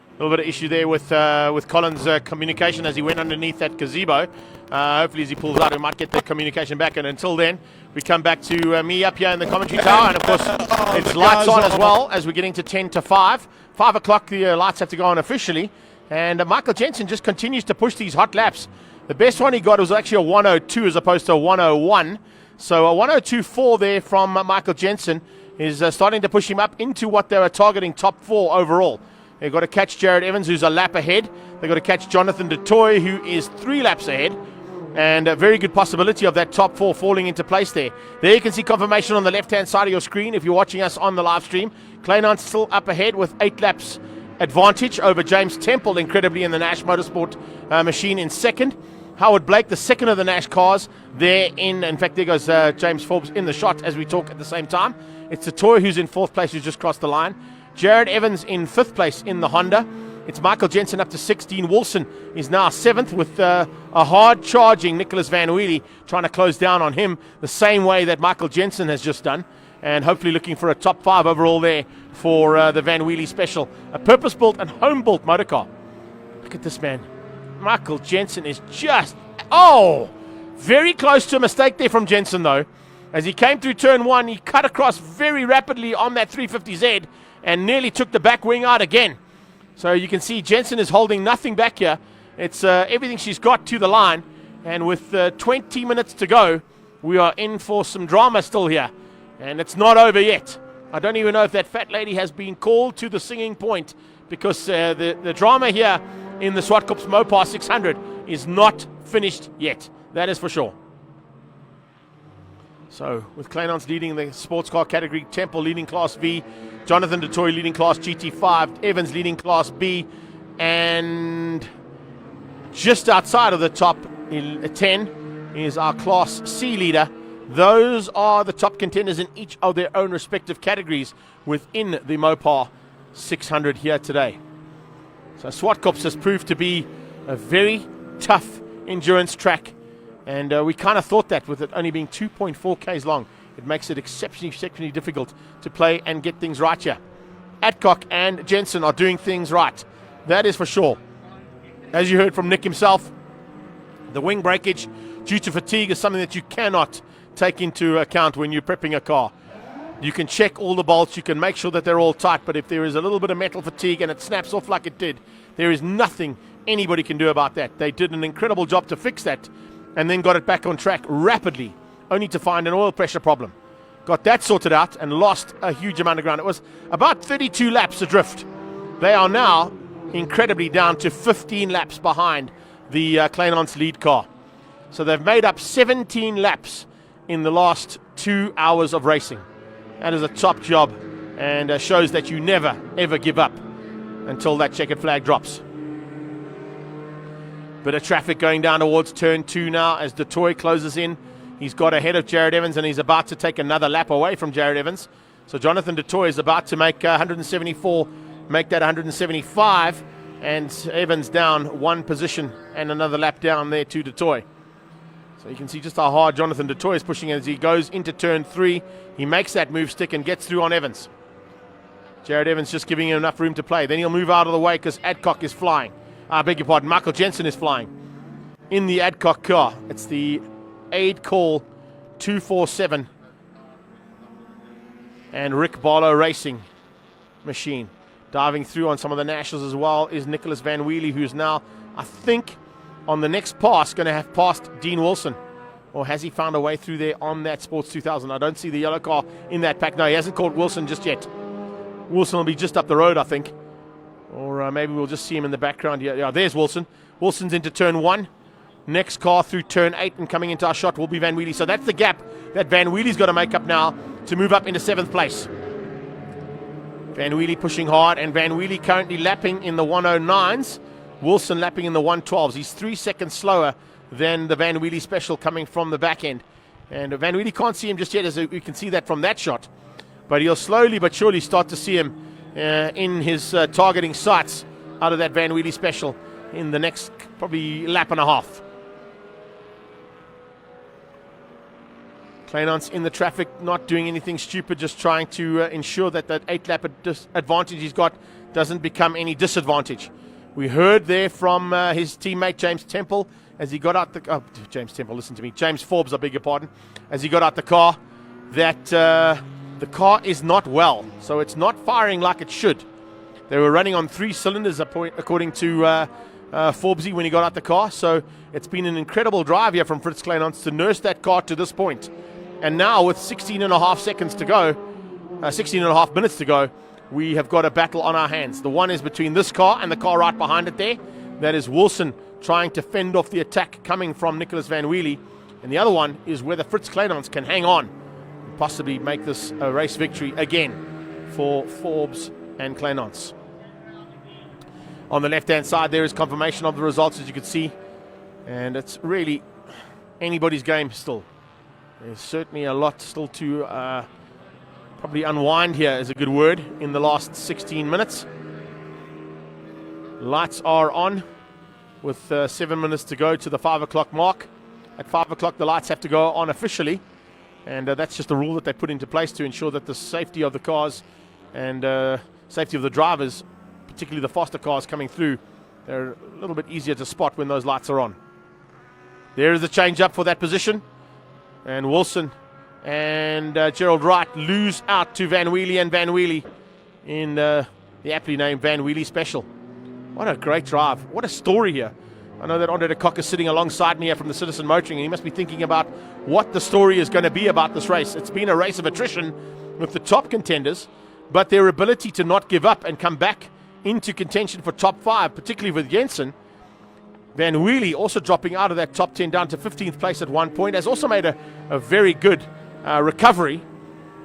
A little bit of issue there with Colin's communication as he went underneath that gazebo. Hopefully as he pulls out, we might get the communication back. And until then, we come back to me up here in the commentary tower. And of course, it's lights on as well as we're getting to 10 to 5. 5 o'clock, the lights have to go on officially. And Michael Jensen just continues to push these hot laps. The best one he got was actually a 102 as opposed to a 101. So a 102.4 there from Michael Jensen is starting to push him up into what they were targeting, top 4 overall. They've got to catch Jared Evans, who's a lap ahead. They've got to catch Jonathan du Toit, who is 3 laps ahead. And a very good possibility of that top 4 falling into place there. There you can see confirmation on the left-hand side of your screen if you're watching us on the live stream. Kleinhans still up ahead with 8 laps advantage over James Temple, incredibly, in the Nash Motorsport machine in second. Howard Blake, the second of the Nash cars, there in fact, there goes James Forbes in the shot as we talk at the same time. It's du Toit who's in 4th place, who's just crossed the line. Jared Evans in 5th place in the Honda. It's Michael Jensen up to 16. Wilson is now 7th with a hard-charging Nicholas Van Wheelie trying to close down on him the same way that Michael Jensen has just done. And hopefully looking for a top 5 overall there for the Van Wheelie Special. A purpose-built and home-built motorcar. Look at this man. Michael Jensen is just... very close to a mistake there from Jensen, though. As he came through turn 1, he cut across very rapidly on that 350Z and nearly took the back wing out again. So you can see Jensen is holding nothing back here. It's everything she's got to the line. And with 20 minutes to go, we are in for some drama still here. And it's not over yet. I don't even know if that fat lady has been called to the singing point, because the drama here in the Zwartkops Mopar 600 is not finished yet. That is for sure. So, with Kleinhans leading the sports car category, Temple leading Class V, Jonathan du Toit leading Class GT5, Evans leading Class B, and just outside of the top 10 is our Class C leader. Those are the top contenders in each of their own respective categories within the Mopar 600 here today. So, Zwartkops has proved to be a very tough endurance track. And we kind of thought that with it only being 2.4 Ks long, it makes it exceptionally difficult to play and get things right here. Adcock and Jensen are doing things right. That is for sure. As you heard from Nick himself, the wing breakage due to fatigue is something that you cannot take into account when you're prepping a car. You can check all the bolts, you can make sure that they're all tight, but if there is a little bit of metal fatigue and it snaps off like it did, there is nothing anybody can do about that. They did an incredible job to fix that, and then got it back on track rapidly, only to find an oil pressure problem. Got that sorted out and lost a huge amount of ground. It was about 32 laps adrift. They are now incredibly down to 15 laps behind the Kleinhans lead car. So they've made up 17 laps in the last 2 hours of racing. That is a top job, and shows that you never, ever give up until that checkered flag drops. Bit of traffic going down towards turn 2 now as du Toit closes in. He's got ahead of Jared Evans, and he's about to take another lap away from Jared Evans. So Jonathan du Toit is about to make 174, make that 175, and Evans down 1 position and another lap down there to du Toit. So you can see just how hard Jonathan du Toit is pushing as he goes into turn 3. He makes that move stick and gets through on Evans. Jared Evans just giving him enough room to play. Then he'll move out of the way because Adcock is flying. I beg your pardon, Michael Jensen is flying in the Adcock car. It's the Aid Call 247. And Rick Barlow Racing machine. Diving through on some of the nationals as well is Nicholas Van Wheelie, who's now, I think, on the next pass, going to have passed Dean Wilson. Or has he found a way through there on that Sports 2000? I don't see the yellow car in that pack. No, he hasn't caught Wilson just yet. Wilson will be just up the road, I think. Or maybe we'll just see him in the background here. Yeah, there's Wilson. Wilson's into turn 1. Next car through turn 8 and coming into our shot will be Van Wheelie. So that's the gap that Van Wheelie's got to make up now to move up into 7th place. Van Wheelie pushing hard, and Van Wheelie currently lapping in the 109s. Wilson lapping in the 112s. He's 3 seconds slower than the Van Wheelie special coming from the back end. And Van Wheelie can't see him just yet, as you can see that from that shot. But he'll slowly but surely start to see him in his targeting sights out of that Van Wheelie special in the next probably lap and a half. Kleinans in the traffic, not doing anything stupid, just trying to ensure that that 8-lap advantage he's got doesn't become any disadvantage. We heard there from his teammate James Temple as he got out the... James Temple, listen to me. James Forbes, I beg your pardon. As he got out the car, that the car is not well. So it's not firing like it should. They were running on 3 cylinders, according to Forbesy when he got out the car. So it's been an incredible drive here from Fritz Kleinans to nurse that car to this point. And now with 16 and a half seconds to go, 16 and a half minutes to go, we have got a battle on our hands. The one is between this car and the car right behind it there. That is Wilson trying to fend off the attack coming from Nicholas Van Wheelie. And the other one is whether Fritz Kleinans can hang on and possibly make this a race victory again for Forbes and Kleinans. On the left-hand side, there is confirmation of the results, as you can see. And it's really anybody's game still. There's certainly a lot still to probably unwind here is a good word in the last 16 minutes. Lights are on with 7 minutes to go to the 5 o'clock mark. At 5 o'clock, the lights have to go on officially. And that's just a rule that they put into place to ensure that the safety of the cars and safety of the drivers, particularly the faster cars coming through, they're a little bit easier to spot when those lights are on. There is a change up for that position. And Wilson and Gerald Wright lose out to Van Wheelie and Van Wheelie in the aptly named Van Wheelie Special. What a great drive. What a story here. I know that Andre de Kock is sitting alongside me here from the Citizen Motoring, and he must be thinking about what the story is going to be about this race. It's been a race of attrition with the top contenders, but their ability to not give up and come back into contention for top 5, particularly with Jensen. Van Wheelie also dropping out of that top 10 down to 15th place at one point, has also made a very good recovery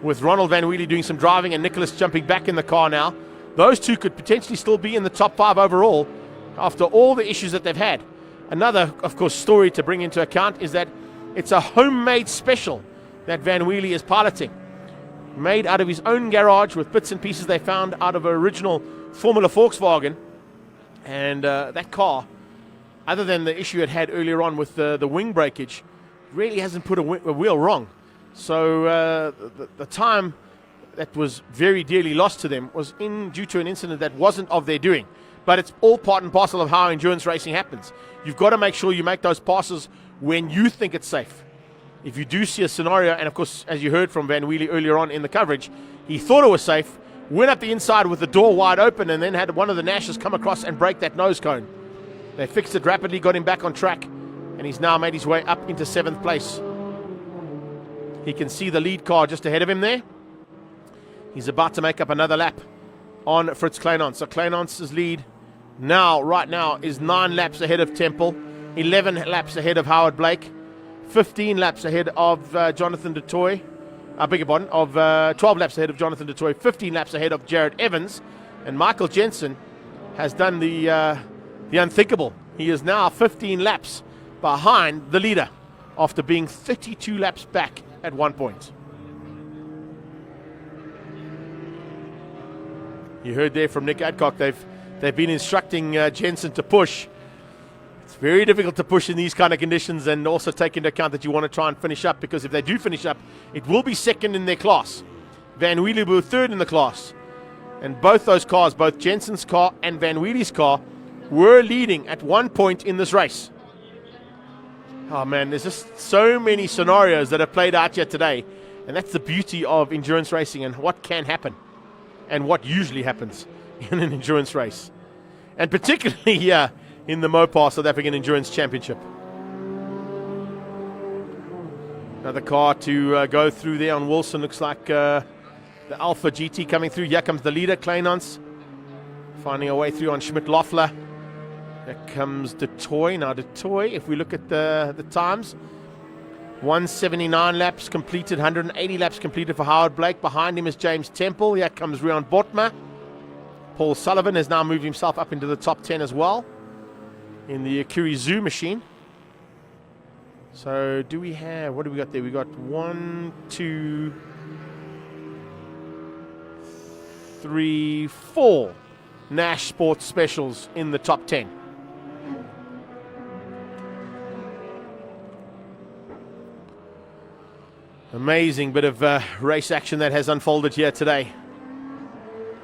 with Ronald Van Wheelie doing some driving and Nicholas jumping back in the car now. Those two could potentially still be in the top 5 overall after all the issues that they've had. Another, of course, story to bring into account is that it's a homemade special that Van Wheelie is piloting. Made out of his own garage with bits and pieces they found out of an original Formula Volkswagen. And that car, other than the issue it had earlier on with the wing breakage, really hasn't put a wheel wrong. So the time that was very dearly lost to them was due to an incident that wasn't of their doing. But it's all part and parcel of how endurance racing happens. You've got to make sure you make those passes when you think it's safe. If you do see a scenario, and of course, as you heard from Van Wheelie earlier on in the coverage, he thought it was safe, went up the inside with the door wide open, and then had one of the Nashes come across and break that nose cone. They fixed it rapidly, got him back on track, and he's now made his way up into 7th place. He can see the lead car just ahead of him there. He's about to make up another lap on Fritz Kleinans. So Kleinans' lead right now is 9 laps ahead of Temple, 11 laps ahead of Howard Blake, 15 laps ahead of Jonathan du Toit. I beg your pardon, of 12 laps ahead of Jonathan du Toit, 15 laps ahead of Jared Evans, and Michael Jensen has done the unthinkable. He is now 15 laps behind the leader after being 32 laps back at one point. You heard there from Nick Adcock, they've been instructing Jensen to push. It's very difficult to push in these kind of conditions, and also take into account that you want to try and finish up, because if they do finish up, it will be second in their class. Van Wheelie will be third in the class. And both those cars, both Jensen's car and Van Wheelie's car, were leading at one point in this race. Oh man, there's just so many scenarios that have played out here today. And that's the beauty of endurance racing and what can happen. and what usually happens in an endurance race, and particularly here in the Mopar South African Endurance Championship. Another car to go through there on Wilson. Looks like the Alpha GT coming through. Here comes the leader, Kleinans, finding a way through on Schmidt-Loeffler. Here comes De Toy. Now De Toy, if we look at the times, 179 laps completed, 180 laps completed for Howard Blake. Behind him is James Temple. Here comes Rian Botma. Paul Sullivan has now moved himself up into the top 10 as well in the Akuri Zoo machine. So do we have, what do we got there? We got 1, 2, 3, 4 Nash Sports Specials in the top 10. Amazing bit of race action that has unfolded here today.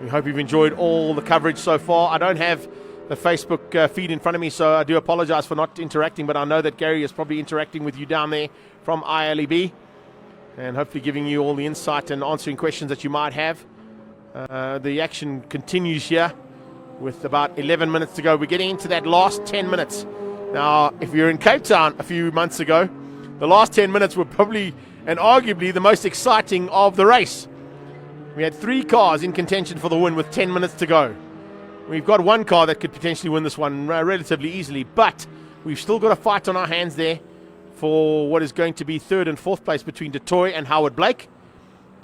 We hope you've enjoyed all the coverage so far. I don't have the Facebook feed in front of me, so I do apologize for not interacting, but I know that Gary is probably interacting with you down there from ILEB and hopefully giving you all the insight and answering questions that you might have. The action continues here with about 11 minutes to go. We're getting into that last 10 minutes. Now, if you're in Cape Town a few months ago, the last 10 minutes were probably and arguably the most exciting of the race. We had 3 cars in contention for the win with 10 minutes to go. We've got one car that could potentially win this one relatively easily, but we've still got a fight on our hands there for what is going to be 3rd and 4th place between De Toy and Howard Blake,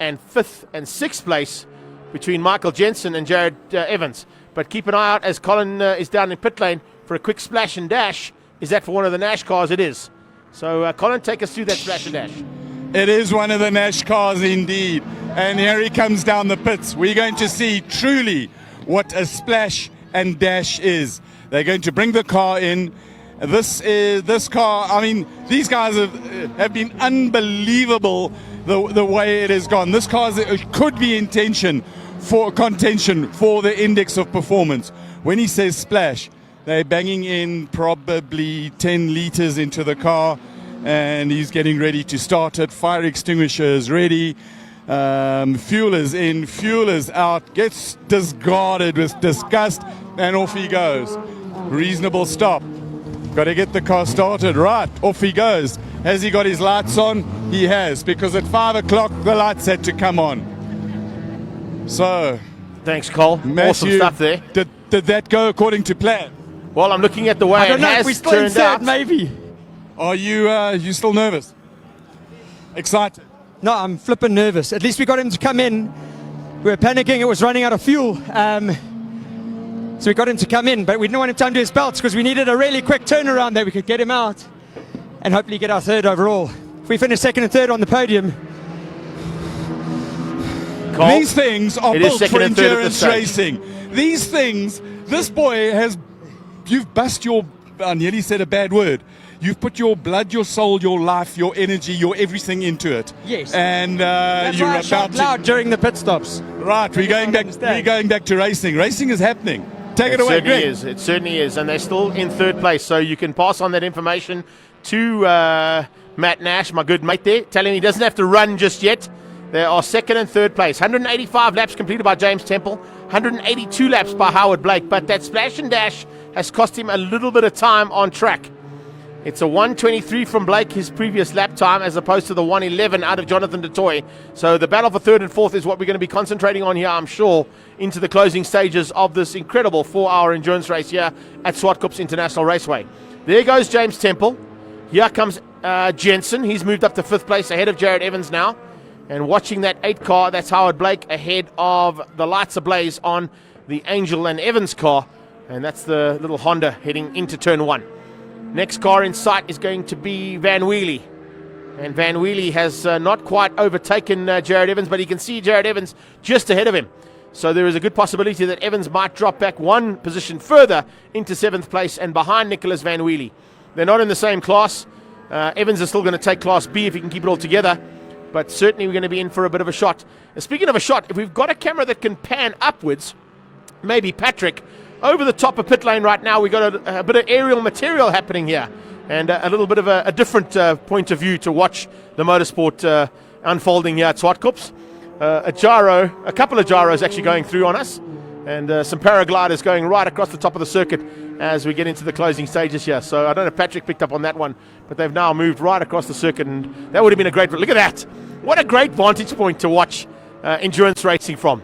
and 5th and 6th place between Michael Jensen and Jared Evans. But keep an eye out as Colin is down in pit lane for a quick splash and dash. Is that for one of the Nash cars? It is. So Colin, take us through that splash and dash. It is one of the Nash cars indeed. And here he comes down the pits. We're going to see truly what a splash and dash is. They're going to bring the car in. This car, I mean, these guys have been unbelievable the way it has gone. This car could be in contention for the index of performance. When he says splash, they're banging in probably 10 liters into the car, and he's getting ready to start it. Fire extinguisher is ready. Fuel is in, fuel is out, gets discarded with disgust, and off he goes. Reasonable stop. Got to get the car started. Right, off he goes. Has he got his lights on? He has, because at 5 o'clock the lights had to come on. So, thanks, Cole. Matthew, awesome stuff there. Did that go according to plan? Well, I'm looking at the way it has turned out. Maybe. Are you still nervous? Excited? No, I'm flipping nervous. At least we got him to come in. We were panicking, it was running out of fuel. So we got him to come in, but we didn't want him to undo his belts because we needed a really quick turnaround that we could get him out and hopefully get our 3rd overall. If we finish 2nd and 3rd on the podium. Cole, these things are built for endurance racing. These things, this boy has, you've bust your, I nearly said a bad word. You've put your blood, your soul, your life, your energy, your everything into it. Yes. And that's you're why I about shout loud during the pit stops. Right, we're going back to racing. Racing is happening. Take it away, Greg. It certainly is, and they're still in 3rd place, so you can pass on that information to Matt Nash, my good mate there, tell him he doesn't have to run just yet. They are 2nd and 3rd place. 185 laps completed by James Temple, 182 laps by Howard Blake, but that splash and dash has cost him a little bit of time on track. It's a 1:23 from Blake, his previous lap time, as opposed to the 1:11 out of Jonathan De Toy. So the battle for 3rd and 4th is what we're going to be concentrating on here, I'm sure, into the closing stages of this incredible 4-hour endurance race here at Zwartkops International Raceway. There goes James Temple. Here comes Jensen. He's moved up to 5th place ahead of Jared Evans now. And watching that 8 car, that's Howard Blake ahead of the lights ablaze on the Angel and Evans car. And that's the little Honda heading into turn 1. Next car in sight is going to be Van Wheelie. And Van Wheelie has not quite overtaken Jared Evans, but he can see Jared Evans just ahead of him. So there is a good possibility that Evans might drop back one position further into 7th place and behind Nicholas Van Wheelie. They're not in the same class. Evans is still going to take Class B if he can keep it all together. But certainly we're going to be in for a bit of a shot. And speaking of a shot, if we've got a camera that can pan upwards, maybe Patrick, over the top of pit lane right now, we've got a bit of aerial material happening here. And a little bit of a different point of view to watch the motorsport unfolding here at Zwartkops. a couple of gyros actually going through on us, and some paragliders going right across the top of the circuit as we get into the closing stages here. So I don't know if Patrick picked up on that one, but they've now moved right across the circuit, and that would have been a great... Look at that! What a great vantage point to watch endurance racing from.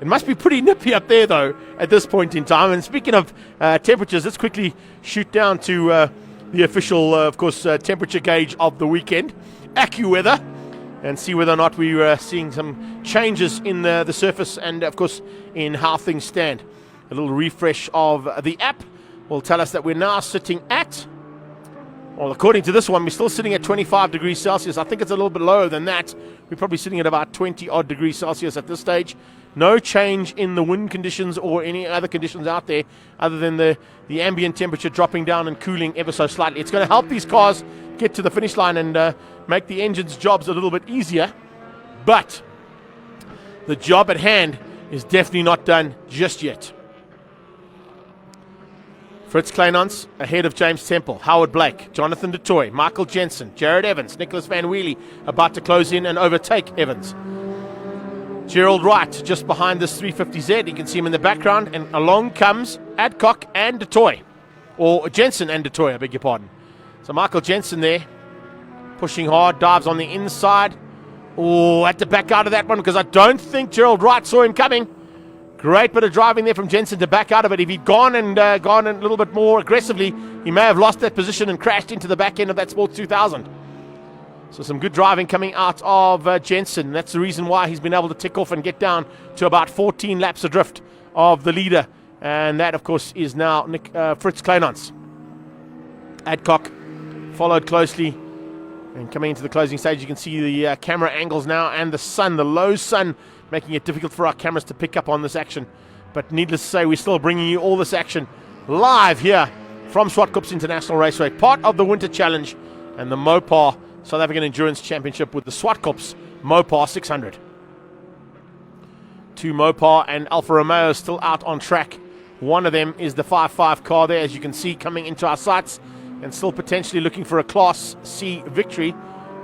It must be pretty nippy up there, though, at this point in time. And speaking of temperatures, let's quickly shoot down to the official, of course, temperature gauge of the weekend, AccuWeather, and see whether or not we are seeing some changes in the surface and, of course, in how things stand. A little refresh of the app will tell us that we're now sitting at, well, according to this one, we're still sitting at 25 degrees Celsius. I think it's a little bit lower than that. We're probably sitting at about 20-odd degrees Celsius at this stage. No change in the wind conditions or any other conditions out there other than the ambient temperature dropping down and cooling ever so slightly. It's going to help these cars get to the finish line and make the engine's jobs a little bit easier. But the job at hand is definitely not done just yet. Fritz Kleinans ahead of James Temple, Howard Blake, Jonathan du Toit, Michael Jensen, Jared Evans, Nicholas Van Wheelie about to close in and overtake Evans. Gerald Wright just behind this 350Z. You can see him in the background, and along comes Adcock and du Toit, or Jensen and du Toit, I beg your pardon. So Michael Jensen there, pushing hard, dives on the inside. Oh, had to back out of that one because I don't think Gerald Wright saw him coming. Great bit of driving there from Jensen to back out of it. If he'd gone a little bit more aggressively, he may have lost that position and crashed into the back end of that Sports 2000. So some good driving coming out of Jensen. That's the reason why he's been able to tick off and get down to about 14 laps adrift of the leader. And that, of course, is now Fritz Kleinans. Adcock followed closely. And coming into the closing stage, you can see the camera angles now and the sun, the low sun, making it difficult for our cameras to pick up on this action. But needless to say, we're still bringing you all this action live here from Zwartkops International Raceway, part of the Winter Challenge and the Mopar South African Endurance Championship with the Zwartkops Mopar 600. 2 Mopar and Alfa Romeo still out on track. One of them is the 5.5 car there, as you can see, coming into our sights and still potentially looking for a Class C victory.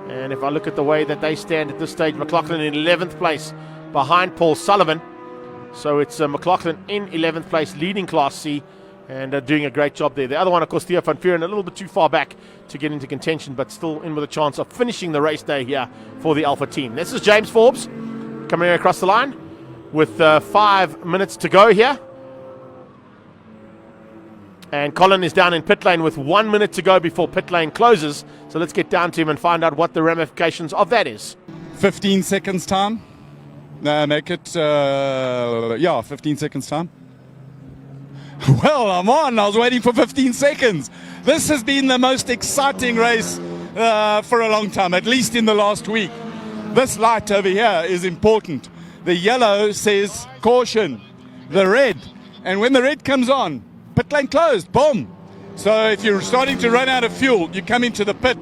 And if I look at the way that they stand at this stage, McLaughlin in 11th place behind Paul Sullivan. So it's McLaughlin in 11th place, leading Class C, and doing a great job there. The other one, of course, Theo van Vuuren, a little bit too far back to get into contention, but still in with a chance of finishing the race day here for the Alpha team. This is James Forbes coming across the line with 5 minutes to go here. And Colin is down in pit lane with 1 minute to go before pit lane closes. So let's get down to him and find out what the ramifications of that is. 15 seconds time. Make it, 15 seconds time. Well, I'm on. I was waiting for 15 seconds. This has been the most exciting race for a long time, at least in the last week. This light over here is important. The yellow says caution, the red. And when the red comes on, pit lane closed, boom. So if you're starting to run out of fuel, you come into the pit,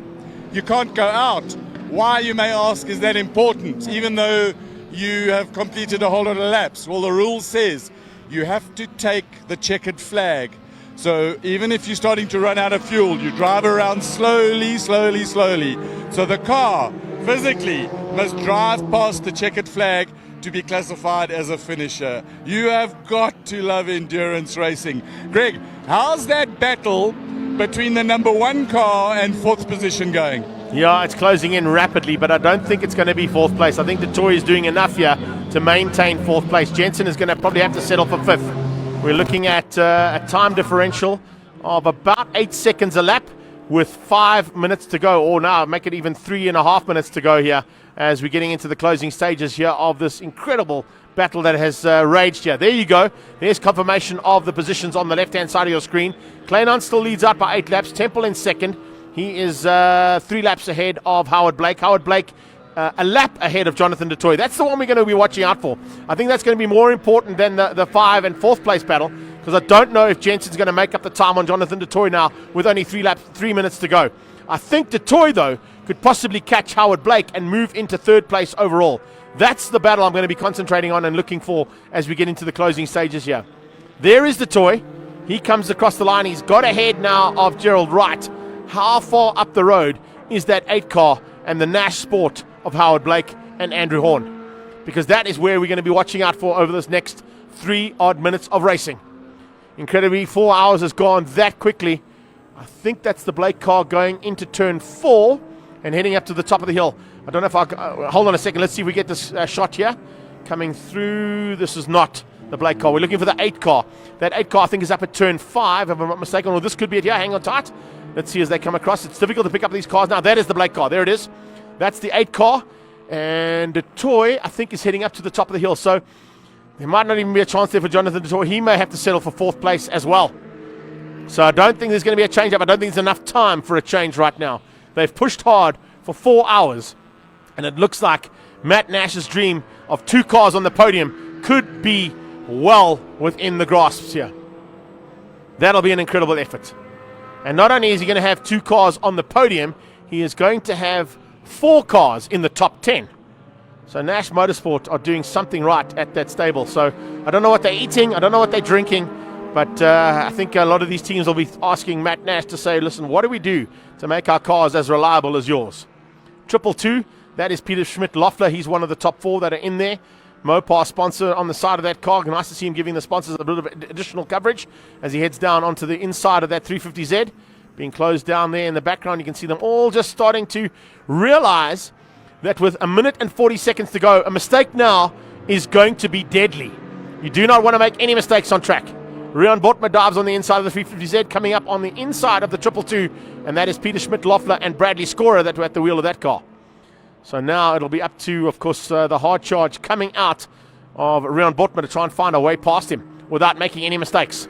you can't go out. Why, you may ask, is that important, even though you have completed a whole lot of laps? Well, the rule says you have to take the checkered flag. So even if you're starting to run out of fuel, you drive around slowly, slowly, slowly. So the car physically must drive past the checkered flag to be classified as a finisher. You have got to love endurance racing. Greg, how's that battle between the number 1 car and 4th position going? Yeah, it's closing in rapidly, but I don't think it's going to be 4th place. I think du Toit is doing enough here to maintain 4th place. Jensen is going to probably have to settle for 5th. We're looking at a time differential of about 8 seconds a lap with 5 minutes to go, or now make it even 3.5 minutes to go here as we're getting into the closing stages here of this incredible battle that has raged here. There you go. There's confirmation of the positions on the left-hand side of your screen. Kleinans still leads out by 8 laps. Temple in second. He is 3 laps ahead of Howard Blake. Howard Blake a lap ahead of Jonathan du Toit. That's the one we're going to be watching out for. I think that's going to be more important than the 5 and 4th place battle, because I don't know if Jensen's going to make up the time on Jonathan du Toit now with only 3 minutes to go. I think du Toit, though, could possibly catch Howard Blake and move into 3rd place overall. That's the battle I'm going to be concentrating on and looking for as we get into the closing stages here. There is du Toit. He comes across the line. He's got ahead now of Gerald Wright. How far up the road is that 8 car and the Nash Sport of Howard Blake and Andrew Horn? because that is where we're going to be watching out for over this next 3 odd minutes of racing. Incredibly, 4 hours has gone that quickly. I think that's the Blake car going into turn 4 and heading up to the top of the hill. I don't know if hold on a second. Let's see if we get this shot here. Coming through, this is not the Blake car. We're looking for the 8 car. That 8 car, I think, is up at turn 5, if I'm not mistaken. Or this could be it here. Hang on tight. Let's see as they come across. It's difficult to pick up these cars now. That is the Blake car. There it is. That's the 8 car. And the toy, I think, is heading up to the top of the hill. So there might not even be a chance there for Jonathan DeToy. He may have to settle for 4th place as well. So I don't think there's going to be a change up. I don't think there's enough time for a change right now. They've pushed hard for 4 hours. And it looks like Matt Nash's dream of 2 cars on the podium could be well within the grasps here. That'll be an incredible effort. And not only is he going to have 2 cars on the podium, he is going to have 4 cars in the top 10. So Nash Motorsport are doing something right at that stable. So I don't know what they're eating, I don't know what they're drinking, but I think a lot of these teams will be asking Matt Nash to say, listen, what do we do to make our cars as reliable as yours? 222, that is Peter Schmidt-Loeffler. He's one of the top 4 that are in there. Mopar sponsor on the side of that car. Nice to see him giving the sponsors a bit of additional coverage as he heads down onto the inside of that 350Z. Being closed down there in the background, you can see them all just starting to realize that with 1 minute and 40 seconds to go, a mistake now is going to be deadly. You do not want to make any mistakes on track. Rian Botma dives on the inside of the 350Z, coming up on the inside of the 222, and that is Peter Schmidt-Loeffler and Bradley Scorer that were at the wheel of that car. So now it'll be up to, of course, the hard charge coming out of Rian Botma to try and find a way past him without making any mistakes.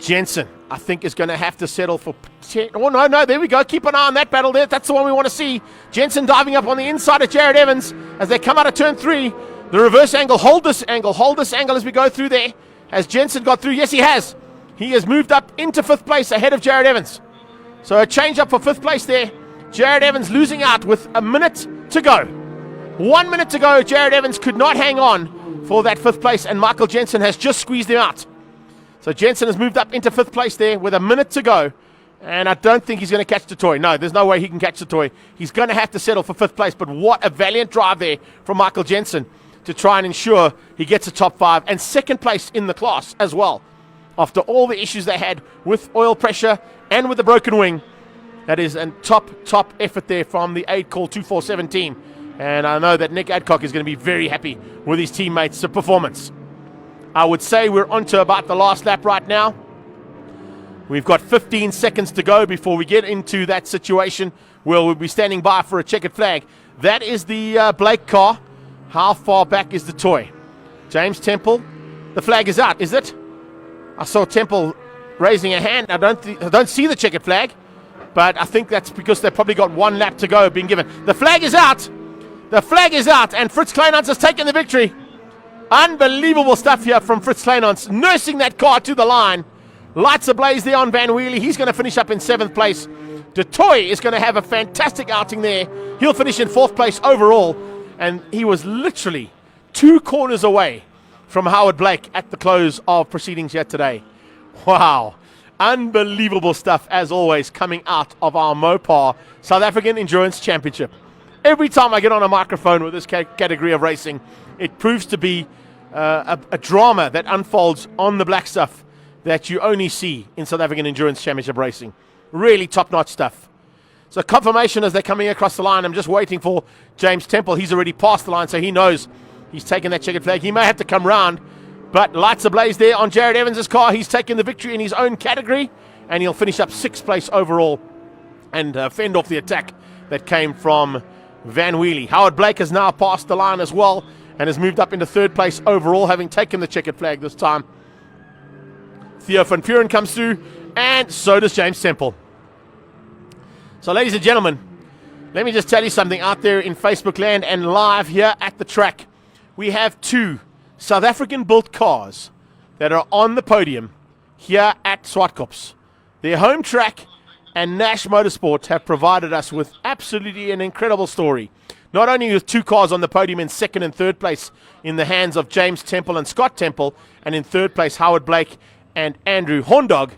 Jensen, I think, is going to have to settle for... Oh, no, there we go. Keep an eye on that battle there. That's the one we want to see. Jensen diving up on the inside of Jared Evans as they come out of turn 3. The reverse angle. Hold this angle as we go through there. Has Jensen got through? Yes, he has. He has moved up into 5th place ahead of Jared Evans. So a change up for 5th place there. Jared Evans losing out with 1 minute to go. 1 minute to go. Jared Evans could not hang on for that 5th place, and Michael Jensen has just squeezed him out. So Jensen has moved up into 5th place there with 1 minute to go, and I don't think he's going to catch the toy. No, there's no way he can catch the toy. He's going to have to settle for 5th place, but what a valiant drive there from Michael Jensen to try and ensure he gets a top 5 and 2nd place in the class as well. After all the issues they had with oil pressure and with the broken wing, that is a top effort there from the 8 Call 247 team. And I know that Nick Adcock is going to be very happy with his teammates' performance. I would say we're on to about the last lap right now. We've got 15 seconds to go before we get into that situation where we'll be standing by for a checkered flag. That is the Blake car. How far back is the toy? James Temple. The flag is out, is it? I saw Temple raising a hand. I don't see the checkered flag, but I think that's because they've probably got 1 lap to go being given. The flag is out. The flag is out, and Fritz Kleinans has taken the victory. Unbelievable stuff here from Fritz Kleinans, nursing that car to the line. Lights ablaze there on Van Wheelie. He's going to finish up in 7th place. DeToy is going to have a fantastic outing there. He'll finish in 4th place overall, and he was literally 2 corners away from Howard Blake at the close of proceedings here today. Wow. Unbelievable stuff, as always, coming out of our Mopar South African Endurance Championship. Every time I get on a microphone with this category of racing, it proves to be a drama that unfolds on the black stuff that you only see in South African Endurance Championship racing. Really top-notch stuff. So confirmation as they're coming across the line. I'm just waiting for James Temple. He's already passed the line, so he knows he's taken that checkered flag. He may have to come round, but lights ablaze there on Jared Evans' car. He's taken the victory in his own category, and he'll finish up 6th place overall and fend off the attack that came from Van Wheelie. Howard Blake has now passed the line as well and has moved up into 3rd place overall, having taken the checkered flag this time. Theo van Vuren comes through, and so does James Temple. So, ladies and gentlemen, let me just tell you something out there in Facebook land and live here at the track. We have 2 South African-built cars that are on the podium here at Zwartkops. Their home track and Nash Motorsport have provided us with absolutely an incredible story. Not only with 2 cars on the podium in 2nd and 3rd place in the hands of James Temple and Scott Temple, and in 3rd place Howard Blake and Andrew Hondog,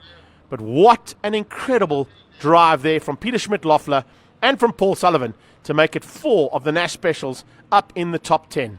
but what an incredible drive there from Peter Schmidt-Loeffler and from Paul Sullivan to make it 4 of the Nash specials up in the top 10.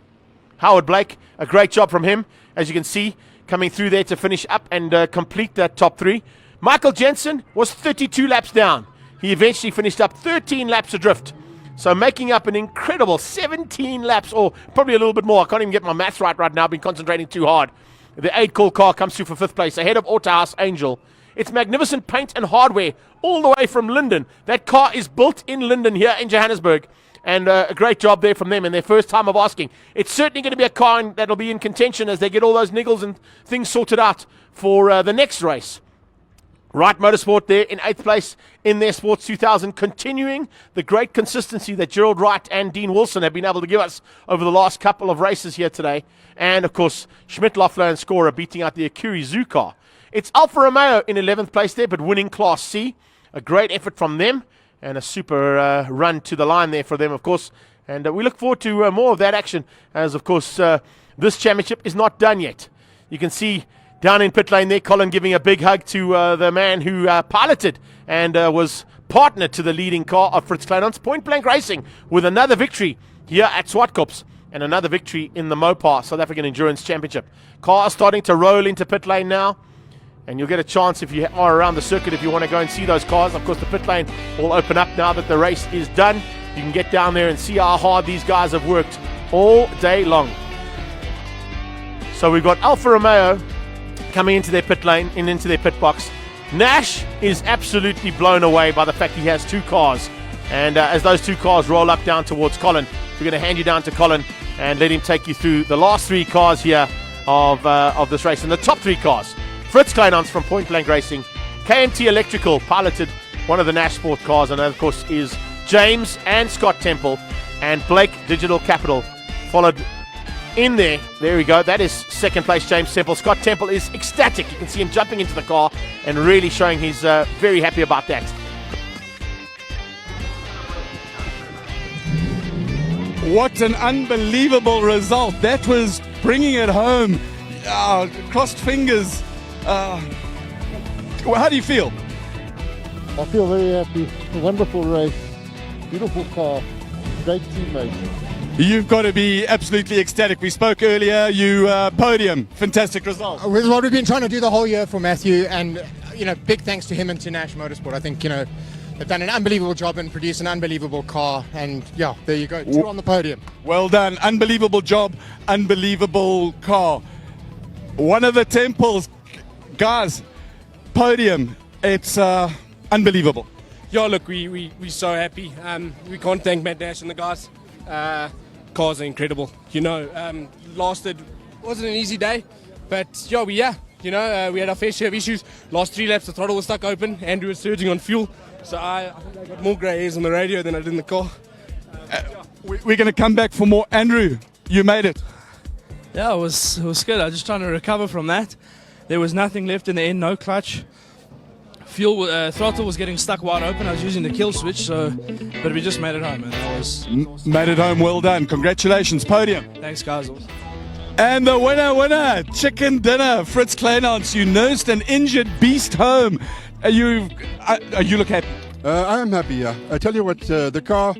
Howard Blake, a great job from him, as you can see, coming through there to finish up and complete that top 3. Michael Jensen was 32 laps down. He eventually finished up 13 laps adrift. So making up an incredible 17 laps, or probably a little bit more. I can't even get my maths right now. I've been concentrating too hard. The 8 call car comes through for 5th place, ahead of Autohaus Angel. It's magnificent paint and hardware all the way from Linden. That car is built in Linden here in Johannesburg. And a great job there from them in their first time of asking. It's certainly going to be a car that'll be in contention as they get all those niggles and things sorted out for the next race. Wright Motorsport there in 8th place in their Sports 2000, continuing the great consistency that Gerald Wright and Dean Wilson have been able to give us over the last couple of races here today. And, of course, Schmidt, Loeffler and Scorer beating out the Acuri Zoo car. It's Alfa Romeo in 11th place there, but winning Class C. A great effort from them and a super run to the line there for them, of course. And we look forward to more of that action as, of course, this championship is not done yet. You can see down in pit lane there, Colin giving a big hug to the man who piloted and was partner to the leading car of Fritz Kleinon's Point Blank Racing with another victory here at Zwartkops and another victory in the Mopar South African Endurance Championship. Car starting to roll into pit lane now, and you'll get a chance if you are around the circuit if you want to go and see those cars. Of course, the pit lane will open up now that the race is done. You can get down there and see how hard these guys have worked all day long. So we've got Alfa Romeo coming into their pit lane and into their pit box. Nash is absolutely blown away by the fact he has 2 cars. And as those 2 cars roll up down towards Colin, we're going to hand you down to Colin and let him take you through the last 3 cars here of this race. And the top 3 cars, Fritz Kleinons from Point Blank Racing, KMT Electrical piloted one of the Nash Sport cars, and that of course is James and Scott Temple, and Blake Digital Capital followed in there. There we go. That is 2nd place, James Temple. Scott Temple is ecstatic. You can see him jumping into the car and really showing he's very happy about that. What an unbelievable result. That was bringing it home. Crossed fingers. How do you feel? I feel very happy. A wonderful race. Beautiful car. Great teammates. You've got to be absolutely ecstatic. We spoke earlier, you podium, fantastic result. With what we've been trying to do the whole year for Matthew, and big thanks to him and to Nash Motorsport. I think they've done an unbelievable job and produced an unbelievable car, and yeah, there you go, 2 on the podium. Well done, unbelievable job, unbelievable car. One of the Temples, guys, podium, it's unbelievable. Yeah, look, we're so happy. We can't thank Matt Nash and the guys. Cars are incredible. Wasn't an easy day, but we had our fair share of issues. Last 3 laps, the throttle was stuck open. Andrew was surging on fuel, so I think I got more grey hairs on the radio than I did in the car. We're going to come back for more. Andrew, you made it. Yeah, it was good. I was just trying to recover from that. There was nothing left in the end, no clutch. Fuel throttle was getting stuck wide open. I was using the kill switch, but we just made it home, man. Made it home, well done. Congratulations, podium. Thanks, guys. And the winner, chicken dinner. Fritz Kleinons, you nursed an injured beast home. You look happy. I am happy, yeah. I tell you what, the car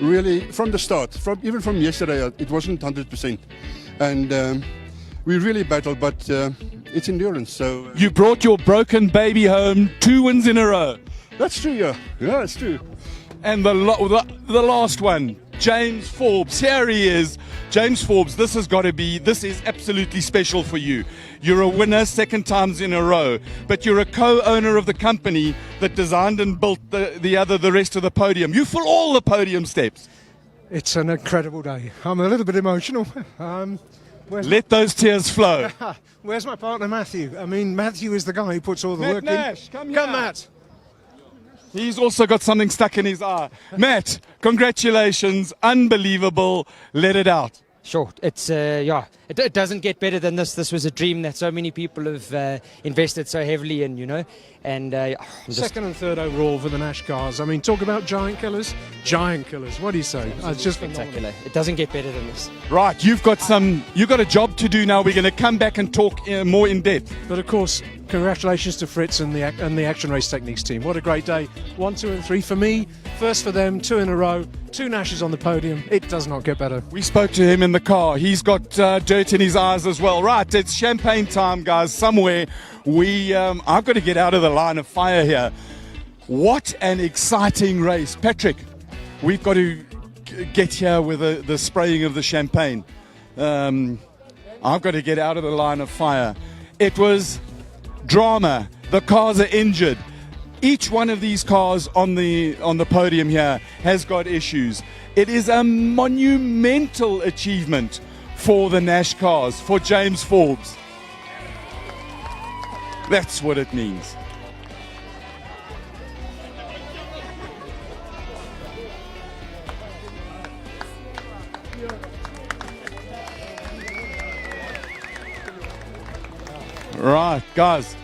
really, from the start, even from yesterday, it wasn't 100%. And we really battled, but it's endurance. So you brought your broken baby home, 2 wins in a row. That's true, yeah. Yeah, that's true. And the last one, James Forbes. Here he is. James Forbes, this is absolutely special for you. You're a winner 2nd times in a row, but you're a co-owner of the company that designed and built the rest of the podium. You fill all the podium steps. It's an incredible day. I'm a little bit emotional. Let those tears flow. Where's my partner, Matthew? I mean, Matthew is the guy who puts all the work Nash, in. Come Matt. He's also got something stuck in his eye. Matt, congratulations. Unbelievable. Let it out. Sure, it's it doesn't get better than this. This was a dream that so many people have invested so heavily in, and 2nd and 3rd overall for the Nash cars. I mean, talk about giant killers. Giant killers. What do you say? It's just spectacular. It doesn't get better than this. Right, you've got a job to do now. We're going to come back and talk more in depth. But of course, congratulations to Fritz and the Action Race Techniques team. What a great day. 1, 2 and 3 for me. First for them, 2 in a row. 2 Nashes on the podium. It does not get better. We spoke to him in the car. He's got dirt in his eyes as well. Right, it's champagne time, guys. Somewhere I've got to get out of the line of fire here. What an exciting race. Patrick, we've got to get here with the spraying of the champagne. I've got to get out of the line of fire. It was drama. The cars are injured. Each one of these cars on the podium here has got issues. It is a monumental achievement for the Nash cars, for James Forbes. That's what it means. Right, guys,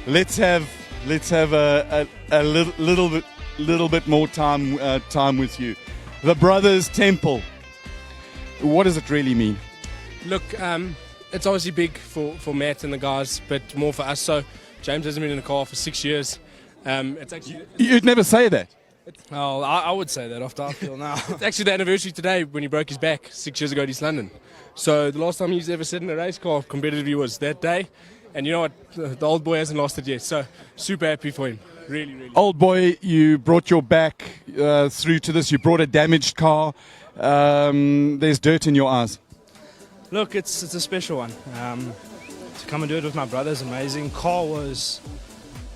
let's have a little bit more time with you. The Brothers Temple. What does it really mean? Look, it's obviously big for Matt and the guys, but more for us. So James hasn't been in the car for 6 years. It's actually You'd never say that. Oh, I would say that after I feel now. It's actually the anniversary today when he broke his back 6 years ago at East London. So the last time he's ever sat in a race car competitively was that day. And you know what? The old boy hasn't lost it yet. So super happy for him. Really, really. Old boy, you brought your back through to this. You brought a damaged car. There's dirt in your eyes. Look, it's a special one. To come and do it with my brother is amazing. Car was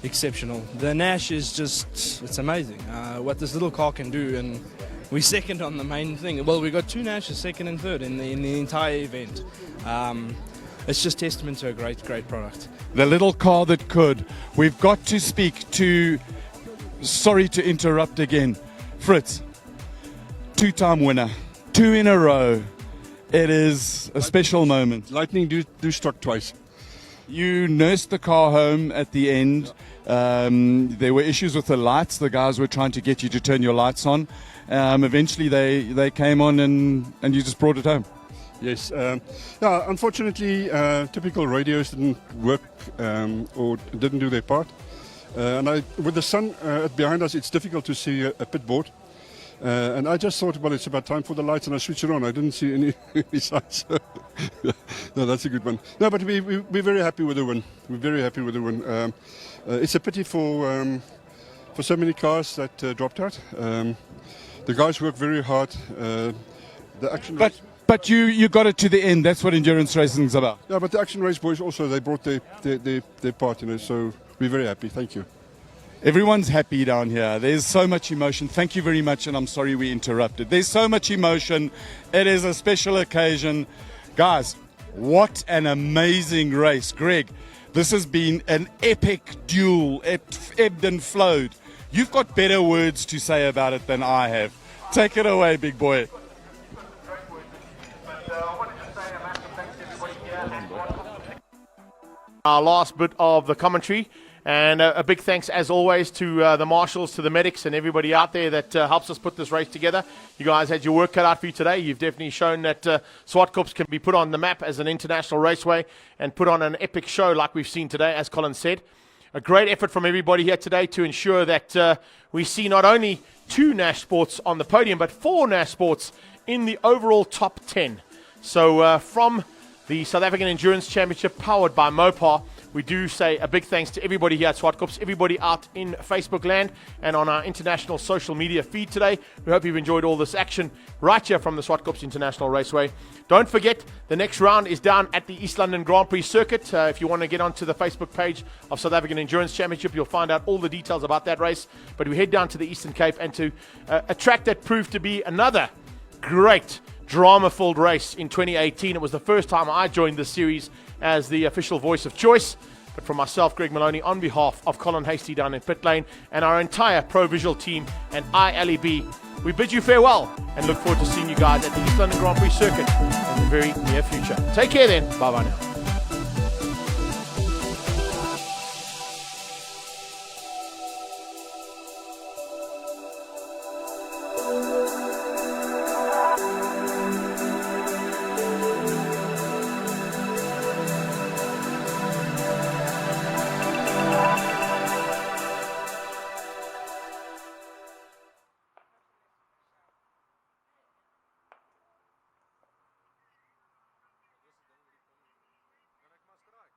exceptional. The Nash is just, it's amazing what this little car can do. And we're second on the main thing. Well, we got 2 Nashes, second and third in the entire event. It's just testament to a great product. The little car that could. We've got to speak to, sorry to interrupt again, Fritz, 2-time winner, 2 in a row. It is a special moment. Lightning do struck twice. You nursed the car home at the end. There were issues with the lights. The guys were trying to get you to turn your lights on. Eventually they came on and you just brought it home. Yes. Unfortunately, typical radios didn't work or didn't do their part. With the sun behind us, it's difficult to see a pit board. And I just thought, well, it's about time for the lights, and I switched it on. I didn't see any signs. No, that's a good one. No, but we're very happy with the win. We're very happy with the win. It's a pity for so many cars that dropped out. The guys work very hard. The action. But you got it to the end. That's what endurance racing is about. Yeah, but the Action Race boys also, they brought their part, so we're very happy. Thank you. Everyone's happy down here. There's so much emotion. Thank you very much, and I'm sorry we interrupted. There's so much emotion. It is a special occasion. Guys, what an amazing race. Greg, this has been an epic duel. It ebbed and flowed. You've got better words to say about it than I have. Take it away, big boy. Our last bit of the commentary, and a big thanks as always to the marshals, to the medics and everybody out there that helps us put this race together. You guys had your work cut out for you today. You've definitely shown that Zwartkops can be put on the map as an international raceway and put on an epic show like we've seen today, as Colin said. A great effort from everybody here today to ensure that we see not only 2 Nash Sports on the podium, but 4 Nash Sports in the overall top 10. So from the South African Endurance Championship powered by Mopar, we do say a big thanks to everybody here at Zwartkops, everybody out in Facebook land and on our international social media feed today. We hope you've enjoyed all this action right here from the Zwartkops International Raceway. Don't forget, the next round is down at the East London Grand Prix circuit. If you want to get onto the Facebook page of South African Endurance Championship, you'll find out all the details about that race. But we head down to the Eastern Cape and to a track that proved to be another great drama-filled race in 2018. It was the first time I joined this series as the official voice of choice. But from myself, Greg Maloney, on behalf of Colin Hasty down in pit lane and our entire Pro Visual team and ILEB, we bid you farewell and look forward to seeing you guys at the East London Grand Prix circuit in the very near future. Take care then. Bye-bye now.